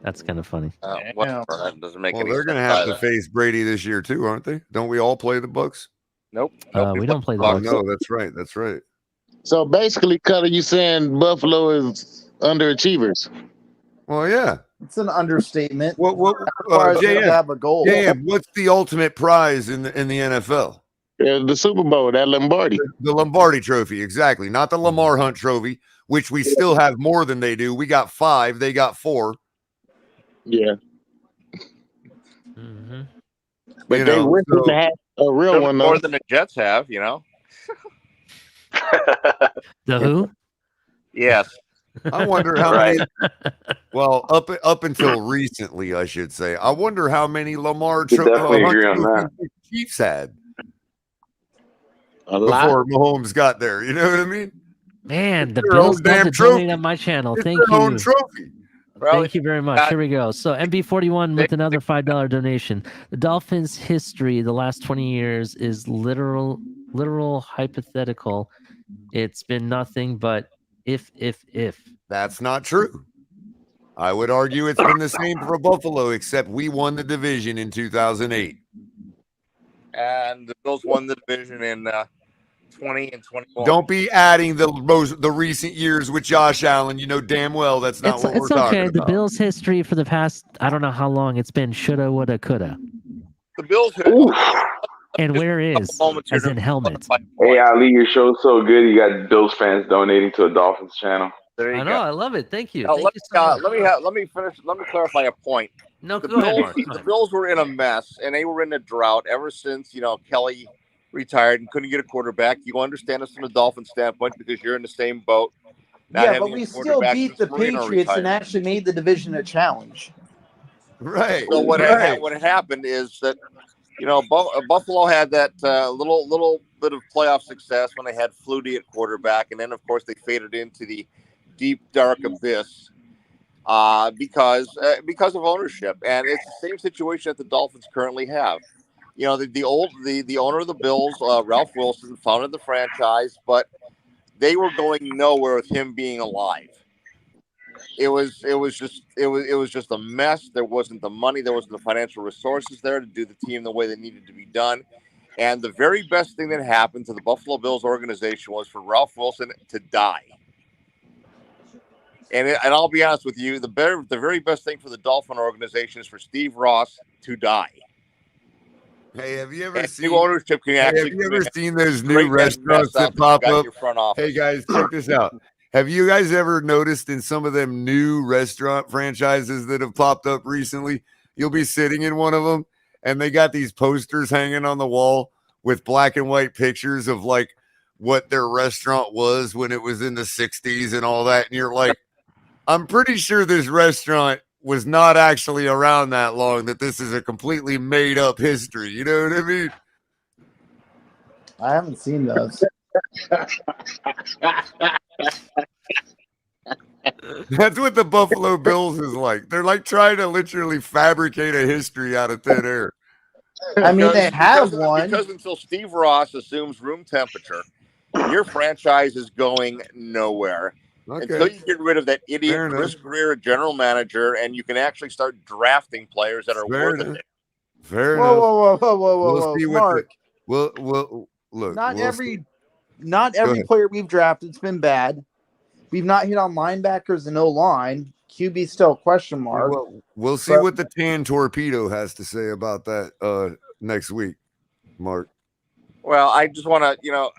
Speaker 1: That's kind of funny.
Speaker 11: Whatever. That doesn't make any
Speaker 2: They're
Speaker 11: sense.
Speaker 2: going to have to face Brady this year too, aren't they? Don't we all play the Bucs?
Speaker 11: Nope.
Speaker 1: We don't play the
Speaker 2: Oh
Speaker 1: Bucs.
Speaker 2: no, that's right. That's right.
Speaker 10: So basically, Cutter, you saying Buffalo is underachievers?
Speaker 2: Well, yeah.
Speaker 8: It's an understatement.
Speaker 2: What
Speaker 8: Requires them to have a goal.
Speaker 2: what's the ultimate prize in the NFL?
Speaker 10: The Super Bowl, that Lombardi.
Speaker 2: The Lombardi Trophy, exactly. Not the Lamar Hunt Trophy, which we still have more than they do. We got 5, they got 4.
Speaker 10: Yeah.
Speaker 1: Mm-hmm.
Speaker 10: But they wish to have a real one, though.
Speaker 11: More than the Jets have, you know.
Speaker 1: The who?
Speaker 11: Yes.
Speaker 2: I wonder how many. Well, up until recently, I should say. I wonder how many Lamar
Speaker 9: definitely agree on that.
Speaker 2: Chiefs had
Speaker 10: a lot
Speaker 2: before Mahomes got there. You know what I mean?
Speaker 1: Man, the
Speaker 2: Their
Speaker 1: Bills
Speaker 2: own
Speaker 1: love
Speaker 2: damn
Speaker 1: to
Speaker 2: trophy.
Speaker 1: donate on my channel.
Speaker 2: It's
Speaker 1: Thank
Speaker 2: their own
Speaker 1: you.
Speaker 2: trophy.
Speaker 1: Thank you very much. Here we go. So MB41 with another $5 donation. The Dolphins' history the last 20 years is literal hypothetical. It's been nothing but if.
Speaker 2: That's not true. I would argue it's been the same for Buffalo, except we won the division in 2008.
Speaker 11: And the Bills won the division in 20 and 21.
Speaker 2: Don't be adding the recent years with Josh Allen. You know damn well that's not what we're talking
Speaker 1: okay.
Speaker 2: about.
Speaker 1: The Bills' history for the past, I don't know how long it's been, shoulda, woulda, coulda.
Speaker 11: The Bills.
Speaker 1: And where is? As in helmet.
Speaker 9: Hey, Ali, your show's so good. You got Bills fans donating to a Dolphins channel.
Speaker 11: There you
Speaker 1: I
Speaker 11: go.
Speaker 1: know. I love it. Thank you.
Speaker 11: Now,
Speaker 1: Thank you so much.
Speaker 11: let me finish. Let me clarify a point.
Speaker 1: No,
Speaker 11: the
Speaker 1: go ahead,
Speaker 11: Bills,
Speaker 1: Mark. Go
Speaker 11: the
Speaker 1: ahead.
Speaker 11: Bills were in a mess, and they were in a drought ever since Kelly retired and couldn't get a quarterback. You understand this from a Dolphin standpoint because you're in the same boat.
Speaker 8: Yeah, but we still beat the Patriots and actually made the division a challenge.
Speaker 2: Right.
Speaker 11: So what happened is that Buffalo had that little bit of playoff success when they had Flutie at quarterback, and then of course they faded into the deep dark abyss because of ownership, and it's the same situation that the Dolphins currently have. The owner of the Bills, Ralph Wilson, founded the franchise, but they were going nowhere with him being alive. It was just a mess. There wasn't the money, there wasn't the financial resources there to do the team the way they needed to be done. And the very best thing that happened to the Buffalo Bills organization was for Ralph Wilson to die. And I'll be honest with you, the very best thing for the Dolphin organization is for Steve Ross to die.
Speaker 2: Hey, have you ever seen
Speaker 11: new ownership?
Speaker 2: Have you ever seen those new restaurants that pop up? Hey guys, check this out. Have you guys ever noticed in some of them new restaurant franchises that have popped up recently? You'll be sitting in one of them, and they got these posters hanging on the wall with black and white pictures of like what their restaurant was when it was in the 60s and all that, and you're like, I'm pretty sure this restaurant was not actually around that long, that this is a completely made up history. You know what I mean?
Speaker 8: I haven't seen those.
Speaker 2: That's what the Buffalo Bills is like. They're like trying to literally fabricate a history out of thin air.
Speaker 8: I mean, they have one.
Speaker 11: Because until Steve Ross assumes room temperature, your franchise is going nowhere.
Speaker 2: Okay.
Speaker 11: Until you get rid of that idiot Chris Greer general manager, and you can actually start drafting players that are worth it.
Speaker 2: Fair enough.
Speaker 8: Whoa,
Speaker 2: see
Speaker 8: Mark.
Speaker 2: What look.
Speaker 8: Not every player we've drafted has been bad. We've not hit on linebackers and O-line. QB still a question mark.
Speaker 2: Well, we'll see what the Tan Torpedo has to say about that next week, Mark.
Speaker 11: Well, I just want to,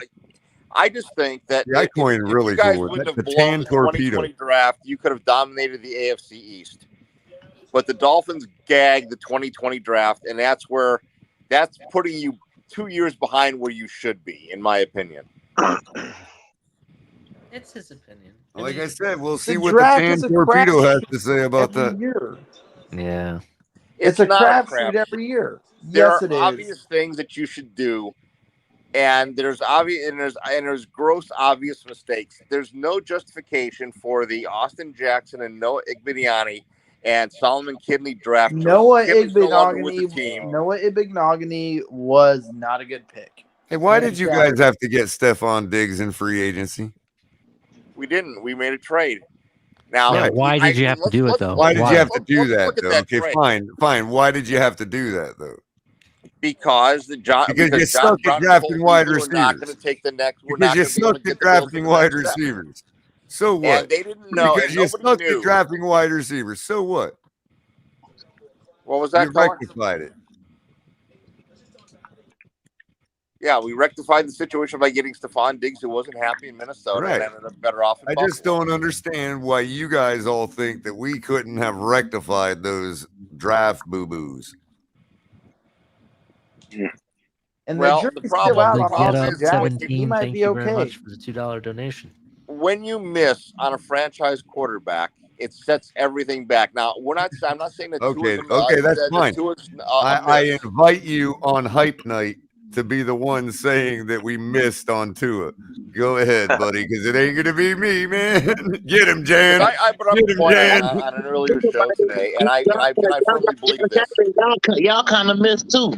Speaker 11: I just think that
Speaker 2: I coined really
Speaker 11: you guys
Speaker 2: cool.
Speaker 11: wouldn't have
Speaker 2: The
Speaker 11: blown
Speaker 2: Tan
Speaker 11: the
Speaker 2: Torpedo
Speaker 11: 2020 draft, you could have dominated the AFC East. But the Dolphins gagged the 2020 draft, and that's putting you 2 years behind where you should be, in my opinion.
Speaker 1: It's his opinion.
Speaker 2: Like I said, we'll see what the Tan Torpedo has to say about that.
Speaker 8: Year.
Speaker 1: Yeah.
Speaker 8: It's a crapshoot every year.
Speaker 11: There
Speaker 8: Yes, it
Speaker 11: are
Speaker 8: is.
Speaker 11: obvious things that you should do, and there's gross obvious mistakes. There's no justification for the Austin Jackson and Noah Igbinoghene and Solomon Kidney draft.
Speaker 8: Noah
Speaker 11: Igbinoghene
Speaker 8: was not a good pick.
Speaker 2: Hey, why did you guys have to get Stephon Diggs in free agency?
Speaker 11: We didn't. We made a trade. Now,
Speaker 1: yeah, why did you have to do it though?
Speaker 2: Why did you have to do that though?
Speaker 11: Okay,
Speaker 2: fine. Why did you have to do that though?
Speaker 11: Because
Speaker 2: you suck at drafting wide receivers.
Speaker 11: We're not going to take the next.
Speaker 2: Because you suck at drafting wide receivers. So what?
Speaker 11: And they didn't know.
Speaker 2: Because you suck at drafting wide receivers. So what?
Speaker 11: What was that?
Speaker 2: You rectified it.
Speaker 11: Yeah, we rectified the situation by getting Stephon Diggs, who wasn't happy in Minnesota, and ended up better off in Buffalo.
Speaker 2: I just don't understand why you guys all think that we couldn't have rectified those draft boo-boos.
Speaker 8: And
Speaker 11: the problem
Speaker 1: is 17. Thank you very much for the $2 donation.
Speaker 11: When you miss on a franchise quarterback, it sets everything back. Now, I'm not saying that.
Speaker 2: Okay, that's fine. I invite you on Hype Night to be the one saying that we missed on Tua. Go ahead, buddy, because it ain't gonna be me, man. Get him, Jan.
Speaker 11: I brought up a point on an earlier show today, and I firmly believe this.
Speaker 10: Y'all kind of missed too.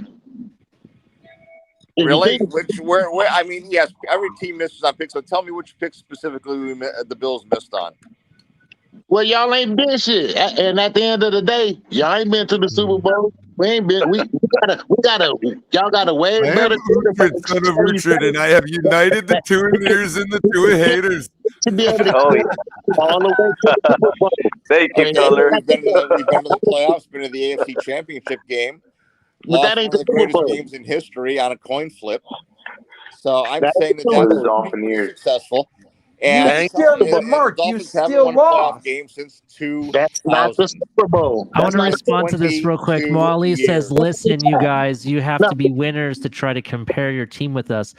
Speaker 11: Really? Where? I mean, yes, every team misses on picks. So tell me which picks specifically the Bills missed on.
Speaker 10: Well, y'all ain't been shit, and at the end of the day, y'all ain't been to the Super Bowl. We ain't been. Y'all got a way
Speaker 2: I am
Speaker 10: better.
Speaker 2: Uhtred, son of Uhtred, and I have united the Tua nears and the Tua haters.
Speaker 10: To be able to all the way to the Super Bowl.
Speaker 6: Thank you,
Speaker 11: Hey,
Speaker 6: Culler.
Speaker 11: we've been to the playoffs, been to the AFC Championship game.
Speaker 10: But
Speaker 11: Lost
Speaker 10: that ain't
Speaker 11: one of the
Speaker 10: the Super
Speaker 11: greatest
Speaker 10: Bowl.
Speaker 11: games in history on a coin flip. So I'm
Speaker 10: That
Speaker 11: saying
Speaker 10: ain't
Speaker 11: that
Speaker 10: the Super
Speaker 11: that's
Speaker 10: Bowl.
Speaker 11: pretty successful.
Speaker 12: You
Speaker 11: And,
Speaker 10: That ain't
Speaker 12: still,
Speaker 10: the Super Bowl.
Speaker 11: and the
Speaker 12: Mark, you
Speaker 11: Dolphins haven't
Speaker 12: still
Speaker 11: won a playoff
Speaker 12: lost.
Speaker 11: game since
Speaker 10: That's not the
Speaker 11: 2000.
Speaker 10: Super Bowl.
Speaker 1: I want
Speaker 10: That's
Speaker 1: to
Speaker 10: not
Speaker 1: respond to this real quick.
Speaker 11: 22
Speaker 1: Molly says,
Speaker 11: years.
Speaker 1: listen, you guys, you have
Speaker 10: No.
Speaker 1: to be winners to try to compare your team with us.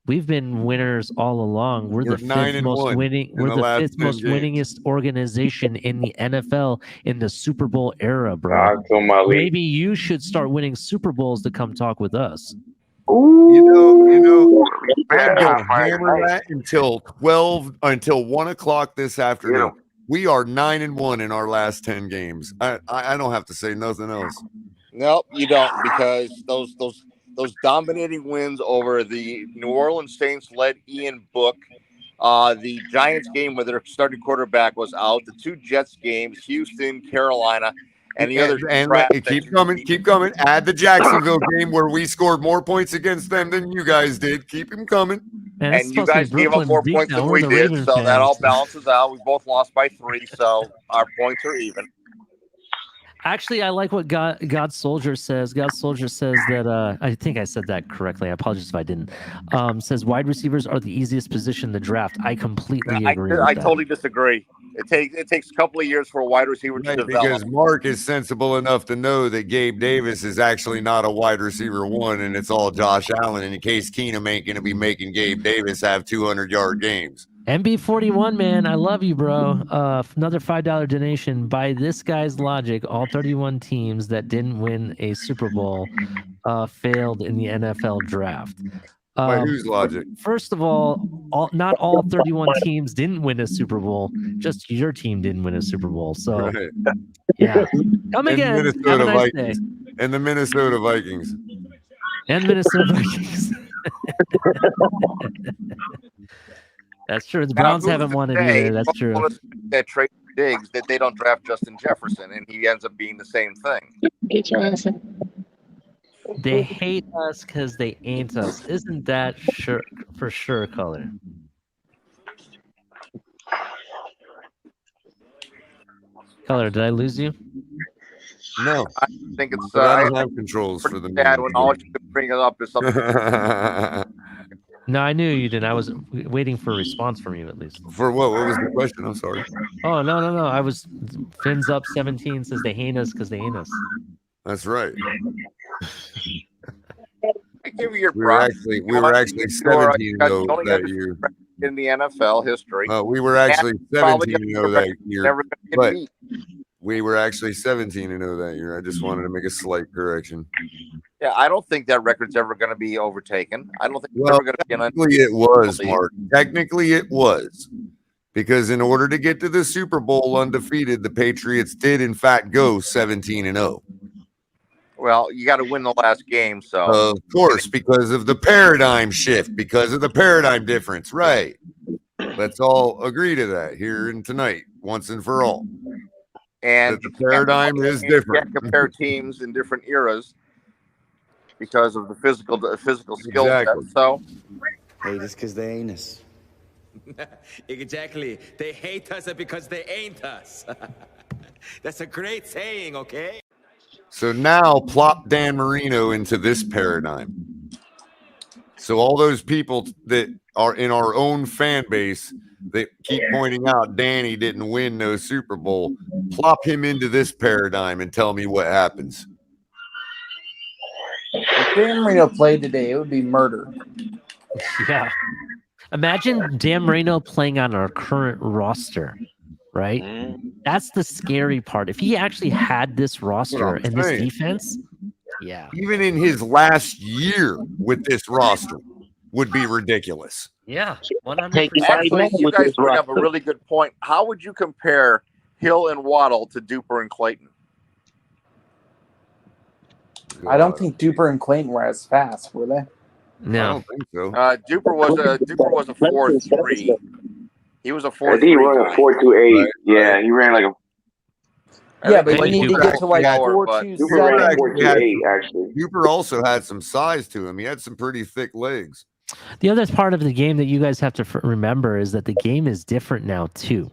Speaker 1: We've been winners all along. We're the
Speaker 2: 9-1
Speaker 1: winning.
Speaker 2: in
Speaker 1: We're
Speaker 2: the
Speaker 1: the
Speaker 2: last
Speaker 1: fifth
Speaker 2: 10
Speaker 1: most
Speaker 2: games.
Speaker 1: winningest organization in the NFL in the Super Bowl era,
Speaker 9: I
Speaker 1: bro.
Speaker 9: told my league.
Speaker 1: Maybe you should start winning Super Bowls to come talk with us.
Speaker 2: You know,
Speaker 9: better
Speaker 2: I'm
Speaker 9: have
Speaker 2: gonna
Speaker 9: Friday
Speaker 2: hammer
Speaker 9: night.
Speaker 2: that until 1 o'clock this afternoon. We are 9-1 in our last 10 games. I don't have to say nothing else.
Speaker 11: Nope, you don't, because those dominating wins over the New Orleans Saints led Ian Book. The Giants game where their starting quarterback was out. The two Jets games, Houston, Carolina, and the other crap.
Speaker 2: Keep coming. Add the Jacksonville game where we scored more points against them than you guys did. Keep them coming.
Speaker 1: Man,
Speaker 11: And you guys gave up more points than we did, so that all balances out. We both lost by 3, so our points are even.
Speaker 1: Actually, I like what God Soldier says. God Soldier says that I think I said that correctly. I apologize if I didn't. Says wide receivers are the easiest position to draft. I completely agree.
Speaker 11: I totally disagree. It takes a couple of years for a wide receiver to develop.
Speaker 2: Because Mark is sensible enough to know that Gabe Davis is actually not a wide receiver one, and it's all Josh Allen. And in case Keenum ain't going to be making Gabe Davis have 200-yard games.
Speaker 1: MB41, man, I love you, bro. Another $5 donation. By this guy's logic, all 31 teams that didn't win a Super Bowl failed in the NFL draft.
Speaker 2: By whose logic?
Speaker 1: First of all, not all 31 teams didn't win a Super Bowl. Just your team didn't win a Super Bowl. So, yeah. Come again. Have a nice day.
Speaker 2: And the Minnesota Vikings.
Speaker 1: And Minnesota Vikings. That's true. The Browns haven't won it either. That's true.
Speaker 11: That trade Diggs that they don't draft Justin Jefferson, and he ends up being the same thing.
Speaker 10: Get your ass in.
Speaker 1: They hate us because they ain't us. Isn't that sure for sure, Culler? Culler, did I lose you?
Speaker 2: No,
Speaker 11: I think it's.
Speaker 2: I don't have controls for the.
Speaker 11: Dad, when all you can bring it up is something.
Speaker 1: No, I knew you didn't. I was waiting for a response from you at least.
Speaker 2: For what? What was the question? I'm sorry.
Speaker 1: Oh, no. I was. Fins up 17 says they hate us because they hate us.
Speaker 2: That's right.
Speaker 11: I give you your
Speaker 2: we were actually 17 though that year
Speaker 11: in the NFL history.
Speaker 2: We were actually 17-0 that year, but
Speaker 11: beat.
Speaker 2: we were actually 17-0 that year. I just wanted to make a slight correction.
Speaker 11: Yeah, I don't think that record's ever going to be overtaken. I don't think it's
Speaker 2: Well,
Speaker 11: ever going to be an
Speaker 2: technically it was, Mark. Technically it was. Because in order to get to the Super Bowl undefeated, the Patriots did in fact go 17-0.
Speaker 11: Well, you got to win the last game, so
Speaker 2: of course, because of the paradigm shift, because of the paradigm difference, right? Let's all agree to that here and tonight, once and for all.
Speaker 11: And
Speaker 2: that the paradigm is different.
Speaker 11: You can't compare teams in different eras because of the physical skill set. So,
Speaker 13: hate us because they ain't us. Exactly. They hate us because they ain't us. That's a great saying, okay?
Speaker 2: So now plop Dan Marino into this paradigm. So all those people that are in our own fan base that keep pointing out Danny didn't win no Super Bowl, plop him into this paradigm and tell me what happens.
Speaker 8: If Dan Marino played today, it would be murder.
Speaker 1: Yeah. Imagine Dan Marino playing on our current roster, right? That's the scary part. If he actually had this roster and this defense, yeah.
Speaker 2: Even in his last year with this roster would be ridiculous.
Speaker 1: Yeah.
Speaker 11: 100%. Actually, you guys bring up a really good point. How would you compare Hill and Waddle to Duper and Clayton?
Speaker 8: I don't think Duper and Clayton were as fast, were they?
Speaker 1: No,
Speaker 2: I don't think so.
Speaker 11: Duper was a 4.3. He was a 4.3.
Speaker 9: I think he ran a 4.28. Yeah, he ran like a.
Speaker 8: Yeah, but you
Speaker 9: think
Speaker 8: need to
Speaker 9: Cooper
Speaker 8: get to like
Speaker 9: lower,
Speaker 8: 4.27.
Speaker 2: Cooper also had some size to him. He had some pretty thick legs.
Speaker 1: The other part of the game that you guys have to remember is that the game is different now too.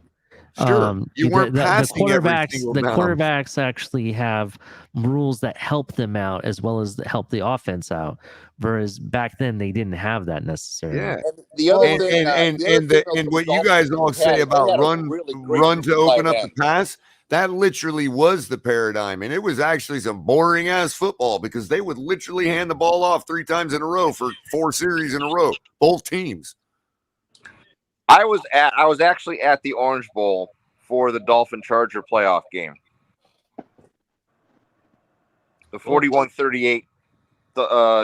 Speaker 2: Sure, you weren't passing every single down.
Speaker 1: quarterbacks actually have rules that help them out as well as help the offense out. Whereas back then they didn't have that necessarily.
Speaker 2: Yeah.
Speaker 11: And the other thing,
Speaker 2: And what you guys all say about run to open up the pass, that literally was the paradigm. And it was actually some boring ass football because they would literally hand the ball off 3 times in a row for 4 series in a row, both teams.
Speaker 11: I was actually at the Orange Bowl for the Dolphin Charger playoff game. The 41-38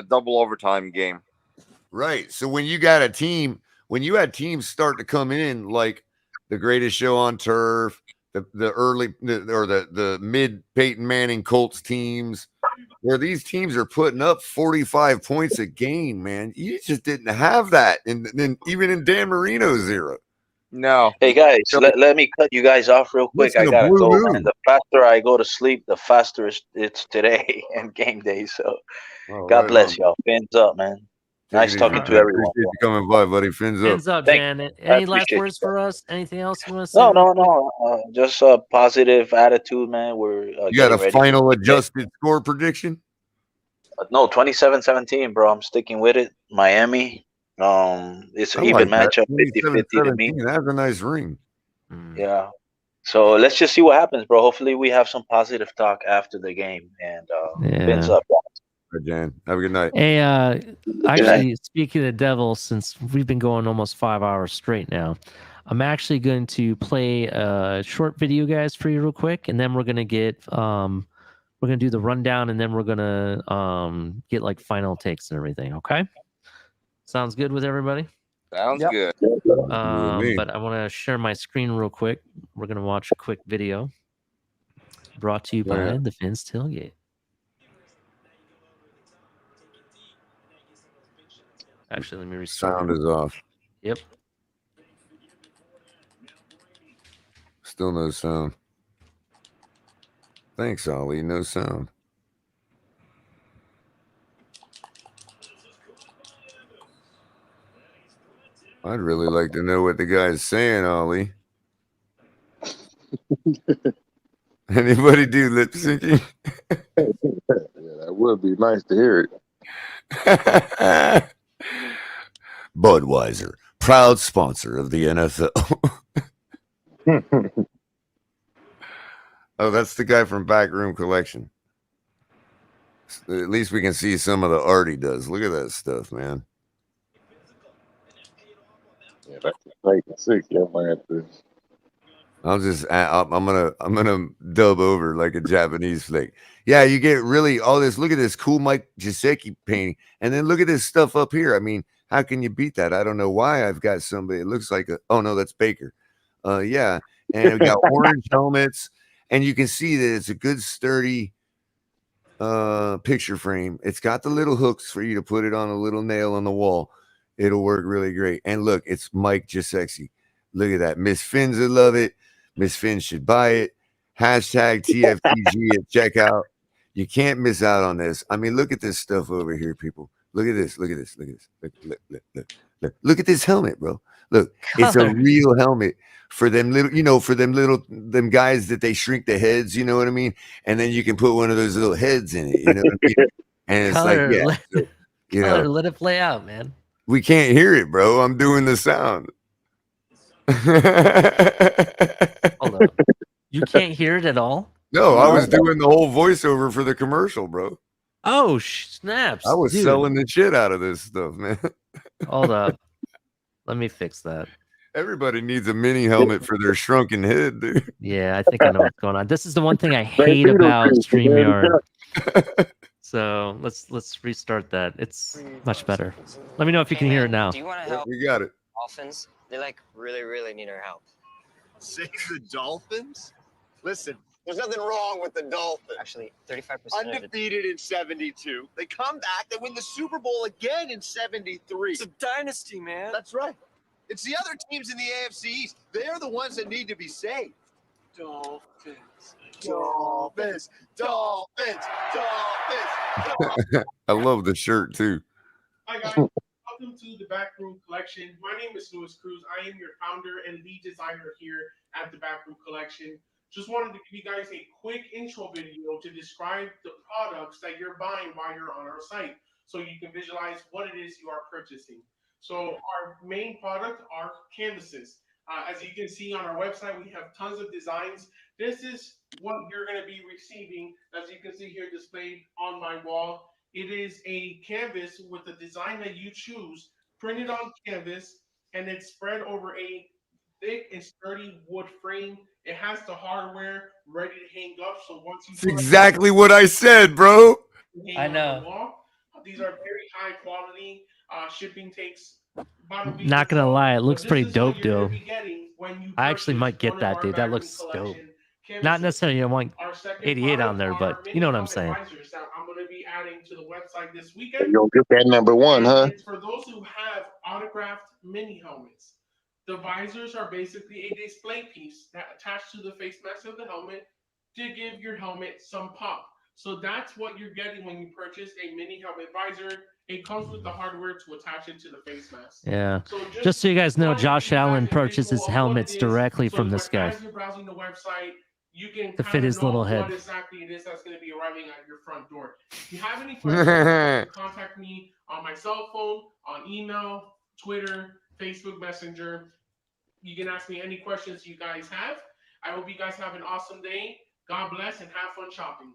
Speaker 11: double overtime game.
Speaker 2: Right. So when you got a team, when you had teams start to come in like the Greatest Show on Turf, the mid Peyton Manning Colts teams, where these teams are putting up 45 points a game, man. You just didn't have that even in Dan Marino's era.
Speaker 11: No.
Speaker 6: Hey guys, let me cut you guys off real quick. I gotta go, man. The faster I go to sleep, the faster it's today and game day. So God bless y'all. Fins up, man. Nice talking to everyone.
Speaker 2: Appreciate you coming by, buddy. Fins up.
Speaker 1: Fins up, Jan. Any last words for us? Anything else you want to say?
Speaker 6: No. Just a positive attitude, man. We're
Speaker 2: you got a final adjusted score prediction?
Speaker 6: No, 27-17, bro. I'm sticking with it. Miami. It's an even matchup, 50-50 to me.
Speaker 2: That's a nice ring.
Speaker 6: Yeah. So let's just see what happens, bro. Hopefully we have some positive talk after the game. And fins up, guys.
Speaker 2: Right, Jan. Have a good night.
Speaker 1: Hey, actually, speaking of the devil, since we've been going almost 5 hours straight now, I'm actually going to play a short video, guys, for you real quick, and then we're gonna get we're gonna do the rundown, and then we're gonna get like final takes and everything. Okay, sounds good with everybody.
Speaker 11: Sounds good.
Speaker 1: But I want to share my screen real quick. We're gonna watch a quick video brought to you by the Fins Tailgate. Actually, let me restart.
Speaker 2: Sound is off.
Speaker 1: Yep.
Speaker 2: Still no sound. Thanks, Ollie. No sound. I'd really like to know what the guy's saying, Ollie. Anybody do lip syncing?
Speaker 10: Yeah, that would be nice to hear
Speaker 2: it. Budweiser, proud sponsor of the NFL. Oh, that's the guy from Backroom Collection. At least we can see some of the art he does. Look at that stuff, man.
Speaker 10: Yeah, that's like 6. Yeah,
Speaker 2: I'm gonna dub over like a Japanese flick. Yeah, you get really all this. Look at this cool Mike Gesicki painting, and then look at this stuff up here. I mean, how can you beat that? I don't know why I've got somebody. It looks like oh no, that's Baker. Yeah, and we got orange helmets, and you can see that it's a good sturdy picture frame. It's got the little hooks for you to put it on a little nail on the wall. It'll work really great. And look, it's Mike Gesicki. Look at that. Miss Fins will love it. Miss Fins should buy it. Hashtag TFTG at checkout. You can't miss out on this. I mean, look at this stuff over here, people. Look at this. Look at this. Look at this. Look at this helmet, bro. Look, it's a real helmet for them little, them guys that they shrink the heads, you know what I mean? And then you can put one of those little heads in it, you know what I mean? And it's
Speaker 1: Culler, let it play out, man.
Speaker 2: We can't hear it, bro. I'm doing the sound.
Speaker 1: Hold up. You can't hear it at all?
Speaker 2: No, I was doing the whole voiceover for the commercial, bro.
Speaker 1: Oh, snaps.
Speaker 2: I was selling the shit out of this stuff, man.
Speaker 1: Hold up. Let me fix that.
Speaker 2: Everybody needs a mini helmet for their shrunken head, dude.
Speaker 1: Yeah, I think I know what's going on. This is the one thing I hate about StreamYard. So let's restart that. It's much better. Let me know if you can hear it now.
Speaker 14: Do you want to help?
Speaker 2: We got it.
Speaker 14: Dolphins? They really need our help.
Speaker 15: Say the Dolphins? Listen, there's nothing wrong with the Dolphins.
Speaker 14: Actually, 35%.
Speaker 15: Undefeated in 72. They come back, they win the Super Bowl again in 73.
Speaker 14: It's a dynasty, man.
Speaker 15: That's right. It's the other teams in the AFC East. They're the ones that need to be saved. Dolphins, Dolphins, Dolphins, Dolphins.
Speaker 2: I love the shirt too.
Speaker 16: Hi guys, welcome to the Backroom Collection. My name is Louis Cruz. I am your founder and lead designer here at the Backroom Collection. Just wanted to give you guys a quick intro video to describe the products that you're buying while you're on our site, so you can visualize what it is you are purchasing. So our main product are canvases. As you can see on our website, we have tons of designs. This is what you're going to be receiving, as you can see here displayed on my wall. It is a canvas with the design that you choose, printed on canvas, and it's spread over a thick and sturdy wood frame. It has the hardware ready to hang up. So once you
Speaker 2: It's exactly what I said, bro.
Speaker 1: I know.
Speaker 16: Wall, these are very high quality. Shipping takes about a week.
Speaker 1: Not gonna lie, it looks
Speaker 16: But
Speaker 1: pretty
Speaker 16: this is what
Speaker 1: dope,
Speaker 16: you're gonna
Speaker 1: dude.
Speaker 16: be getting when you
Speaker 1: I actually
Speaker 16: purchase
Speaker 1: might get
Speaker 16: one of
Speaker 1: that,
Speaker 16: our
Speaker 1: dude. That
Speaker 16: Backroom
Speaker 1: looks dope.
Speaker 16: Collection
Speaker 1: Not
Speaker 16: canvases.
Speaker 1: necessarily I want
Speaker 16: Our second
Speaker 1: 88 on
Speaker 16: product
Speaker 1: there,
Speaker 16: are
Speaker 1: but you
Speaker 16: mini
Speaker 1: know what I'm
Speaker 16: helmet
Speaker 1: saying.
Speaker 16: visors that I'm going to be adding to the website this
Speaker 10: You
Speaker 16: weekend.
Speaker 10: gonna get that number one,
Speaker 16: And
Speaker 10: huh?
Speaker 16: it's for those who have autographed mini helmets. The visors are basically a display piece that attached to the face mask of the helmet to give your helmet some pop. So that's what you're getting when you purchase a mini helmet visor. It comes with the hardware to attach it to the face mask.
Speaker 1: Yeah.
Speaker 16: So
Speaker 1: Just so you guys know,
Speaker 16: wanted to
Speaker 1: Josh
Speaker 16: give you guys
Speaker 1: Allen
Speaker 16: a visual
Speaker 1: purchases
Speaker 16: of what
Speaker 1: helmets
Speaker 16: it is.
Speaker 1: directly
Speaker 16: So
Speaker 1: from this guy
Speaker 16: as you're browsing the website, you can
Speaker 1: to
Speaker 16: kind
Speaker 1: fit
Speaker 16: of
Speaker 1: his
Speaker 16: know
Speaker 1: little
Speaker 16: what
Speaker 1: head.
Speaker 16: exactly it is that's going to be arriving at your front door. If you have any questions, you can contact me on my cell phone, on email, Twitter, Facebook Messenger. You can ask me any questions you guys have. I hope you guys have an awesome day. God bless and have fun shopping.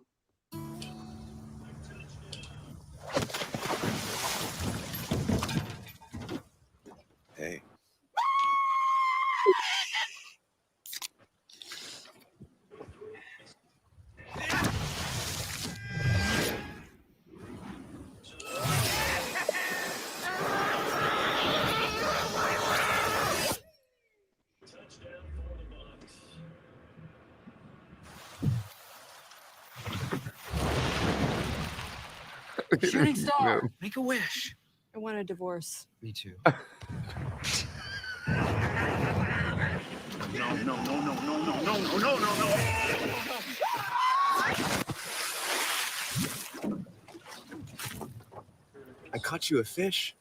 Speaker 2: Hey.
Speaker 17: Shooting star,
Speaker 2: No.
Speaker 17: make a wish.
Speaker 18: I want a divorce.
Speaker 17: Me too.
Speaker 15: No, no, no, no, no, no, no, no, no, no, no.
Speaker 17: I caught you a fish.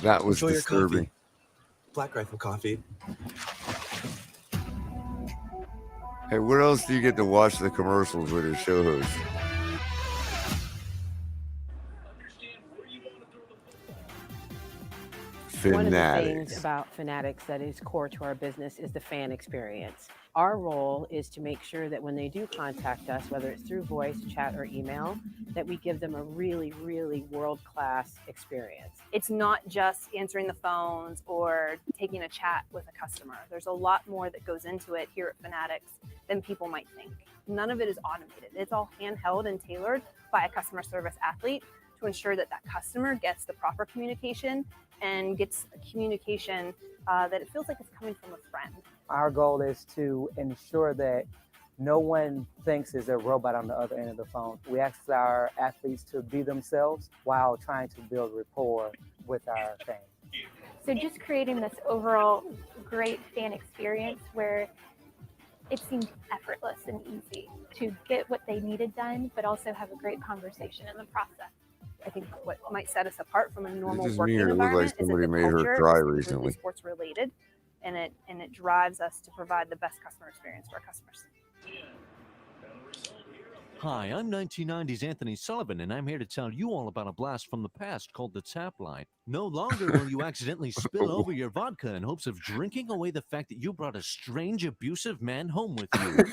Speaker 2: That was
Speaker 17: Enjoy your
Speaker 2: disturbing.
Speaker 17: coffee. Black Rifle coffee.
Speaker 2: Hey, where else do you get to watch the commercials with his show host?
Speaker 19: One of the
Speaker 2: Fanatics.
Speaker 19: things about Fanatics that is core to our business is the fan experience. Our role is to make sure that when they do contact us, whether it's through voice, chat, or email, that we give them a really, really world-class experience.
Speaker 20: It's not just answering the phones or taking a chat with a customer. There's a lot more that goes into it here at Fanatics than people might think. None of it is automated. It's all handheld and tailored by a customer service athlete to ensure that that customer gets the proper communication and gets a communication that it feels like it's coming from a friend.
Speaker 21: Our goal is to ensure that no one thinks there's a robot on the other end of the phone. We ask our athletes to be themselves while trying to build rapport with our fans.
Speaker 22: So just creating this overall great fan experience where it seemed effortless and easy to get what they needed done, but also have a great conversation in the process.
Speaker 20: I think what might set us apart from a normal
Speaker 2: just
Speaker 20: working
Speaker 2: me, or it looked like
Speaker 20: environment is that
Speaker 2: somebody
Speaker 20: the
Speaker 2: made her
Speaker 20: culture
Speaker 2: cry
Speaker 20: is completely
Speaker 2: recently.
Speaker 20: sports related, and it drives us to provide the best customer experience to our customers.
Speaker 23: Hi, I'm 1990's Anthony Sullivan, and I'm here to tell you all about a blast from the past called the Tap Line. No longer will you accidentally spill over your vodka in hopes of drinking away the fact that you brought a strange, abusive man home with you.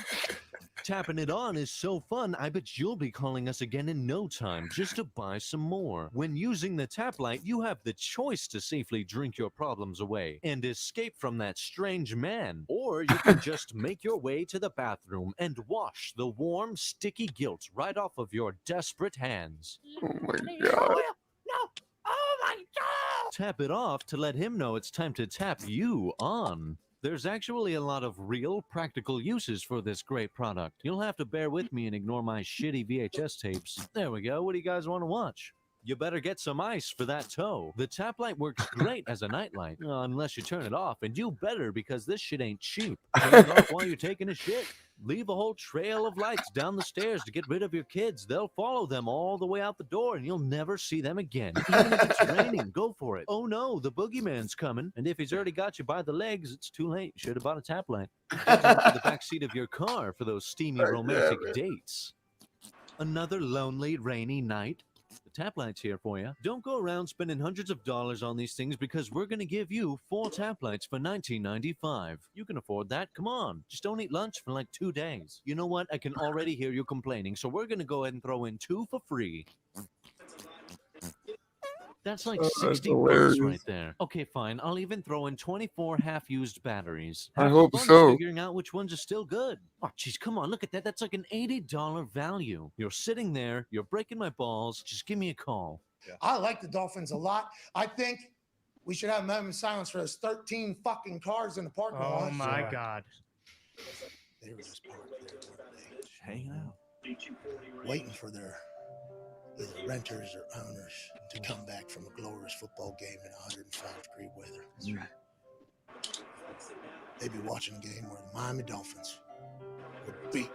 Speaker 23: Tapping it on is so fun, I bet you'll be calling us again in no time just to buy some more. When using the Tap Light, you have the choice to safely drink your problems away and escape from that strange man. Or you can just make your way to the bathroom and wash the warm, sticky guilt right off of your desperate hands.
Speaker 2: Oh my god.
Speaker 23: Oh my god! Tap it off to let him know it's time to tap you on. There's actually a lot of real, practical uses for this great product. You'll have to bear with me and ignore my shitty VHS tapes. There we go. What do you guys want to watch? You better get some ice for that toe. The tap light works great as a nightlight, unless you turn it off, and you better because this shit ain't cheap. Turn it off while you're taking a shit. Leave a whole trail of lights down the stairs to get rid of your kids. They'll follow them all the way out the door, and you'll never see them again. Even if it's raining, go for it. Oh no, the boogeyman's coming, and if he's already got you by the legs, it's too late. Should have bought a tap light. Get it into the back seat of your car for those steamy romantic dates. Another lonely, rainy night. The tap light's here for you. Don't go around spending hundreds of dollars on these things because we're going to give you 4 tap lights for $19.95. You can afford that. Come on. Just don't eat lunch for like 2 days. You know what? I can already hear you complaining, so we're going to go ahead and throw in 2 for free. That's like $60 right there. Okay, fine. I'll even throw in 24 half-used batteries.
Speaker 2: I
Speaker 23: Have
Speaker 2: hope
Speaker 23: fun
Speaker 2: so.
Speaker 23: Figuring out which ones are still good. Oh, jeez, come on. Look at that. That's like an $80 value. You're sitting there. You're breaking my balls. Just give me a call.
Speaker 3: I like the Dolphins a lot. I think we should have a moment of silence for those 13 fucking cars in the parking lot.
Speaker 5: Oh my God.
Speaker 3: They were just parked there, weren't they?
Speaker 5: Just hanging out.
Speaker 3: Waiting for their either renters or owners to come back from a glorious football game in 105-degree weather.
Speaker 5: That's right.
Speaker 3: They'd be watching a game where the Miami Dolphins would beat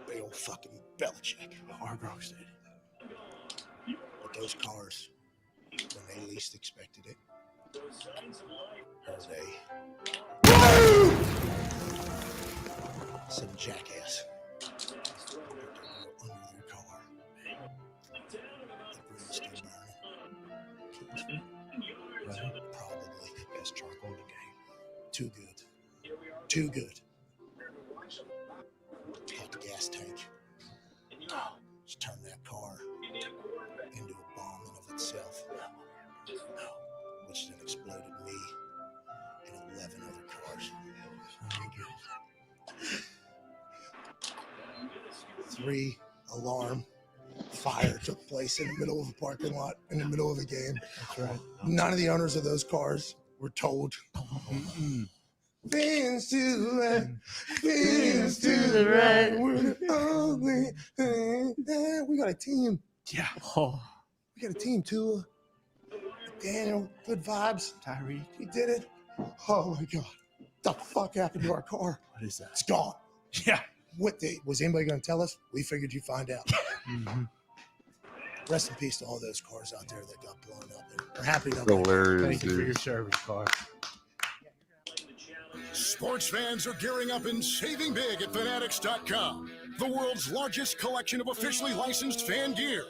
Speaker 3: big old fucking Belichick.
Speaker 5: Hard Rock Stadium.
Speaker 3: But those cars, when they least expected it, heard some jackass under their car. The grill's still burning. Probably the best charcoal in the game. Too good. Too good. Got the gas tank. Just turn that car into a bomb in of itself, which then exploded me and 11 other cars. 3 alarm fire took place in the middle of a parking lot in the middle of a game.
Speaker 5: That's right.
Speaker 3: None of the owners of those cars were told. Fins to the left, fins to the right. We're only we got a team.
Speaker 5: Yeah. Oh.
Speaker 3: We got a team, Tua. Daniel, good vibes.
Speaker 5: Tyree.
Speaker 3: He did it. Oh my God. What the fuck happened to our car?
Speaker 5: What is that?
Speaker 3: It's gone.
Speaker 5: Yeah.
Speaker 3: Was anybody going to tell us? We figured you'd find out. Rest in peace to all those cars out there that got blown up. We're happy to
Speaker 2: Hilarious,
Speaker 5: Thank you for
Speaker 2: dude.
Speaker 5: your service, car.
Speaker 18: Sports fans are gearing up and saving big at Fanatics.com, the world's largest collection of officially licensed fan gear.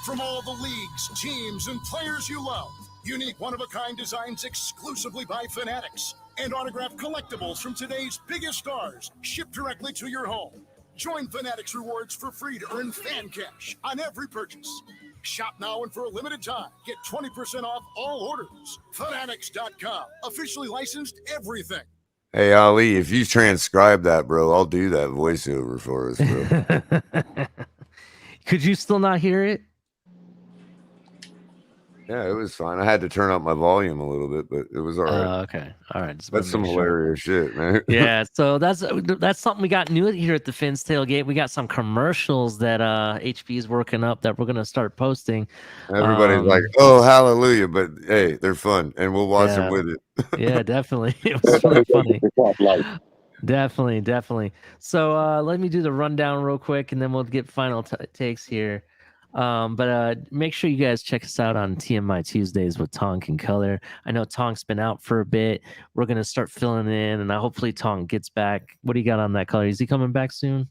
Speaker 18: From all the leagues, teams, and players you love, unique one-of-a-kind designs exclusively by Fanatics, and autographed collectibles from today's biggest stars shipped directly to your home. Join Fanatics Rewards for free to earn fan cash on every purchase. Shop now and for a limited time, get 20% off all orders. Fanatics.com, officially licensed everything.
Speaker 2: Hey, Ali, if you transcribe that, bro, I'll do that voiceover for us, bro.
Speaker 1: Could you still not hear it?
Speaker 2: Yeah, it was fine. I had to turn up my volume a little bit, but it was all right.
Speaker 1: Okay. All right. Just
Speaker 2: That's some
Speaker 1: wanna make sure.
Speaker 2: hilarious shit, man.
Speaker 1: Yeah, so that's something we got new here at the Fins Tailgate. We got some commercials that HP is working up that we're gonna start posting.
Speaker 2: Everybody's like, "Oh, hallelujah!" But hey, they're fun, and we'll watch them
Speaker 1: Yeah.
Speaker 2: with it.
Speaker 1: Yeah, definitely. It was really funny. Definitely. So let me do the rundown real quick, and then we'll get final takes here. But make sure you guys check us out on TMI Tuesdays with Tonk and Culler. I know Tonk's been out for a bit. We're gonna start filling in, and hopefully Tonk gets back. What do you got on that, Culler? Is he coming back soon?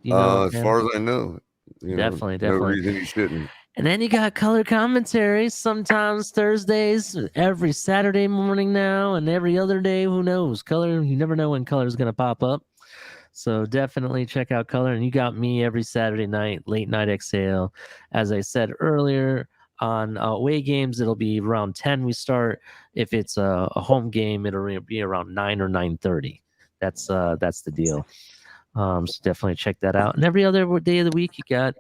Speaker 1: You know,
Speaker 2: As far as I know,
Speaker 1: definitely.
Speaker 2: no reason he shouldn't.
Speaker 1: And then you got color commentaries, sometimes Thursdays, every Saturday morning now, and every other day. Who knows? Color, you never know when Color is going to pop up. So definitely check out Color. And you got me every Saturday night, late night exhale. As I said earlier, on away games, it'll be around 10 we start. If it's a home game, it'll be around 9 or 9:30. That's the deal. So definitely check that out. And every other day of the week, you got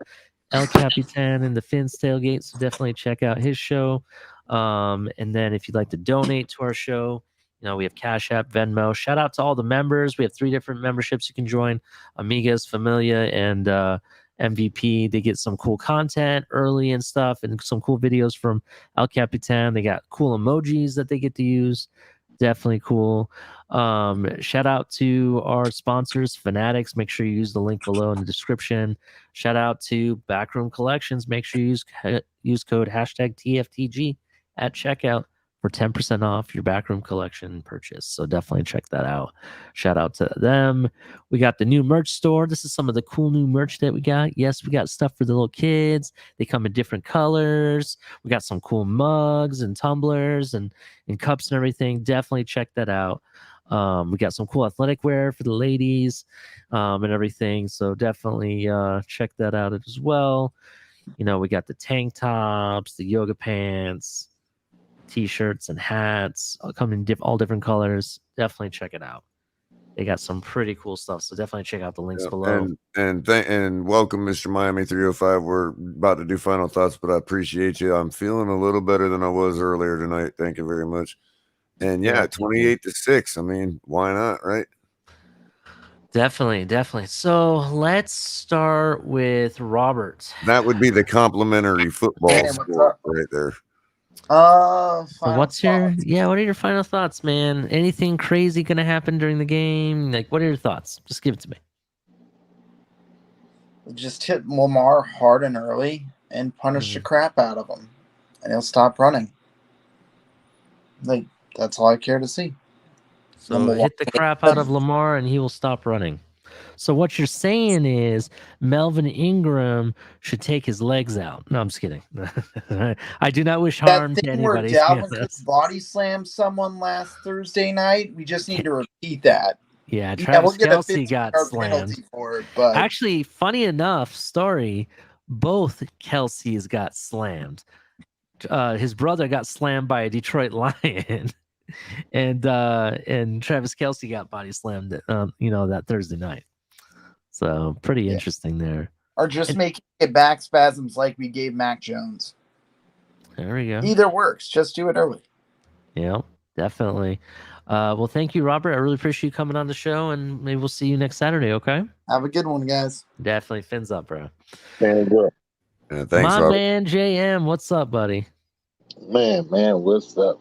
Speaker 1: El Capitan and the Fins Tailgate, so definitely check out his show. And then if you'd like to donate to our show, we have Cash App, Venmo. Shout out to all the members. We have 3 different memberships you can join: Amigas, Familia, and MVP. They get some cool content early and stuff, and some cool videos from El Capitan. They got cool emojis that they get to use. Definitely cool. Shout out to our sponsors, Fanatics. Make sure you use the link below in the description. Shout out to Backroom Collections. Make sure you use code #TFTG at checkout for 10% off your Backroom Collection purchase. So definitely check that out. Shout out to them. We got the new merch store. This is some of the cool new merch that we got. Yes, we got stuff for the little kids. They come in different colors. We got some cool mugs and tumblers and cups and everything. Definitely check that out. We got some cool athletic wear for the ladies and everything. So definitely check that out as well. You know, we got the tank tops, the yoga pants, t-shirts and hats come in all different colors. Definitely check it out. They got some pretty cool stuff, so definitely check out the links below.
Speaker 2: And welcome, Mr. Miami 305. We're about to do final thoughts, but I appreciate you. I'm feeling a little better than I was earlier tonight. Thank you very much. And yeah, 28-6. I mean, why not, right?
Speaker 1: Definitely. So let's start with Robert.
Speaker 2: That would be the complimentary football sport right there.
Speaker 1: So what are your final thoughts, man? Anything crazy gonna happen during the game? Like, what are your thoughts? Just give it to me.
Speaker 8: Just hit Lamar hard and early and punish the crap out of him, and he'll stop running. Like, that's all I care to see.
Speaker 1: So hit the crap out of Lamar and he will stop running. So what you're saying is Melvin Ingram should take his legs out. No, I'm just kidding. I do not wish harm to anybody.
Speaker 8: Where Dalvin Cook body slammed someone last Thursday night. We just need to repeat that.
Speaker 1: Yeah, Travis Kelce got slammed.
Speaker 8: For it, but
Speaker 1: actually, funny enough, story, both Kelce's got slammed. His brother got slammed by a Detroit Lion. And Travis Kelce got body slammed that Thursday night. So pretty interesting there.
Speaker 8: Or just making it back spasms like we gave Mac Jones.
Speaker 1: There we go.
Speaker 8: Either works. Just do it early.
Speaker 1: Yeah, definitely. Well, thank you, Robert. I really appreciate you coming on the show, and maybe we'll see you next Saturday, okay?
Speaker 8: Have a good one, guys.
Speaker 1: Definitely. Fins up, bro.
Speaker 10: Man, good.
Speaker 2: Yeah, thanks,
Speaker 1: My
Speaker 2: Robert.
Speaker 1: man, JM, what's up, buddy?
Speaker 10: Man, what's up?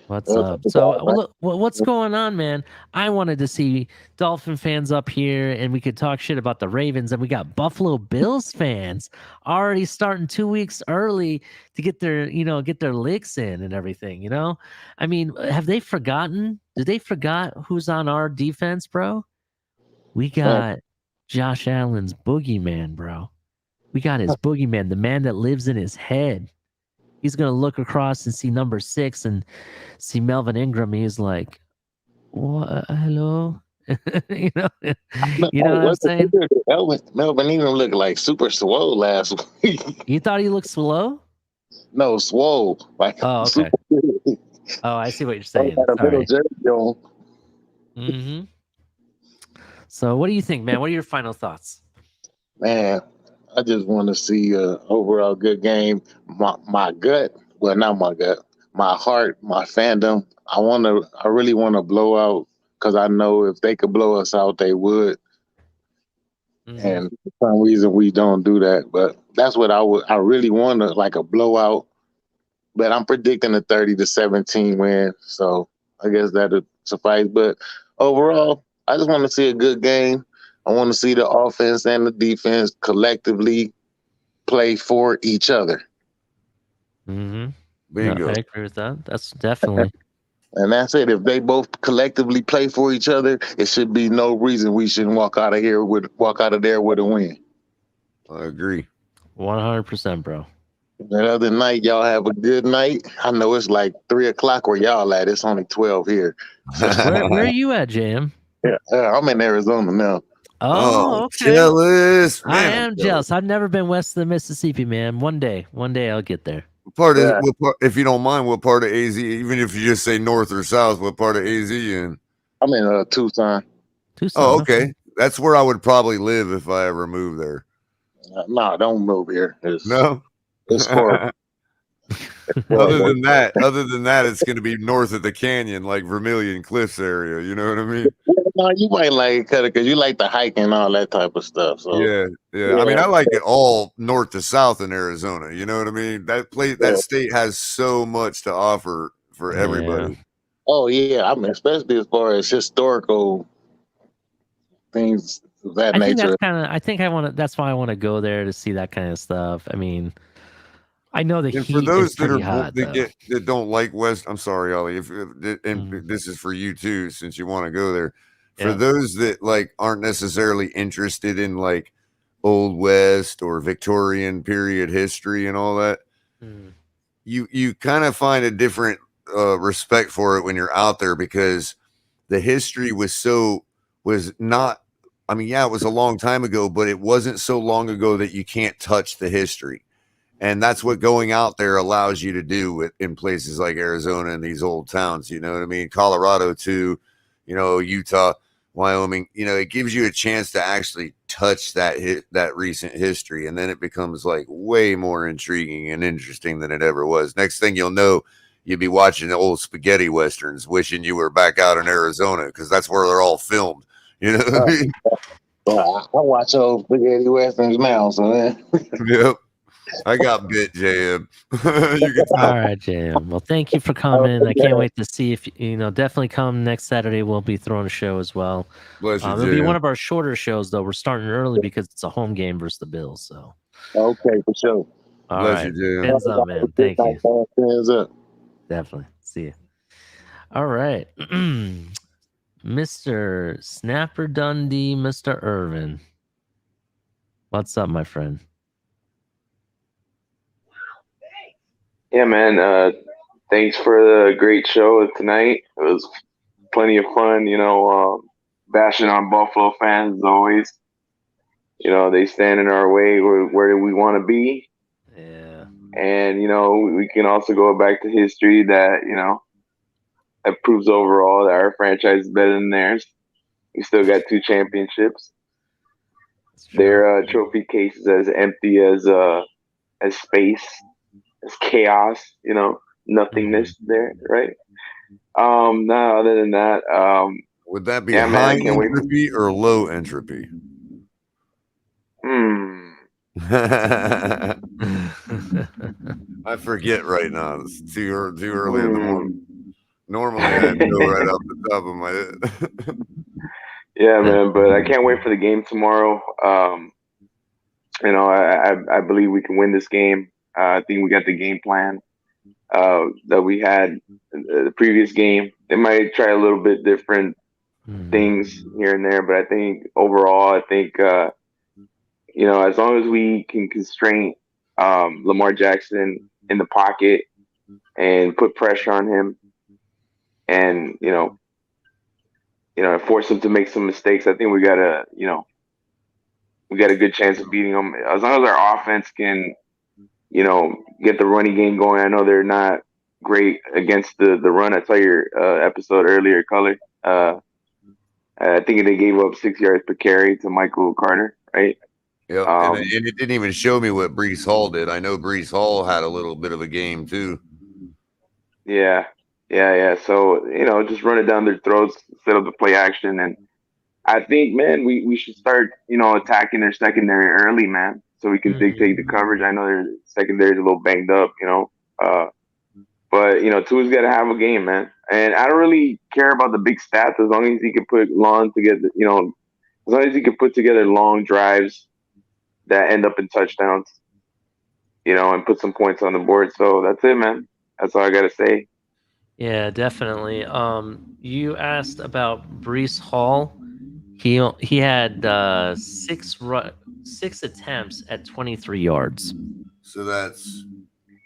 Speaker 1: What's up? So, look, what's going on, man? I wanted to see Dolphin fans up here, and we could talk shit about the Ravens, and we got Buffalo Bills fans already starting 2 weeks early to get their licks in and everything. You know, I mean, have they forgotten? Did they forgot who's on our defense, bro? We got Josh Allen's boogeyman, bro. We got his boogeyman, the man that lives in his head. He's going to look across and see number 6 and see Melvin Ingram. He's like, what? Hello? you know what I'm saying?
Speaker 10: Melvin Ingram looked like super swole last week.
Speaker 1: You thought he looked slow?
Speaker 10: No, swole. Like,
Speaker 1: oh, okay. Oh, I see what you're saying. Mm-hmm. So what do you think, man? What are your final thoughts?
Speaker 10: Man, I just want to see an overall good game. My gut, well, not my gut, my heart, my fandom. I really want to blow out because I know if they could blow us out, they would. Mm-hmm. And for some reason we don't do that. But that's what I really want to, like a blowout. But I'm predicting a 30-17 win. So I guess that'll suffice. But overall, I just want to see a good game. I want to see the offense and the defense collectively play for each other.
Speaker 1: Mm-hmm.
Speaker 2: Bingo.
Speaker 1: I agree with that. That's definitely.
Speaker 10: And that's it. If they both collectively play for each other, it should be no reason we shouldn't walk out of there with a win.
Speaker 2: I agree.
Speaker 1: 100%, bro.
Speaker 10: The other night, y'all have a good night. I know it's like 3:00 where y'all at. It's only 12 here.
Speaker 1: Where are you at, JM?
Speaker 10: Yeah, I'm in Arizona now.
Speaker 1: Oh, okay.
Speaker 2: Jealous.
Speaker 1: Man, I am jealous. I've never been west of the Mississippi, man. One day I'll get there.
Speaker 2: If you don't mind, what part of AZ? Even if you just say north or south, what part of AZ you in?
Speaker 10: I'm in Tucson.
Speaker 2: Oh, okay. That's where I would probably live if I ever moved there.
Speaker 10: No, don't move here.
Speaker 2: No.
Speaker 10: It's horrible.
Speaker 2: Other than that, it's going to be north of the canyon, like Vermilion Cliffs area. You know what I mean?
Speaker 10: No, you might like it, Cutter, because you like the hiking and all that type of stuff. So
Speaker 2: Yeah. I mean, I like it all north to south in Arizona. You know what I mean? That state has so much to offer for everybody.
Speaker 10: Oh yeah, I mean, especially as far as historical things of that
Speaker 1: I think
Speaker 10: nature.
Speaker 1: that's kind of. I think I want to. That's why I want to go there to see that kind of stuff. I mean, I know the
Speaker 2: And for
Speaker 1: heat
Speaker 2: those
Speaker 1: is
Speaker 2: that
Speaker 1: pretty
Speaker 2: are
Speaker 1: hot.
Speaker 2: that don't like West, I'm sorry, Ollie. And this is for you too, since you want to go there. For
Speaker 1: Yeah.
Speaker 2: those that like aren't necessarily interested in like Old West or Victorian period history and all that, you kind of find a different respect for it when you're out there, because the history was not. I mean, yeah, it was a long time ago, but it wasn't so long ago that you can't touch the history. And that's what going out there allows you to do in places like Arizona and these old towns. You know what I mean? Colorado too, Utah, Wyoming. It gives you a chance to actually touch that recent history, and then it becomes like way more intriguing and interesting than it ever was. Next thing you'll know, you'll be watching the old spaghetti westerns, wishing you were back out in Arizona, because that's where they're all filmed. You know what I mean?
Speaker 10: Well, I watch old spaghetti westerns now, so man.
Speaker 2: Yep. I got bit, JM.
Speaker 1: All right, JM. Well, thank you for coming. I can't wait to see if definitely come next Saturday. We'll be throwing a show as well.
Speaker 2: Bless you,
Speaker 1: It'll be
Speaker 2: JM.
Speaker 1: one of our shorter shows, though. We're starting early because it's a home game versus the Bills. So,
Speaker 10: okay, for sure.
Speaker 1: all
Speaker 2: Bless
Speaker 1: right,
Speaker 2: you, JM.
Speaker 1: hands up, man. Thank you.
Speaker 10: Hands up.
Speaker 1: Definitely. See you. All right, Mr. Snapper Dundee, Mr. Irvin. What's up, my friend?
Speaker 9: Yeah, man. Thanks for the great show tonight. It was plenty of fun, bashing on Buffalo fans as always. They stand in our way where we want to be.
Speaker 1: Yeah.
Speaker 9: And, we can also go back to history that, that proves overall that our franchise is better than theirs. We still got 2 championships. Their trophy case is as empty as space, as chaos, nothingness there, right? No, other than that,
Speaker 2: would that be
Speaker 9: yeah,
Speaker 2: high
Speaker 9: man, I can't wait.
Speaker 2: entropy or low entropy? I forget right now. It's too early in the morning. Normally, I'd know right off the top of my head.
Speaker 9: Yeah, man, but I can't wait for the game tomorrow. I believe we can win this game. I think we got the game plan that we had the previous game. They might try a little bit different things here and there, but I think overall, as long as we can constrain Lamar Jackson in the pocket and put pressure on him, and force him to make some mistakes, I think we got a good chance of beating them. As long as our offense can, get the running game going. I know they're not great against the run. I saw your episode earlier, Culler. I think they gave up 6 yards per carry to Michael Carter, right?
Speaker 2: Yep, and it didn't even show me what Breece Hall did. I know Breece Hall had a little bit of a game too.
Speaker 9: Yeah. So, just run it down their throats, set up the play action. And I think, man, we should start, attacking their secondary early, man, so we can dictate the coverage. I know their secondary is a little banged up, but, Tua's got to have a game, man. And I don't really care about the big stats as long as he can put long together, as long as he can put together long drives that end up in touchdowns, and put some points on the board. So that's it, man. That's all I got to say.
Speaker 1: Yeah, definitely. You asked about Breece Hall. He had 6 attempts at 23 yards.
Speaker 2: So that's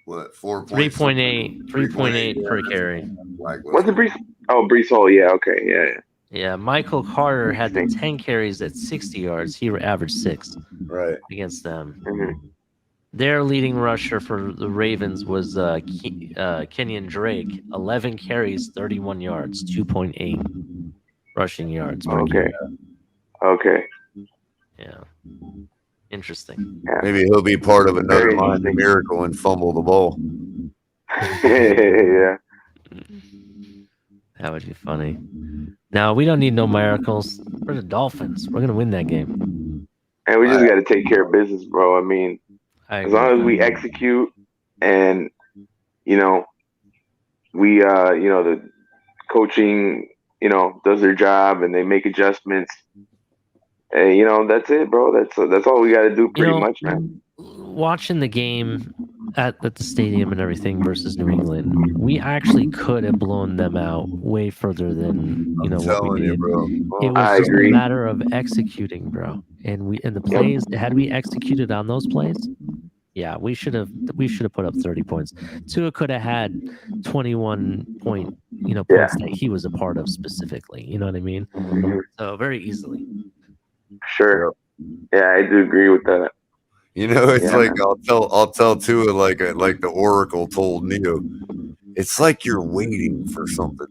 Speaker 2: what
Speaker 1: 3.8 per carry.
Speaker 9: What's the Breece? Oh, Breece Hall. Yeah. Okay. Yeah.
Speaker 1: Yeah, Michael Carter had the 10 carries at 60 yards. He averaged 6 against them. Their leading rusher for the Ravens was Kenyon Drake, 11 carries, 31 yards, 2.8 rushing yards.
Speaker 9: Okay.
Speaker 1: Yeah. Interesting.
Speaker 2: Maybe he'll be part of another Miami miracle and fumble the ball.
Speaker 9: Yeah.
Speaker 1: That would be funny. Now we don't need no miracles. We're the Dolphins. We're gonna win that game.
Speaker 9: And we just got to take care of business, bro. I mean,
Speaker 1: I
Speaker 9: as long as we execute and, you know, we, the coaching, does their job and they make adjustments. And, that's it, bro. That's all we got to do pretty much, man.
Speaker 1: Watching the game at the stadium and everything versus New England, we actually could have blown them out way further than what we did. It was just a matter of executing, bro. And the plays, had we executed on those plays, yeah, we should have put up 30 points. Tua could have had 21 points that he was a part of specifically. You know what I mean? So very easily.
Speaker 9: Sure. Yeah, I do agree with that.
Speaker 2: It's like I'll tell Tua like the Oracle told Neo. It's like you're waiting for something.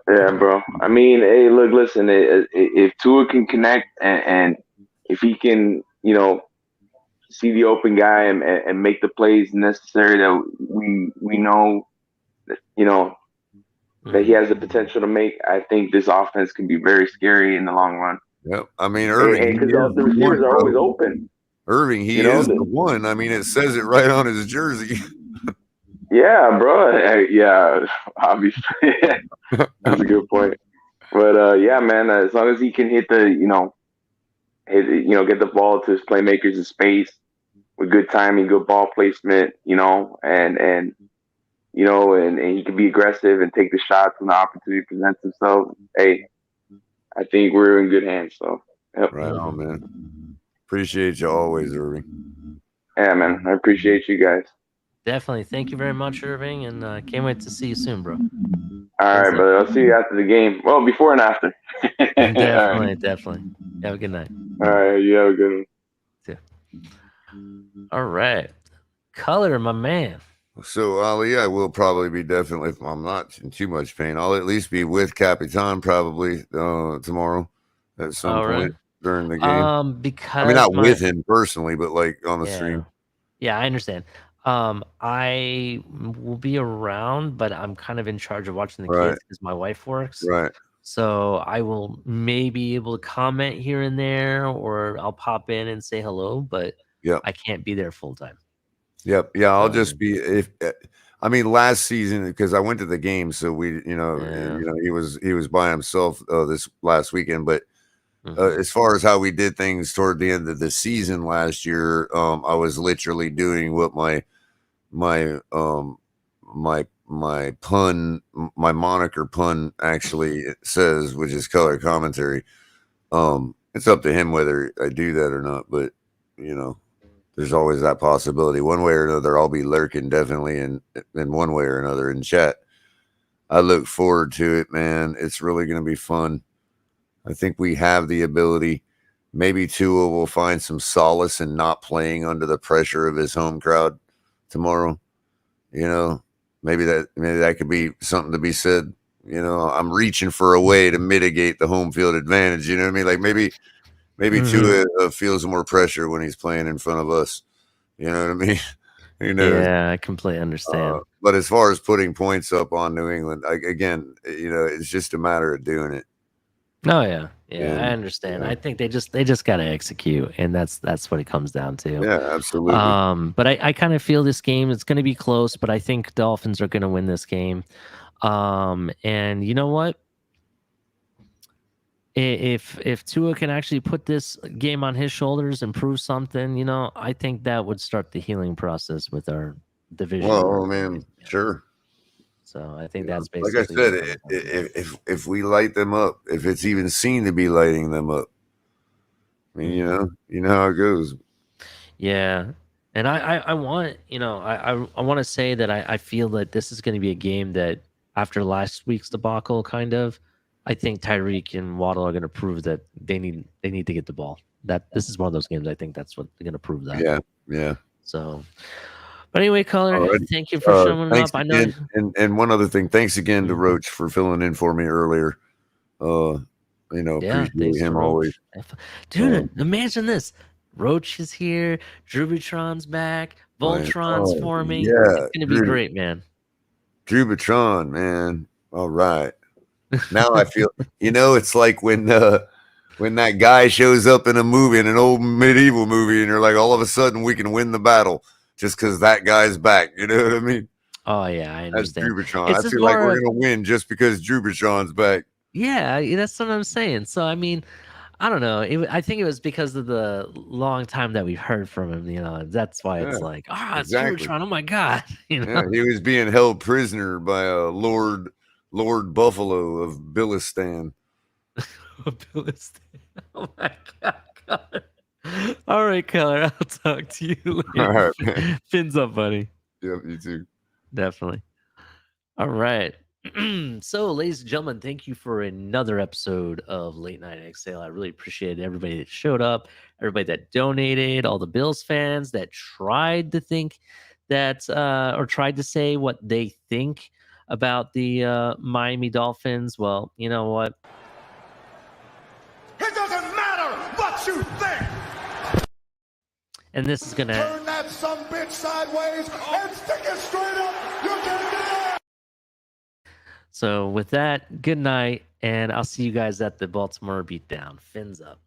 Speaker 9: Yeah, bro. I mean, hey, look, listen. If Tua can connect and if he can, see the open guy and make the plays necessary that we know that, that he has the potential to make, I think this offense can be very scary in the long run.
Speaker 2: Yep. I mean, Irving,
Speaker 9: because the receivers are always open.
Speaker 2: Irving, he is the one. I mean, it says it right on his jersey.
Speaker 9: Yeah, bro. Yeah, obviously. That's a good point. But yeah, man, as long as he can hit the, get the ball to his playmakers in space with good timing, good ball placement, and he can be aggressive and take the shots when the opportunity presents itself. Hey, I think we're in good hands. So, yep.
Speaker 2: Right on, man. Appreciate you always, Irving.
Speaker 9: Yeah, man. I appreciate you guys.
Speaker 1: Definitely. Thank you very much, Irving, and can't wait to see you soon, bro.
Speaker 9: All right, brother. I'll see you after the game. Well, before and after.
Speaker 1: Definitely. Have a good night.
Speaker 9: All right. You have a good one.
Speaker 1: Yeah. All right. Culler, my man.
Speaker 2: So, Ali, I will probably be definitely, if I'm not in too much pain, I'll at least be with Capitan probably tomorrow at some point during the game.
Speaker 1: Because
Speaker 2: not with him personally, but like on the stream.
Speaker 1: Yeah, I understand. I will be around, but I'm kind of in charge of watching the kids because my wife works.
Speaker 2: Right.
Speaker 1: So I will maybe be able to comment here and there, or I'll pop in and say hello, but I can't be there full time.
Speaker 2: Yep. Yeah, I'll just be last season because I went to the game, so we, he was by himself this last weekend. But as far as how we did things toward the end of the season last year, I was literally doing what my moniker pun actually says, which is color commentary. It's up to him whether I do that or not, but there's always that possibility. One way or another, I'll be lurking definitely in one way or another in chat. I look forward to it, man. It's really going to be fun. I think we have the ability. Maybe Tua will find some solace in not playing under the pressure of his home crowd tomorrow. Maybe that could be something to be said. I'm reaching for a way to mitigate the home field advantage. You know what I mean? Like maybe Tua feels more pressure when he's playing in front of us. You know what I mean?
Speaker 1: Yeah, I completely understand.
Speaker 2: But as far as putting points up on New England, it's just a matter of doing it.
Speaker 1: Oh yeah, I understand. I think they just got to execute, and that's what it comes down to.
Speaker 2: Yeah, absolutely.
Speaker 1: But I kind of feel this game is going to be close, but I think Dolphins are going to win this game. And you know what? If Tua can actually put this game on his shoulders and prove something, I think that would start the healing process with our division.
Speaker 2: Well, man, sure.
Speaker 1: So I think that's basically
Speaker 2: like I said. If we light them up, if it's even seen to be lighting them up, I mean, you know how it goes.
Speaker 1: Yeah, and I want I want to say that I feel that this is going to be a game that after last week's debacle, kind of, I think Tyreek and Waddle are going to prove that they need to get the ball. That this is one of those games. I think that's what they're going to prove that.
Speaker 2: Yeah.
Speaker 1: So. But anyway, Culler, thank you for showing up. I know.
Speaker 2: And one other thing, thanks again to Roach for filling in for me earlier. Appreciate him always.
Speaker 1: Dude, imagine this. Roach is here. Drubitron's back. Voltron's forming.
Speaker 2: Yeah,
Speaker 1: it's gonna be great, man.
Speaker 2: Drubitron, man. All right. Now I feel, it's like when that guy shows up in a movie, in an old medieval movie, and you're like, all of a sudden we can win the battle just because that guy's back. You know what I mean?
Speaker 1: Oh yeah, I
Speaker 2: That's
Speaker 1: understand.
Speaker 2: Drubichan.
Speaker 1: It's
Speaker 2: I
Speaker 1: just
Speaker 2: feel like
Speaker 1: more
Speaker 2: we're
Speaker 1: of,
Speaker 2: gonna win just because Drubichan's back.
Speaker 1: yeah, that's what I'm saying. So I mean, I don't know. I think it was because of the long time that we've heard from him. That's why it's
Speaker 2: Yeah,
Speaker 1: like, it's
Speaker 2: exactly.
Speaker 1: Drubichan. Oh my god,
Speaker 2: Yeah, he was being held prisoner by a Lord Buffalo of Billistan.
Speaker 1: Billistan. Oh my god. All right, Culler. I'll talk to you later.
Speaker 2: All right, man.
Speaker 1: Fins up, buddy.
Speaker 2: Yep, you too.
Speaker 1: Definitely. All right. So, ladies and gentlemen, thank you for another episode of Late Night Exhale. I really appreciate everybody that showed up, everybody that donated, all the Bills fans that tried to think that or tried to say what they think about the Miami Dolphins. Well, you know what?
Speaker 18: It doesn't matter what you think.
Speaker 1: And this is going to
Speaker 18: Turn that sumbitch sideways and stick it straight up. You're getting it.
Speaker 1: So with that, good night, and I'll see you guys at the Baltimore Beatdown. Fins up.